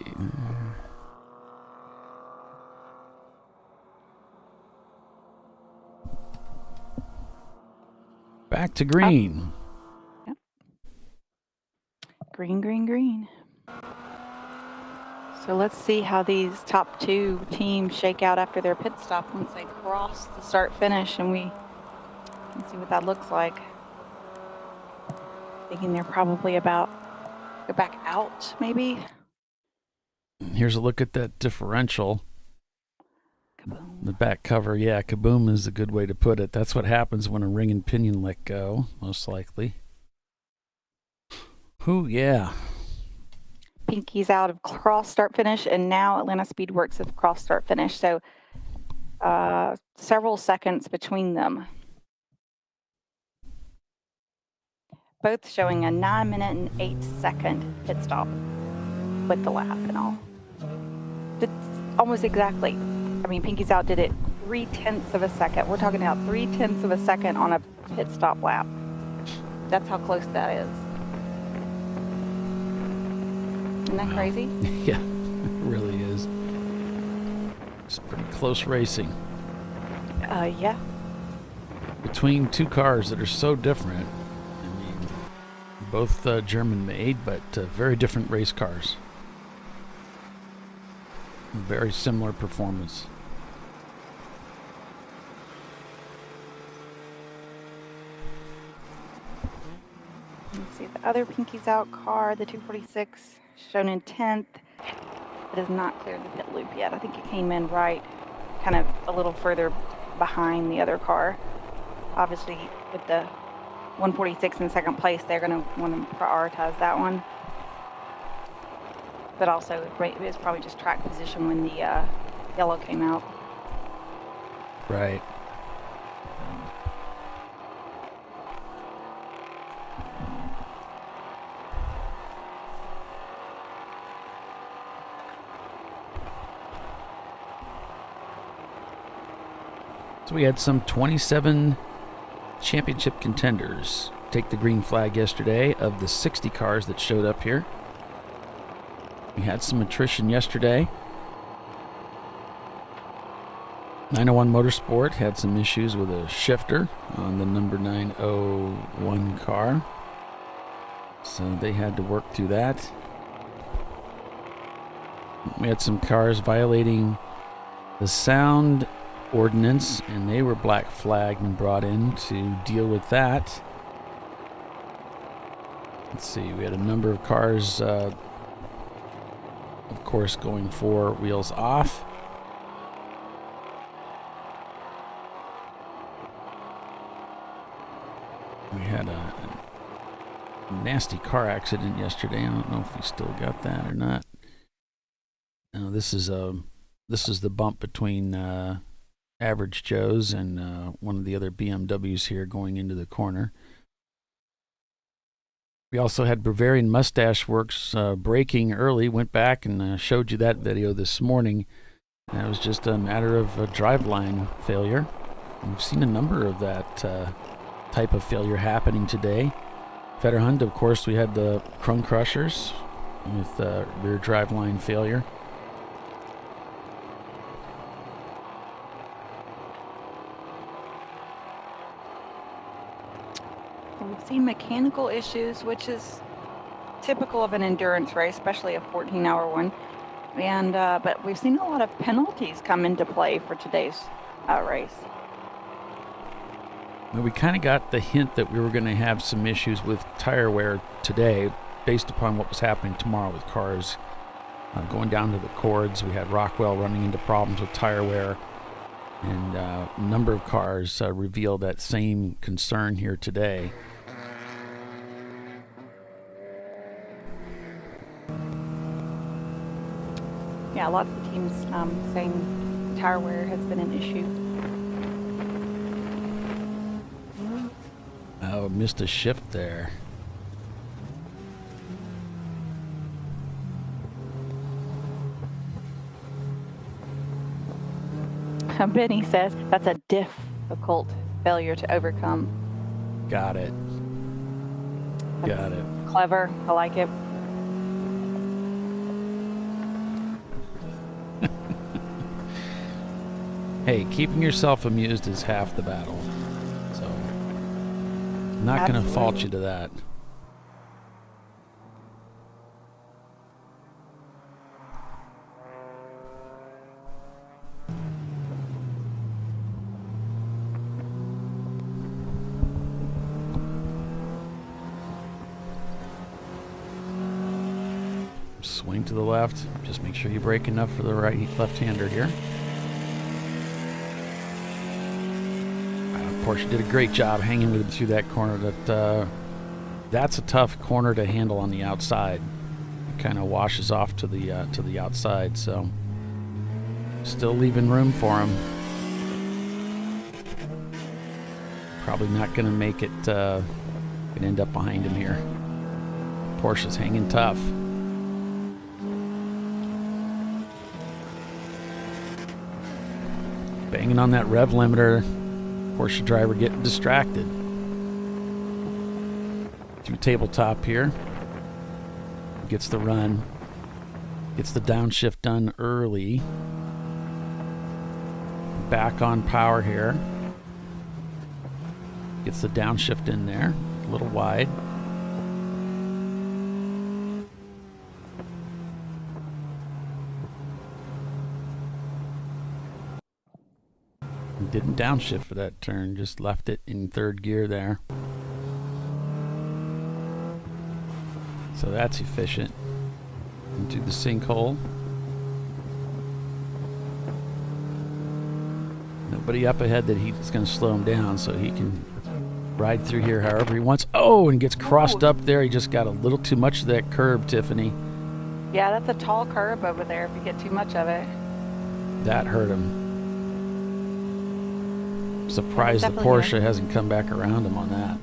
Back to green. Yep. Green. So let's see how these top two teams shake out after their pit stop once they cross the start finish, and we can see what that looks like. Thinking they're probably about go back out, maybe. Here's a look at that differential. Kaboom. The back cover, yeah, kaboom is a good way to put it. That's what happens when a ring and pinion let go, most likely. Ooh, yeah. Pinkies Out of cross start finish, and now Atlanta Speedworks of cross start finish. So several seconds between them. Both showing a 9-minute and 8-second pit stop with the lap and all. It's almost exactly. I mean, Pinkies Out did it 0.3 of a second. We're talking about 0.3 of a second on a pit stop lap. That's how close that is. Isn't that crazy? Yeah, it really is. It's pretty close racing. Yeah. Between two cars that are so different. I mean, both German-made, but very different race cars. Very similar performance. Let's see, the other Pinkies Out car, the 246, shown in 10th. It has not cleared the pit loop yet. I think it came in right, kind of a little further behind the other car. Obviously, with the 146 in second place, they're going to want to prioritize that one. But also, it was probably just track position when the yellow came out. Right. So we had some 27 championship contenders take the green flag yesterday of the 60 cars that showed up here. We had some attrition yesterday. 901 Motorsport had some issues with a shifter on the number 901 car. So they had to work through that. We had some cars violating the sound ordinance, and they were black flagged and brought in to deal with that. Let's see, we had a number of cars, of course, going 4 wheels off. We had a nasty car accident yesterday. I don't know if we still got that or not. Now this is the bump between Average Joes and one of the other BMWs here going into the corner. We also had Bavarian Mustache Works braking early. Went back and showed you that video this morning. And it was just a matter of a driveline failure. And we've seen a number of that type of failure happening today. Fetterhund, of course, we had the Chrome Crushers with rear driveline failure. We've seen mechanical issues, which is typical of an endurance race, especially a 14-hour one. And but we've seen a lot of penalties come into play for today's race. Well, we kind of got the hint that we were going to have some issues with tire wear today based upon what was happening tomorrow with cars going down to the cords. We had Rockwell running into problems with tire wear, and a number of cars revealed that same concern here today. Yeah, lots of teams saying tire wear has been an issue. Oh, missed a shift there. Benny says that's a difficult failure to overcome. Got it. Got it. Clever. I like it. Hey, keeping yourself amused is half the battle. So, I'm not going to fault you to that. Swing to the left. Just make sure you brake enough for the left-hander here. Porsche did a great job hanging with him through that corner. That's a tough corner to handle on the outside. It kind of washes off to the outside, so still leaving room for him. Probably not going to make it. Gonna end up behind him here. Porsche's hanging tough. Banging on that rev limiter. Porsche driver getting distracted. Through tabletop here. Gets the run. Gets the downshift done early. Back on power here. Gets the downshift in there. A little wide. Didn't downshift for that turn, just left it in third gear there. So that's efficient. Into the sinkhole. Nobody up ahead that he's going to slow him down, so he can ride through here however he wants. Oh, and gets crossed up there. He just got a little too much of that curb, Tiffany. Yeah, that's a tall curb over there if you get too much of it. That hurt him. Surprised the Porsche hasn't come back around him on that.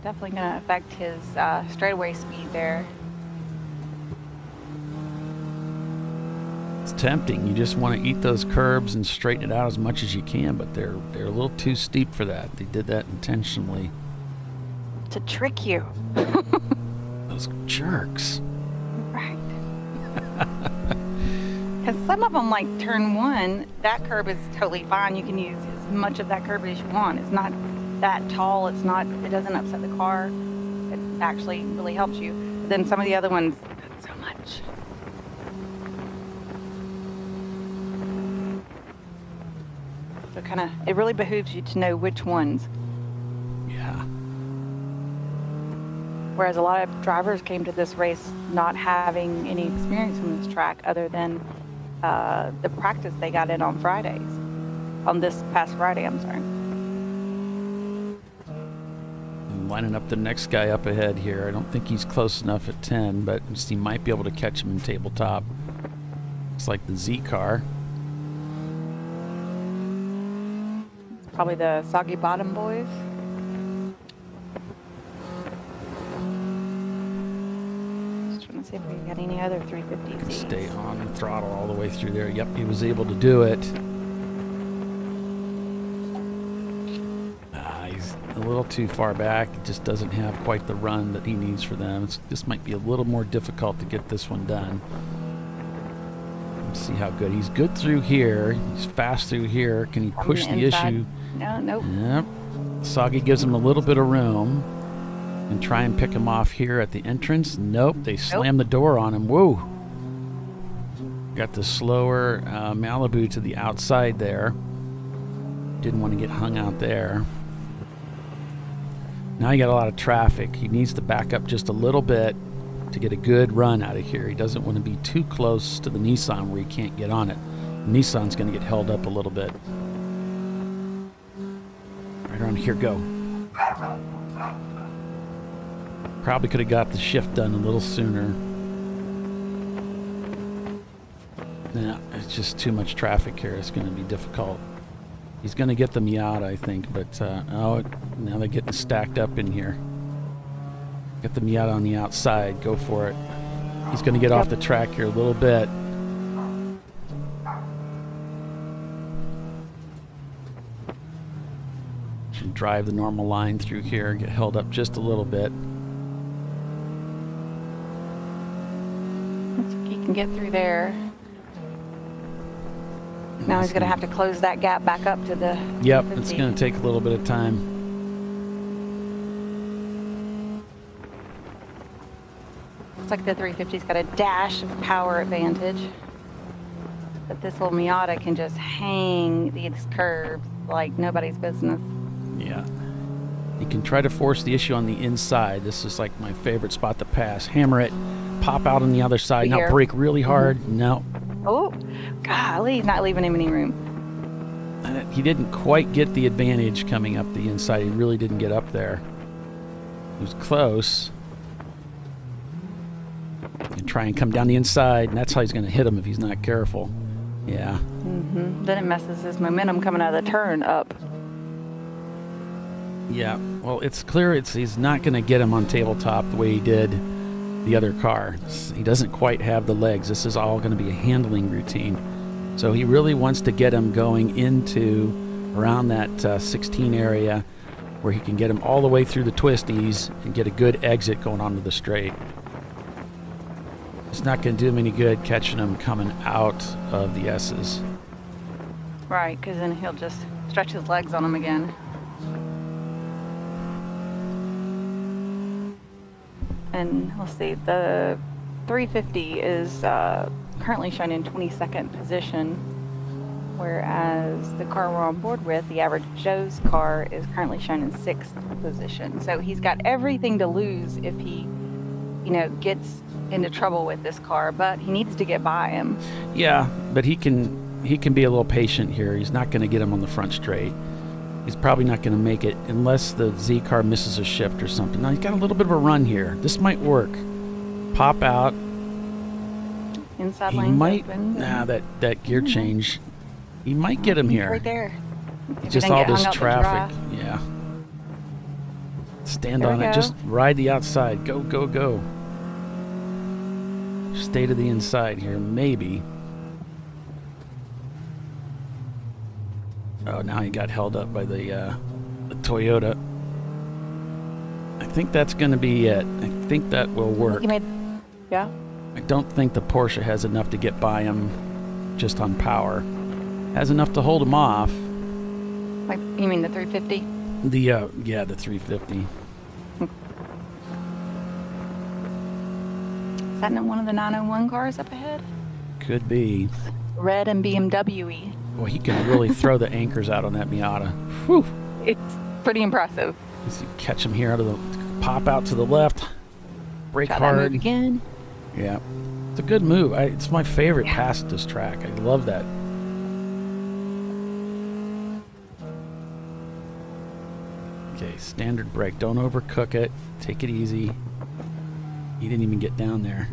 Definitely going to affect his straightaway speed there. It's tempting. You just want to eat those curbs and straighten it out as much as you can, but they're a little too steep for that. They did that intentionally. To trick you. Those jerks. Right. Because some of them, like turn one, that curb is totally fine. You can use as much of that curb as you want. It's not that tall. It doesn't upset the car. It actually really helps you. But then some of the other ones, not so much. So it really behooves you to know which ones. Yeah. Whereas a lot of drivers came to this race not having any experience on this track other than the practice they got in on Fridays. On this past Friday, I'm sorry. I'm lining up the next guy up ahead here. I don't think he's close enough at 10, but he might be able to catch him in tabletop. Looks like the Z car. Probably the Soggy Bottom Boys. Just trying to see if we got any other 350s. Stay on the throttle all the way through there. Yep, he was able to do it. He's a little too far back. He just doesn't have quite the run that he needs for them. This might be a little more difficult to get this one done. Let's see how good. He's good through here. He's fast through here. Can he push the issue? No, nope. Yep. Soggy gives him a little bit of room and try and pick him off here at the entrance. Nope. They slam the door on him. Whoa. Got the slower Malibu to the outside there. Didn't want to get hung out there. Now you got a lot of traffic. He needs to back up just a little bit to get a good run out of here. He doesn't want to be too close to the Nissan where he can't get on it. The Nissan's going to get held up a little bit. Right around here, go. Probably could have got the shift done a little sooner. Nah, it's just too much traffic here. It's going to be difficult. He's going to get the Miata, I think, but now they're getting stacked up in here. Get the Miata on the outside. Go for it. He's going to get off the track here a little bit. Should drive the normal line through here. Get held up just a little bit. Looks like he can get through there. Now he's going to have to close that gap back up to the... Yep, it's going to take a little bit of time. Looks like the 350's got a dash of power advantage. But this little Miata can just hang these curves like nobody's business. Yeah. You can try to force the issue on the inside. This is like my favorite spot to pass. Hammer it, pop out on the other side. Now brake really hard. No. Oh, golly, he's not leaving him any room. He didn't quite get the advantage coming up the inside. He really didn't get up there. He was close. And try and come down the inside, and that's how he's going to hit him if he's not careful. Yeah. Then it messes his momentum coming out of the turn up. Yeah, well, it's clear he's not going to get him on tabletop the way he did the other car. He doesn't quite have the legs. This is all going to be a handling routine. So he really wants to get him going into around that 16 area where he can get him all the way through the twisties and get a good exit going onto the straight. It's not going to do him any good catching him coming out of the S's. Right, because then he'll just stretch his legs on him again. And let's see, the 350 is currently shown in 22nd position, whereas the car we're on board with, the average Joe's car, is currently shown in 6th position. So he's got everything to lose if he, gets into trouble with this car, but he needs to get by him. Yeah, but he can be a little patient here. He's not going to get him on the front straight. He's probably not going to make it unless the Z car misses a shift or something. Now he's got a little bit of a run here. This might work. Pop out. Inside he lane. Might. That gear change. He might get him here. Right there. Just all this traffic. Yeah. Stand on it. Just ride the outside. Go, go, go. Stay to the inside here, maybe. Oh, now he got held up by the Toyota. I think that's going to be it. I think that will work. Yeah? I don't think the Porsche has enough to get by him just on power. Has enough to hold him off. Like, you mean the 350? The 350. Is that one of the 901 cars up ahead? Could be. Red and BMW-y. Well, he can really throw the anchors out on that Miata. Whew. It's pretty impressive. Let's see, catch him here out of the pop out to the left. Brake Try hard. that move again. Yeah. It's a good move. It's my favorite pass at this track. I love that. Okay, standard brake. Don't overcook it. Take it easy. He didn't even get down there.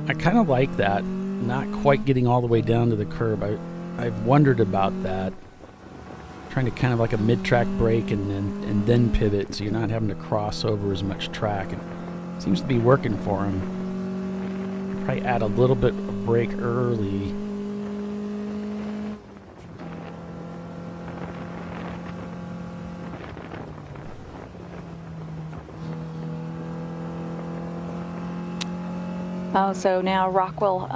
I kind of like that. Not quite getting all the way down to the curb. I've wondered about that. trying to kind of like a mid-track brake and then pivot, so you're not having to cross over as much track. It seems to be working for him. Probably add a little bit of brake early. Oh, so now Rockwell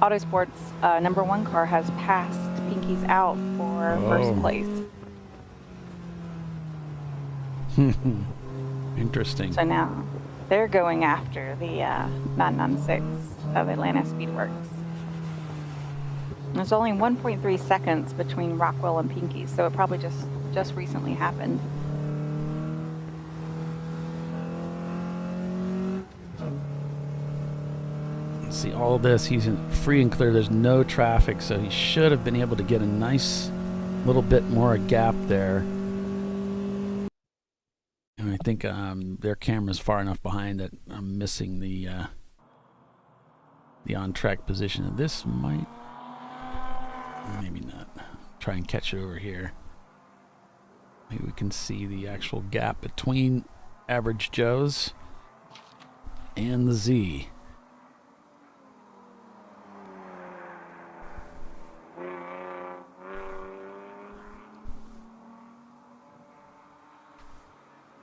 Autosports #1 car has passed Pinky's Out for first place. Interesting. So now they're going after the 996 of Atlanta Speedworks. There's only 1.3 seconds between Rockwell and Pinky, so it probably just recently happened. See all of this, he's in free and clear. There's no traffic, so he should have been able to get a nice little bit more gap there. And I think their camera's far enough behind that I'm missing the on-track position. This might, maybe not. Try and catch it over here. Maybe we can see the actual gap between Average Joe's and the Z.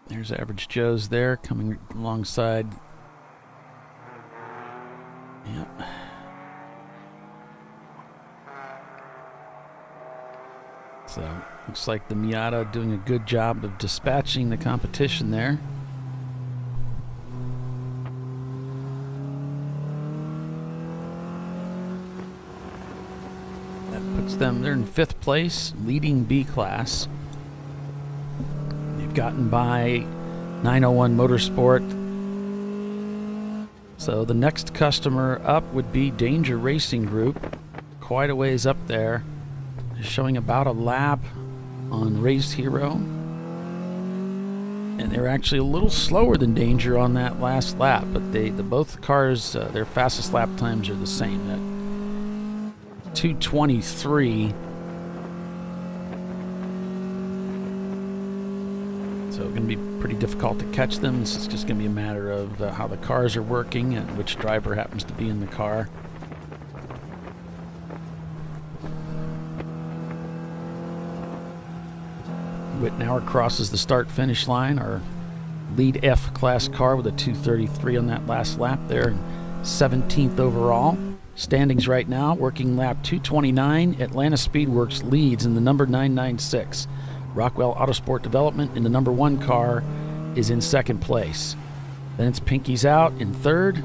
There's Average Joe's there, coming alongside. Yep. So, looks like the Miata doing a good job of dispatching the competition there. That puts them, they're in 5th place, leading B class. Gotten by 901 Motorsport. So the next customer up would be Danger Racing Group, quite a ways up there, showing about a lap on Race Hero, and they're actually a little slower than Danger on that last lap, but both cars, their fastest lap times are the same at 2:23. So it's going to be pretty difficult to catch them. It's just going to be a matter of how the cars are working and which driver happens to be in the car. Wittenauer crosses the start-finish line. Our lead F class car with a 2:33 on that last lap there, and 17th overall. Standings right now, working lap 229. Atlanta Speedworks leads in the number 996. Rockwell Autosport Development in the #1 car is in 2nd place. Then it's Pinky's Out in 3rd.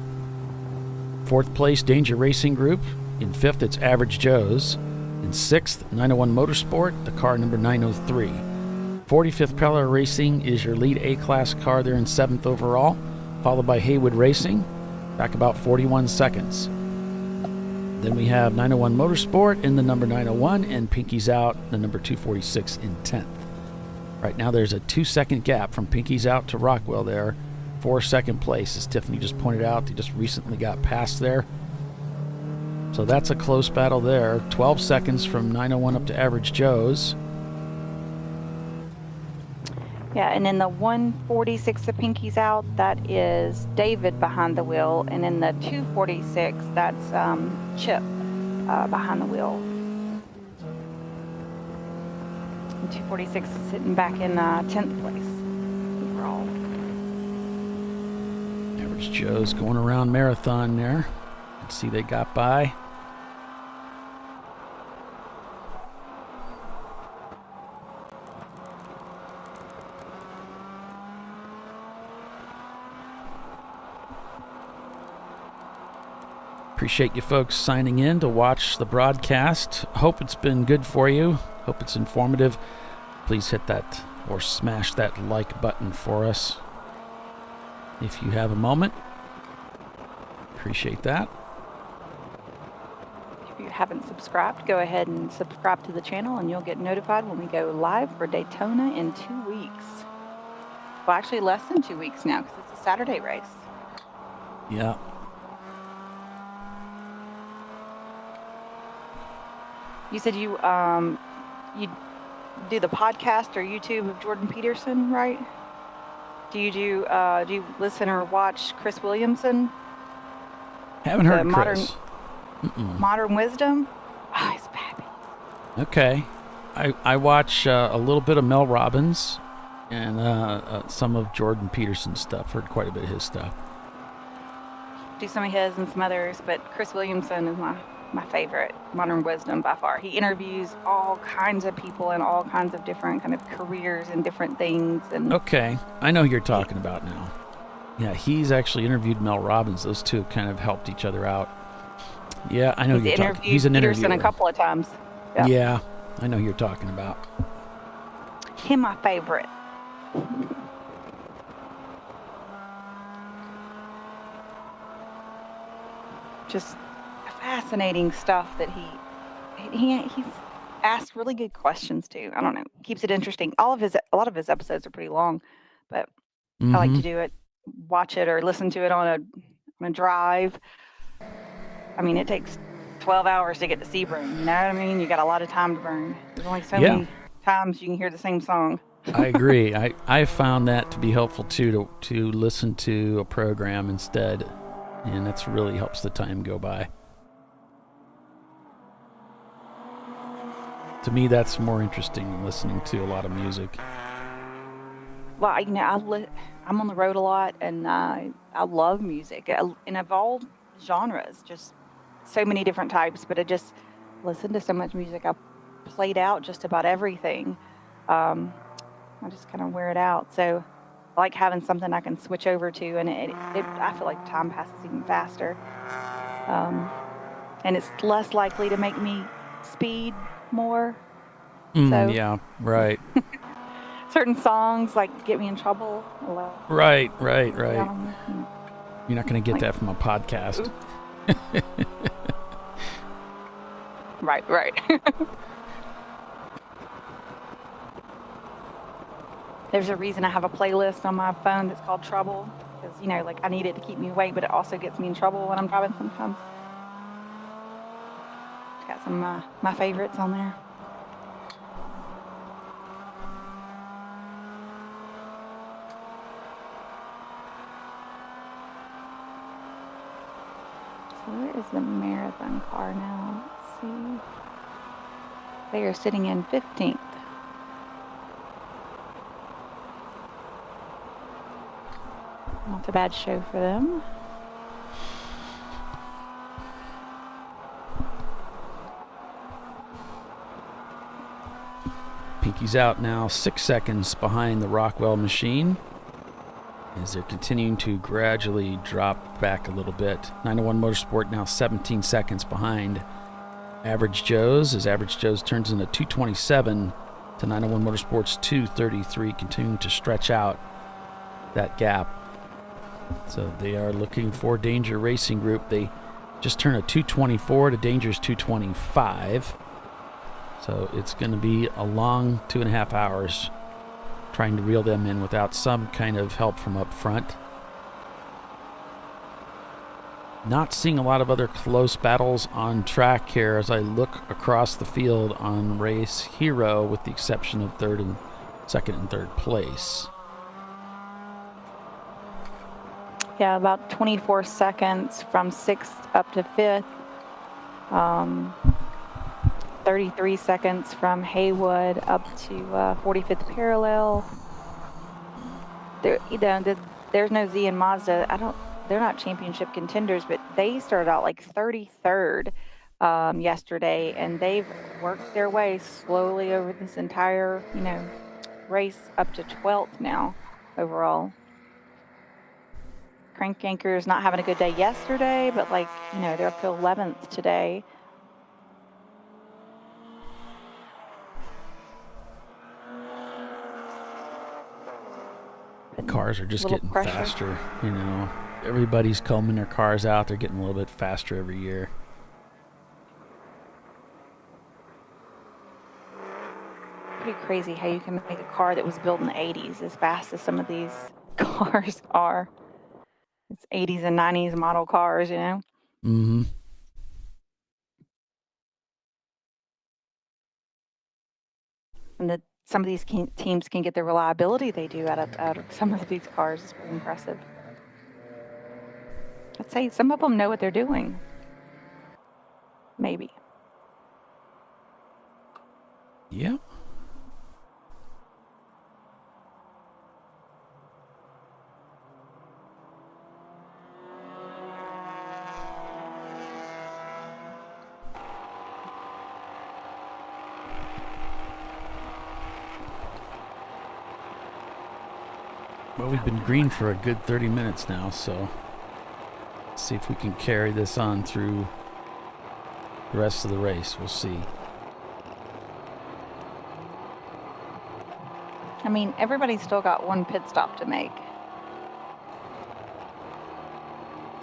4th place, Danger Racing Group. In 5th, it's Average Joe's. In 6th, 901 Motorsport, the car number 903. 45th Peller Racing is your lead A-class car there in 7th overall, followed by Haywood Racing, back about 41 seconds. Then we have 901 Motorsport in the number 901, and Pinky's Out, the number 246 in 10th. Right now there's a 2-second gap from Pinky's Out to Rockwell there for 2nd place. As Tiffany just pointed out, they just recently got past there. So that's a close battle there. 12 seconds from 901 up to Average Joe's. Yeah, and in the 146 of Pinky's Out, that is David behind the wheel, and in the 246, that's Chip behind the wheel. And 246 is sitting back in 10th place overall. Average Joe's going around Marathon there. Let's see, they got by. Appreciate you folks signing in to watch the broadcast. Hope it's been good for you. Hope it's informative. Please hit that or smash that like button for us if you have a moment. Appreciate that. If you haven't subscribed, go ahead and subscribe to the channel and you'll get notified when we go live for Daytona in 2 weeks. Well, actually less than 2 weeks now because it's a Saturday race. Yeah. You said you do the podcast or YouTube of Jordan Peterson, right? Do you listen or watch Chris Williamson? Haven't heard Chris. Modern Wisdom? Oh, he's fabulous. Okay. I watch a little bit of Mel Robbins and some of Jordan Peterson's stuff. Heard quite a bit of his stuff. Do some of his and some others, but Chris Williamson is my favorite. Modern Wisdom by far. He interviews all kinds of people and all kinds of different kind of careers and different things. And okay, I know who you're talking about now. Yeah, he's actually interviewed Mel Robbins. Those two kind of helped each other out. Yeah, I know who you're talking. He's an Peterson interviewer a couple of times. Yeah, I know who you're talking about. Him, my favorite. Just fascinating stuff that he's asked really good questions too. I don't know, keeps it interesting. A lot of his episodes are pretty long, but I like to do it, watch it or listen to it on a drive. I mean, it takes 12 hours to get to Sebring. You know what I mean? You got a lot of time to burn. There's only so many times you can hear the same song. I agree. I found that to be helpful too, to listen to a program instead, and that's really helps the time go by. To me, that's more interesting than listening to a lot of music. Well, you know, I'm on the road a lot, and I love music, and of all genres, just so many different types. But I just listen to so much music. I played out just about everything. I just kind of wear it out. So I like having something I can switch over to, and I feel like time passes even faster. And it's less likely to make me speed more. Yeah, right. Certain songs like get me in trouble. Right. You're not going to get that from a podcast. Right. There's a reason I have a playlist on my phone that's called Trouble, because, you know, like I need it to keep me awake, but it also gets me in trouble when I'm driving sometimes. It's got some of my favorites on there. So where is the marathon car now? Let's see. They are sitting in 15th. Not a bad show for them. Pinky's out now, 6 seconds behind the Rockwell machine, as they're continuing to gradually drop back a little bit. 901 Motorsport now 17 seconds behind Average Joe's, as Average Joe's turns into 227 to 901 Motorsport's 233, continuing to stretch out that gap. So they are looking for Danger Racing Group. They just turned a 224 to Danger's 225. So it's going to be a long 2.5 hours trying to reel them in without some kind of help from up front. Not seeing a lot of other close battles on track here as I look across the field on Race Hero, with the exception of second and third place. Yeah, about 24 seconds from 6th up to 5th. 33 seconds from Haywood up to 45th parallel. There's no Z and Mazda. They're not championship contenders, but they started out like 33rd yesterday, and they've worked their way slowly over this entire, race up to 12th now overall. Crank Anchor's not having a good day yesterday, but they're up to 11th today. The cars are just getting faster, Everybody's combing their cars out. They're getting a little bit faster every year. Pretty crazy how you can make a car that was built in the 80s as fast as some of these cars are. It's 80s and 90s model cars, Mm-hmm. and that some of these teams can get the reliability they do out of some of these cars is pretty impressive. I'd say some of them know what they're doing. Maybe. Yeah. Well, we've been green for a good 30 minutes now, so let's see if we can carry this on through the rest of the race. We'll see. I mean, everybody's still got one pit stop to make.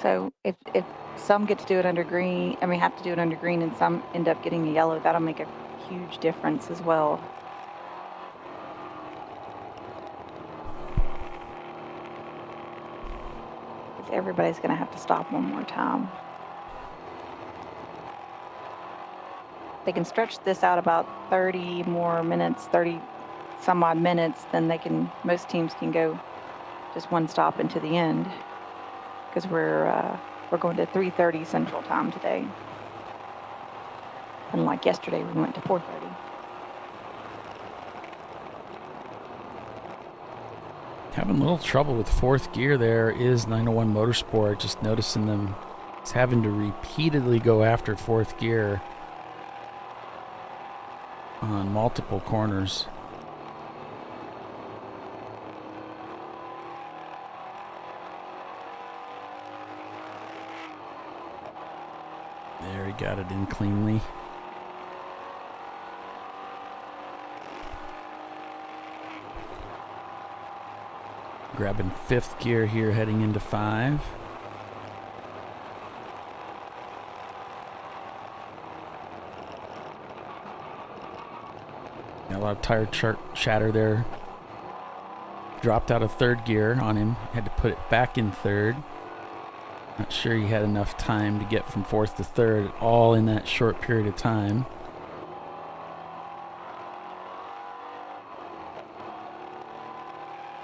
So if some get to do it under green, have to do it under green, and some end up getting a yellow, that'll make a huge difference as well. Everybody's going to have to stop one more time. They can stretch this out about 30 more minutes, 30 some odd minutes, then most teams can go just one stop into the end, because we're going to 3:30 Central Time today. Unlike yesterday, we went to 4:30. Having a little trouble with fourth gear there is 901 Motorsport. Just noticing them having to repeatedly go after fourth gear on multiple corners. There, he got it in cleanly. Grabbing fifth gear here, heading into 5. Got a lot of tire chatter there. Dropped out of third gear on him. Had to put it back in third. Not sure he had enough time to get from fourth to third, all in that short period of time.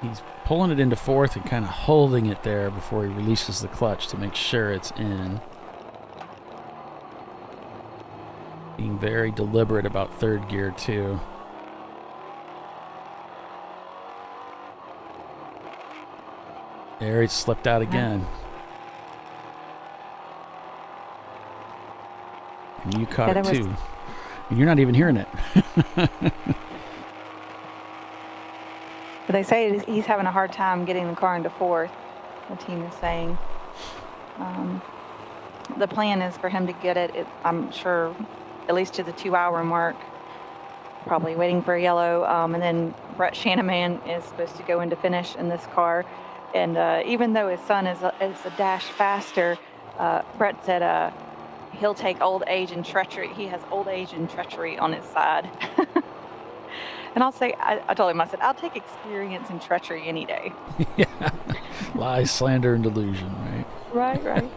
He's pulling it into fourth and kind of holding it there before he releases the clutch to make sure it's in. Being very deliberate about third gear too. There, he slipped out again. And you caught it too. And you're not even hearing it. But they say he's having a hard time getting the car into fourth, the team is saying. The plan is for him to get it, I'm sure, at least to the 2-hour mark, probably waiting for a yellow. And then Brett Shanaman is supposed to go into finish in this car. And even though his son is a dash faster, Brett said he'll take old age and treachery. He has old age and treachery on his side. And I'll say, I told him, I said, I'll take experience and treachery any day. Yeah. Lies, slander, and delusion, right? Right.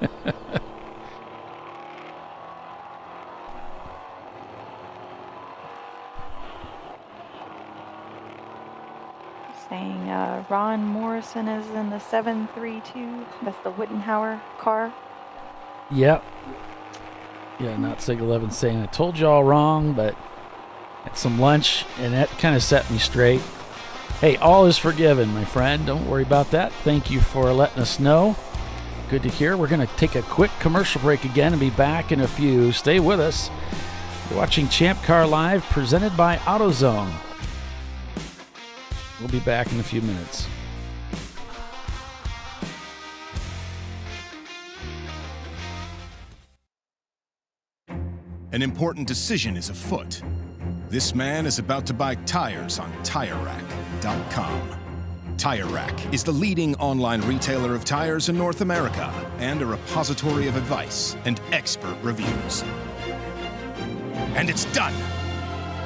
Saying Ron Morrison is in the 732. That's the Wittenhauer car. Yep. Yeah, not Sig 11 saying, I told you all wrong, but had some lunch, and that kind of set me straight. Hey, all is forgiven, my friend. Don't worry about that. Thank you for letting us know. Good to hear. We're going to take a quick commercial break again and be back in a few. Stay with us. You're watching Champ Car Live, presented by AutoZone. We'll be back in a few minutes. An important decision is afoot. This man is about to buy tires on TireRack.com. Tire Rack is the leading online retailer of tires in North America and a repository of advice and expert reviews. And it's done!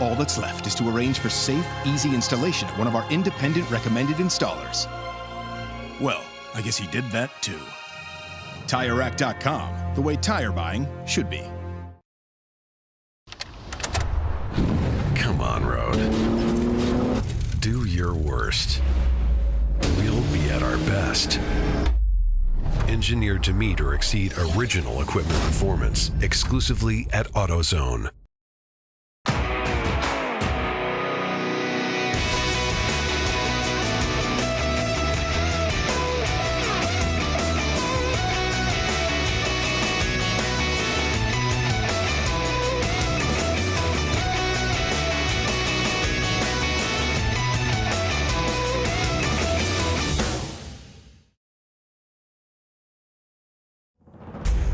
All that's left is to arrange for safe, easy installation at one of our independent recommended installers. Well, I guess he did that too. TireRack.com, the way tire buying should be. Come on, Road. your worst. We'll be at our best. Engineered to meet or exceed original equipment performance, exclusively at AutoZone.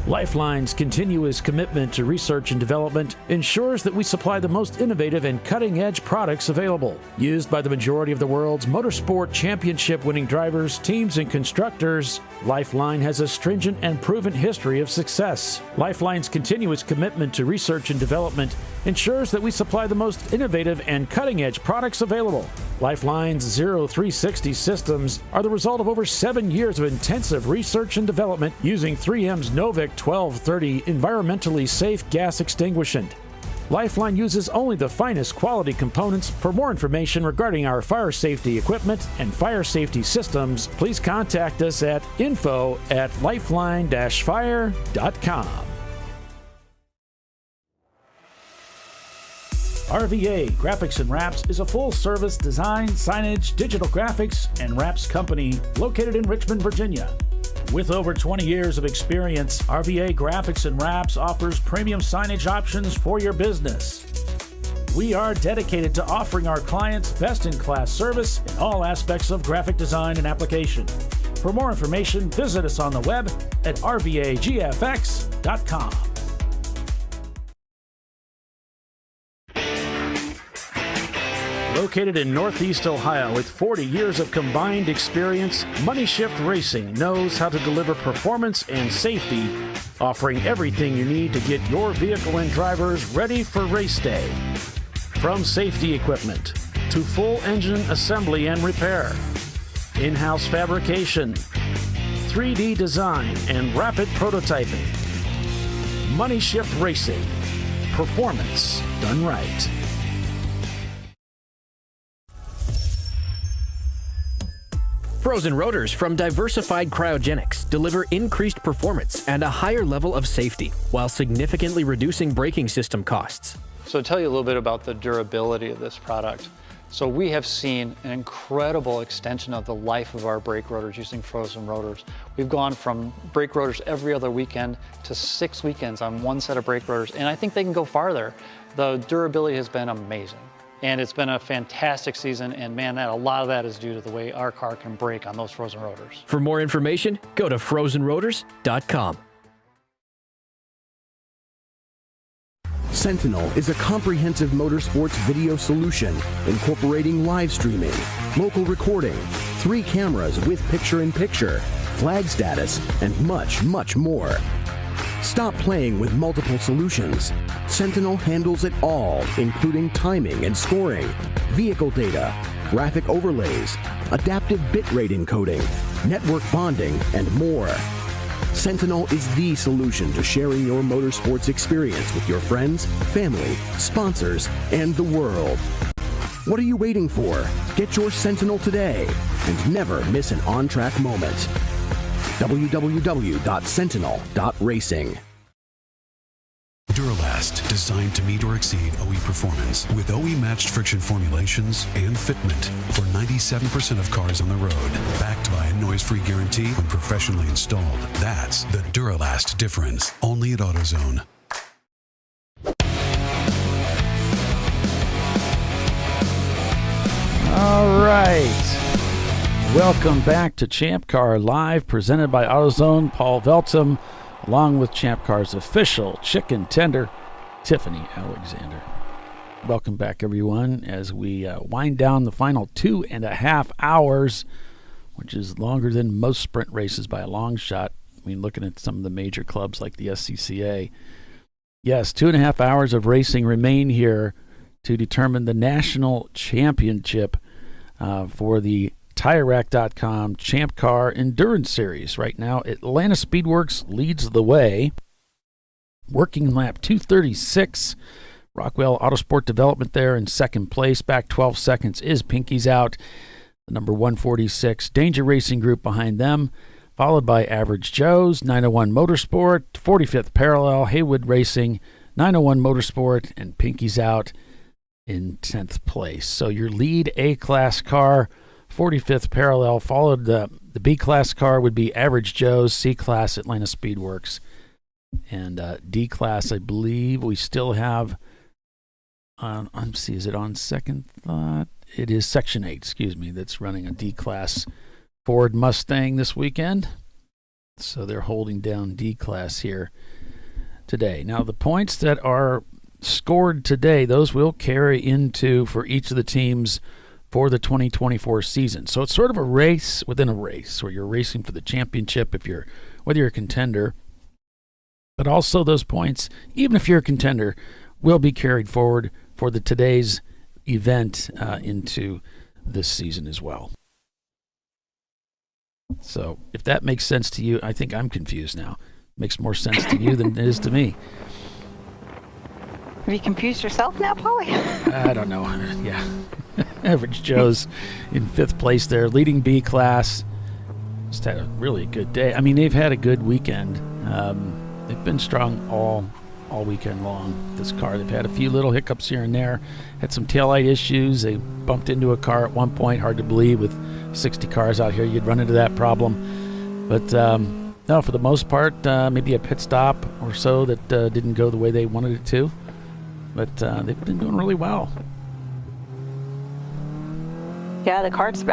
Lifeline's continuous commitment to research and development ensures that we supply the most innovative and cutting-edge products available. Used by the majority of the world's motorsport championship-winning drivers, teams, and constructors, Lifeline has a stringent and proven history of success. Lifeline's continuous commitment to research and development ensures that we supply the most innovative and cutting-edge products available. Lifeline's 0360 systems are the result of over 7 years of intensive research and development using 3M's Novik 1230 environmentally safe gas extinguishant. Lifeline uses only the finest quality components. For more information regarding our fire safety equipment and fire safety systems, please contact us at info@lifeline-fire.com. RVA Graphics and Wraps is a full-service design, signage, digital graphics, and wraps company located in Richmond, Virginia. With over 20 years of experience, RVA Graphics and Wraps offers premium signage options for your business. We are dedicated to offering our clients best-in-class service in all aspects of graphic design and application. For more information, visit us on the web at rvagfx.com. Located in Northeast Ohio with 40 years of combined experience, Money Shift Racing knows how to deliver performance and safety, offering everything you need to get your vehicle and drivers ready for race day. From safety equipment to full engine assembly and repair, in-house fabrication, 3D design, and rapid prototyping. Money Shift Racing. Performance done right. Frozen rotors from Diversified Cryogenics deliver increased performance and a higher level of safety while significantly reducing braking system costs. So to tell you a little bit about the durability of this product. So we have seen an incredible extension of the life of our brake rotors using frozen rotors. We've gone from brake rotors every other weekend to 6 weekends on one set of brake rotors, and I think they can go farther. The durability has been amazing. And it's been a fantastic season, and man, a lot of that is due to the way our car can brake on those frozen rotors. For more information, go to frozenrotors.com. Sentinel is a comprehensive motorsports video solution incorporating live streaming, local recording, 3 cameras with picture-in-picture, flag status, and much, much more. Stop playing with multiple solutions. Sentinel handles it all, including timing and scoring, vehicle data, graphic overlays, adaptive bitrate encoding, network bonding, and more. Sentinel is the solution to sharing your motorsports experience with your friends, family, sponsors, and the world. What are you waiting for? Get your Sentinel today and never miss an on-track moment. www.sentinel.racing. Duralast, designed to meet or exceed OE performance with OE-matched friction formulations and fitment for 97% of cars on the road. Backed by a noise-free guarantee when professionally installed. That's the Duralast difference. Only at AutoZone. All right. Welcome back to Champ Car Live, presented by AutoZone. Paul Veltum, along with Champ Car's official chicken tender, Tiffany Alexander. Welcome back, everyone, as we wind down the final 2.5 hours, which is longer than most sprint races by a long shot. I mean, looking at some of the major clubs like the SCCA. Yes, 2.5 hours of racing remain here to determine the national championship for the TireRack.com Champ Car Endurance Series. Right now, Atlanta Speedworks leads the way, working lap 236 Rockwell Autosport Development there in second place. Back 12 seconds is Pinky's Out, the number 146 Danger Racing Group behind them, followed by Average Joe's, 901 Motorsport, 45th Parallel, Haywood Racing, 901 Motorsport, and Pinky's Out in 10th place. So your lead A-class car, 45th Parallel, followed the B-class car would be Average Joe's, C-class Atlanta Speedworks, and D-class, I believe we still have, let's see, is it on second thought? It is Section 8, that's running a D-class Ford Mustang this weekend. So they're holding down D-class here today. Now, the points that are scored today, those will carry into for each of the teams for the 2024 season. So it's sort of a race within a race, where you're racing for the championship whether you're a contender. But also those points, even if you're a contender, will be carried forward for today's event into this season as well. So if that makes sense to you, I think I'm confused now. Makes more sense to you than it is to me. Have you confused yourself now, Polly? I don't know. Yeah. Average Joe's in 5th place there, leading B class. Just had a really good day. I mean, they've had a good weekend. They've been strong all weekend long. This car, they've had a few little hiccups here and there. Had some taillight issues. They bumped into a car at one point. Hard to believe with 60 cars out here, you'd run into that problem. But no, for the most part, maybe a pit stop or so that didn't go the way they wanted it to. But they've been doing really well. Yeah, the car has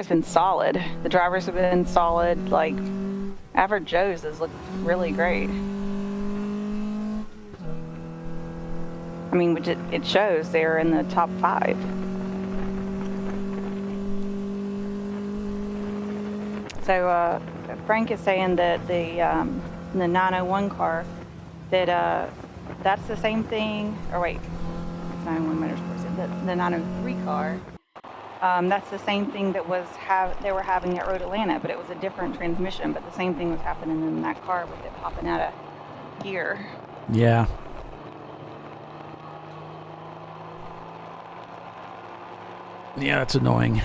been solid. The drivers have been solid. Like, Average Joe's has looked really great. I mean, which it shows they're in the top 5. So Frank is saying that the 901 car, that that's the same thing. Or wait, it's 901 Motorsports. The 903 car. That's the same thing that they were having at Road Atlanta, but it was a different transmission. But the same thing was happening in that car with it popping out of gear. Yeah. Yeah, that's annoying.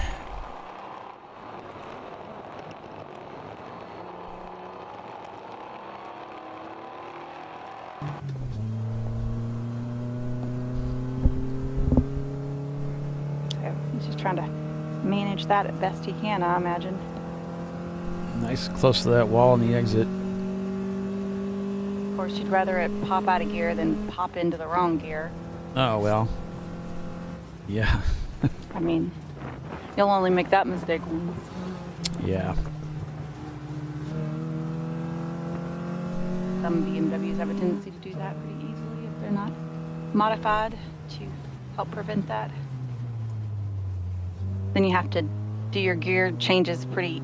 He's just trying to manage that as best he can, I imagine. Nice, close to that wall on the exit. Of course, you'd rather it pop out of gear than pop into the wrong gear. Oh, well. Yeah. I mean, you'll only make that mistake once. Yeah. Some BMWs have a tendency to do that pretty easily if they're not modified to help prevent that. Then you have to do your gear changes pretty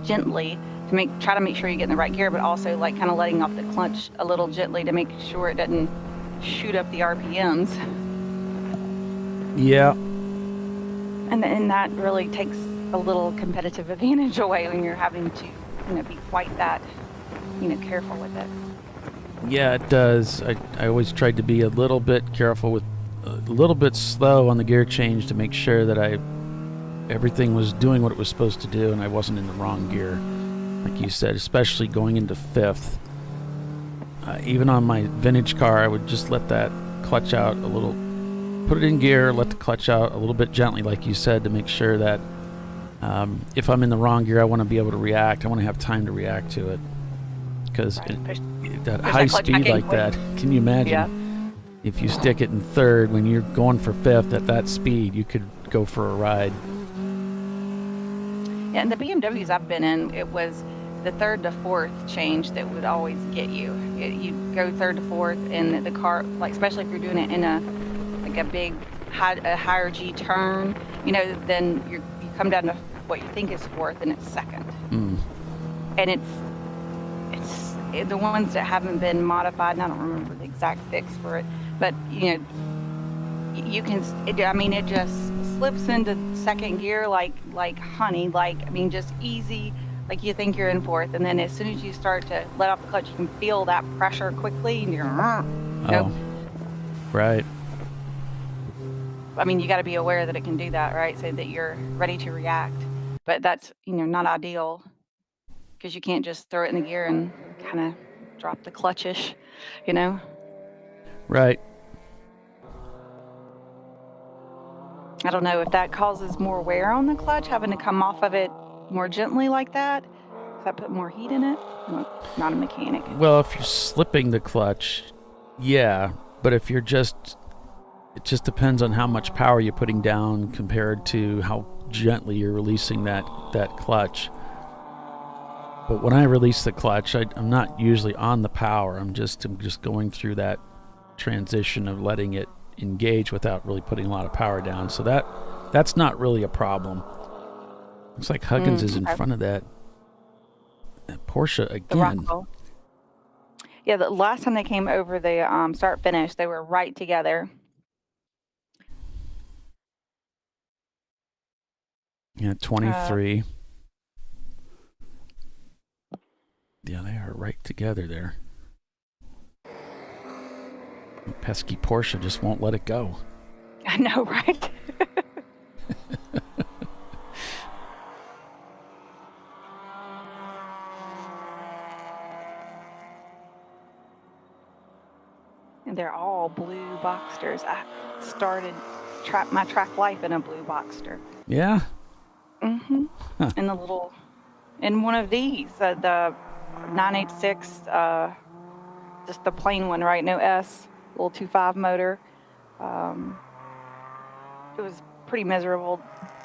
gently to try to make sure you get in the right gear, but also like kind of letting off the clutch a little gently to make sure it doesn't shoot up the RPMs. Yeah. And that really takes a little competitive advantage away when you're having to, be quite that, careful with it. Yeah, it does. I always tried to be a little bit careful with, a little bit slow on the gear change to make sure that everything was doing what it was supposed to do and I wasn't in the wrong gear. Like you said, especially going into 5th. Even on my vintage car, I would just let that clutch out a little, put it in gear, let the clutch out a little bit gently, like you said, to make sure that if I'm in the wrong gear, I want to be able to react. I want to have time to react to it. Because at high speed like that, can you imagine? Yeah. If you stick it in 3rd, when you're going for 5th at that speed, you could go for a ride. Yeah, and the BMWs I've been in, it was the 3rd to 4th change that would always get you. You'd go 3rd to 4th, and the car, like especially if you're doing it in a big higher G turn, then you come down to what you think is 4th, and it's 2nd. Mm. And it's the ones that haven't been modified, and I don't remember the exact fix for it, but you can. It just slips into 2nd gear like honey. Just easy. Like you think you're in 4th, and then as soon as you start to let off the clutch, you can feel that pressure quickly, and you're. Right. I mean, you got to be aware that it can do that, right? So that you're ready to react. But that's, not ideal because you can't just throw it in the gear and kind of drop the clutch-ish, Right. I don't know if that causes more wear on the clutch, having to come off of it more gently like that. Does that put more heat in it? I'm not a mechanic. Well, if you're slipping the clutch, yeah. But if you're it just depends on how much power you're putting down compared to how gently you're releasing that clutch. But when I release the clutch, I'm not usually on the power. I'm just going through that transition of letting it engage without really putting a lot of power down. So that's not really a problem. Looks like Huggins is in front of that Porsche again. Yeah, the last time they came over the start finish, they were right together. Yeah, 23. Yeah, they are right together there. The pesky Porsche just won't let it go. I know, right? And they're all blue Boxsters. I started my track life in a blue Boxster. Yeah? Mm-hmm. Huh. In one of these, the 986, just the plain one, right? No S, little 2.5 motor. It was pretty miserable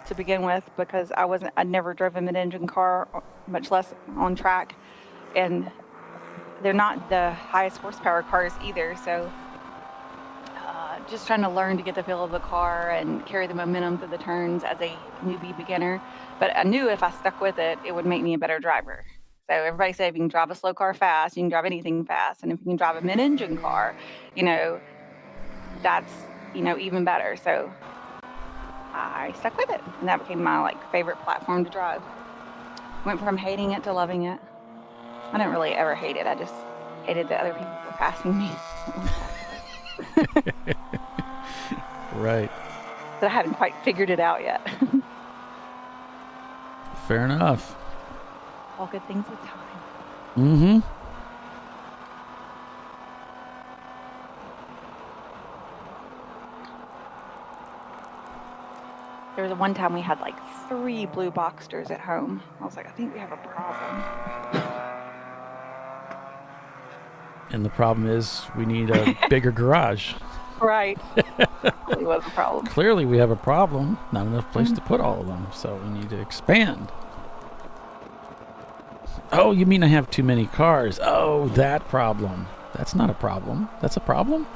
to begin with because I'd never driven a mid-engine car, much less on track, and they're not the highest horsepower cars either. So just trying to learn to get the feel of the car and carry the momentum through the turns as a newbie beginner. But I knew if I stuck with it, it would make me a better driver. So everybody said if you can drive a slow car fast, you can drive anything fast. And if you can drive a mid-engine car, that's, even better. So I stuck with it. And that became my favorite platform to drive. Went from hating it to loving it. I didn't really ever hate it. I just hated that other people were passing me. Right. But I hadn't quite figured it out yet. Fair enough. All good things with time. Mm-hmm. There was one time we had 3 blue Boxsters at home. I was like, I think we have a problem. And the problem is we need a bigger garage. Right. Really was a problem. Clearly we have a problem. Not enough place to put all of them. So we need to expand. Oh, you mean I have too many cars? Oh, that problem. That's not a problem. That's a problem?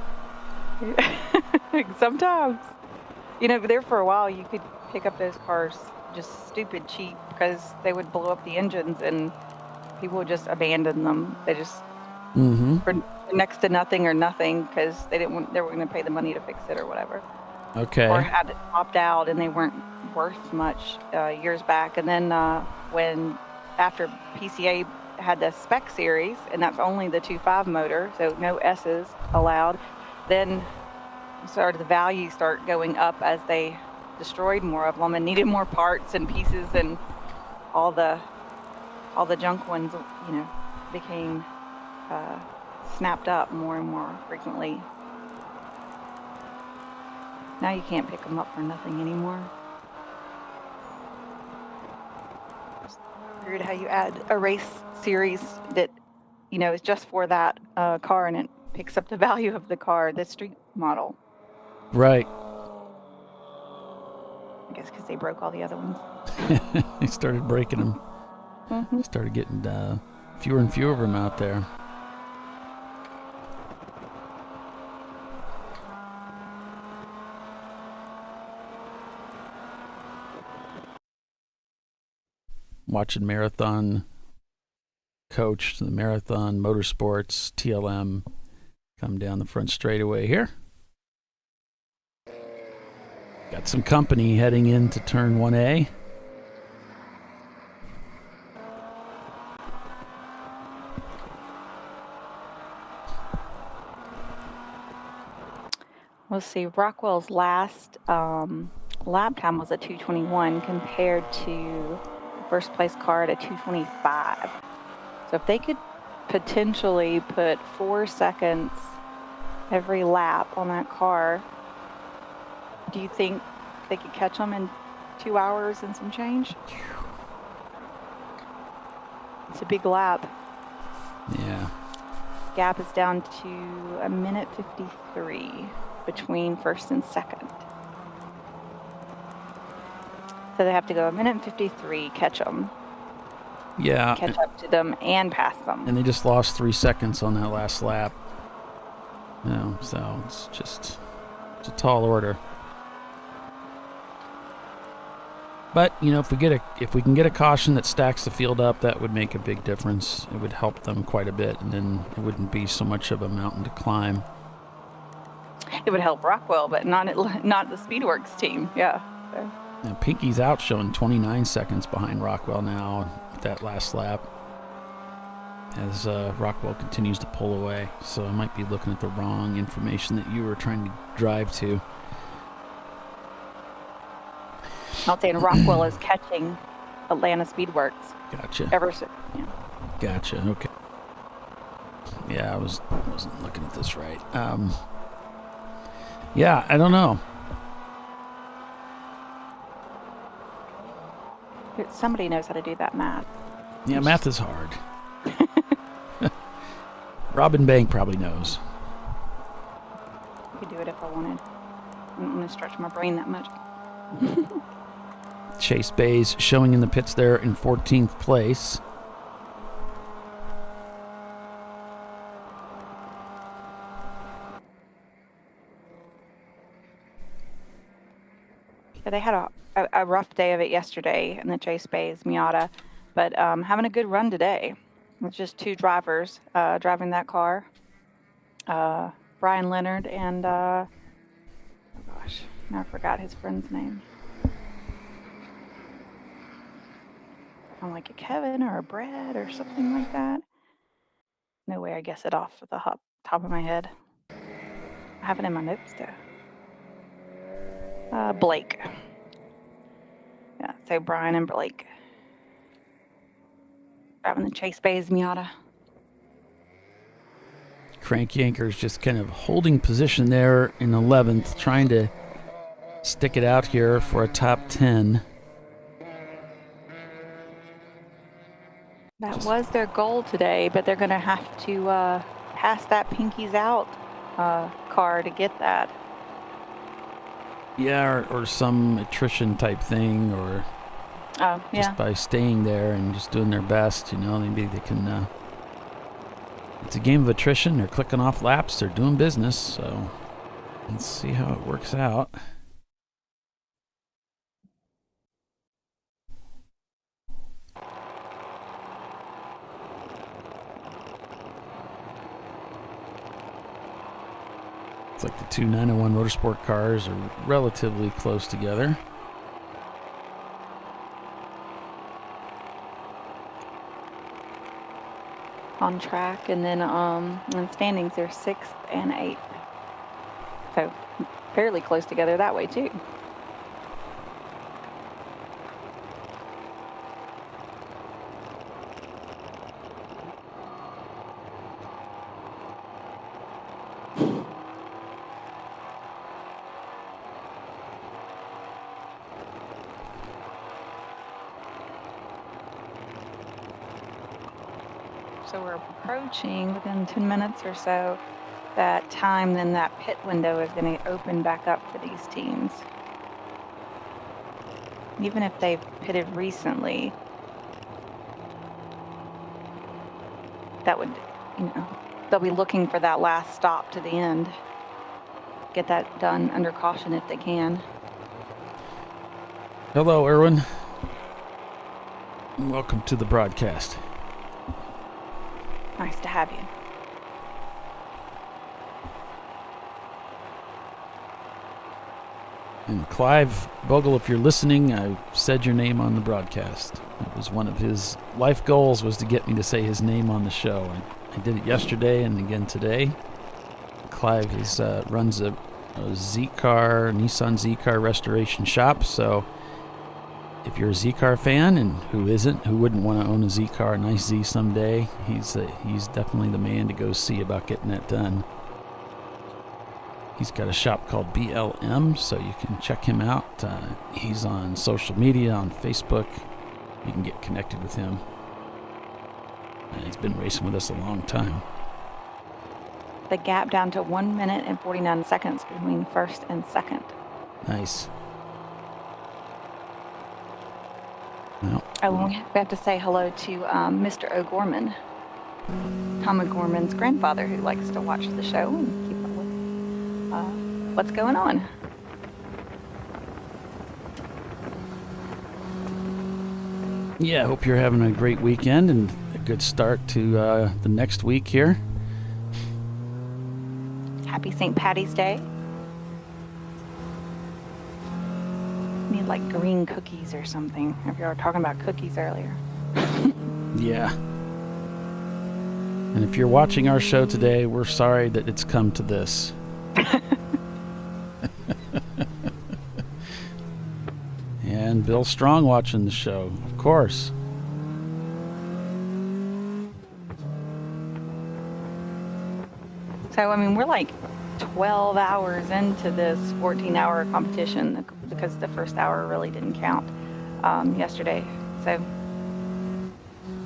Sometimes. There for a while you could pick up those cars just stupid cheap because they would blow up the engines and people would just abandon them. They just for next to nothing or nothing because they were going to pay the money to fix it or whatever. Okay. Or had it popped out and they weren't worth much years back. And then after PCA had the spec series, and that's only the 2.5 motor, so no S's allowed, then started the value start going up as they destroyed more of them and needed more parts and pieces, and all the junk ones, became snapped up more and more frequently. Now you can't pick them up for nothing anymore. It's weird how you add a race series that, is just for that car, and it picks up the value of the car, the street model. Right. I guess because they broke all the other ones. They started breaking them. Started getting fewer and fewer of them out there. Watching Marathon Coach, the Marathon Motorsports TLM come down the front straightaway here. Got some company heading into turn 1A. Let's see, Rockwell's last lap time was a 2:21 compared to first place car at a 2:25. So if they could potentially put 4 seconds every lap on that car, do you think they could catch them in 2 hours and some change? It's a big lap. Yeah. Gap is down to 1:53 between first and second. So they have to go 1:53, catch them. Yeah. Catch up to them and pass them. And they just lost 3 seconds on that last lap. So it's a tall order. But, if we can get a caution that stacks the field up, that would make a big difference. It would help them quite a bit, and then it wouldn't be so much of a mountain to climb. It would help Rockwell, but not the Speedworks team. Yeah. So. Now, Pinky's out showing 29 seconds behind Rockwell now with that last lap as Rockwell continues to pull away. So I might be looking at the wrong information that you were trying to drive to. I'm saying Rockwell is catching Atlanta Speedworks. Gotcha. Yeah. Gotcha. Okay. Yeah, I wasn't looking at this right. Yeah, I don't know. Somebody knows how to do that math. Yeah, math is hard. Robin Bank probably knows. I could do it if I wanted. I'm going to stretch my brain that much. Chase Bays showing in the pits there in 14th place. Yeah, they had a rough day of it yesterday in the Chase Bays Miata, but having a good run today. It's just 2 drivers driving that car. Brian Leonard and, oh gosh, I forgot his friend's name. I'm like a Kevin or a Brad or something like that. No way I guess it off the top of my head. I have it in my notes though. Blake. Yeah, so Brian and Blake. Driving the Chase Bays Miata. Crank Yanker's just kind of holding position there in 11th, trying to stick it out here for a top 10. That was their goal today, but they're going to have to pass that Pinky's Out car to get that. Yeah, or some attrition type thing, or just by staying there and just doing their best, maybe they can. It's a game of attrition. They're clicking off laps. They're doing business. So let's see how it works out. It's like the 2 901 Motorsport cars are relatively close together. On track, and then in standings they're 6th and 8th. So fairly close together that way too. So we're approaching within 10 minutes or so that time, then that pit window is going to open back up for these teams. Even if they've pitted recently, that would, they'll be looking for that last stop to the end. Get that done under caution if they can. Hello, Erwin. Welcome to the broadcast. Nice to have you. And Clive Bogle, if you're listening, I said your name on the broadcast. It was one of his life goals, was to get me to say his name on the show. I did it yesterday and again today. Clive runs a Nissan Z-Car restoration shop. So if you're a Z-Car fan, and who wouldn't want to own a Z-Car, a nice Z someday, he's definitely the man to go see about getting that done. He's got a shop called BLM, so you can check him out. He's on social media, on Facebook. You can get connected with him. And he's been racing with us a long time. The gap down to 1 minute and 49 seconds between first and second. Nice. Well, Oh, we have to say hello to Mr. O'Gorman, Tom O'Gorman's grandfather, who likes to watch the show and keep up with what's going on. Yeah, I hope you're having a great weekend and a good start to the next week here. Happy St. Patty's Day. Need like green cookies or something. If you were talking about cookies earlier. Yeah. And if you're watching our show today, we're sorry that it's come to this. And Bill Strong watching the show, of course. So, I mean, we're like 12 hours into this 14-hour competition because the first hour really didn't count yesterday. So,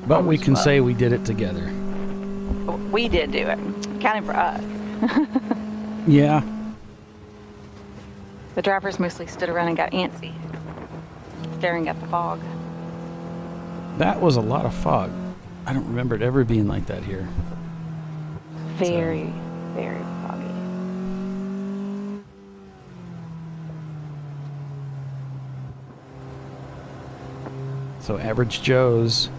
But we can say we did it together. we did do it. Counted for us. Yeah. The drivers mostly stood around and got antsy, staring at the fog. That was a lot of fog. I don't remember it ever being like that here. Very, very foggy. So Average Joe's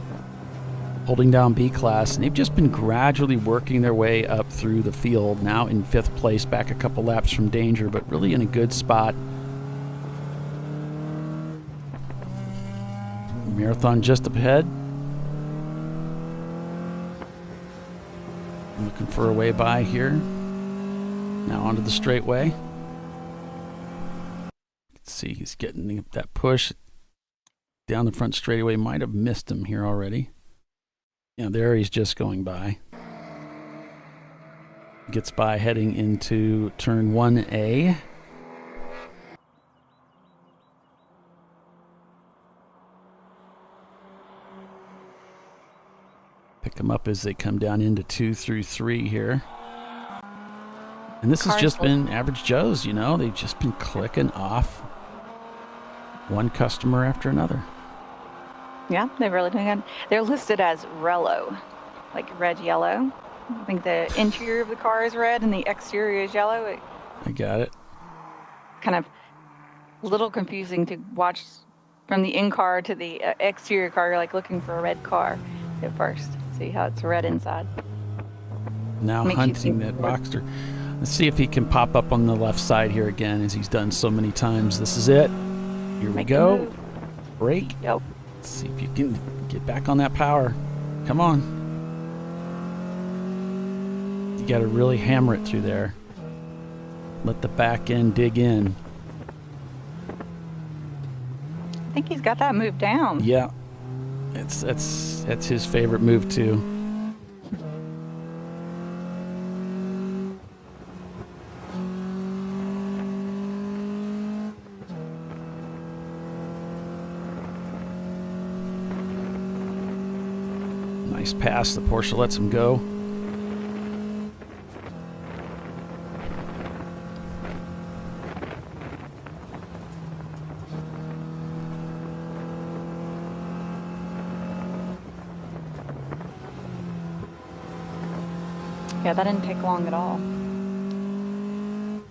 holding down B class, and they've just been gradually working their way up through the field. Now in 5th place, back a couple laps from danger, but really in a good spot. Marathon just up ahead. Looking for a way by here. Now onto the straightaway. Let's see, he's getting that push down the front straightaway. Might have missed him here already. Yeah, there he's just going by. Gets by heading into turn 1A. Pick them up as they come down into 2 through 3 here. And this has just been Average Joe's, you know. They've just been clicking off one customer after another. Yeah, they're really doing good. They're listed as Rello, like red, yellow. I think the interior of the car is red and the exterior is yellow. I got it. Kind of a little confusing to watch from the in-car to the exterior car. You're like looking for a red car at first. See how it's red inside. Now hunting that Boxster. Let's see if he can pop up on the left side here again, as he's done so many times. This is it. Here we go. Brake. Yep. Let's see if you can get back on that power. Come on. You got to really hammer it through there. Let the back end dig in. I think he's got that move down. Yeah. That's his favorite move too. Nice pass. The Porsche lets him go. Yeah, that didn't take long at all. And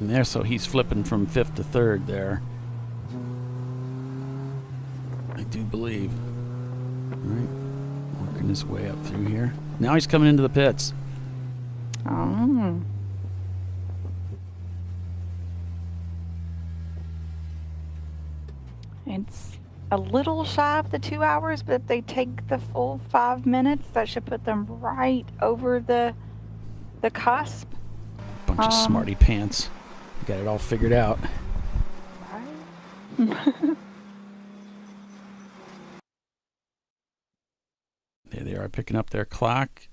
there, so he's flipping from 5th to 3rd there. I do believe. All right. Working his way up through here. Now he's coming into the pits. Oh. It's a little shy of the 2 hours, but if they take the full 5 minutes, that should put them right over the cusp. Bunch of smarty pants. Got it all figured out. There they are picking up their clock.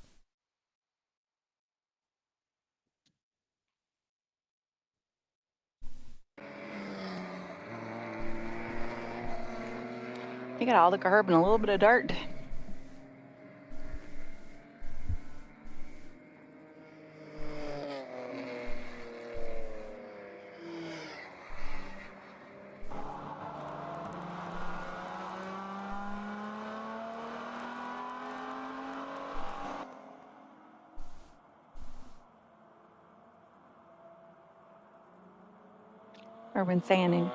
You got all the curb and a little bit of dirt. Been saying and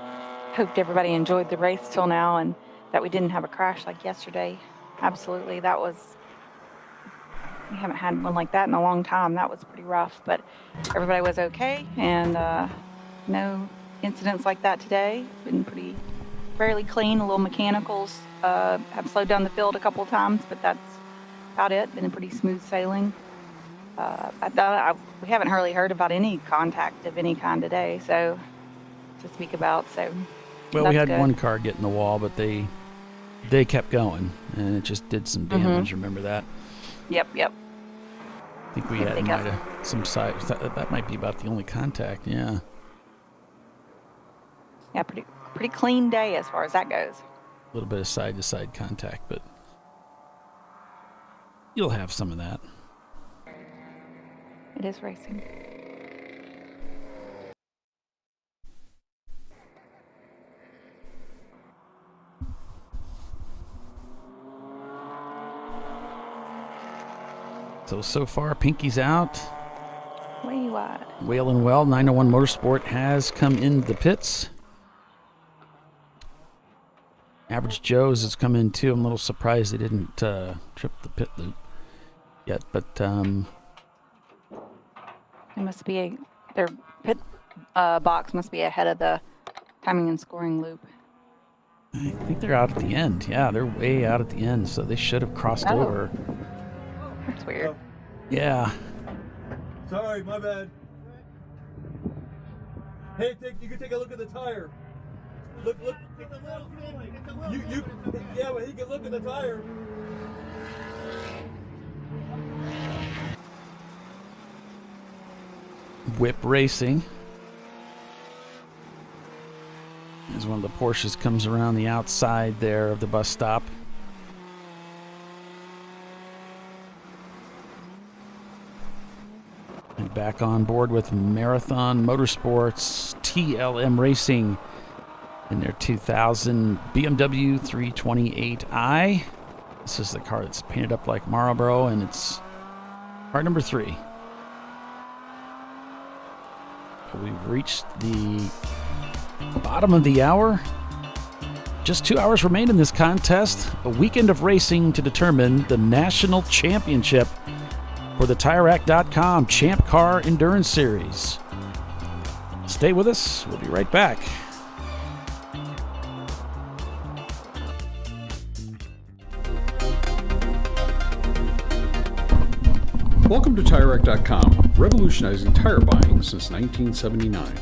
hoped everybody enjoyed the race till now and that we didn't have a crash like yesterday. Absolutely, we haven't had one like that in a long time. That was pretty rough, but everybody was okay and no incidents like that today. Been fairly clean. A little mechanicals have slowed down the field a couple of times, but that's about it. Been a pretty smooth sailing. We haven't really heard about any contact of any kind today, so to speak about. So well, we had good. one car get in the wall, but they kept going and it just did some damage. Remember that? Yep. I think we might have some side. That might be about the only contact. Yeah, pretty clean day as far as that goes. A little bit of side to side contact, but you'll have some of that. It is racing. So far, Pinky's out. Way wide. Wailing well. 901 Motorsport has come into the pits. Average Joe's has come in too. I'm a little surprised they didn't trip the pit loop yet, but it must be their pit box must be ahead of the timing and scoring loop. I think they're out at the end. Yeah, they're way out at the end, so they should have crossed over. That's weird. Yeah. Sorry, my bad. Hey, you can take a look at the tire. Look. It's a little silly. Yeah, but he can look at the tire. Whip Racing. As one of the Porsches comes around the outside there of the bus stop. And back on board with Marathon Motorsports, TLM Racing in their 2000 BMW 328i. This is the car that's painted up like Marlboro, and it's car number 3. We've reached the bottom of the hour. Just 2 hours remain in this contest. A weekend of racing to determine the national championship for the TireRack.com Champ Car Endurance Series. Stay with us. We'll be right back. Welcome to TireRack.com, revolutionizing tire buying since 1979.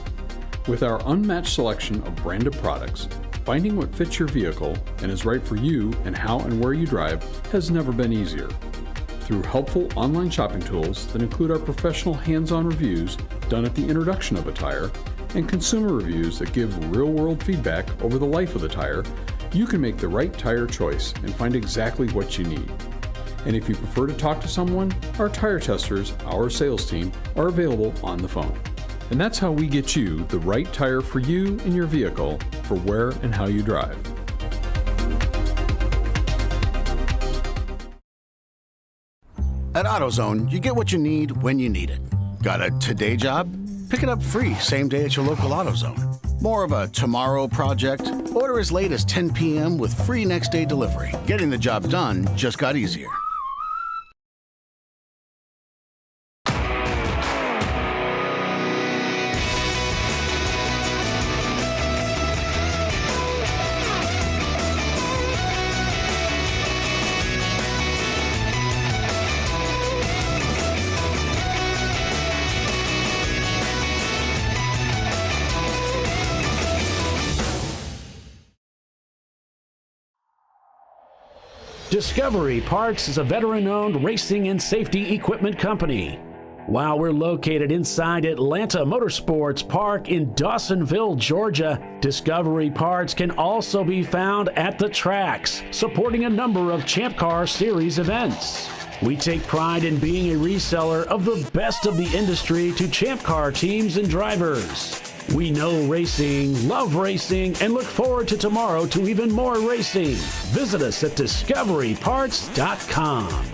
With our unmatched selection of branded products, finding what fits your vehicle and is right for you and how and where you drive has never been easier. Through helpful online shopping tools that include our professional hands-on reviews done at the introduction of a tire and consumer reviews that give real-world feedback over the life of the tire, you can make the right tire choice and find exactly what you need. And if you prefer to talk to someone, our tire testers, our sales team, are available on the phone. And that's how we get you the right tire for you and your vehicle for where and how you drive. At AutoZone, you get what you need when you need it. Got a today job? Pick it up free same day at your local AutoZone. More of a tomorrow project? Order as late as 10 p.m. with free next day delivery. Getting the job done just got easier. Discovery Parts is a veteran-owned racing and safety equipment company. While we're located inside Atlanta Motorsports Park in Dawsonville, Georgia, Discovery Parts can also be found at the tracks, supporting a number of Champ Car Series events. We take pride in being a reseller of the best of the industry to Champ Car teams and drivers. We know racing, love racing, and look forward to tomorrow to even more racing. Visit us at discoveryparts.com.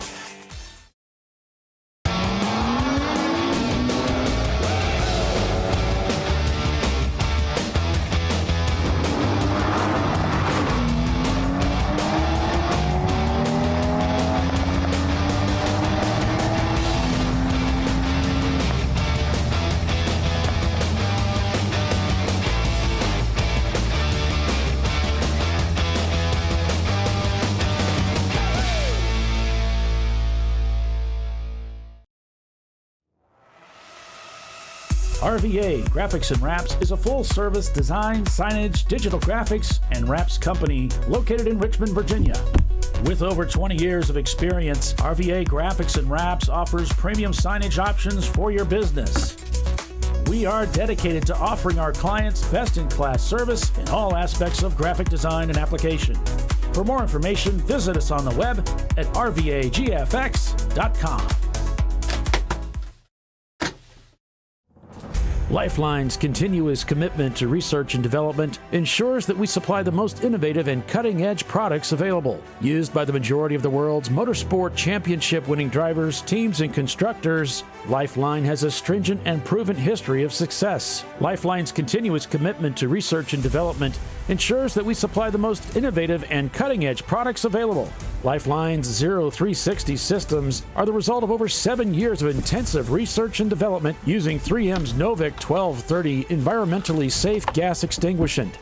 RVA Graphics and Wraps is a full-service design, signage, digital graphics, and wraps company located in Richmond, Virginia. With over 20 years of experience, RVA Graphics and Wraps offers premium signage options for your business. We are dedicated to offering our clients best-in-class service in all aspects of graphic design and application. For more information, visit us on the web at rvagfx.com. Lifeline's continuous commitment to research and development ensures that we supply the most innovative and cutting-edge products available. Used by the majority of the world's motorsport championship-winning drivers, teams, and constructors, Lifeline has a stringent and proven history of success. Lifeline's continuous commitment to research and development ensures that we supply the most innovative and cutting-edge products available. Lifeline's 0360 systems are the result of over 7 years of intensive research and development using 3M's Novik 1230 environmentally safe gas extinguishant.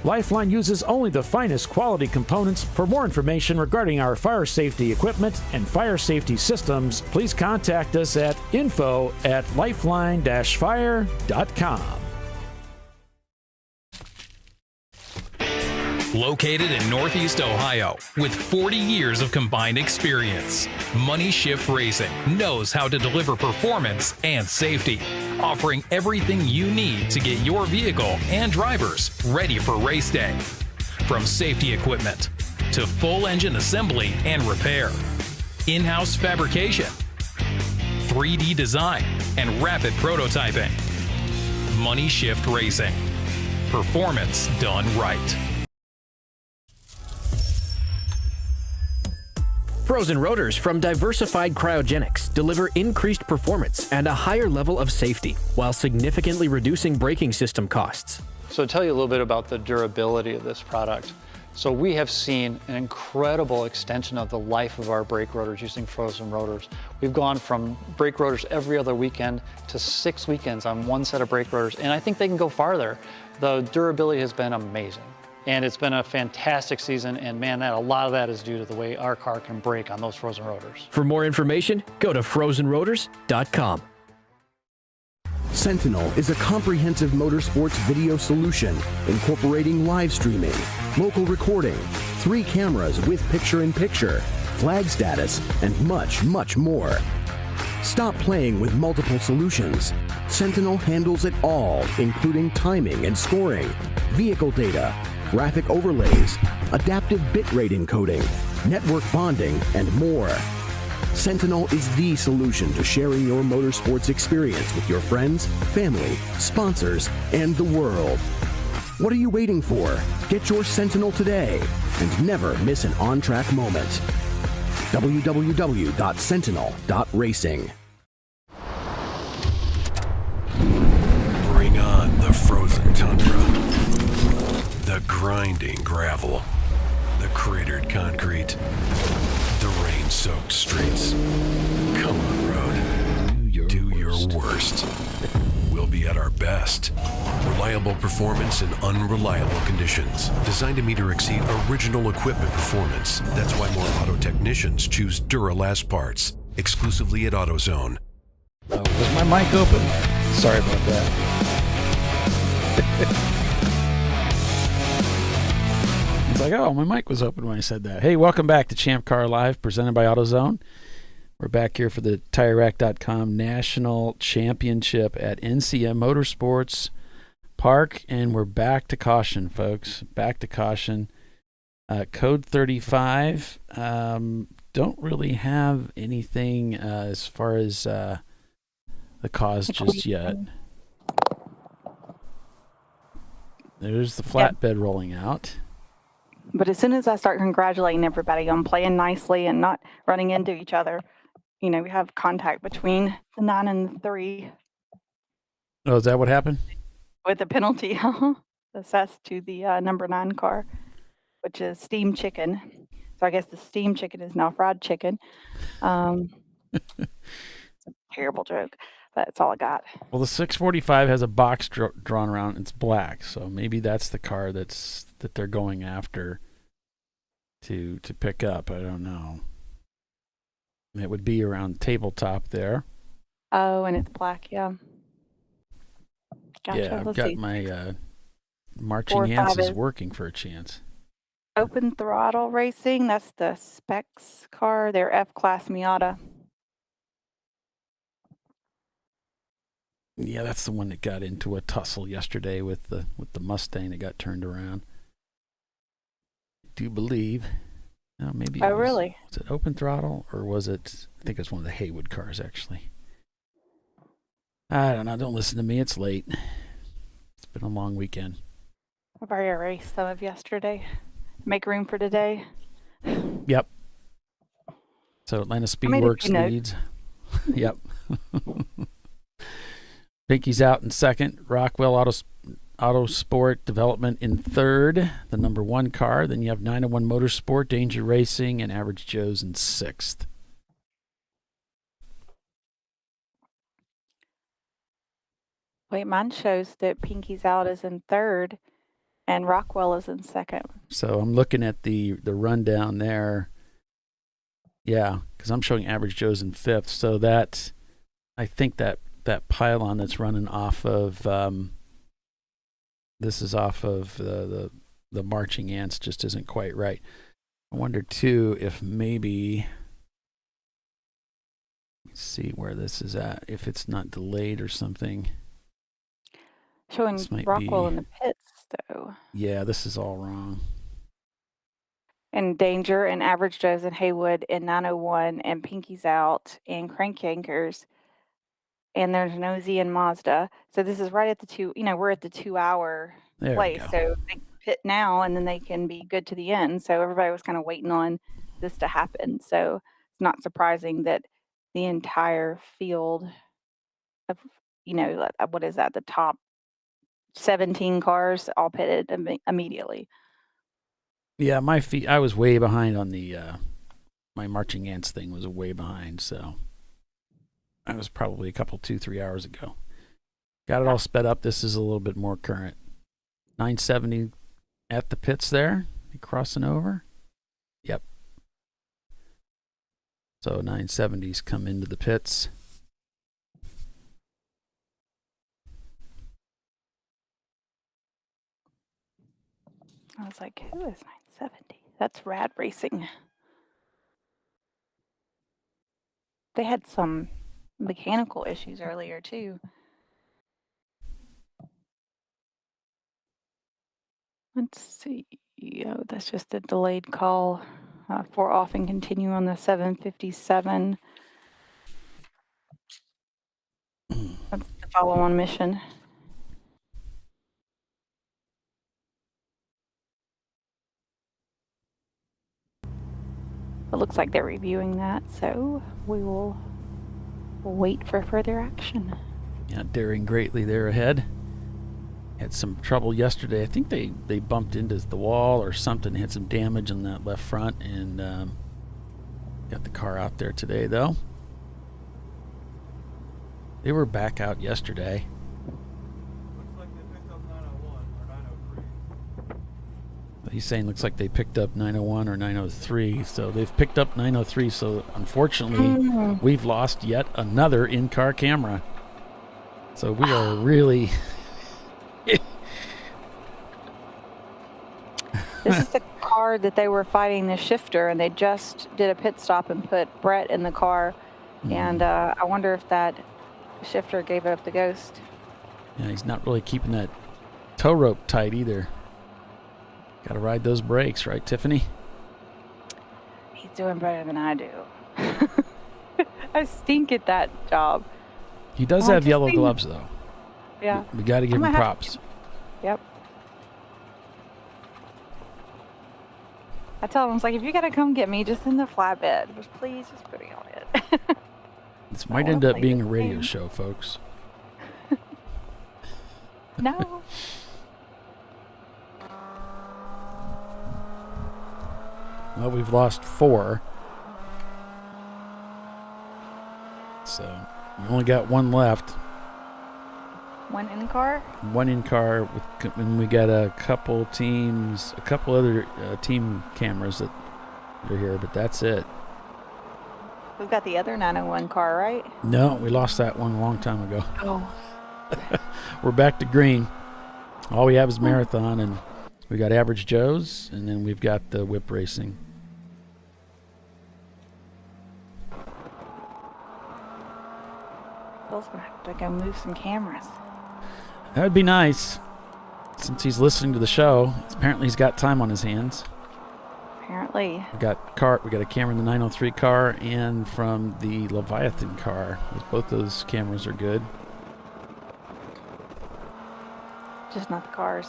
Lifeline uses only the finest quality components. For more information regarding our fire safety equipment and fire safety systems, please contact us at info@lifeline-fire.com. Located in Northeast Ohio, with 40 years of combined experience, Money Shift Racing knows how to deliver performance and safety, offering everything you need to get your vehicle and drivers ready for race day. From safety equipment to full engine assembly and repair, in-house fabrication, 3D design, and rapid prototyping. Money Shift Racing. Performance done right. Frozen rotors from Diversified Cryogenics deliver increased performance and a higher level of safety while significantly reducing braking system costs. So to tell you a little bit about the durability of this product. So we have seen an incredible extension of the life of our brake rotors using frozen rotors. We've gone from brake rotors every other weekend to 6 weekends on one set of brake rotors, and I think they can go farther. The durability has been amazing. And it's been a fantastic season, and man, a lot of that is due to the way our car can brake on those frozen rotors. For more information, go to frozenrotors.com. Sentinel is a comprehensive motorsports video solution incorporating live streaming, local recording, 3 cameras with picture-in-picture, flag status, and much, much more. Stop playing with multiple solutions. Sentinel handles it all, including timing and scoring, vehicle data, graphic overlays, adaptive bitrate encoding, network bonding, and more. Sentinel is the solution to sharing your motorsports experience with your friends, family, sponsors, and the world. What are you waiting for? Get your Sentinel today and never miss an on-track moment. www.sentinel.racing. Bring on the frozen tundra. The grinding gravel, the cratered concrete, the rain-soaked streets. Come on, road. Do your worst. We'll be at our best. Reliable performance in unreliable conditions. Designed to meet or exceed original equipment performance. That's why more auto technicians choose Duralast parts. Exclusively at AutoZone. Oh, was my mic open? Sorry about that. It's like, oh, my mic was open when I said that. Hey, welcome back to ChampCar.Live, presented by AutoZone. We're back here for the TireRack.com National Championship at NCM Motorsports Park, and we're back to caution, folks. Back to caution. Code 35. Don't really have anything as far as the cause just yet. There's the flatbed rolling out. But as soon as I start congratulating everybody on playing nicely and not running into each other, we have contact between the 9 and the 3 Oh, is that what happened? with a penalty assessed to the number 9 car, which is Steam Chicken. So I guess the Steam Chicken is now Fried Chicken. It's a terrible joke. That's all I got. Well, the 645 has a box drawn around. It's black, so maybe that's the car that they're going after to pick up. I don't know. It would be around tabletop there. Oh, and it's black, yeah. Gotcha. Yeah, I've Let's got see. my marching hands is working for a chance. Open Throttle Racing. That's the Specs car. They're F-Class Miata. Yeah, that's the one that got into a tussle yesterday with the Mustang that got turned around. I do believe. Maybe. Oh, really? Was it Open Throttle or was it? I think it's one of the Haywood cars, actually. I don't know. Don't listen to me. It's late. It's been a long weekend. I've already erased some of yesterday. Make room for today. Yep. So Atlanta Speedworks leads. Yep. Pinky's out in second. Rockwell Autosport Development in third, the number 1 car. Then you have 901 Motorsport, Danger Racing, and Average Joe's in sixth. Wait, mine shows that Pinky's Out is in third and Rockwell is in second. So I'm looking at the rundown there. Yeah, because I'm showing Average Joe's in fifth. So that, I think that pylon that's running off of, this is off of the marching ants, just isn't quite right. I wonder too if maybe, let's see where this is at, if it's not delayed or something. Showing Rockwell in the pits, though. Yeah, this is all wrong. And Danger and Average Joe's and Haywood and 901 and Pinky's Out and Crank Yankers. And there's Nosy and Mazda. So this is right at the we're at the 2-hour place. So they pit now and then they can be good to the end. So everybody was kind of waiting on this to happen. So it's not surprising that the entire field of, what is that? The top 17 cars all pitted immediately. Yeah, I was way behind on the my marching ants thing was way behind, so that was probably a couple 2-3 hours ago. Got it all sped up. This is a little bit more current. 970 at the pits there. You crossing over? Yep. So 970s come into the pits. I was like, who is 970? That's Rad Racing. They had some mechanical issues earlier, too. Let's see. Oh, that's just a delayed call for off and continue on the 757. That's the follow-on mission. It looks like they're reviewing that, so we will wait for further action. Yeah, daring greatly there ahead. Had some trouble yesterday. I think they bumped into the wall or something, had some damage on that left front, and got the car out there today, though. They were back out yesterday. Looks like they picked up 901 or 903. He's saying looks like they picked up 901 or 903, so they've picked up 903, so unfortunately we've lost yet another in-car camera. So we are really... This is the car car that they were fighting the shifter, and they just did a pit stop and put Brett in the car. And I wonder if that shifter gave up the ghost. Yeah, he's not really keeping that tow rope tight either. Got to ride those brakes, right, Tiffany? He's doing better than I do. I stink at that job. He does have yellow gloves, though. Yeah. We got to give him props. Yep. I tell him, I was like, if you got to come get me, just in the flatbed. Just please, just put me on it. This might end up being a radio show, folks. No. Well, we've lost 4. So we only got 1 left. One in car? 1 in car, and we got a couple other team cameras that are here, but that's it. We've got the other 901 car, right? No, we lost that one a long time ago. Oh. We're back to green. All we have is marathon, and we got average Joes, and then we've got the whip racing. Bill's going to have to go move some cameras. That would be nice, since he's listening to the show. Apparently he's got time on his hands. Apparently. We got a camera in the 903 car and from the Leviathan car. Both those cameras are good. Just not the cars.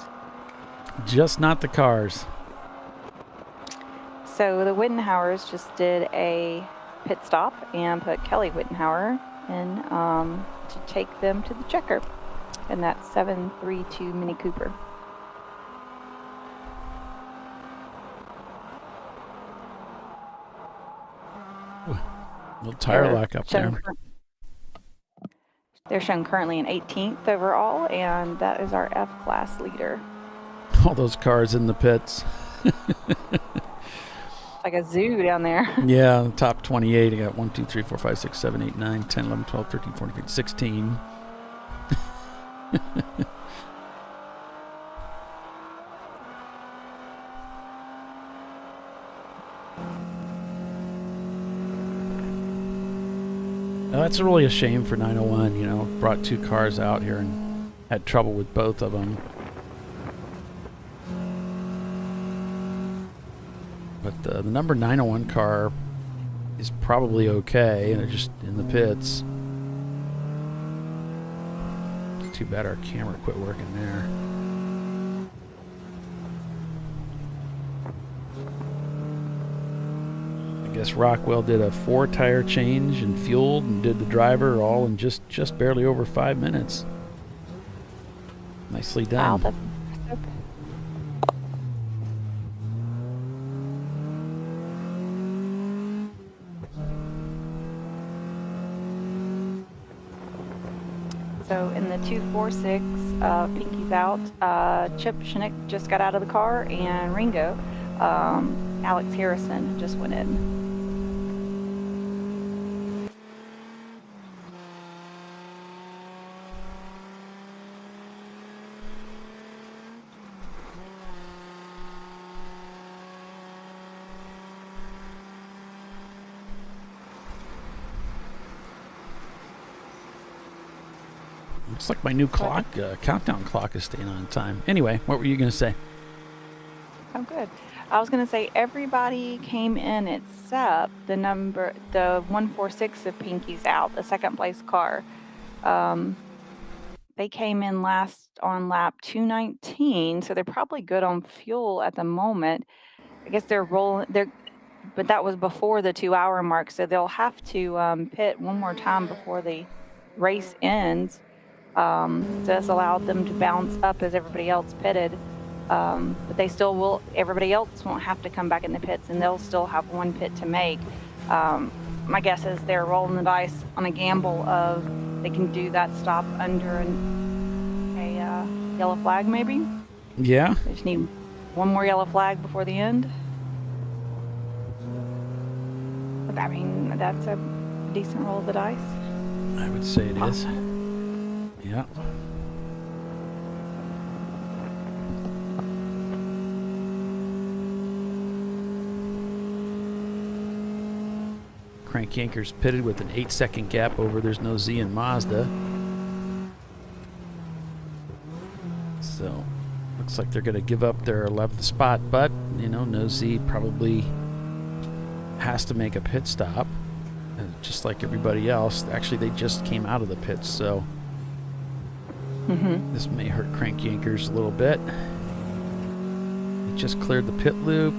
Just not the cars. So the Wittenhauers just did a pit stop and put Kelly Wittenhauer in to take them to the checker in that 732 Mini Cooper. Little tire lock up there. They're shown currently in 18th overall, and that is our F-class leader. All those cars in the pits. Like a zoo down there. Yeah, top 28. I got 1, 2, 3, 4, 5, 6, 7, 8, 9, 10, 11, 12, 13, 14, 15, 16. Now, that's really a shame for 901, you know. Brought 2 cars out here and had trouble with both of them. But the number 901 car is probably okay, and it's just in the pits. It's too bad our camera quit working there. I guess Rockwell did a 4 tire change and fueled and did the driver all in just barely over 5 minutes. Nicely done. Wow, So in the 246, Pinky's out. Chip Schnick just got out of the car, and Ringo, Alex Harrison just went in. Looks like my new clock, countdown clock, is staying on time. Anyway, what were you going to say? Oh, good. I was going to say everybody came in except the 146 of Pinky's out, the second place car. They came in last on lap 219, so they're probably good on fuel at the moment. I guess they're rolling. But that was before the 2-hour mark, so they'll have to pit one more time before the race ends. So this allowed them to bounce up as everybody else pitted. But they still will, everybody else won't have to come back in the pits, and they'll still have 1 pit to make. My guess is they're rolling the dice on a gamble of they can do that stop under a yellow flag, maybe. Yeah. They just need 1 more yellow flag before the end. But I mean, that's a decent roll of the dice. I would say it is. Yeah. Crank Yankers pitted with an 8-second gap over There's No Z and Mazda. So looks like they're going to give up their 11th spot, but No Z probably has to make a pit stop, just like everybody else. Actually, they just came out of the pits, so this may hurt Crank Yankers a little bit. They just cleared the pit loop,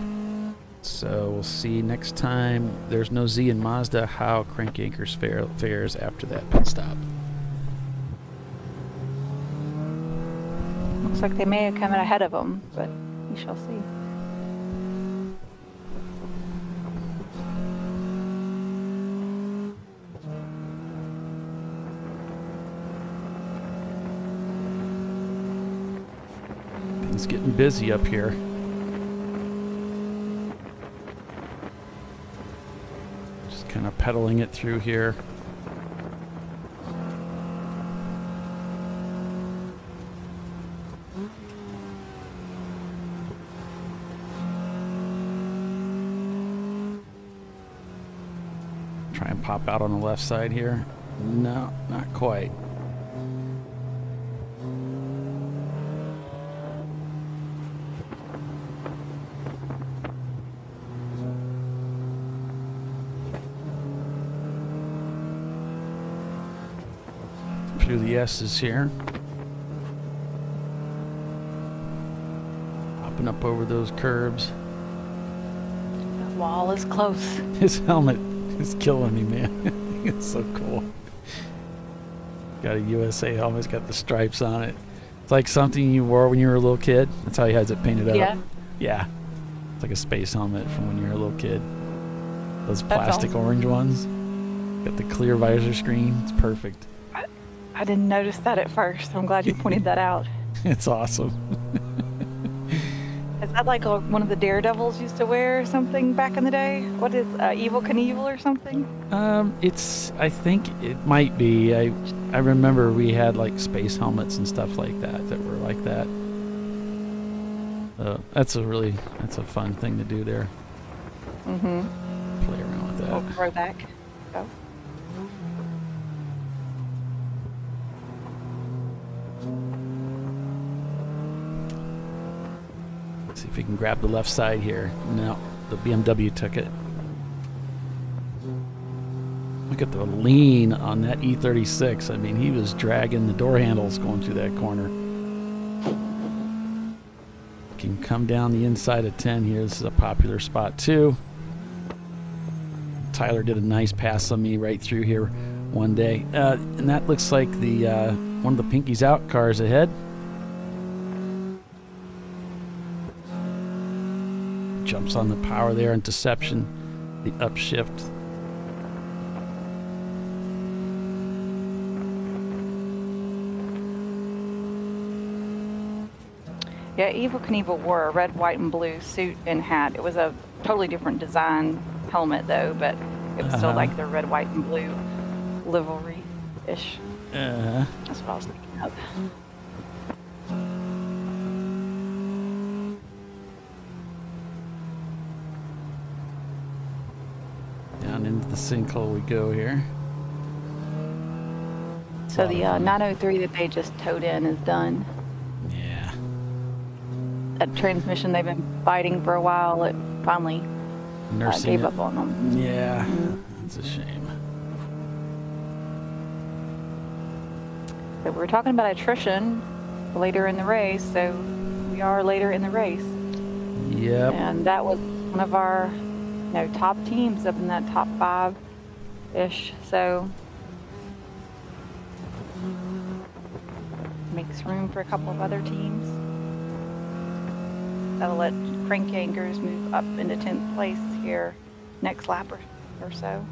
so we'll see next time There's No Z and Mazda how Crank Yankers fares after that pit stop. Looks like they may have come in ahead of them, but we shall see. It's getting busy up here. Just kind of pedaling it through here. Try and pop out on the left side here. No, not quite. Through the S's here. Popping up over those curbs. That wall is close. His helmet is killing me, man. It's so cool. Got a USA helmet. It's got the stripes on it. It's like something you wore when you were a little kid. That's how he has it painted up. Yeah. Yeah. It's like a space helmet from when you were a little kid. Those That's plastic awesome. orange ones. Got the clear visor screen. It's perfect. I didn't notice that at first. I'm glad you pointed that out. It's awesome. Is that like one of the Daredevils used to wear or something back in the day? What is Evil Knievel or something? I think it might be. I remember we had like space helmets and stuff like that were like that. That's a fun thing to do there. Play around with that. Oh, throwback. Go. See if we can grab the left side here. No, the BMW took it. Look at the lean on that E36. I mean, he was dragging the door handles going through that corner. Can come down the inside of 10 here. This is a popular spot too. Tyler did a nice pass on me right through here one day. And that looks like the one of the Pinkies Out cars ahead. Jumps on the power there and deception, the upshift. Yeah, Evil Knievel wore a red, white, and blue suit and hat. It was a totally different design helmet, though, but it was still like the red, white, and blue livery-ish. That's what I was thinking of. Down into the sinkhole we go here. So the 903 that they just towed in is done. Yeah. That transmission they've been fighting for a while, it finally gave up on them. Yeah, that's a shame. So we're talking about attrition later in the race, so we are later in the race. Yep. And that was one of our top teams up in that top 5-ish, so makes room for a couple of other teams. That'll let Crank Yankers move up into 10th place here next lap or so.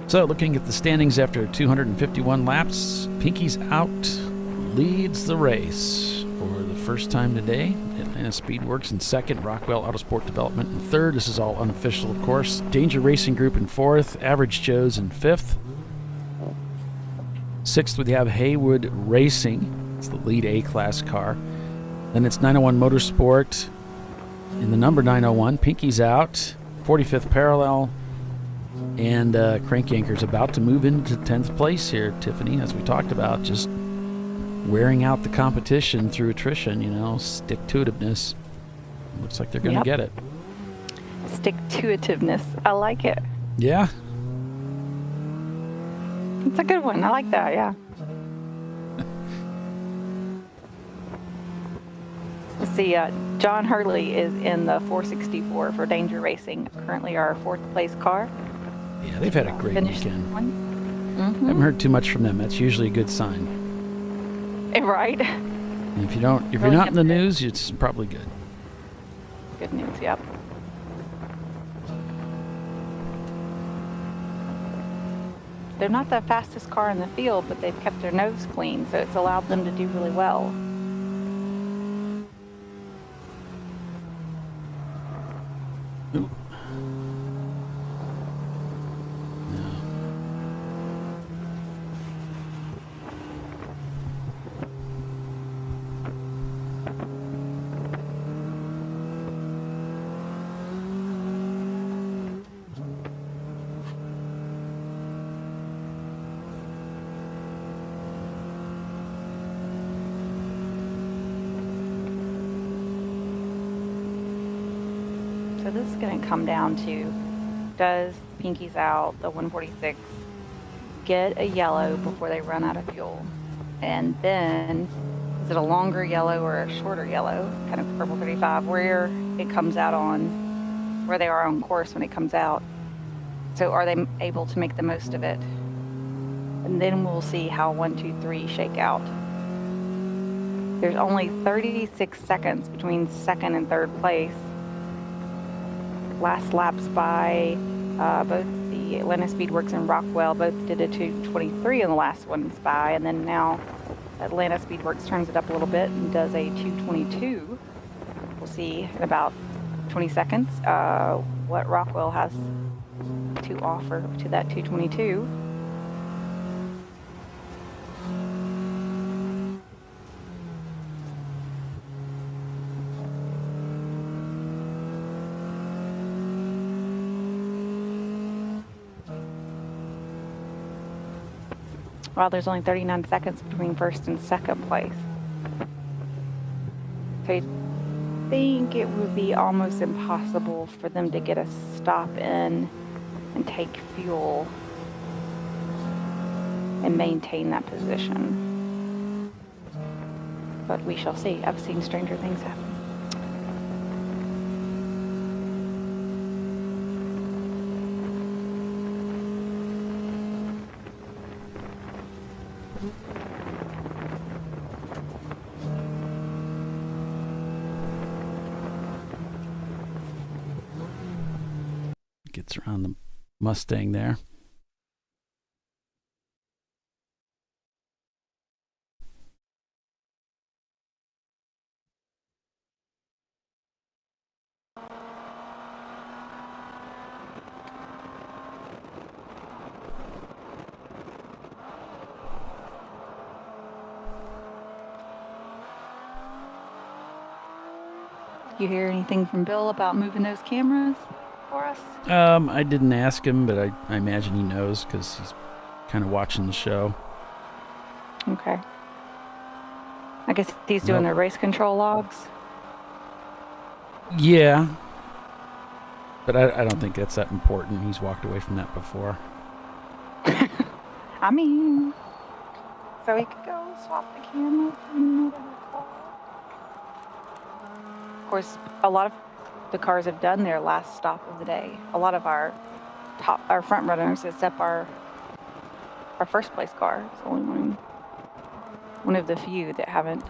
So looking at the standings after 251 laps, Pinkies Out leads the race for the first time today. Atlanta Speedworks in second, Rockwell Autosport Development in third. This is all unofficial, of course. Danger Racing Group in fourth, Average Joe's in fifth. 6th, we have Haywood Racing. It's the lead A-class car. Then it's 901 Motorsport in the number 901. Pinky's out. 45th Parallel. And Crank Anchor's about to move into 10th place here, Tiffany, as we talked about, just wearing out the competition through attrition, stick-to-itiveness. Looks like they're going to get it. Stick-to-itiveness. I like it. Yeah. It's a good one. I like that, yeah. Let's see, John Hurley is in the 464 for Danger Racing, currently our 4th place car. Yeah, they've had a great weekend. Mm-hmm. Haven't heard too much from them. That's usually a good sign. Right. And if you're not in the news, it's probably good. Good news, yep. They're not the fastest car in the field, but they've kept their nose clean, so it's allowed them to do really well. Ooh. So this is going to come down to, does Pinky's out, the 146, get a yellow before they run out of fuel? And then, is it a longer yellow or a shorter yellow, kind of purple 35, where it comes out on, where they are on course when it comes out? So are they able to make the most of it? And then we'll see how 1, 2, 3 shake out. There's only 36 seconds between 2nd and 3rd place. Last laps by both the Atlanta Speedworks and Rockwell both did a 2:23 in the last ones by, and then now Atlanta Speedworks turns it up a little bit and does a 2:22. We'll see in about 20 seconds what Rockwell has to offer to that 2:22. Well, there's only 39 seconds between 1st and 2nd place. So I think it would be almost impossible for them to get a stop in and take fuel and maintain that position. But we shall see. I've seen stranger things happen. Gets around the Mustang there. You hear anything from Bill about moving those cameras for us? I didn't ask him, but I imagine he knows because he's kind of watching the show. Okay. I guess he's doing the race control logs. Yeah. But I don't think that's that important. He's walked away from that before. I mean, so he could go swap the camera for another car. Of course, a lot of the cars have done their last stop of the day. A lot of our front runners, except our first place car, is only one of the few that haven't.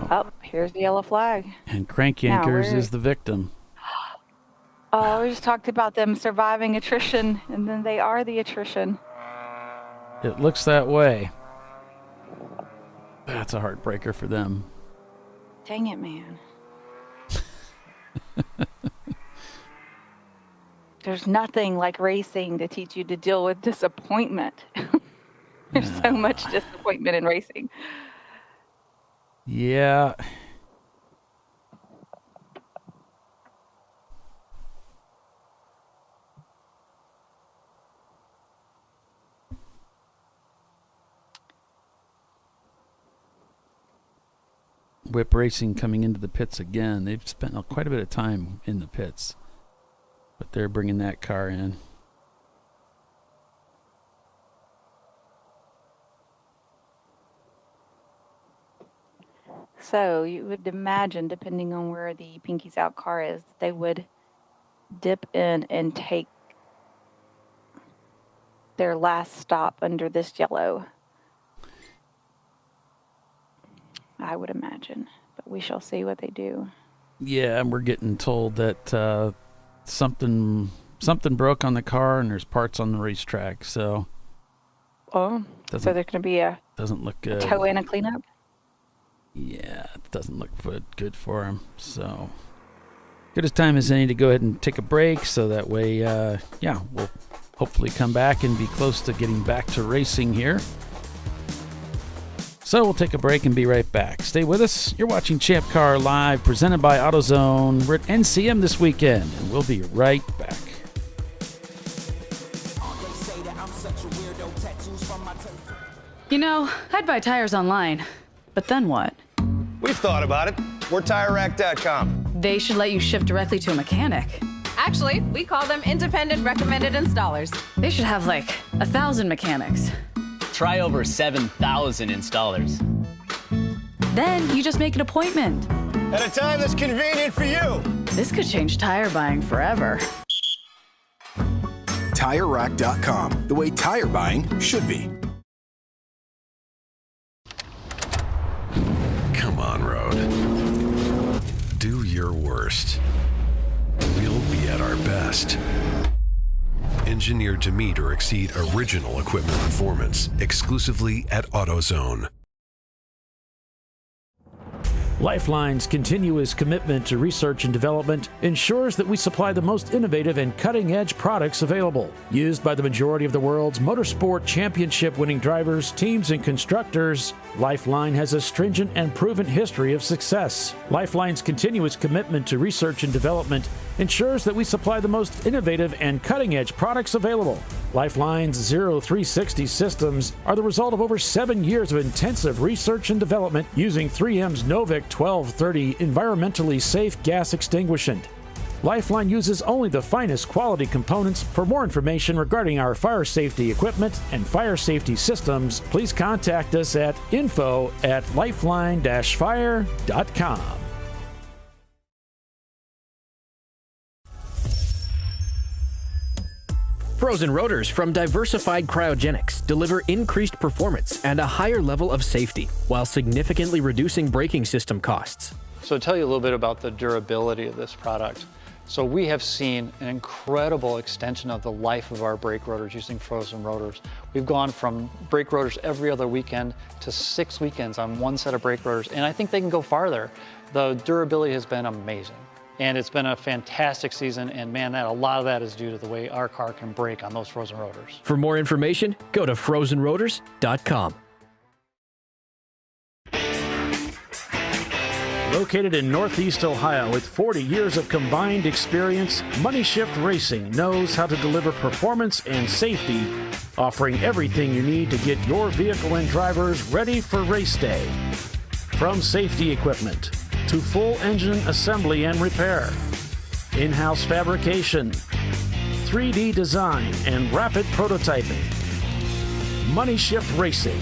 Oh, here's the yellow flag. And Crank Yankers is the victim. Oh, we just talked about them surviving attrition, and then they are the attrition. It looks that way. That's a heartbreaker for them. Dang it, man. There's nothing like racing to teach you to deal with disappointment. There's so much disappointment in racing. Yeah. Whip Racing coming into the pits again. They've spent quite a bit of time in the pits, but they're bringing that car in. So you would imagine, depending on where the Pinkies Out car is, they would dip in and take their last stop under this yellow. I would imagine, but we shall see what they do. Yeah, and we're getting told that something broke on the car and there's parts on the racetrack. So, so there's going to be a doesn't look good. A tow and a cleanup. Yeah, it doesn't look good for him. So, good as time as any to go ahead and take a break. So that way, we'll hopefully come back and be close to getting back to racing here. So we'll take a break and be right back. Stay with us. You're watching Champ Car Live, presented by AutoZone. We're at NCM this weekend, and we'll be right back. You know, I'd buy tires online, but then what? We've thought about it. We're TireRack.com. They should let you ship directly to a mechanic. Actually, we call them independent recommended installers. They should have like 1,000 mechanics. Try over 7,000 installers. Then you just make an appointment. At a time that's convenient for you. This could change tire buying forever. TireRack.com, the way tire buying should be. Come on, Road. Do your worst. We'll be at our best. Engineered to meet or exceed original equipment performance, exclusively at AutoZone. Lifeline's continuous commitment to research and development ensures that we supply the most innovative and cutting-edge products available. Used by the majority of the world's motorsport championship-winning drivers, teams, and constructors, Lifeline has a stringent and proven history of success. Lifeline's continuous commitment to research and development ensures that we supply the most innovative and cutting-edge products available. Lifeline's 0360 systems are the result of over 7 years of intensive research and development using 3M's Novik 1230 environmentally safe gas extinguishant. Lifeline uses only the finest quality components. For more information regarding our fire safety equipment and fire safety systems, please contact us at info@lifeline-fire.com. Frozen rotors from Diversified Cryogenics deliver increased performance and a higher level of safety while significantly reducing braking system costs. So to tell you a little bit about the durability of this product. So we have seen an incredible extension of the life of our brake rotors using frozen rotors. We've gone from brake rotors every other weekend to 6 weekends on one set of brake rotors, and I think they can go farther. The durability has been amazing. And it's been a fantastic season, and man, a lot of that is due to the way our car can brake on those frozen rotors. For more information, go to frozenrotors.com. Located in Northeast Ohio with 40 years of combined experience, Money Shift Racing knows how to deliver performance and safety, offering everything you need to get your vehicle and drivers ready for race day. From safety equipment to full engine assembly and repair, in-house fabrication, 3D design, and rapid prototyping. Money Shift Racing.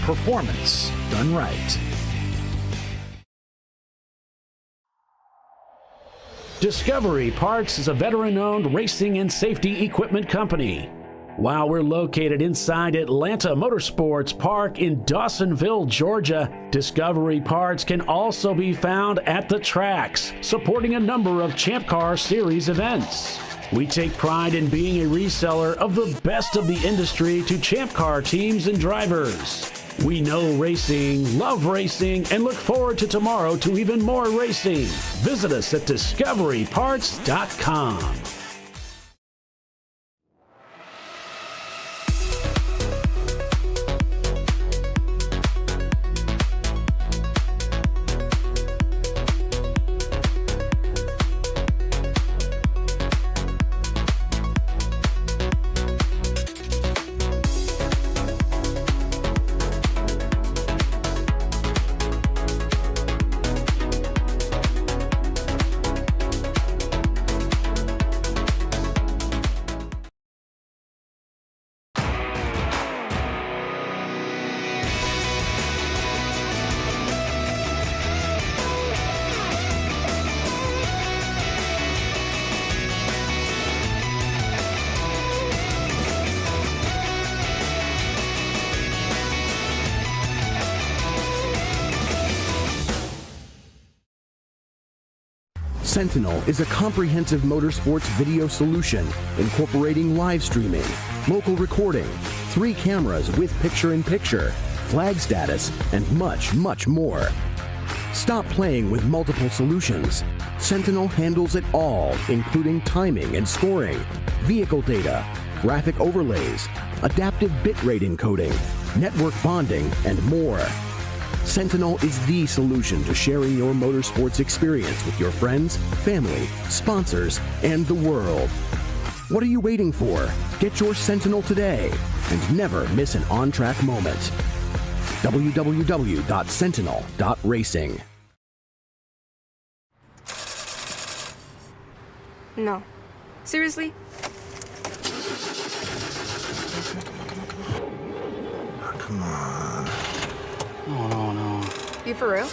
Performance done right. Discovery Parts is a veteran-owned racing and safety equipment company. While we're located inside Atlanta Motorsports Park in Dawsonville, Georgia, Discovery Parts can also be found at the tracks, supporting a number of Champ Car Series events. We take pride in being a reseller of the best of the industry to Champ Car teams and drivers. We know racing, love racing, and look forward to tomorrow to even more racing. Visit us at discoveryparts.com. Sentinel is a comprehensive motorsports video solution incorporating live streaming, local recording, 3 cameras with picture-in-picture, flag status, and much, much more. Stop playing with multiple solutions. Sentinel handles it all, including timing and scoring, vehicle data, graphic overlays, adaptive bitrate encoding, network bonding, and more. Sentinel is the solution to sharing your motorsports experience with your friends, family, sponsors, and the world. What are you waiting for? Get your Sentinel today and never miss an on-track moment. www.sentinel.racing. No. Seriously? Oh, come on. No. You for real?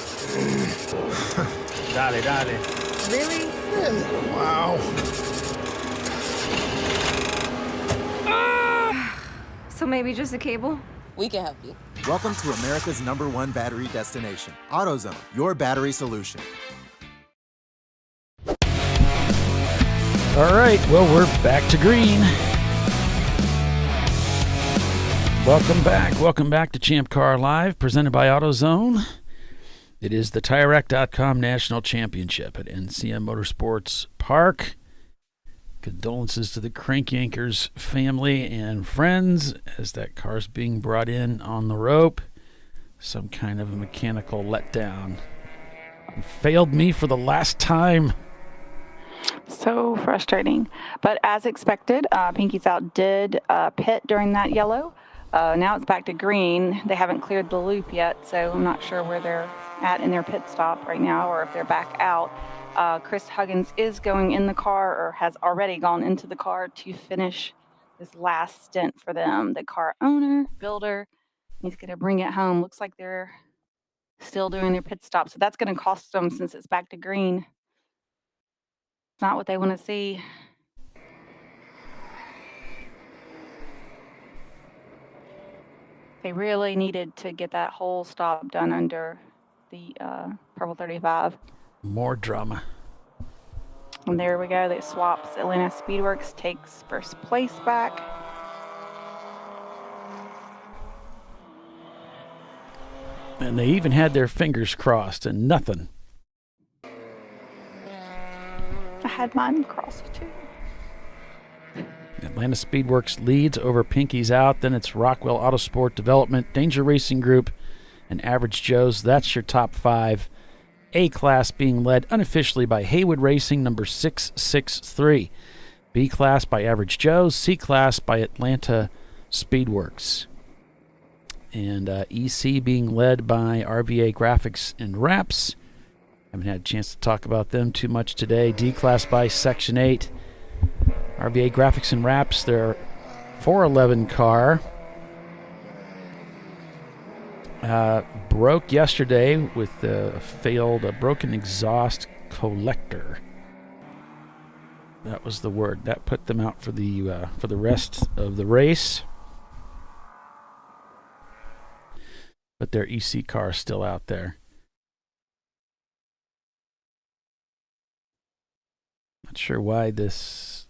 Dale. Really? Wow. So maybe just a cable? We can help you. Welcome to America's #1 battery destination, AutoZone, your battery solution. All right, well, we're back to green. Welcome back to ChampCar.Live, presented by AutoZone. It is the TireRack.com National Championship at NCM Motorsports Park. Condolences to the Crank Yankers family and friends as that car's being brought in on the rope. Some kind of a mechanical letdown. Failed me for the last time. So frustrating. But as expected, Pinky's Out did pit during that yellow. Now it's back to green. They haven't cleared the loop yet, so I'm not sure where they're at in their pit stop right now or if they're back out. Chris Huggins is going in the car or has already gone into the car to finish this last stint for them. The car owner, builder, he's going to bring it home. Looks like they're still doing their pit stop, so that's going to cost them since it's back to green. It's not what they want to see. They really needed to get that whole stop done under the Purple 35. More drama. And there we go. They swaps. Atlanta Speedworks takes first place back. And they even had their fingers crossed and nothing. I had mine crossed too. Atlanta Speedworks leads over Pinky's Out. Then it's Rockwell Autosport Development, Danger Racing Group, and Average Joe's. That's your top 5. A-Class being led unofficially by Haywood Racing, number 663. B-Class by Average Joe's. C-Class by Atlanta Speedworks. And EC being led by RVA Graphics and Wraps. Haven't had a chance to talk about them too much today. D-Class by Section 8. RVA Graphics and Wraps, their 411 car. Broke yesterday with a broken exhaust collector. That was the word. That put them out for the rest of the race. But their EC car is still out there. Not sure why this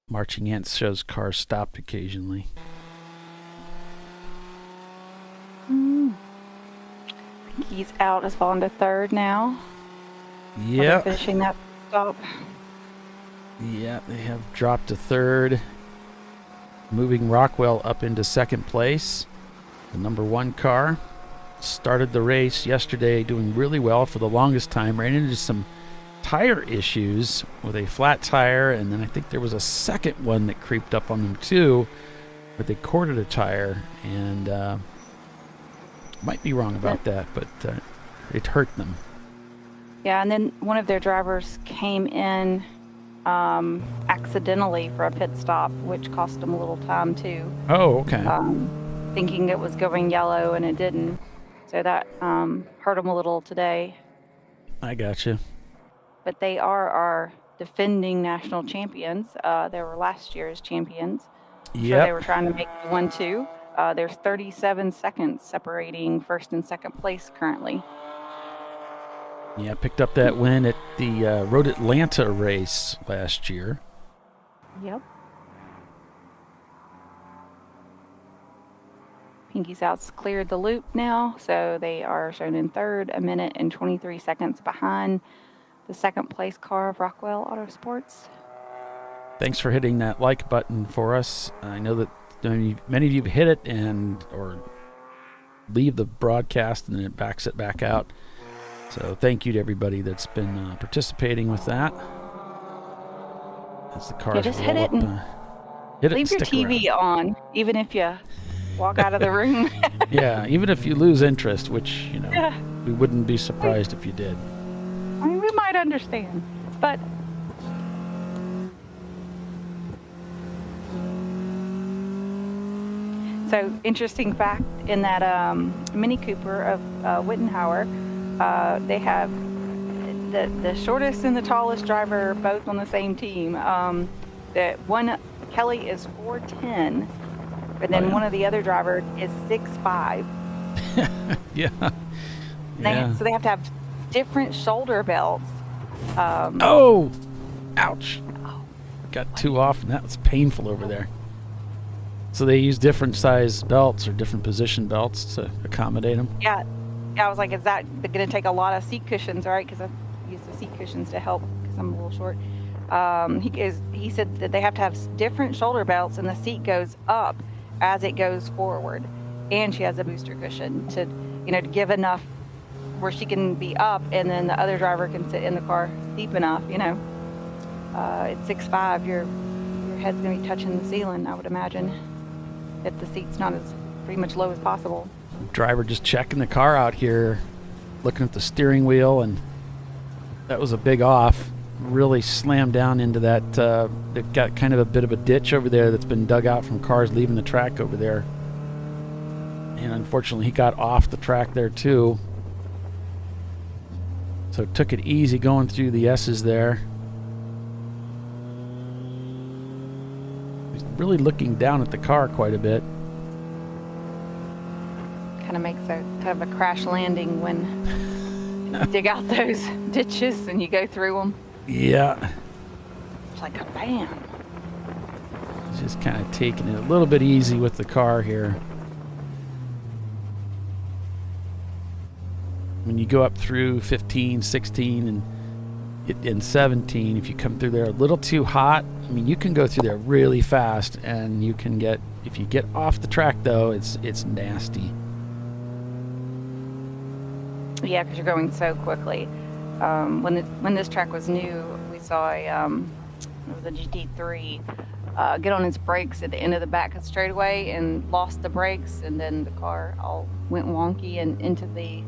Marching Ants shows cars stopped occasionally. He's out. Has fallen to third now. Yeah. Finishing that stop. Yeah, they have dropped to third. Moving Rockwell up into second place. The number 1 car started the race yesterday doing really well for the longest time. Ran into some tire issues with a flat tire, and then I think there was a second one that creeped up on them too, but they corded a tire, and might be wrong about that, but it hurt them. Yeah, and then one of their drivers came in accidentally for a pit stop, which cost them a little time too. Oh, okay. Thinking it was going yellow, and it didn't. So that hurt them a little today. I gotcha. But they are our defending national champions. They were last year's champions. Yeah. So they were trying to make 1-2. There's 37 seconds separating first and second place currently. Yeah, picked up that win at the Road Atlanta race last year. Yep. Pinky South's cleared the loop now, so they are shown in third, 1 minute and 23 seconds behind the second place car of Rockwell Autosports. Thanks for hitting that like button for us. I know that many of you hit it or leave the broadcast and then it backs it back out. So thank you to everybody that's been participating with that. As the cars just hit it and leave your TV on, even if you walk out of the room. Yeah, even if you lose interest, which, we wouldn't be surprised if you did. I mean, we might understand, but so interesting fact in that Mini Cooper of Wittenhauer, they have the shortest and the tallest driver both on the same team. That one, Kelly, is 4'10", but then one of the other drivers is 6'5". Yeah. So they have to have different shoulder belts. Ouch. Got two off, and that was painful over there. So they use different size belts or different position belts to accommodate them? Yeah, I was like, is that going to take a lot of seat cushions, right? Because I use the seat cushions to help because I'm a little short. He said that they have to have different shoulder belts, and the seat goes up as it goes forward. And she has a booster cushion to give enough where she can be up, and then the other driver can sit in the car deep enough. At 6'5", your head's going to be touching the ceiling, I would imagine, if the seat's not as pretty much low as possible. Driver just checking the car out here, looking at the steering wheel, and that was a big off. Really slammed down into that. It got kind of a bit of a ditch over there that's been dug out from cars leaving the track over there. And unfortunately, he got off the track there too. So took it easy going through the S's there. He's really looking down at the car quite a bit. Kind of makes a kind of a crash landing when you dig out those ditches and you go through them. Yeah. It's like a bam. He's just kind of taking it a little bit easy with the car here. When you go up through 15, 16, and 17, if you come through there a little too hot, I mean, you can go through there really fast, and you can get, if you get off the track, though, it's nasty. Yeah, because you're going so quickly. When this track was new, we saw it was a GT3 get on its brakes at the end of the back straightaway and lost the brakes, and then the car all went wonky and into the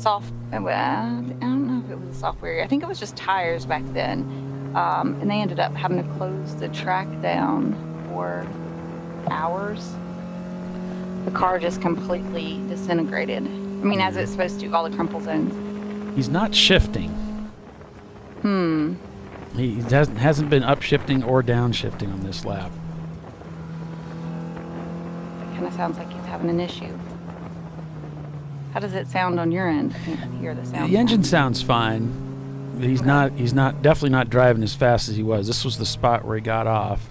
I don't know if it was the software. I think it was just tires back then, and they ended up having to close the track down for hours. The car just completely disintegrated. I mean, as it's supposed to, all the crumple zones. He's not shifting. He hasn't been upshifting or downshifting on this lap. It kind of sounds like he's having an issue. How does it sound on your end? I can't hear the sound. The engine sounds fine. But he's definitely not driving as fast as he was. This was the spot where he got off.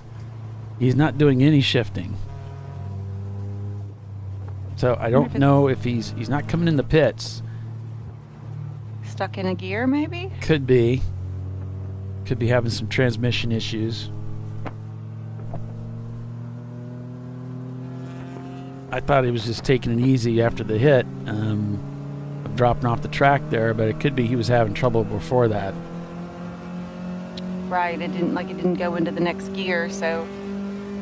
He's not doing any shifting. So I don't know if he's not coming in the pits. Stuck in a gear, maybe? Could be. Could be having some transmission issues. I thought he was just taking it easy after the hit, of dropping off the track there, but it could be he was having trouble before that. Right, it didn't go into the next gear, so.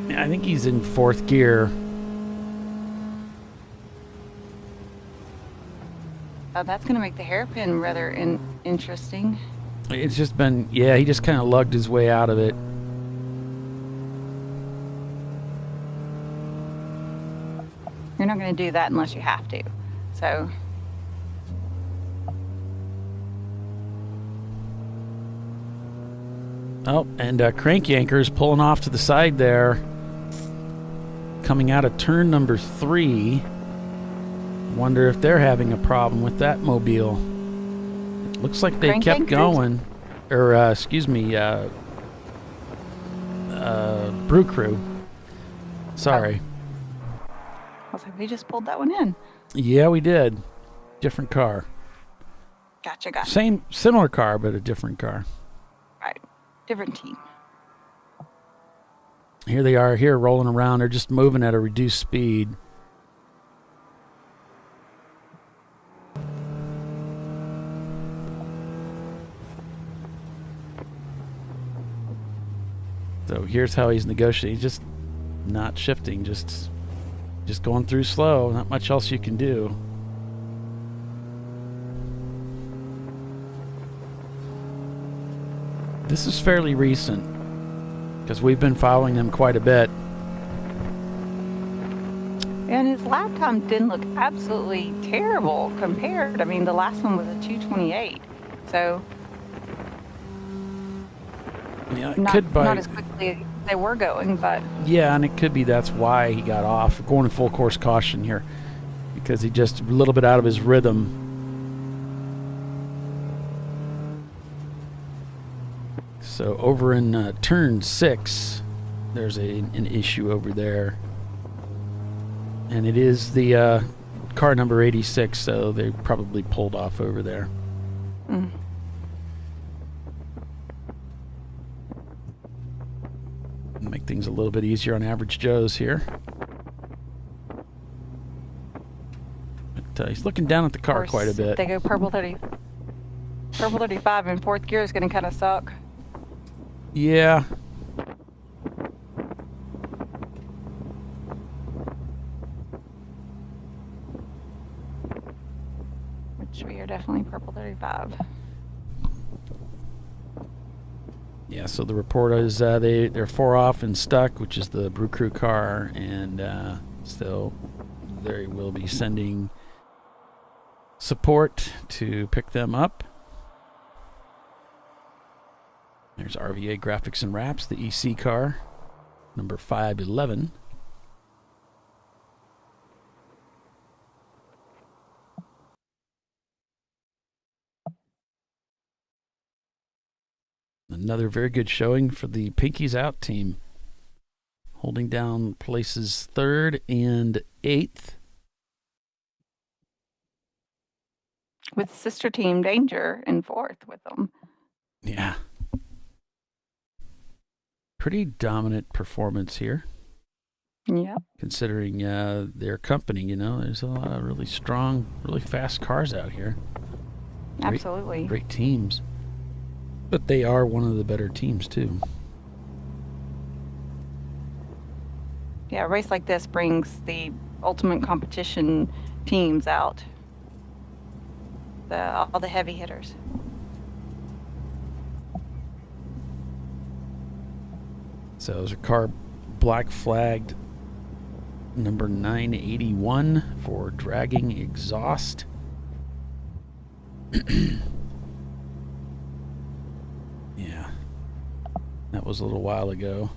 Yeah, I think he's in fourth gear. That's going to make the hairpin rather interesting. It's just been, he just kind of lugged his way out of it. You're not going to do that unless you have to. So. Oh, and Crank Yanker's pulling off to the side there. Coming out of turn number 3. Wonder if they're having a problem with that mobile. Looks like they Crank kept anchors? going. Or, excuse me, Brew Crew. Sorry. I was like, we just pulled that one in. Yeah, we did. Different car. Gotcha. Similar car, but a different car. Right. Different team. Here they are, here rolling around. They're just moving at a reduced speed. So here's how he's negotiating. He's just not shifting, just going through slow. Not much else you can do. This is fairly recent because we've been following them quite a bit. And his lap time didn't look absolutely terrible compared. I mean, the last one was a 2:28. So Yeah, it not, could by not as quickly as they were going, but yeah, and it could be that's why he got off. We're going to full course caution here because he just a little bit out of his rhythm. So over in turn 6, there's an issue over there, and it is the car number 86. So they probably pulled off over there. Mm. Make things a little bit easier on average Joes here. But he's looking down at the car quite a bit. If they go purple 35 in fourth gear is going to kind of suck. Yeah. Which we are definitely purple 35. Yeah, so the report is they're 4 off and stuck, which is the Brew Crew car, and so they will be sending support to pick them up. There's RVA Graphics and Wraps, the EC car, number 511. Another very good showing for the Pinkies Out team, holding down places 3rd and 8th. With sister team Danger in 4th with them. Yeah. Pretty dominant performance here. Yep. Considering their company, there's a lot of really strong, really fast cars out here. Absolutely. Great teams. But they are one of the better teams, too. Yeah, a race like this brings the ultimate competition teams out. All the heavy hitters. So there's a car black flagged number 981 for dragging exhaust. Yeah, that was a little while ago.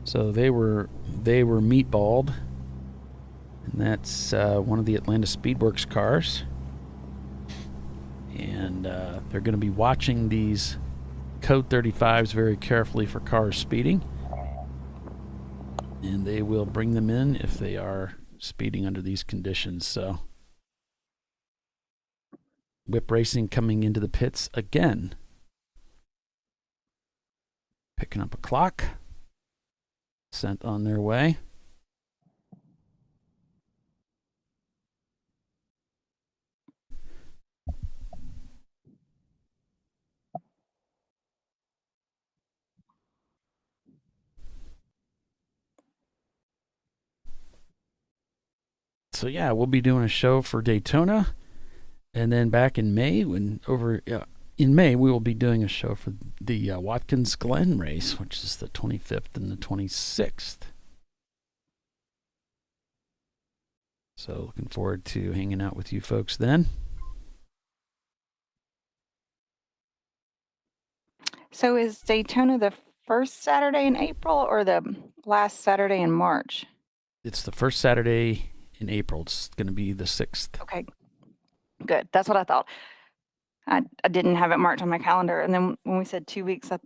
So they were meatballed, and that's one of the Atlanta Speedworks cars, and they're going to be watching these Code 35s very carefully for cars speeding, and they will bring them in if they are speeding under these conditions. So Whip Racing coming into the pits again, picking up a clock, sent on their way. So yeah, we'll be doing a show for Daytona, and then back in May, in May we will be doing a show for the Watkins Glen race, which is the 25th and the 26th. So looking forward to hanging out with you folks then. So is Daytona the first Saturday in April or the last Saturday in March? It's the first Saturday in April. It's going to be the 6th. Okay, good. That's what I thought. I didn't have it marked on my calendar. And then when we said 2 weeks, I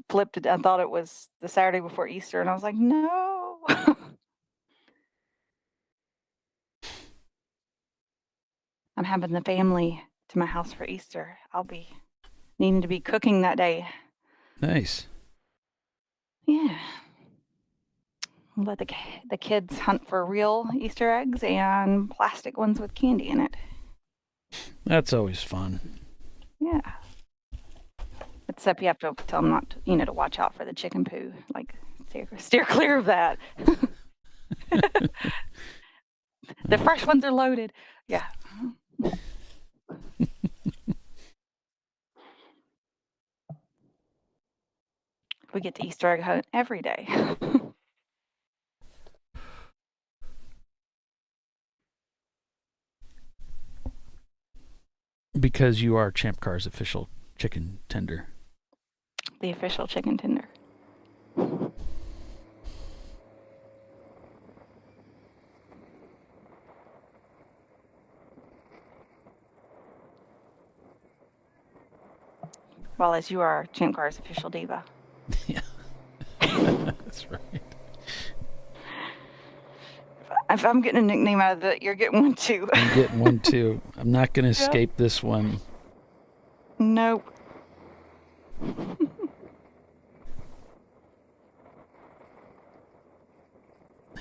flipped it. I thought it was the Saturday before Easter. And I was like, no. I'm having the family to my house for Easter. I'll be needing to be cooking that day. Nice. Yeah. We'll let the kids hunt for real Easter eggs and plastic ones with candy in it. That's always fun. Yeah. Except you have to tell them not to, to watch out for the chicken poo. Like, steer clear of that. The fresh ones are loaded. Yeah. We get to Easter egg hunt every day. Because you are Champ Car's official chicken tender. The official chicken tender. Well, as you are Champ Car's official diva. Yeah. That's right. If I'm getting a nickname out of it, you're getting one too. I'm getting one too. I'm not going to escape this one. Nope.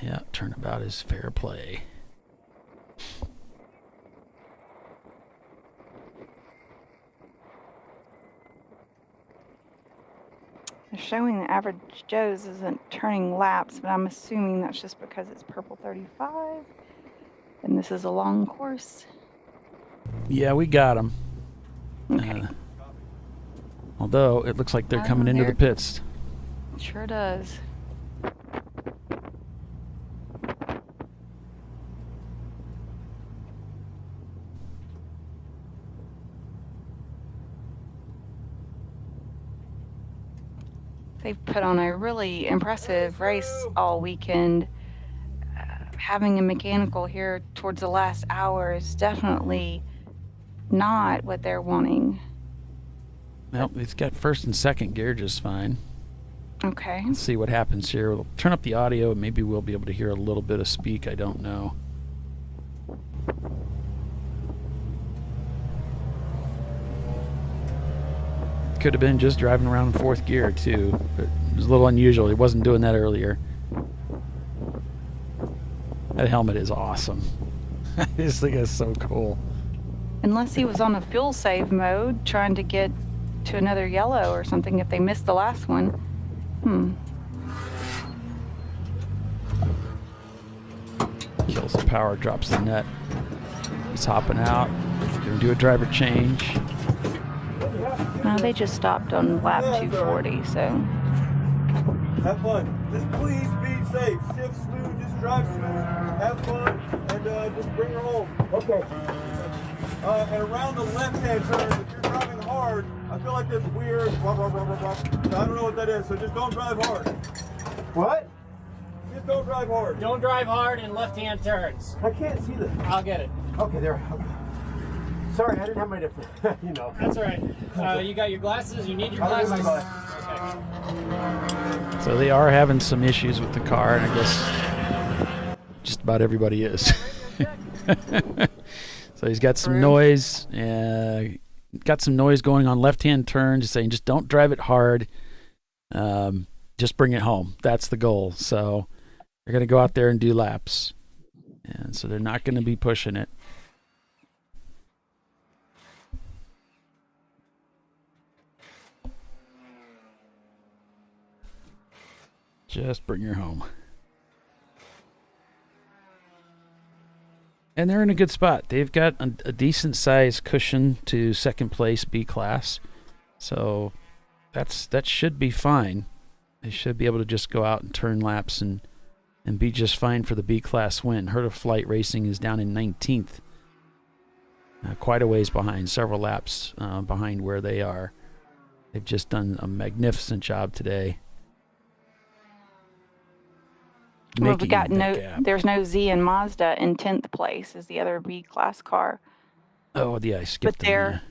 Yeah, turnabout is fair play. They're showing the average Joe's isn't turning laps, but I'm assuming that's just because it's purple 35. And this is a long course. Yeah, we got them. Okay. Although it looks like they're coming into the pits. Sure does. They've put on a really impressive race all weekend. Having a mechanical here towards the last hour is definitely not what they're wanting. Well, it's got first and second gear just fine. Okay. Let's see what happens here. We'll turn up the audio and maybe we'll be able to hear a little bit of speak. I don't know. Could have been just driving around in fourth gear too, but it was a little unusual. He wasn't doing that earlier. That helmet is awesome. I just think it's so cool. Unless he was on a fuel save mode, trying to get to another yellow or something if they missed the last one. Kills the power, drops the net. He's hopping out. Gonna do a driver change. They just stopped on lap 240, so. Have fun. Just please be safe. Shift smooth, just drive smooth. Have fun, and just bring her home. Okay. And around the left-hand turn, if you're driving hard, I feel like that's weird. I don't know what that is, so just don't drive hard. What? Just don't drive hard. Don't drive hard in left-hand turns. I can't see this. I'll get it. Okay, there. Okay. Sorry, I didn't have my different. That's all right. You got your glasses? You need your I'll glasses? get my Okay. So they are having some issues with the car, and I guess just about everybody is. So he's got some noise. Got some noise going on left-hand turn, just saying just don't drive it hard. Just bring it home. That's the goal. So they're going to go out there and do laps. And so they're not going to be pushing it. Just bring her home. And they're in a good spot. They've got a decent sized cushion to second place B class. So that should be fine. They should be able to just go out and turn laps and be just fine for the B class win. Herd of Flight Racing is down in 19th. Quite a ways behind, several laps behind where they are. They've just done a magnificent job today. Well, we got there's no Z and Mazda in 10th place is the other B class car. Oh, yeah, I skipped them.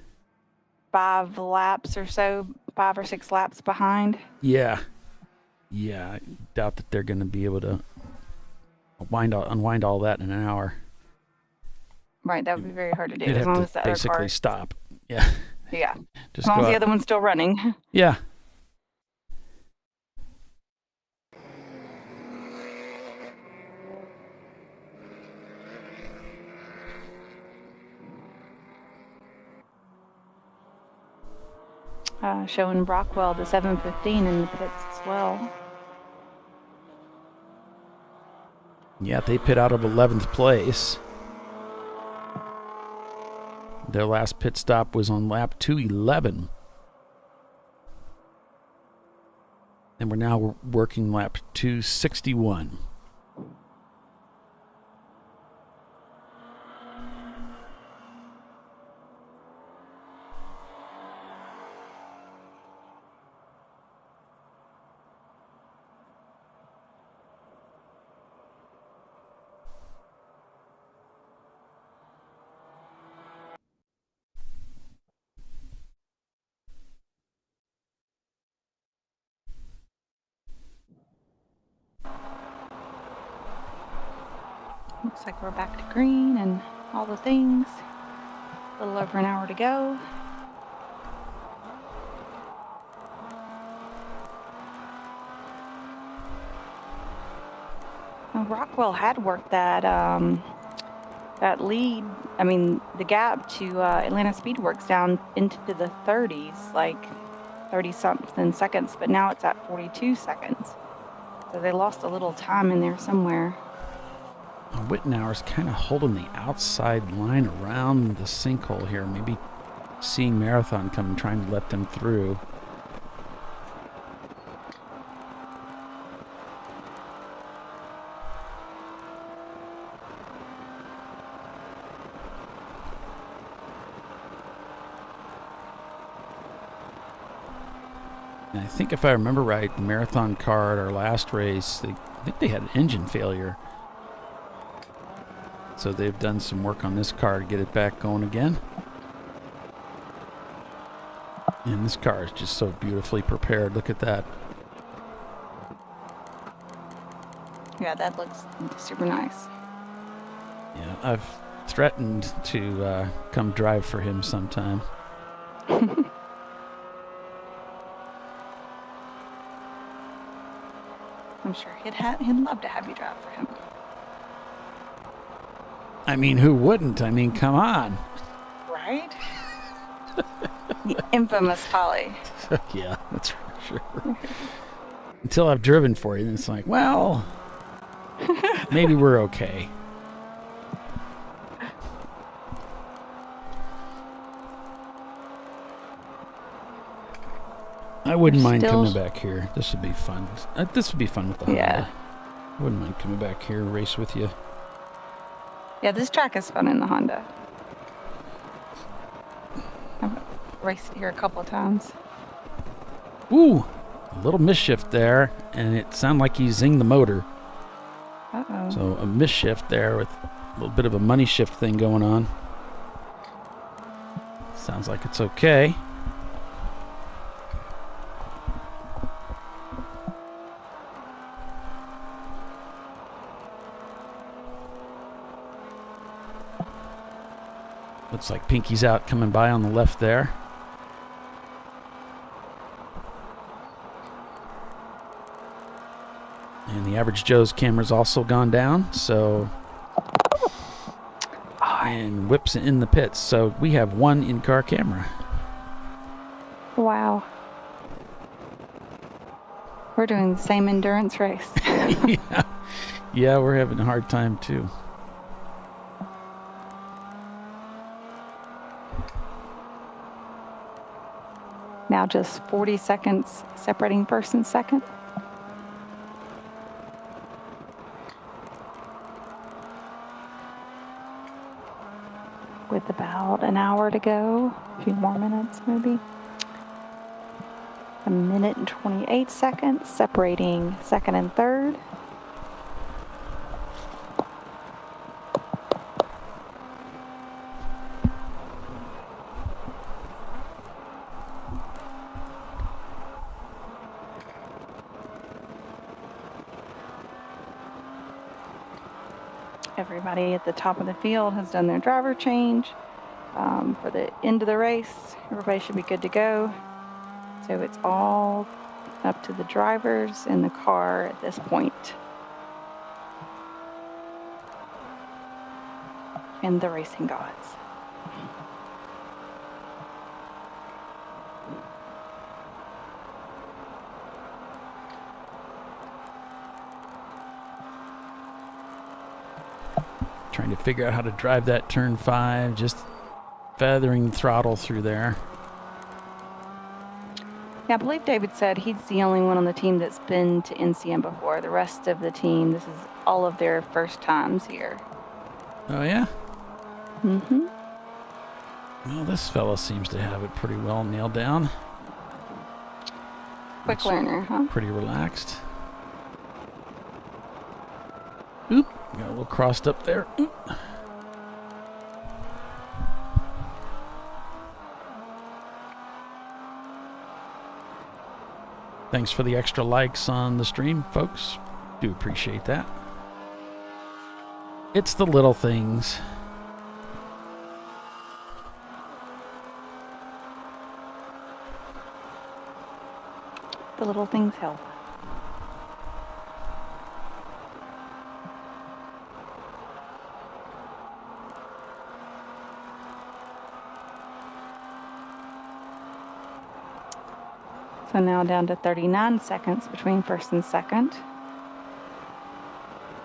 5 laps or so, 5 or 6 laps behind. Yeah. Yeah, I doubt that they're going to be able to unwind all that in an hour. Right, that would be very hard to do They'd as have long to as the other basically cars. stop. Yeah. Yeah. Just as long go as the out. other one's still running. Yeah. Showing Brockwell to 7:15 in the pits as well. Yeah, they pit out of 11th place. Their last pit stop was on lap 211. And we're now working lap 261. Looks like we're back to green and all the things. A little over an hour to go. Well, Rockwell had worked that lead. I mean, the gap to Atlanta Speedworks down into the 30s, like 30-something seconds, but now it's at 42 seconds. So they lost a little time in there somewhere. Wittenauer's kind of holding the outside line around the sinkhole here. Maybe seeing Marathon come and trying to let them through. And I think if I remember right, the Marathon car at our last race, I think they had an engine failure. So they've done some work on this car to get it back going again. And this car is just so beautifully prepared. Look at that. Yeah, that looks super nice. Yeah, I've threatened to come drive for him sometime. I'm sure he'd love to have you drive for him. I mean, who wouldn't? I mean, come on. Right? The infamous Polly. Yeah, that's for sure. Until I've driven for you, then it's like, well, maybe we're okay. I wouldn't mind coming back here. This would be fun. This would be fun with the Honda. I wouldn't mind coming back here and race with you. Yeah, this track is fun in the Honda. I've raced here a couple of times. Ooh, a little misshift there, and it sounded like he zinged the motor. Uh-oh. So a misshift there with a little bit of a money shift thing going on. Sounds like it's okay. Looks like Pinky's out coming by on the left there. And the Average Joe's camera's also gone down, so... And Whip's in the pits, so we have one in-car camera. Wow. We're doing the same endurance race. Yeah, we're having a hard time too. Now just 40 seconds separating first and second. With about an hour to go, a few more minutes maybe. 1 minute and 28 seconds separating second and third. Everybody at the top of the field has done their driver change for the end of the race. Everybody should be good to go. So it's all up to the drivers in the car at this point. And the racing gods. Trying to figure out how to drive that turn 5, just feathering the throttle through there. Yeah, I believe David said he's the only one on the team that's been to NCM before. The rest of the team, this is all of their first times here. Oh, yeah? Mm-hmm. Well, this fella seems to have it pretty well nailed down. Quick learner, huh? Pretty relaxed. Oop, got a little crossed up there. Oop. Thanks for the extra likes on the stream, folks. Do appreciate that. It's the little things. The little things help. So now down to 39 seconds between first and second.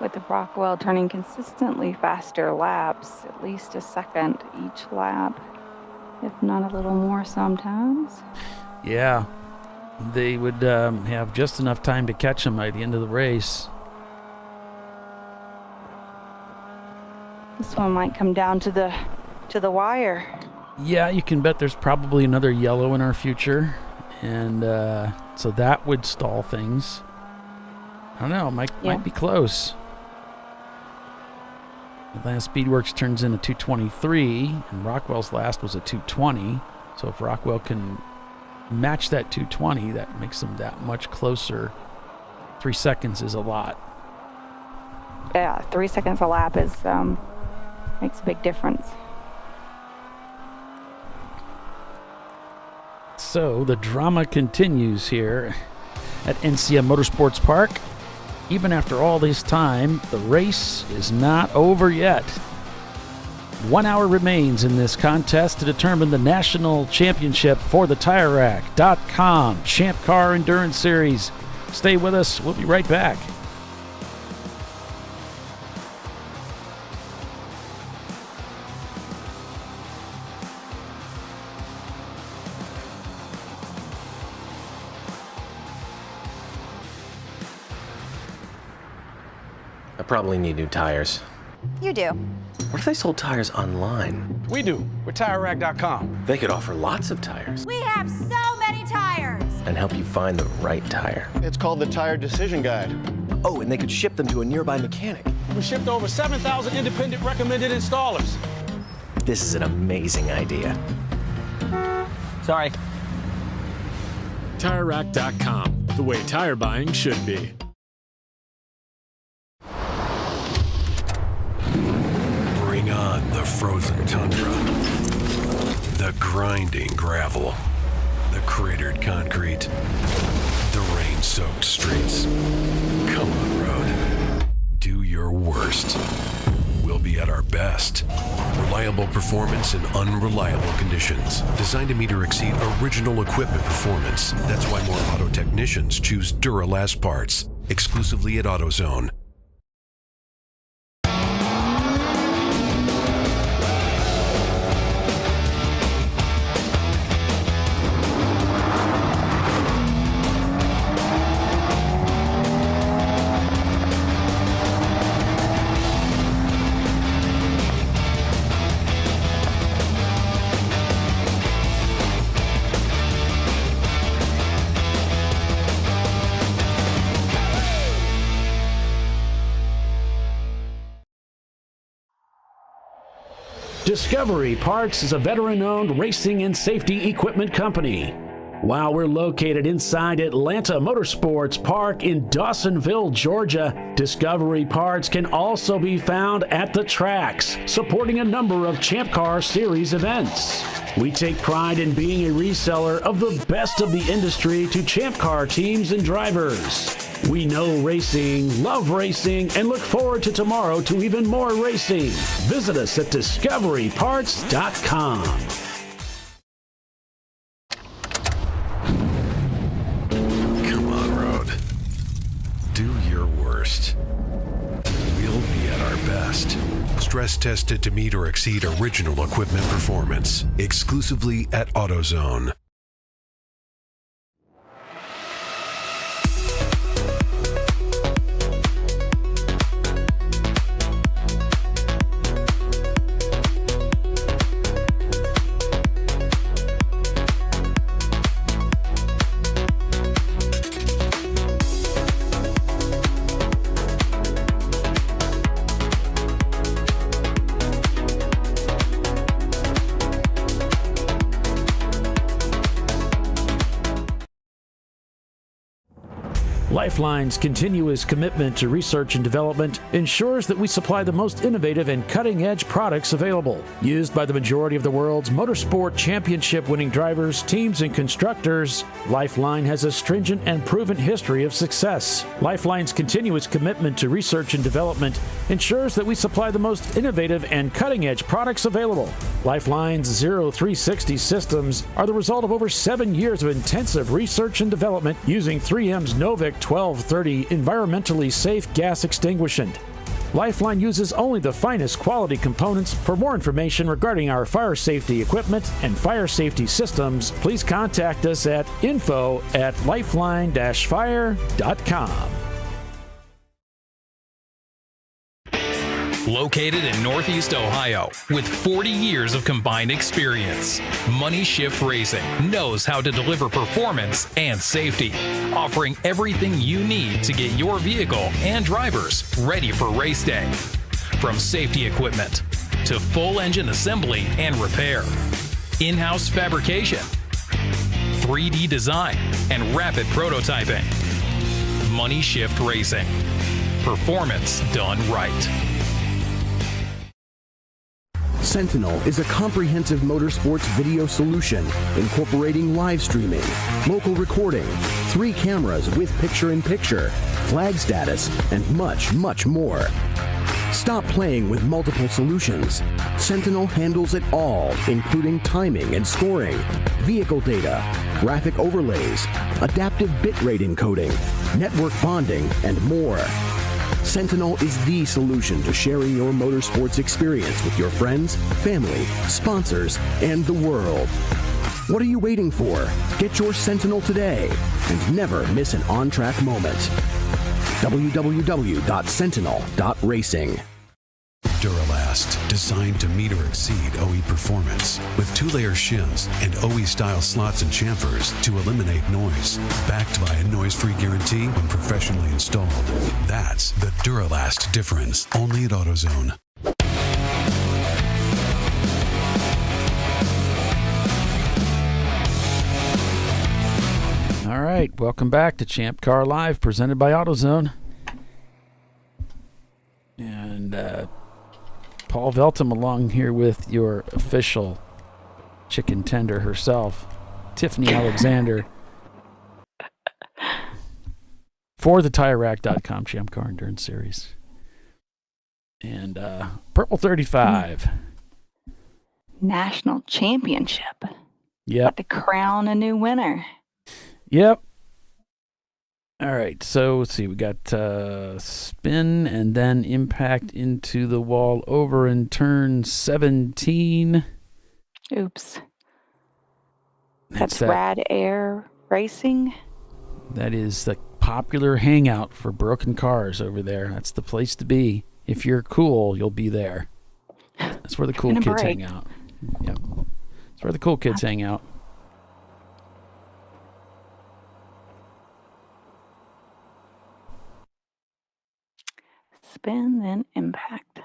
With the Rockwell turning consistently faster laps, at least a second each lap, if not a little more sometimes. Yeah, they would have just enough time to catch him by the end of the race. This one might come down to the wire. Yeah, you can bet there's probably another yellow in our future. And so that would stall things. I don't know, might be close. Atlanta Speedworks turns in a 223, and Rockwell's last was a 220. So if Rockwell can match that 220, that makes them that much closer. 3 seconds is a lot. Yeah, 3 seconds a lap is makes a big difference. So the drama continues here at NCM Motorsports Park. Even after all this time, the race is not over yet. 1 hour remains in this contest to determine the national championship for the TireRack.com Champ Car Endurance Series. Stay with us. We'll be right back. I probably need new tires. You do. What if they sold tires online? We do. We're TireRack.com. They could offer lots of tires We have so many tires. and help you find the right tire. It's called the Tire Decision Guide. Oh, and they could ship them to a nearby mechanic. We shipped over 7,000 independent recommended installers. This is an amazing idea. Sorry. TireRack.com, the way tire buying should be. Bring on the frozen tundra, the grinding gravel, the cratered concrete, the rain-soaked streets. Come on, road. Do your worst. We'll be at our best. Reliable performance in unreliable conditions. Designed to meet or exceed original equipment performance. That's why more auto technicians choose Duralast parts. Exclusively at AutoZone. Discovery Parts is a veteran-owned racing and safety equipment company. While we're located inside Atlanta Motorsports Park in Dawsonville, Georgia, Discovery Parts can also be found at the tracks, supporting a number of Champ Car Series events. We take pride in being a reseller of the best of the industry to Champ Car teams and drivers. We know racing, love racing, and look forward to tomorrow to even more racing. Visit us at discoveryparts.com. Come on, Road. Do your worst. We'll be at our best. Stress tested to meet or exceed original equipment performance. Exclusively at AutoZone. Lifeline's continuous commitment to research and development ensures that we supply the most innovative and cutting-edge products available. Used by the majority of the world's motorsport championship-winning drivers, teams, and constructors, Lifeline has a stringent and proven history of success. Lifeline's continuous commitment to research and development ensures that we supply the most innovative and cutting-edge products available. Lifeline's 0360 systems are the result of over 7 years of intensive research and development using 3M's Novik 1230 environmentally safe gas extinguishant. Lifeline uses only the finest quality components. For more information regarding our fire safety equipment and fire safety systems, please contact us at info@lifeline-fire.com. Located in Northeast Ohio, with 40 years of combined experience, Money Shift Racing knows how to deliver performance and safety, offering everything you need to get your vehicle and drivers ready for race day. From safety equipment to full engine assembly and repair, in-house fabrication, 3D design, and rapid prototyping. Money Shift Racing. Performance done right. Sentinel is a comprehensive motorsports video solution incorporating live streaming, local recording, 3 cameras with picture-in-picture, flag status, and much, much more. Stop playing with multiple solutions. Sentinel handles it all, including timing and scoring, vehicle data, graphic overlays, adaptive bitrate encoding, network bonding, and more. Sentinel is the solution to sharing your motorsports experience with your friends, family, sponsors, and the world. What are you waiting for? Get your Sentinel today and never miss an on-track moment. www.sentinel.racing. Duralast, designed to meet or exceed OE performance, with 2-layer shims and OE-style slots and chamfers to eliminate noise. Backed by a noise-free guarantee when professionally installed. That's the Duralast difference, only at AutoZone. All right, welcome back to Champ Car Live, presented by AutoZone. And Paul Veltum along here with your official chicken tender herself, Tiffany Alexander, for the TireRack.com Champ Car Endurance Series. And Purple 35. National Championship. Yep. About to crown a new winner. Yep. All right, so let's see. We got spin and then impact into the wall over in turn 17. Oops. That's Rad Air Racing. That is the popular hangout for broken cars over there. That's the place to be. If you're cool, you'll be there. That's where the cool kids hang out. Yep. That's where the cool kids hang out. Spin, then impact.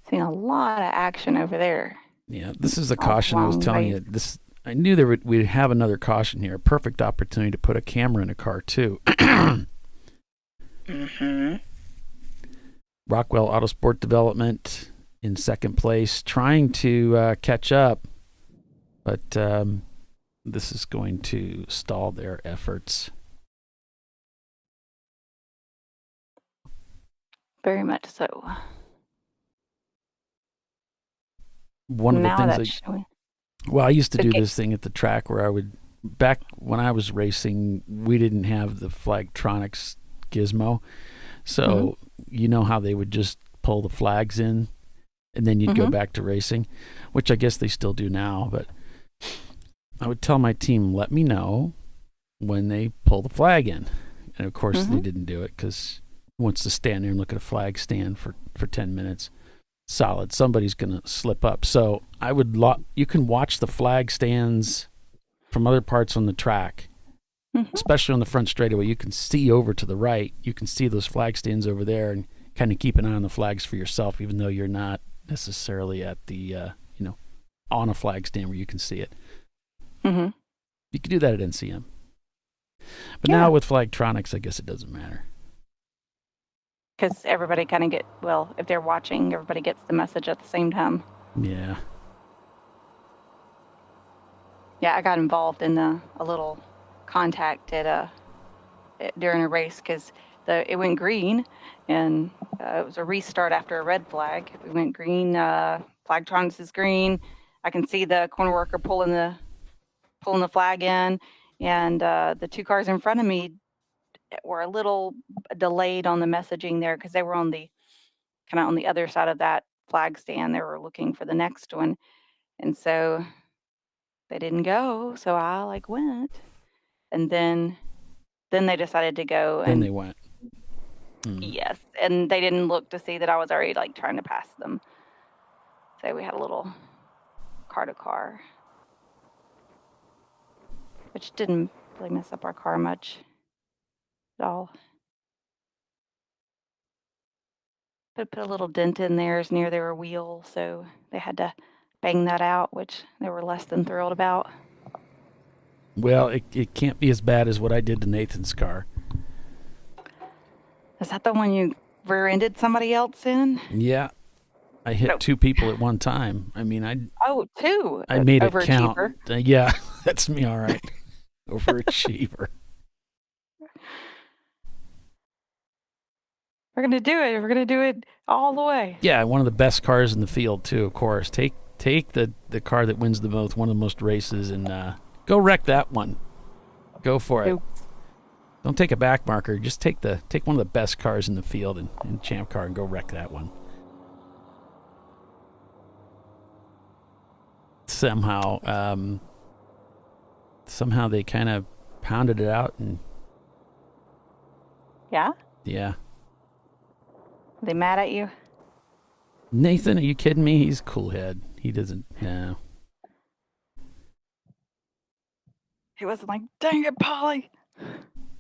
Seeing a lot of action over there. Yeah, this is the caution I was telling you. This I knew we'd have another caution here. A perfect opportunity to put a camera in a car too. Mm-hmm. Rockwell Autosport Development in second place, trying to catch up, but this is going to stall their efforts. Very much so. One of the things I used to do this thing at the track where I would, back when I was racing, we didn't have the Flagtronics gizmo. So you know how they would just pull the flags in and then you'd go back to racing, which I guess they still do now. But I would tell my team, let me know when they pull the flag in. And of course they didn't do it because who wants to stand there and look at a flag stand for 10 minutes? Solid. Somebody's going to slip up. So I would you can watch the flag stands from other parts on the track, especially on the front straightaway. You can see over to the right. You can see those flag stands over there and kind of keep an eye on the flags for yourself, even though you're not necessarily at the, on a flag stand where you can see it. Mm-hmm. You could do that at NCM. But now with Flagtronics, I guess it doesn't matter. Because everybody kind of if they're watching, everybody gets the message at the same time. Yeah. Yeah, I got involved in a little contact during a race because it went green, and it was a restart after a red flag. We went green. Flagtronics is green. I can see the corner worker pulling the flag in, and the two cars in front of me were a little delayed on the messaging there because they were on the other side of that flag stand. They were looking for the next one, and so they didn't go. So I went, and then they decided to go. And then they went. Yes, and they didn't look to see that I was already trying to pass them. So we had a little car to car, which didn't really mess up our car much at all. But put a little dent in theirs near their wheel, so they had to bang that out, which they were less than thrilled about. Well, it can't be as bad as what I did to Nathan's car. Is that the one you rear-ended somebody else in? Yeah. I hit two people at one time. I mean, two? I made it count. Yeah, that's me, all right. Overachiever. We're going to do it. We're going to do it all the way. Yeah, one of the best cars in the field, too, of course. Take the car that wins the most, one of the most races, and go wreck that one. Go for it. Don't take a back marker. Just take one of the best cars in the field in Champ Car and go wreck that one. Somehow they kind of pounded it out and. Yeah. Yeah. Are they mad at you? Nathan, are you kidding me? He's a cool head. He doesn't. No. He wasn't like, dang it, Polly.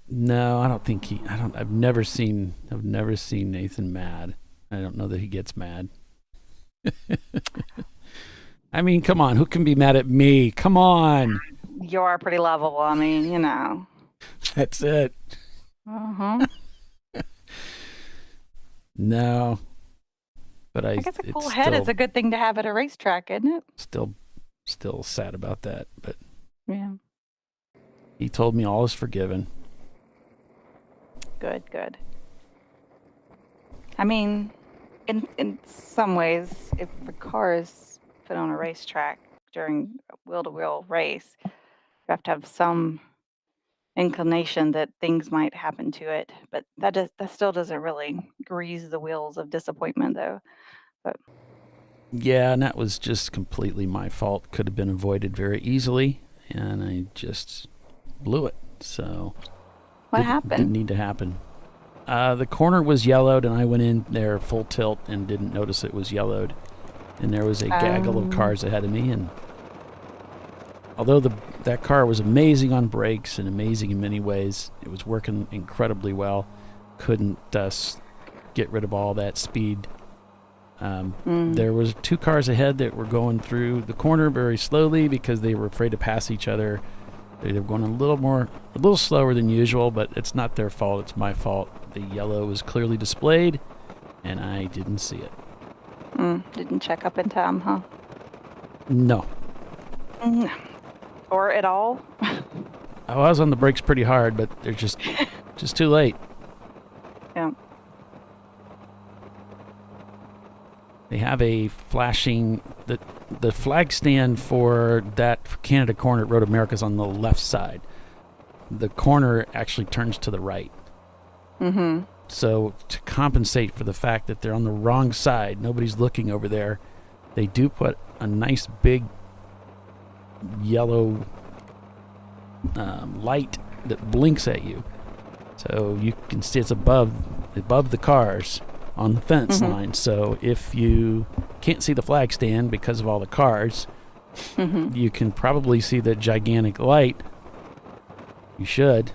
No, I don't think I've never seen Nathan mad. I don't know that he gets mad. I mean, come on, who can be mad at me? Come on. You are pretty lovable. I mean, That's it. Uh-huh. No. But I guess a cool head is a good thing to have at a racetrack, isn't it? Still sad about that, but yeah. He told me all is forgiven. Good. I mean, in some ways, if a car is put on a racetrack during a wheel-to-wheel race, you have to have some inclination that things might happen to it. But that still doesn't really grease the wheels of disappointment, though. But yeah, and that was just completely my fault. Could have been avoided very easily, and I just blew it. So what happened? Didn't need to happen. The corner was yellowed, and I went in there full tilt and didn't notice it was yellowed. And there was a gaggle of cars ahead of me. And although that car was amazing on brakes and amazing in many ways, it was working incredibly well. Couldn't get rid of all that speed There was 2 cars ahead that were going through the corner very slowly because they were afraid to pass each other. They were going a little slower than usual, but it's not their fault. It's my fault. The yellow was clearly displayed, and I didn't see it. Didn't check up in time, huh? No. Or at all? I was on the brakes pretty hard, but they're just too late. Yeah. They have a flashing the flag stand for that Canada corner at Road America's on the left side. The corner actually turns to the right. Mm-hmm. So to compensate for the fact that they're on the wrong side, nobody's looking over there, they do put a nice big yellow light that blinks at you. So you can see it's above the cars on the fence line. So if you can't see the flag stand because of all the cars, you can probably see the gigantic light. You should.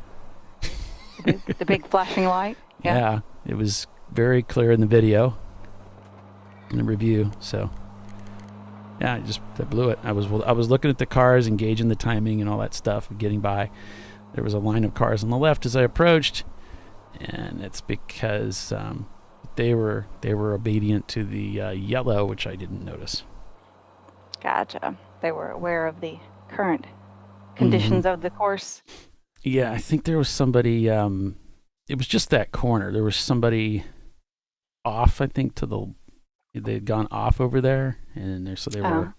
The big flashing light? Yeah, it was very clear in the video, in the review. So, yeah, I blew it. I was looking at the cars, engaging the timing and all that stuff, getting by. There was a line of cars on the left as I approached, and it's because they were obedient to the yellow, which I didn't notice. Gotcha. They were aware of the current conditions of the course. Yeah, I think there was somebody. It was just that corner. There was somebody off. I think they had gone off over there, and they were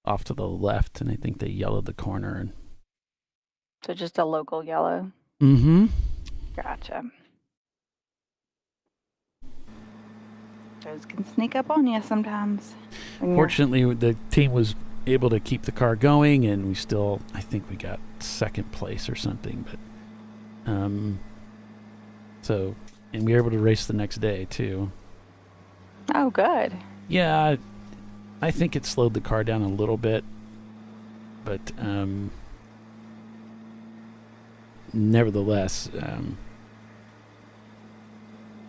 off to the left, and I think they yellowed the corner. And so just a local yellow. Mm-hmm. Gotcha. Those can sneak up on you sometimes. Fortunately, the team was able to keep the car going, and I think we got second place or something. But, and we were able to race the next day too. Oh, good. Yeah, I think it slowed the car down a little bit, but nevertheless,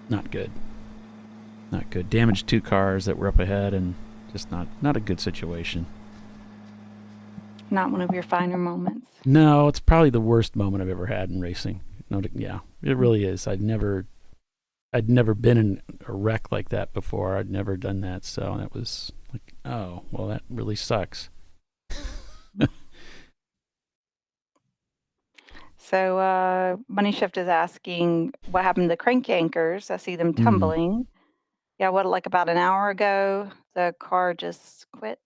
not good. Not good. Damaged 2 cars that were up ahead, and just not a good situation. Not one of your finer moments. No, it's probably the worst moment I've ever had in racing. Yeah, it really is. I'd never been in a wreck like that before. I'd never done that, so that was like, oh, well, that really sucks. So, Money Shift is asking what happened to the crank anchors. I see them tumbling. Yeah, like about an hour ago, the car just quit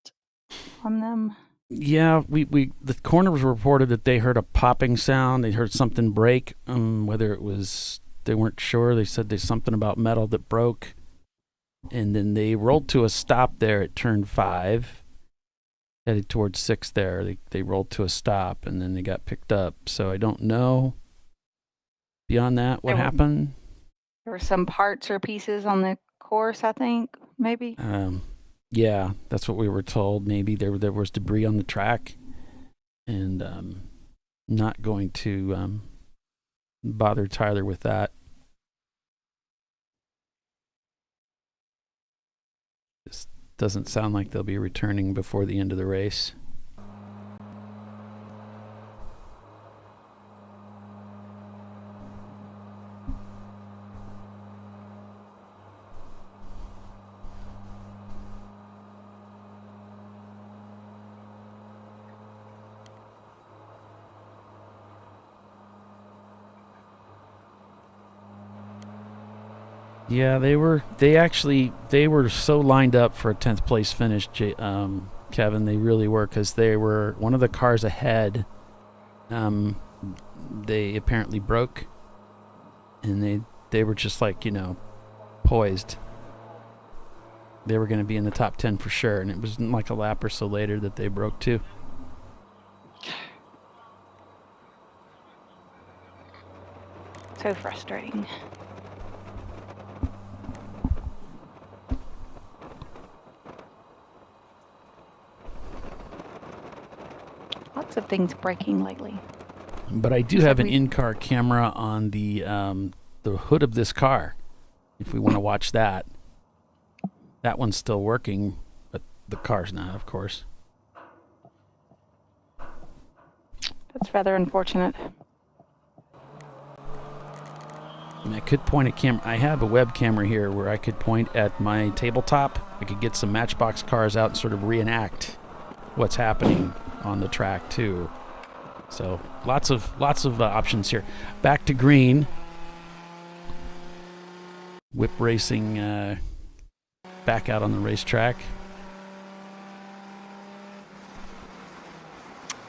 on them. Yeah, the corners reported that they heard a popping sound. They heard something break. Whether it was, they weren't sure. They said there's something about metal that broke. And then they rolled to a stop there at turn 5, headed towards 6 there. They rolled to a stop, and then they got picked up. So I don't know beyond that what happened. There were some parts or pieces on the course, I think, maybe. Yeah, that's what we were told. Maybe there was debris on the track, and not going to bother Tyler with that. This doesn't sound like they'll be returning before the end of the race. Yeah, they were so lined up for a 10th place finish, Kevin. They really were, because they were one of the cars ahead. They apparently broke, and they were just like, poised. They were going to be in the top 10 for sure, and it was like a lap or so later that they broke too. So frustrating. Lots of things breaking lately. But I do have an in-car camera on the hood of this car, if we want to watch that. That one's still working, but the car's not, of course. That's rather unfortunate. And I could point a camera. I have a web camera here where I could point at my tabletop. I could get some Matchbox cars out and sort of reenact what's happening on the track too. So lots of options here. Back to green. Whip racing back out on the racetrack.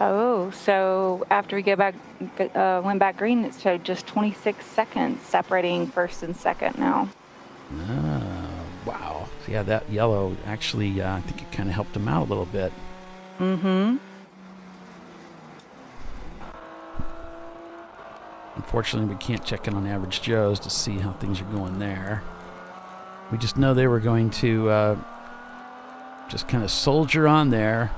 Oh, so after we went back green, it showed just 26 seconds separating first and second now. Wow. So yeah, that yellow actually, I think it kind of helped him out a little bit. Mm-hmm. Unfortunately, we can't check in on Average Joe's to see how things are going there. We just know they were going to just kind of soldier on there.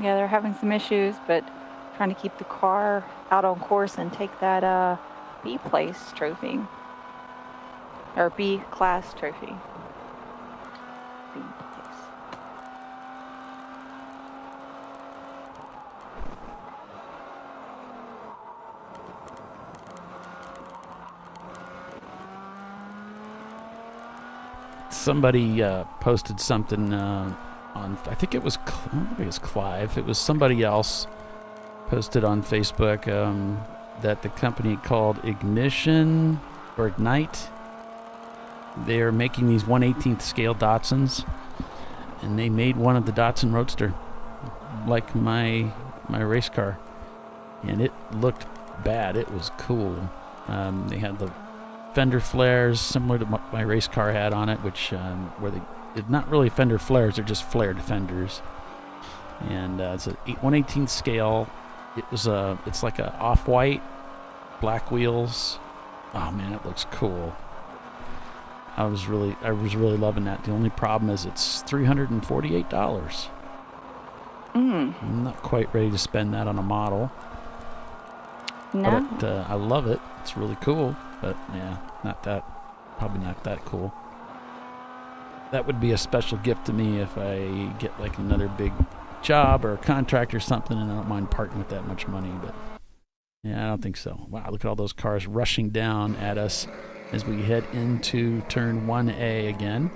Yeah, they're having some issues, but trying to keep the car out on course and take that B place trophy. Or B class trophy. B place. Somebody posted something on, I think it was Clive. It was somebody else posted on Facebook that the company called Ignition or Ignite, they're making these 1/18th scale Datsuns, and they made one of the Datsun Roadster like my race car, and it looked bad. It was cool. They had the fender flares similar to what my race car had on it, which where it's not really fender flares, they're just flared fenders. And it's a 1/18th scale. It's like a off-white, black wheels. Oh man, it looks cool. I was really loving that. The only problem is it's $348. I'm not quite ready to spend that on a model. No. But I love it. It's really cool. But yeah, probably not that cool. That would be a special gift to me if I get like another big job or a contract or something, and I don't mind parting with that much money. But yeah, I don't think so. Wow, look at all those cars rushing down at us as we head into turn 1A again.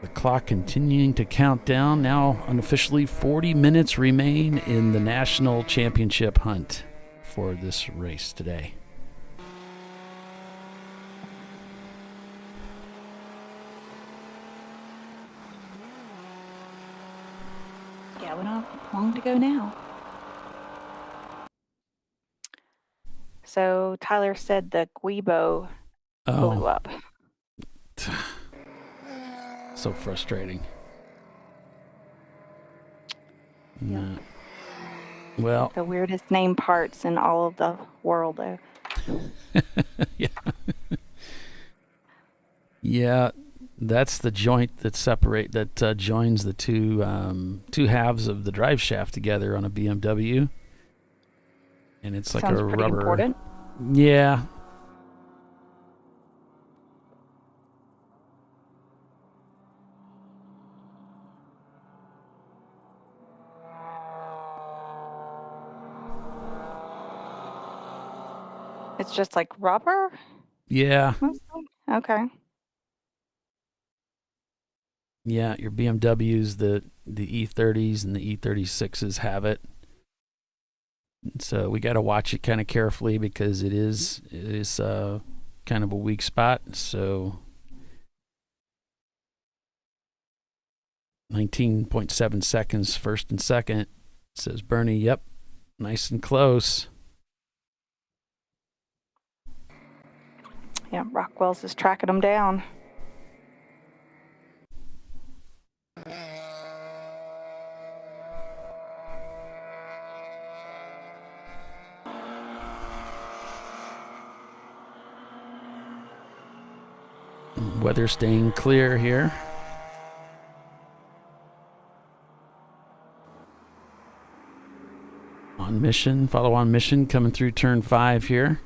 The clock continuing to count down. Now unofficially 40 minutes remain in the national championship hunt for this race today. Yeah, we don't have long to go now. So Tyler said the Guibo blew up. So frustrating. Yeah. Well, the weirdest name parts in all of the world, though. Yeah. Yeah, that's the joint that joins the two halves of the drive shaft together on a BMW. And it's like Sounds a pretty rubber. Important. Yeah. It's just like rubber? Yeah. Okay. Yeah, your BMWs, the E30s and the E36s have it. So we got to watch it kind of carefully because it is kind of a weak spot. So 19.7 seconds first and second, says Bernie. Yep, nice and close. Yeah, Rockwell's is tracking them down. Weather staying clear here. On mission, follow on mission, coming through turn 5 here.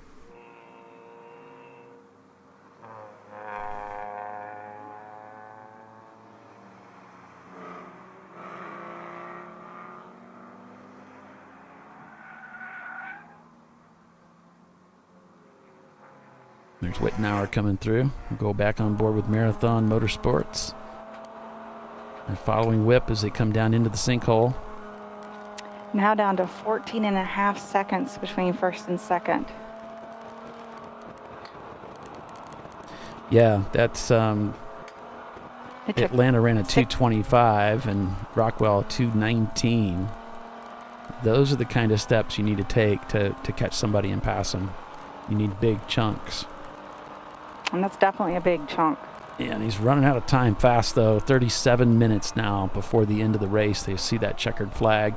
There's Wittenauer coming through. We'll go back on board with Marathon Motorsports. They're following Whip as they come down into the sinkhole. Now down to 14.5 seconds between first and second. Yeah, that's Atlanta ran a 2:25 and Rockwell a 2:19. Those are the kind of steps you need to take to catch somebody and pass them. You need big chunks. And that's definitely a big chunk. Yeah, and he's running out of time fast, though. 37 minutes now before the end of the race. They see that checkered flag.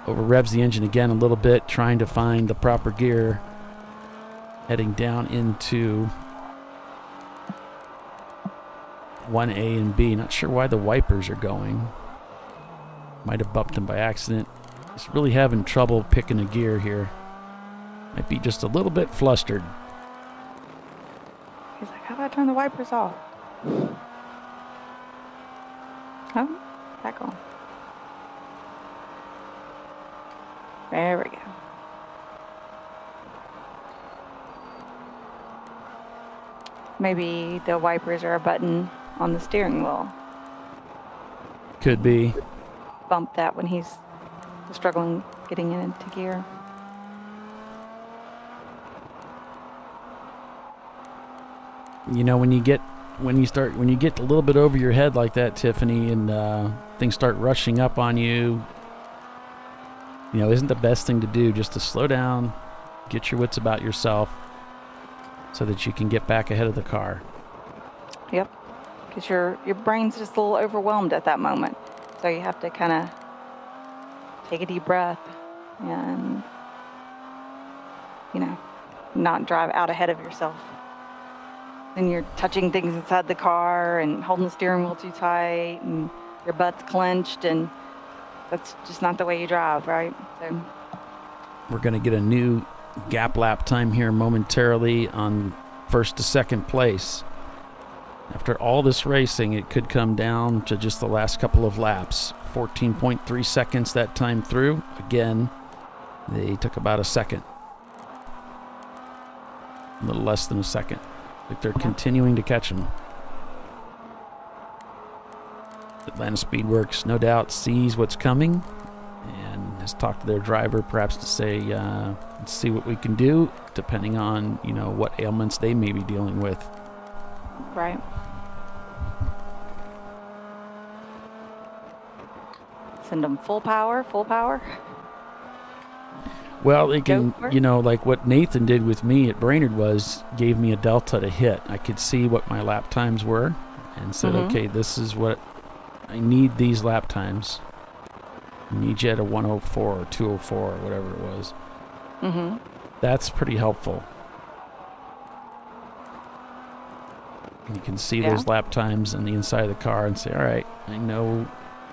Over revs the engine again a little bit, trying to find the proper gear. Heading down into 1A and B. Not sure why the wipers are going. Might have bumped him by accident. He's really having trouble picking a gear here. Might be just a little bit flustered. He's like, how about I turn the wipers off? Oh, back on. There we go. Maybe the wipers are a button on the steering wheel. Could be. Bump that when he's struggling getting into gear. You know, when you get a little bit over your head like that, Tiffany, and things start rushing up on you, you know, isn't the best thing to do just to slow down, get your wits about yourself, so that you can get back ahead of the car. Yep, because your brain's just a little overwhelmed at that moment, so you have to kind of take a deep breath and, you know, not drive out ahead of yourself. And you're touching things inside the car and holding the steering wheel too tight and your butt's clenched, and that's just not the way you drive, right? So we're going to get a new gap lap time here momentarily on first to second place. After all this racing, it could come down to just the last couple of laps. 14.3 seconds that time through. Again, they took about a second. A little less than a second. Like they're continuing to catch them. Atlanta Speedworks, no doubt, sees what's coming and has talked to their driver, perhaps to say, let's see what we can do, depending on, you know, what ailments they may be dealing with. Right. Send them full power. Well, they can, you know, like what Nathan did with me at Brainerd was gave me a delta to hit. I could see what my lap times were and said, okay, this is what I need, these lap times. I need you at a 104 or 204 or whatever it was. Mm-hmm. That's pretty helpful. And you can see those lap times on the inside of the car and say, all right, I know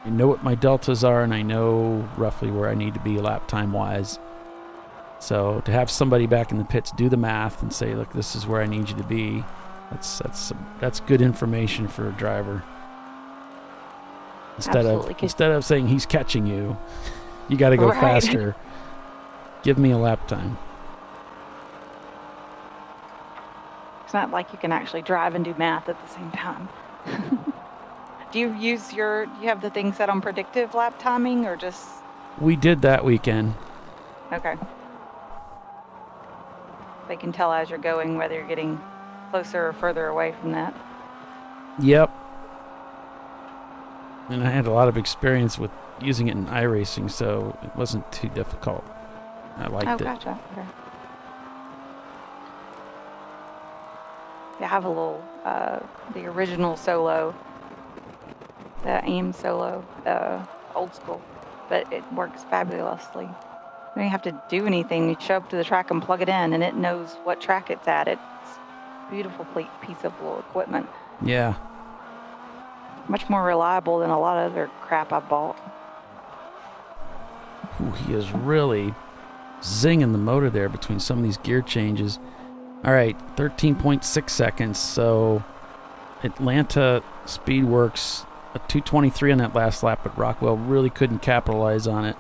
what my deltas are, and I know roughly where I need to be lap time wise. So to have somebody back in the pits do the math and say, look, this is where I need you to be, that's good information for a driver. Instead of saying he's catching you, you got to go faster. Give me a lap time. It's not like you can actually drive and do math at the same time. Do you have the thing set on predictive lap timing or just? We did that weekend. Okay. They can tell as you're going whether you're getting closer or further away from that. Yep. And I had a lot of experience with using it in iRacing, so it wasn't too difficult. I liked it. Oh, gotcha. Okay. Yeah, I have a little, the original Solo, the AIM Solo, old school, but it works fabulously. You don't have to do anything. You show up to the track and plug it in, and it knows what track it's at. It's a beautiful piece of little equipment. Yeah. Much more reliable than a lot of other crap I bought. Ooh, he is really zinging the motor there between some of these gear changes. All right, 13.6 seconds. So Atlanta Speedworks, a 2:23 on that last lap, but Rockwell really couldn't capitalize on it.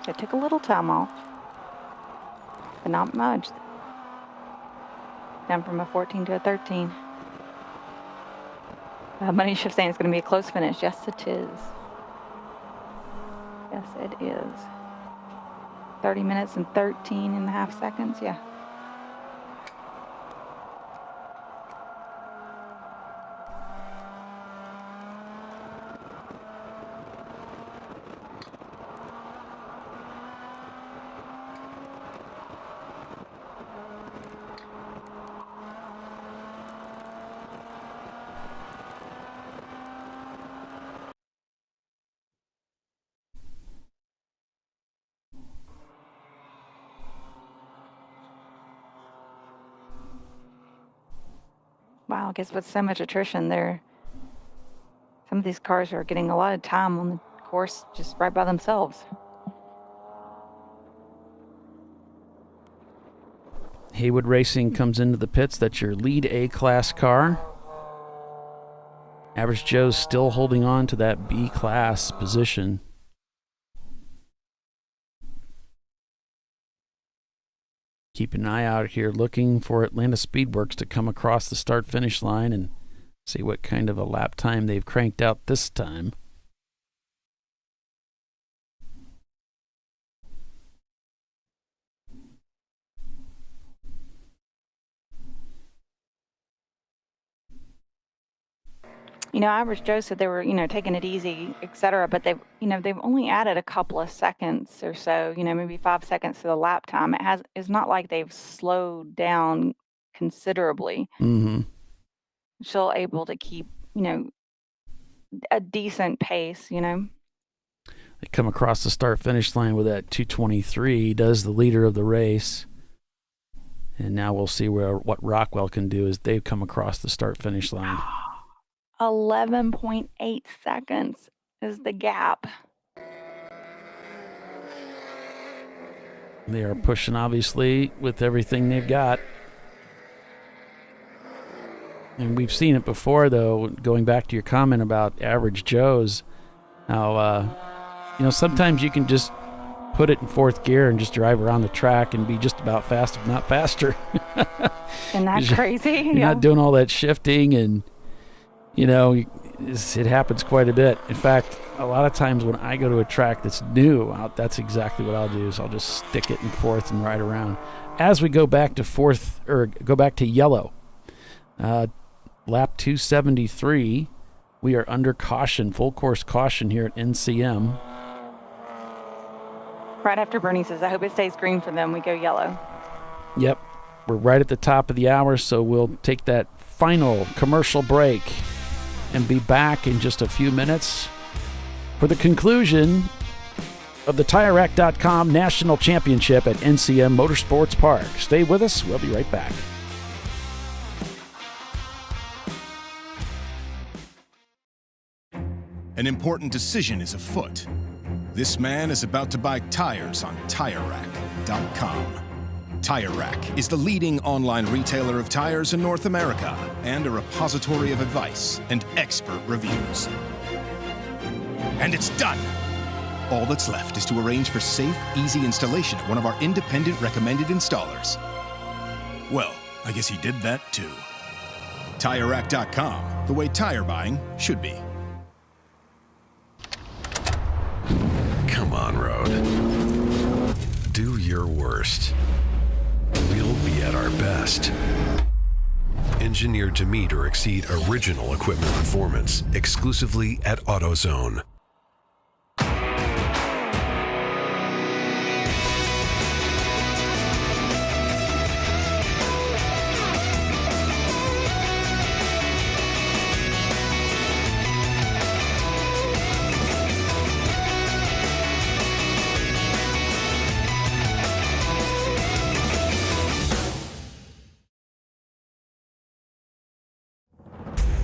It took a little time off. but not much. Down from a 14 to a 13. Money Shift saying it's going to be a close finish. Yes, it is. Yes, it is. 30 minutes and 13 and a half seconds. Yeah. Wow, I guess with so much attrition there, some of these cars are getting a lot of time on the course just right by themselves. Haywood Racing comes into the pits. That's your lead A-class car. Average Joe's still holding on to that B-class position. Keep an eye out here looking for Atlanta Speedworks to come across the start-finish line and see what kind of a lap time they've cranked out this time. You know, Average Joe said they were, taking it easy, et cetera, but they've only added a couple of seconds or so, maybe 5 seconds to the lap time. It's not like they've slowed down considerably. Mm-hmm. Still able to keep, a decent pace, They come across the start-finish line with that 2:23. Does the leader of the race. And now we'll see what Rockwell can do as they've come across the start-finish line. 11.8 seconds is the gap. They are pushing, obviously, with everything they've got. And we've seen it before, though, going back to your comment about Average Joe's, how, sometimes you can just put it in fourth gear and just drive around the track and be just about fast, if not faster. Isn't that crazy? You're not doing all that shifting, and, it happens quite a bit. In fact, a lot of times when I go to a track that's new, that's exactly what I'll do, is I'll just stick it in fourth and ride around. As we go back to yellow, lap 273, we are under caution, full course caution here at NCM. Right after Bernie says, I hope it stays green for them, we go yellow. Yep, we're right at the top of the hour, so we'll take that final commercial break and be back in just a few minutes for the conclusion of the TireRack.com National Championship at NCM Motorsports Park. Stay with us. We'll be right back. An important decision is afoot. This man is about to buy tires on TireRack.com. Tire Rack is the leading online retailer of tires in North America and a repository of advice and expert reviews. And it's done! All that's left is to arrange for safe, easy installation at one of our independent recommended installers. Well, I guess he did that too. TireRack.com, the way tire buying should be. Come on, Road. Do your worst. We'll be at our best. Engineered to meet or exceed original equipment performance, exclusively at AutoZone.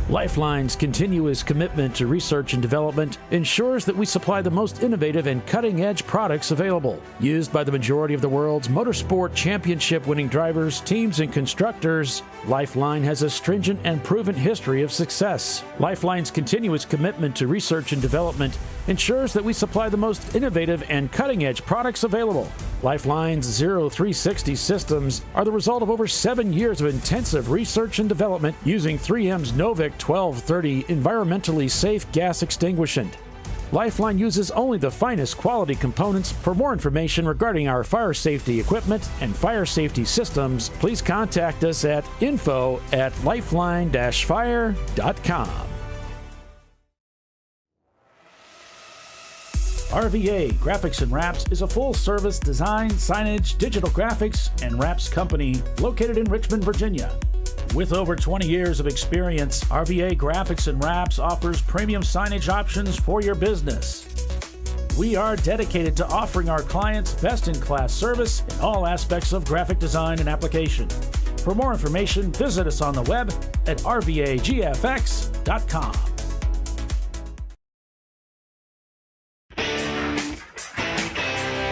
Lifeline's continuous commitment to research and development ensures that we supply the most innovative and cutting-edge products available. Used by the majority of the world's motorsport championship-winning drivers, teams, and constructors, Lifeline has a stringent and proven history of success. Lifeline's continuous commitment to research and development ensures that we supply the most innovative and cutting-edge products available. Lifeline's Zero 360 systems are the result of over 7 years of intensive research and development using 3M's Novik 1230 environmentally safe gas extinguishant. Lifeline uses only the finest quality components. For more information regarding our fire safety equipment and fire safety systems, please contact us at info@lifeline-fire.com. RVA Graphics and Wraps is a full-service design, signage, digital graphics, and wraps company located in Richmond, Virginia. With over 20 years of experience, RVA Graphics and Wraps offers premium signage options for your business. We are dedicated to offering our clients best-in-class service in all aspects of graphic design and application. For more information, visit us on the web at rvagfx.com.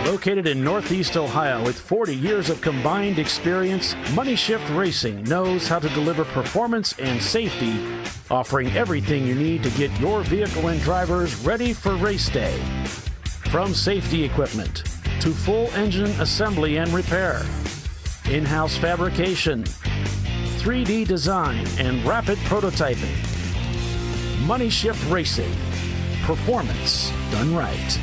Located in Northeast Ohio with 40 years of combined experience, Money Shift Racing knows how to deliver performance and safety, offering everything you need to get your vehicle and drivers ready for race day. From safety equipment to full engine assembly and repair, in-house fabrication, 3D design, and rapid prototyping. Money Shift Racing. Performance done right.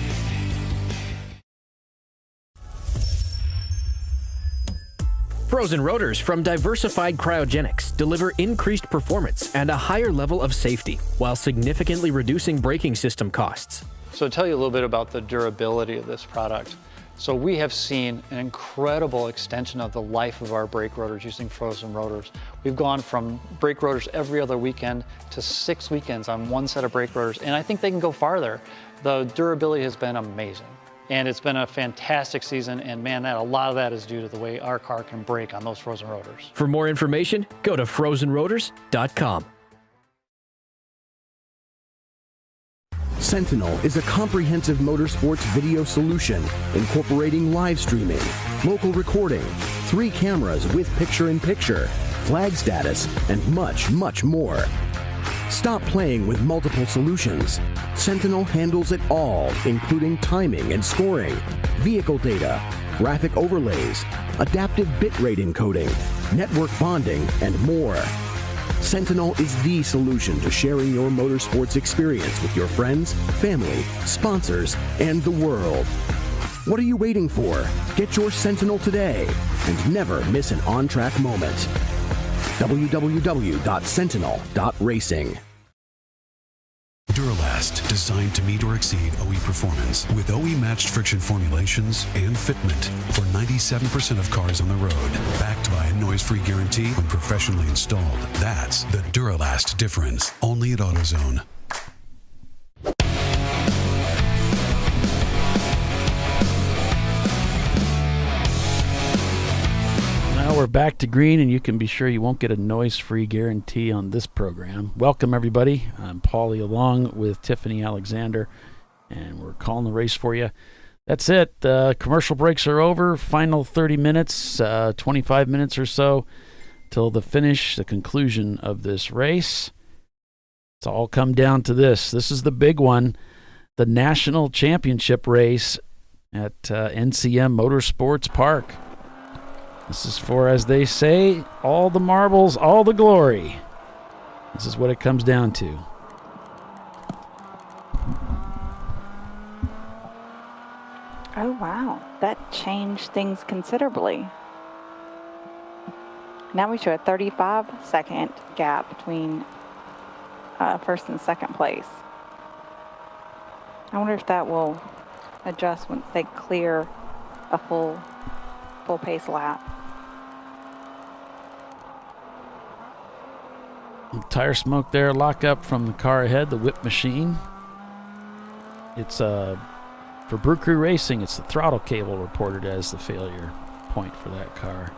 Frozen rotors from Diversified Cryogenics deliver increased performance and a higher level of safety while significantly reducing braking system costs. So to tell you a little bit about the durability of this product. So we have seen an incredible extension of the life of our brake rotors using frozen rotors. We've gone from brake rotors every other weekend to 6 weekends on one set of brake rotors, and I think they can go farther. The durability has been amazing. And it's been a fantastic season, and man, a lot of that is due to the way our car can brake on those frozen rotors. For more information, go to frozenrotors.com. Sentinel is a comprehensive motorsports video solution incorporating live streaming, local recording, 3 cameras with picture-in-picture, flag status, and much, much more. Stop playing with multiple solutions. Sentinel handles it all, including timing and scoring, vehicle data, graphic overlays, adaptive bitrate encoding, network bonding, and more. Sentinel is the solution to sharing your motorsports experience with your friends, family, sponsors, and the world. What are you waiting for? Get your Sentinel today and never miss an on-track moment. www.sentinel.racing. Duralast, designed to meet or exceed OE performance with OE-matched friction formulations and fitment for 97% of cars on the road. Backed by a noise-free guarantee when professionally installed. That's the Duralast difference. Only at AutoZone. Now we're back to green, and you can be sure you won't get a noise-free guarantee on this program. Welcome, everybody. I'm Paulie along with Tiffany Alexander, and we're calling the race for you. That's it. The commercial breaks are over. Final 30 minutes, 25 minutes or so till the finish, the conclusion of this race. It's all come down to this. This is the big one, the National Championship race at NCM Motorsports Park. This is for, as they say, all the marbles, all the glory. This is what it comes down to. Oh, wow. That changed things considerably. Now we show a 35-second gap between first and second place. I wonder if that will adjust once they clear a full pace lap. Tire smoke there, lock up from the car ahead, the whip machine. It's for Brew Crew Racing, it's the throttle cable reported as the failure point for that car.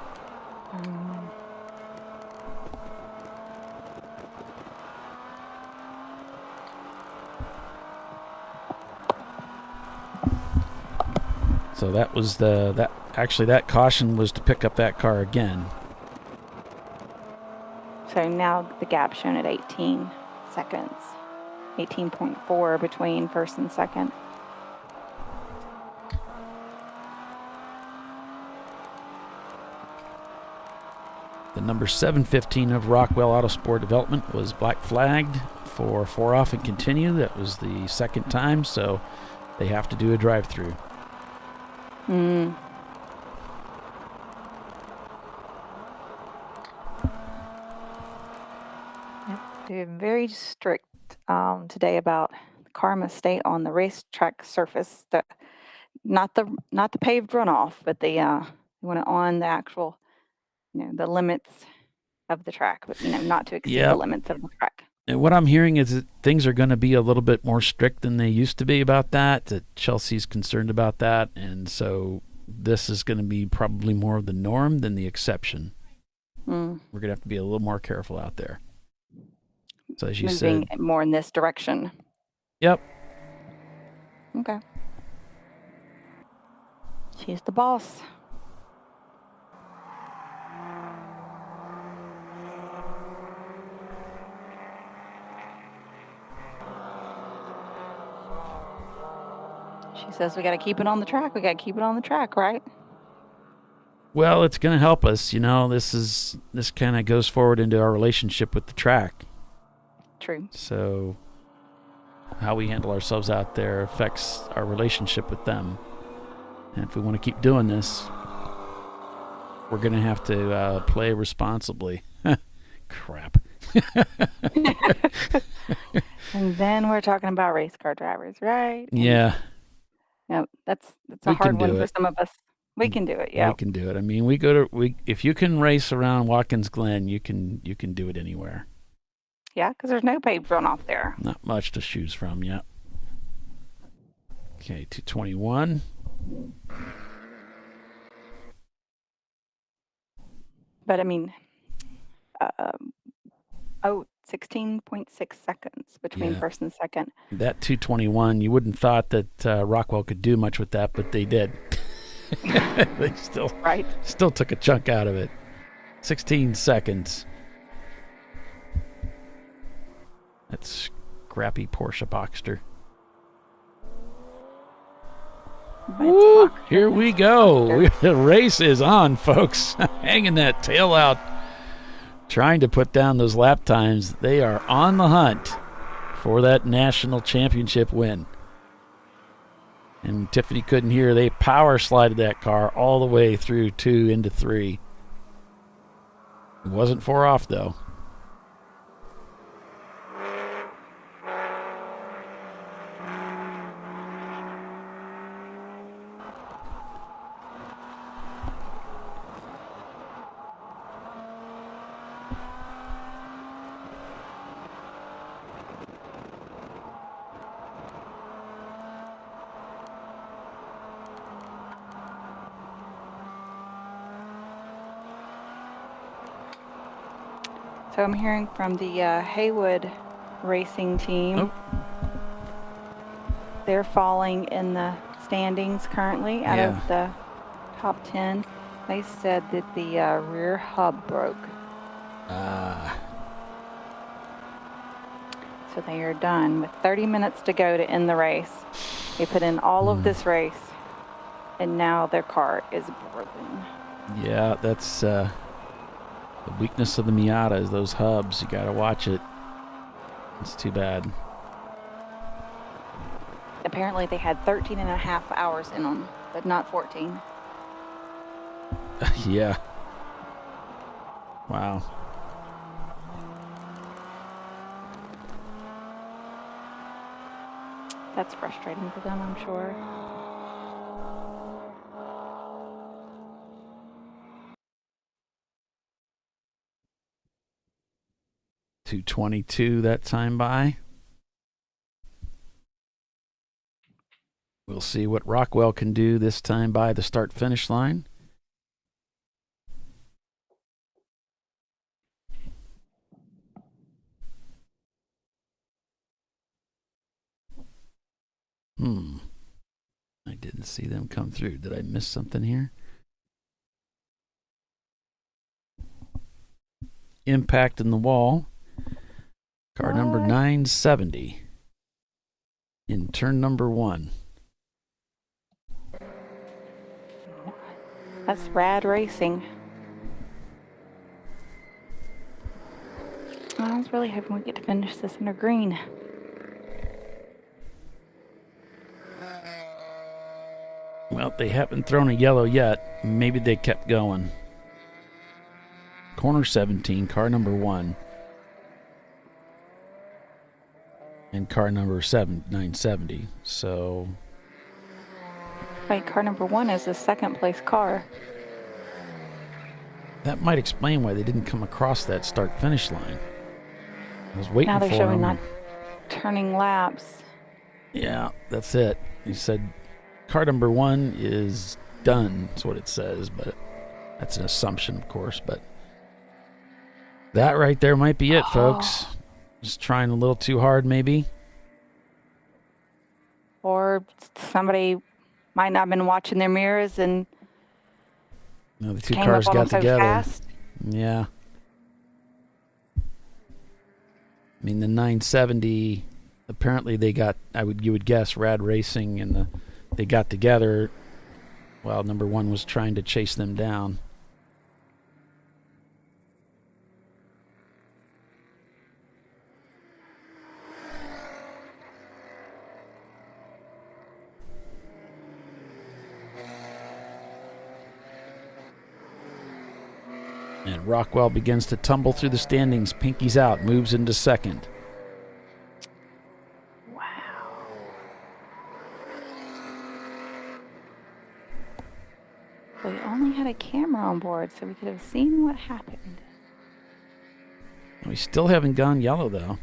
So that was that caution was to pick up that car again. So now the gap's shown at 18 seconds. 18.4 between first and second. The number 715 of Rockwell Autosport Development was black flagged for 4 off and continue. That was the second time, so they have to do a drive-through. Yep, they're very strict today about the car must stay on the racetrack surface, not the paved runoff, but they want it on the actual, the limits of the track, but not to exceed the limits of the track. And what I'm hearing is that things are going to be a little bit more strict than they used to be about that. That Chelsea's concerned about that, and so this is going to be probably more of the norm than the exception. We're going to have to be a little more careful out there. So as you Moving said, more in this direction. Yep. Okay. She's the boss. She says we got to keep it on the track. We got to keep it on the track, right? Well, it's going to help us. This kind of goes forward into our relationship with the track. True. So how we handle ourselves out there affects our relationship with them. And if we want to keep doing this, we're going to have to play responsibly. Crap. And then we're talking about race car drivers, right? Yeah. Yep, that's a hard one for some of us. We can do it, yeah. We can do it. I mean, if you can race around Watkins Glen, you can do it anywhere. Yeah, because there's no paved runoff there. Not much to choose from, yeah. Okay, 221. But I mean, 16.6 seconds between first and second. That 221, you wouldn't thought that Rockwell could do much with that, but they did. They still took a chunk out of it. 16 seconds. That's scrappy Porsche Boxster. Woo, here we go. The race is on, folks. Hanging that tail out, trying to put down those lap times. They are on the hunt for that national championship win. And Tiffany couldn't hear. They power slided that car all the way through 2 into 3. It wasn't 4 off, though. So I'm hearing from the Haywood racing team. They're falling in the standings currently out of the top 10. They said that the rear hub broke. So they are done with 30 minutes to go to end the race. They put in all of this race, and now their car is broken. Yeah, that's the weakness of the Miata is those hubs. You got to watch it. It's too bad. Apparently they had 13 and a half hours in them, but not 14. Yeah. Wow. That's frustrating for them, I'm sure. .222 that time by. We'll see what Rockwell can do this time by the start-finish line. I didn't see them come through. Did I miss something here? Impact in the wall. Car number 970 in turn number 1. That's rad racing. I was really hoping we get to finish this under green. Well, they haven't thrown a yellow yet. Maybe they kept going. Corner 17, car number 1. And car number 970. So... Wait, car number 1 is the second place car. that might explain why they didn't come across that start-finish line. I was waiting for them. Now they're showing not turning laps. Yeah, that's it. He said car number 1 is done, is what it says, but that's an assumption, of course. But that right there might be it, folks. Just trying a little too hard, maybe. Or somebody might not have been watching their mirrors and no, the two came cars up on got them together. So fast. Yeah. I mean, the 970, apparently they got, you would guess, Rad Racing, and they got together while number 1 was trying to chase them down. And Rockwell begins to tumble through the standings. Pinky's out, moves into second. Wow. We only had a camera on board, so we could have seen what happened. We still haven't gone yellow, though.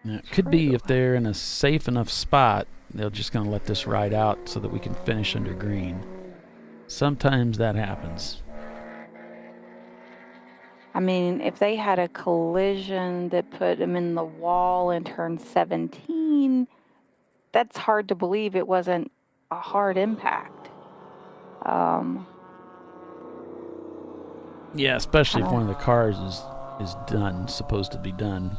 Now, it could be if they're in a safe enough spot, they're just going to let this ride out so that we can finish under green. Sometimes that happens. I mean, if they had a collision that put them in the wall in turn 17, that's hard to believe it wasn't a hard impact. Yeah, especially if one of the cars is done, supposed to be done.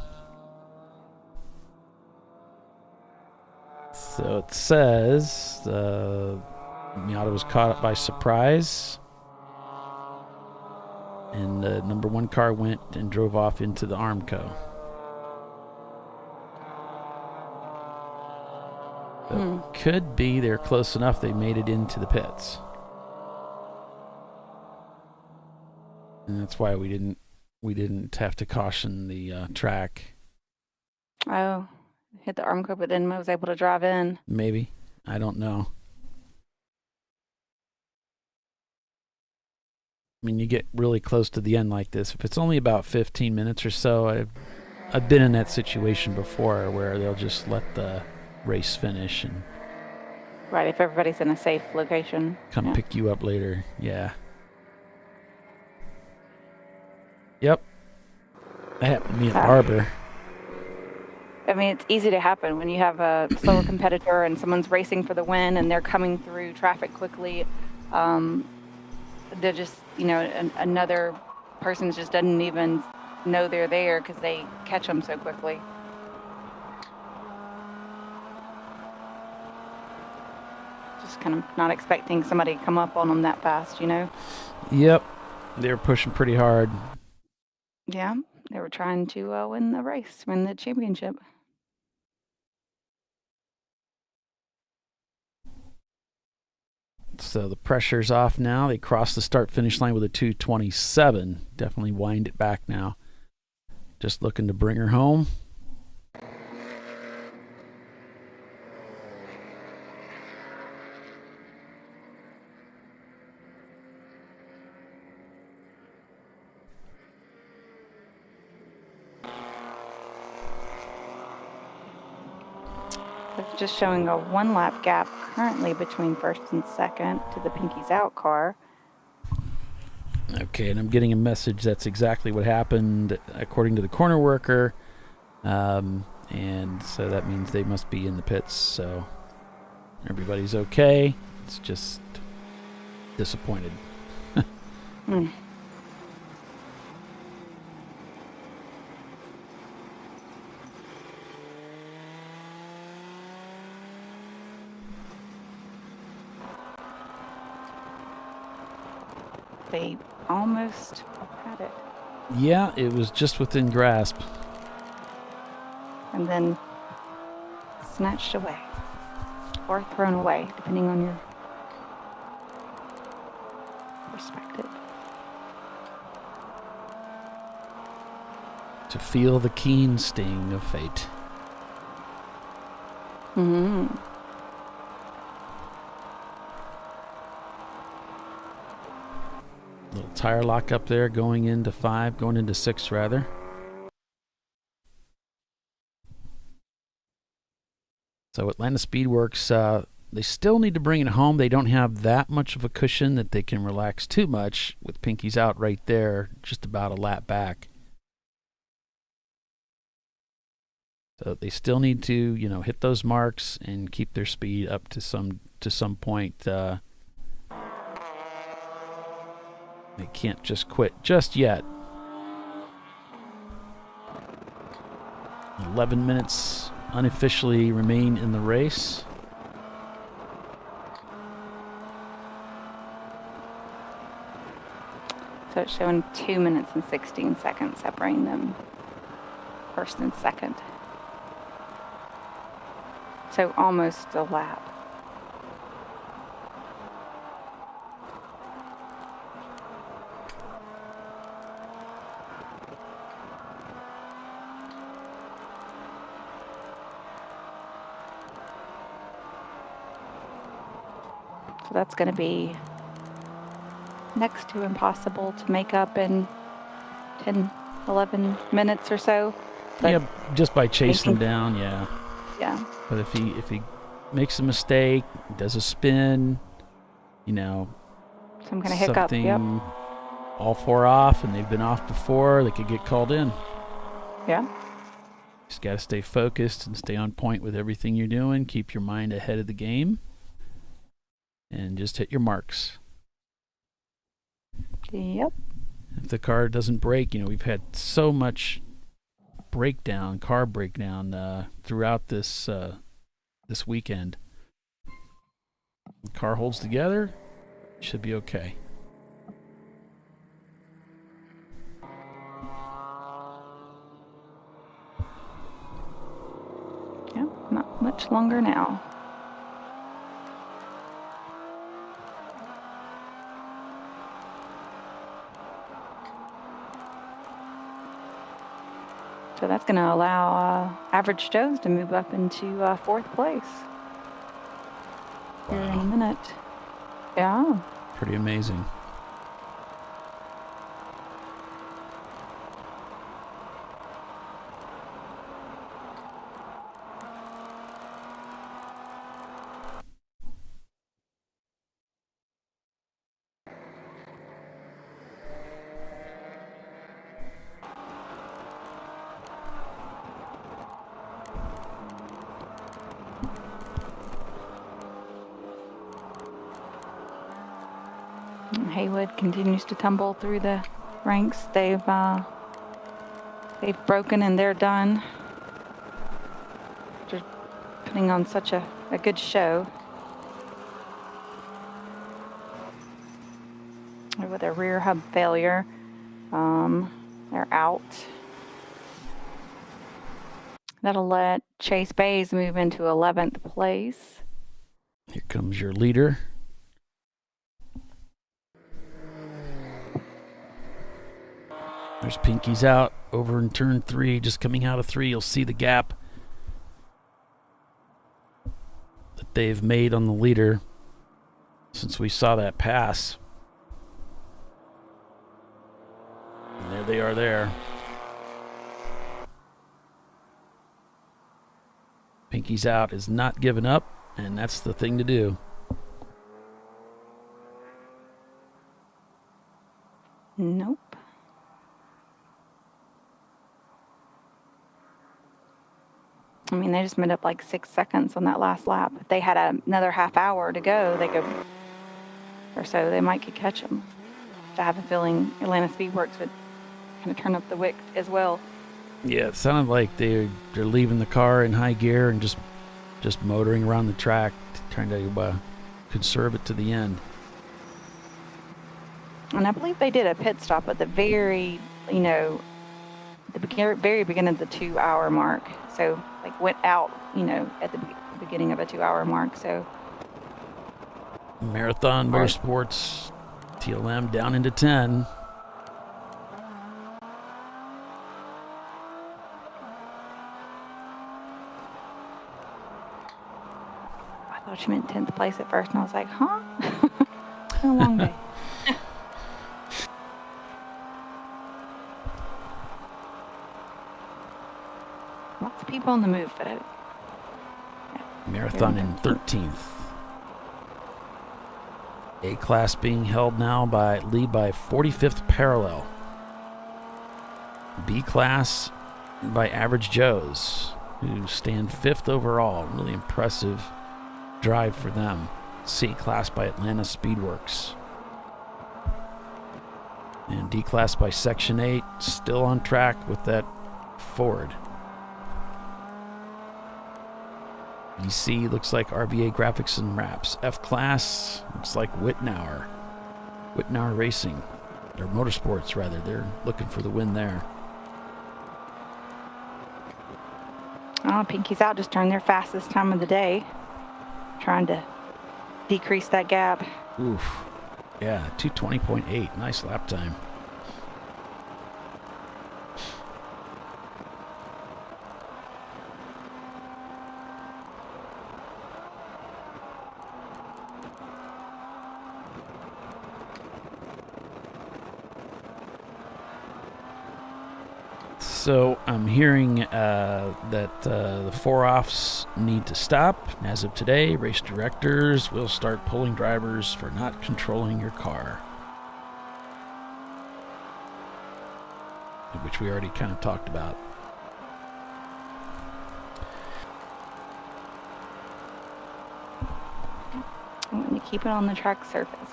So it says Miata was caught up by surprise, and the number 1 car went and drove off into the Armco. So it could be they're close enough they made it into the pits, and that's why we didn't have to caution the track. Oh, hit the Armco, but then was able to drive in. Maybe, I don't know. I mean, you get really close to the end like this. If it's only about 15 minutes or so, I've been in that situation before where they'll just let the race finish and Right, if everybody's in a safe location. come pick you up later. Yeah. Yep. That happened to me at Barber. I mean, it's easy to happen when you have a slower competitor and someone's racing for the win and they're coming through traffic quickly. They're just, another person just doesn't even know they're there because they catch them so quickly. Just kind of not expecting somebody to come up on them that fast, Yep. They're pushing pretty hard. Yeah, they were trying to win the race, win the championship. So the pressure's off now. They cross the start-finish line with a 2:27. Definitely wind it back now. Just looking to bring her home. It's just showing a 1-lap gap currently between first and second to the Pinky's Out car. Okay, and I'm getting a message that's exactly what happened according to the corner worker. And so that means they must be in the pits. So Everybody's okay. It's just disappointed. They almost had it. Yeah, it was just within grasp. And then snatched away. Or thrown away, depending on your perspective. To feel the keen sting of fate. Mm-hmm. Little tire lock up there going into 6 rather. So Atlanta Speedworks, they still need to bring it home. They don't have that much of a cushion that they can relax too much with Pinky's out right there, just about a lap back. So they still need to, hit those marks and keep their speed up to some point. They can't just quit just yet. 11 minutes unofficially remain in the race. So it's showing 2 minutes and 16 seconds separating them, first and second. So almost a lap. So that's going to be next to impossible to make up in 10, 11 minutes or so. But yeah, just by chasing them down, yeah. Yeah. But if he makes a mistake, does a spin, some kind of hiccup, yep. All 4 off, and they've been off before, they could get called in. Yeah. Just got to stay focused and stay on point with everything you're doing. Keep your mind ahead of the game. And just hit your marks. Yep. If the car doesn't break, we've had so much car breakdown throughout this weekend. The car holds together, should be okay. Yep, not much longer now. So that's going to allow Average Joe's to move up into 4th place. Here in a minute. Yeah. Pretty amazing. Haywood continues to tumble through the ranks. They've broken and they're done. Just putting on such a good show. With a rear hub failure, they're out. That'll let Chase Bays move into 11th place. Here comes your leader. There's Pinky's out over in turn 3, just coming out of 3. You'll see the gap that they've made on the leader since we saw that pass. And there they are there. Pinky's out is not giving up, and that's the thing to do. Nope. I mean, they just made up like 6 seconds on that last lap. If they had another half hour to go, they could, or so, they might could catch them. I have a feeling Atlanta Speedworks would kind of turn up the wick as well. Yeah, it sounded like they're leaving the car in high gear and just motoring around the track, trying to conserve it to the end. And I believe they did a pit stop at the very, very beginning of the 2 hour mark. So, like, went out, at the beginning of a 2 hour mark. So, Marathon Motorsports TLM down into 10. I thought she meant 10th place at first, and I was like, huh? It's been a long day. Lots of people on the move, but Marathon in 13th. A-Class being held now by 45th parallel. B-Class by Average Joes, who stand 5th overall. Really impressive drive for them. C-Class by Atlanta Speedworks. And D-Class by Section 8, still on track with that Ford. BC looks like RVA Graphics and Wraps. F-Class looks like Whitnauer Racing, or Motorsports rather. They're looking for the win there. Oh, Pinky's Out just turned their fastest time of the day, trying to decrease that gap. Oof. Yeah, 2:20.8. Nice lap time. So I'm hearing that the 4-offs need to stop. As of today, race directors will start pulling drivers for not controlling your car, which we already kind of talked about. I want you to keep it on the track surface,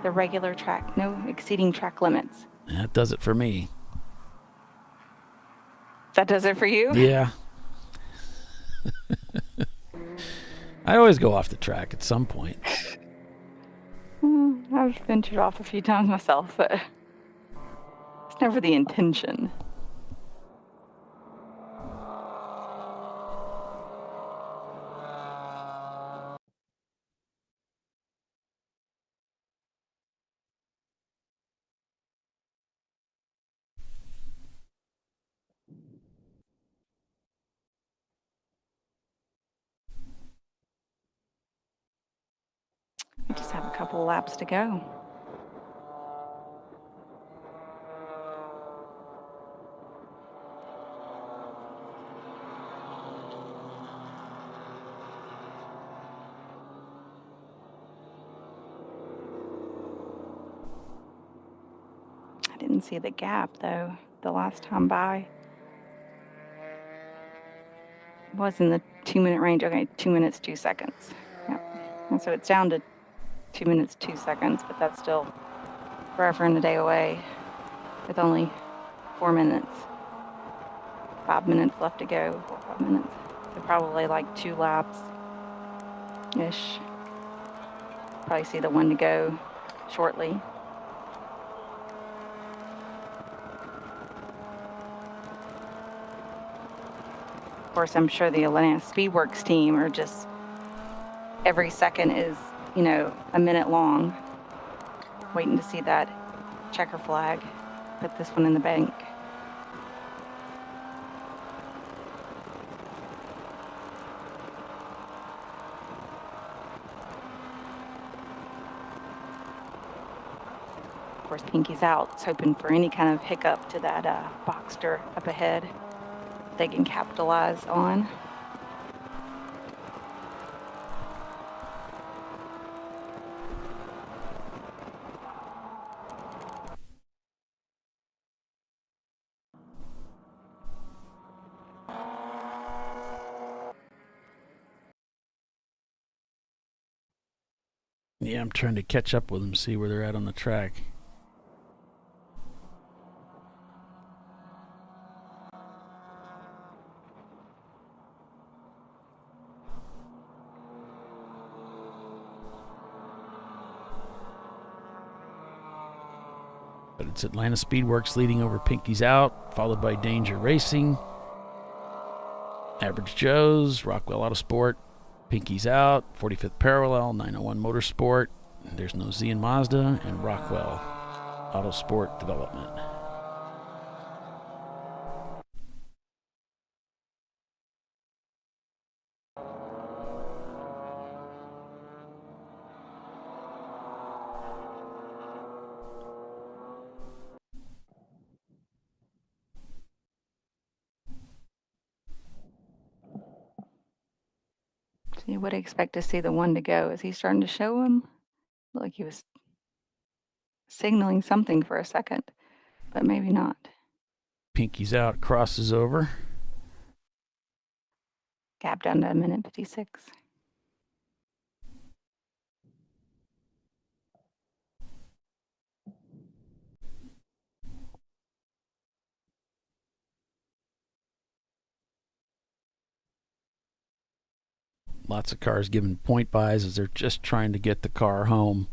the regular track, no exceeding track limits. That does it for me. That does it for you? Yeah. I always go off the track at some point. I've ventured off a few times myself, but it's never the intention. We just have a couple laps to go. I didn't see the gap though the last time by. It was in the 2-minute range. Okay, 2 minutes, 2 seconds. Yep. And so it's down to 2 minutes, 2 seconds, but that's still forever and a day away with only 4 minutes. 5 minutes left to go. 4 or 5 minutes. So probably like 2 laps-ish. Probably see the one to go shortly. Of course, I'm sure the Atlanta Speedworks team are just, every second is, a minute long, waiting to see that checker flag. Put this one in the bank. Of course, Pinky's Out. It's hoping for any kind of hiccup to that Boxster up ahead they can capitalize on. Yeah, I'm trying to catch up with them, see where they're at on the track. But it's Atlanta Speedworks leading over Pinky's Out, followed by Danger Racing, Average Joe's, Rockwell Autosport, Pinky's Out, 45th Parallel, 901 Motorsport, there's No Z and Mazda, and Rockwell Autosport Development. So you would expect to see the one to go. Is he starting to show him? Looked like he was signaling something for a second, but maybe not. Pinky's Out crosses over. Gap down to 1:56. Lots of cars giving point buys as they're just trying to get the car home.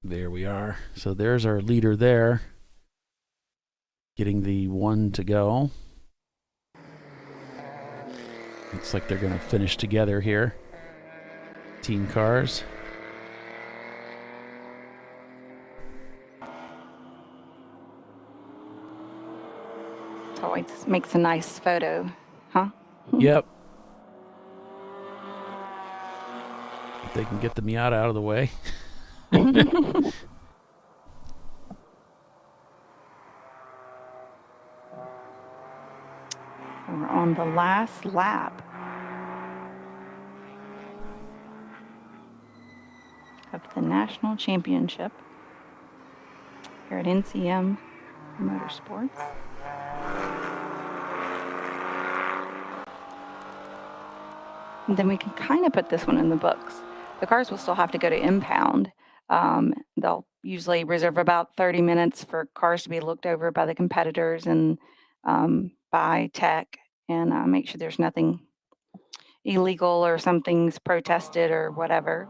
There we are. So there's our leader there, getting the one to go. Looks like they're going to finish together here. Team cars. Always makes a nice photo, huh? Yep. If they can get the Miata out of the way. We're on the last lap of the National Championship here at NCM Motorsports. And then we can kind of put this one in the books. The cars will still have to go to impound. They'll usually reserve about 30 minutes for cars to be looked over by the competitors and by tech and make sure there's nothing illegal or something's protested or whatever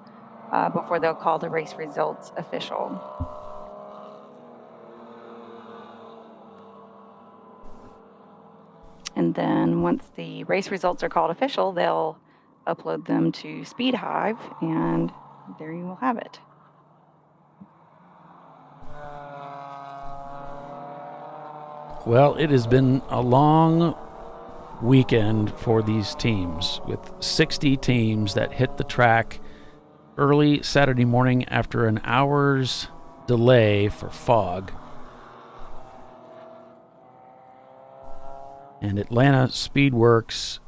before they'll call the race results official. And then once the race results are called official, they'll upload them to Speed Hive, and there you will have it. Well, it has been a long weekend for these teams, with 60 teams that hit the track early Saturday morning after an hour's delay for fog. And Atlanta Speedworks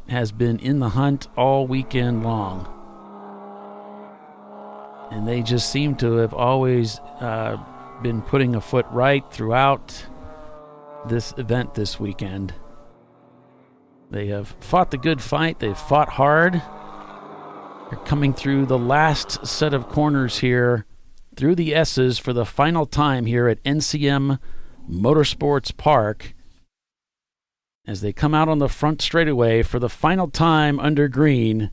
has been in the hunt all weekend long. And they just seem to have always been putting a foot right throughout this event this weekend. They have fought the good fight. They've fought hard. They're coming through the last set of corners here through the S's for the final time here at NCM Motorsports Park. As they come out on the front straightaway for the final time under green,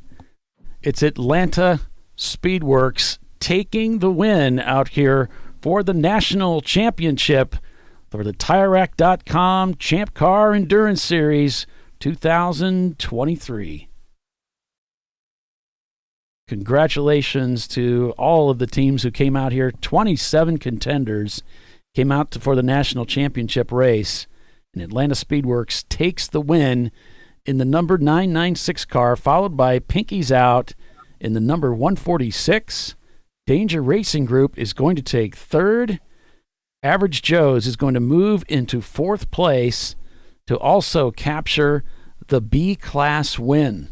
it's Atlanta Speedworks taking the win out here for the National Championship for the TireRack.com Champ Car Endurance Series 2023. Congratulations to all of the teams who came out here. 27 contenders came out for the National Championship race. And Atlanta Speedworks takes the win in the number 996 car, followed by Pinky's Out in the number 146. Danger Racing Group is going to take third. Average Joe's is going to move into fourth place to also capture the B-Class win.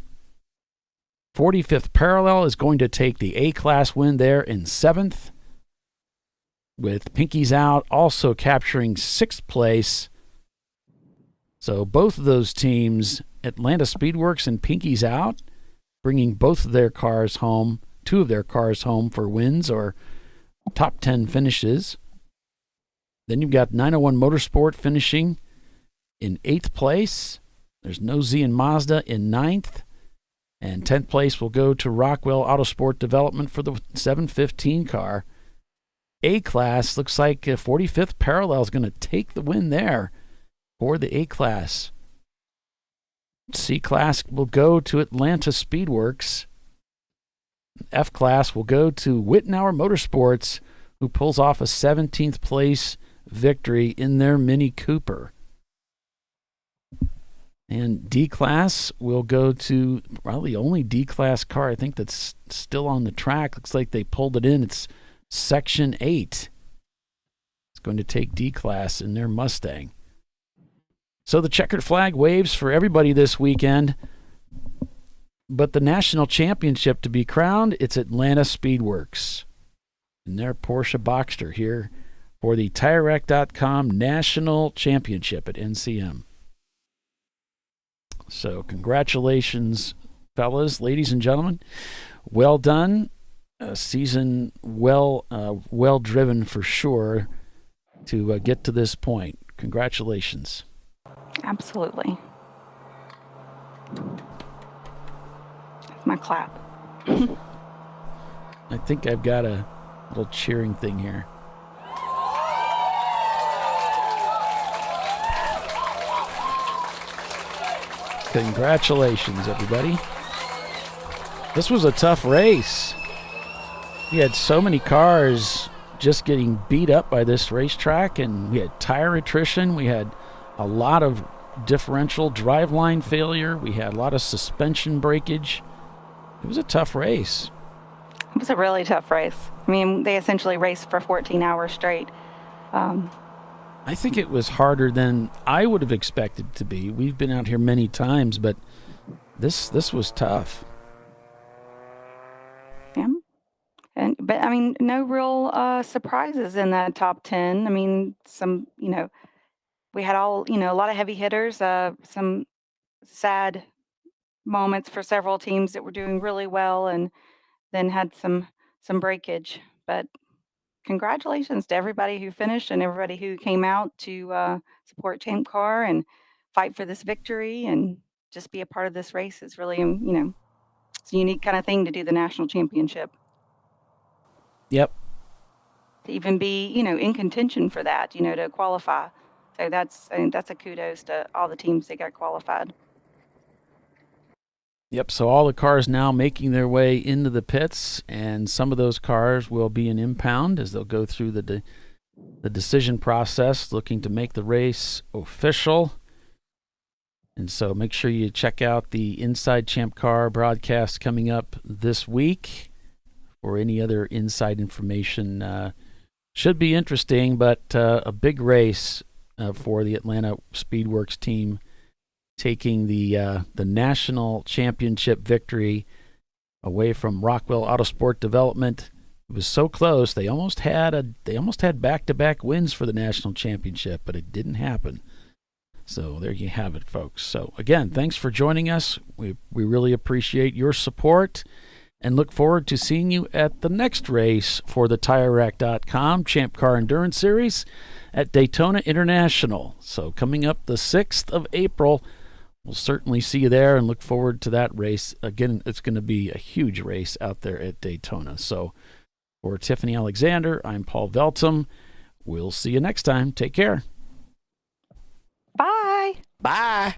45th Parallel is going to take the A-Class win there in seventh, with Pinky's Out also capturing sixth place. So both of those teams, Atlanta Speedworks and Pinky's Out, bringing both of their cars home, 2 of their cars home for wins or top 10 finishes. Then you've got 901 Motorsport finishing in 8th place. There's No Z and Mazda in 9th. And 10th place will go to Rockwell Autosport Development for the 715 car. A-Class looks like 45th Parallel is going to take the win there for the A-Class. C-Class will go to Atlanta Speedworks. F-Class will go to Wittenauer Motorsports, who pulls off a 17th place victory in their Mini Cooper. And D-Class will go to probably the only D-Class car I think that's still on the track. Looks like they pulled it in. It's Section 8. It's going to take D-Class in their Mustang. So the checkered flag waves for everybody this weekend. But the national championship to be crowned, it's Atlanta Speedworks in their Porsche Boxster here for the TireRack.com National Championship at NCM. So congratulations, fellas, ladies and gentlemen. Well done. A season well driven for sure to get to this point. Congratulations. Absolutely. My clap. I think I've got a little cheering thing here. Congratulations, everybody. This was a tough race. We had so many cars just getting beat up by this racetrack, and we had tire attrition. We had a lot of differential driveline failure. We had a lot of suspension breakage. It was a tough race. It was a really tough race. I mean, they essentially raced for 14 hours straight. I think it was harder than I would have expected to be. We've been out here many times, but this was tough. Yeah. But I mean, no real surprises in that top 10. I mean, we had a lot of heavy hitters, some sad moments for several teams that were doing really well and then had some breakage. But congratulations to everybody who finished and everybody who came out to support Champ Car and fight for this victory and just be a part of this race. It's really, it's a unique kind of thing to do the national championship. Yep. To even be, in contention for that, to qualify. So that's a kudos to all the teams that got qualified. Yep, so all the cars now making their way into the pits, and some of those cars will be an impound as they'll go through the decision process, looking to make the race official. And so make sure you check out the Inside Champ Car broadcast coming up this week for any other inside information. Should be interesting, but a big race for the Atlanta Speedworks team, taking the national championship victory away from Rockwell Autosport Development. It was so close. They almost had back-to-back wins for the national championship, but it didn't happen. So there you have it, folks. So again, thanks for joining us. We really appreciate your support and look forward to seeing you at the next race for the TireRack.com Champ Car Endurance Series at Daytona International. So coming up the 6th of April, we'll certainly see you there and look forward to that race. Again, it's going to be a huge race out there at Daytona. So for Tiffany Alexander, I'm Paul Veltum. We'll see you next time. Take care. Bye. Bye.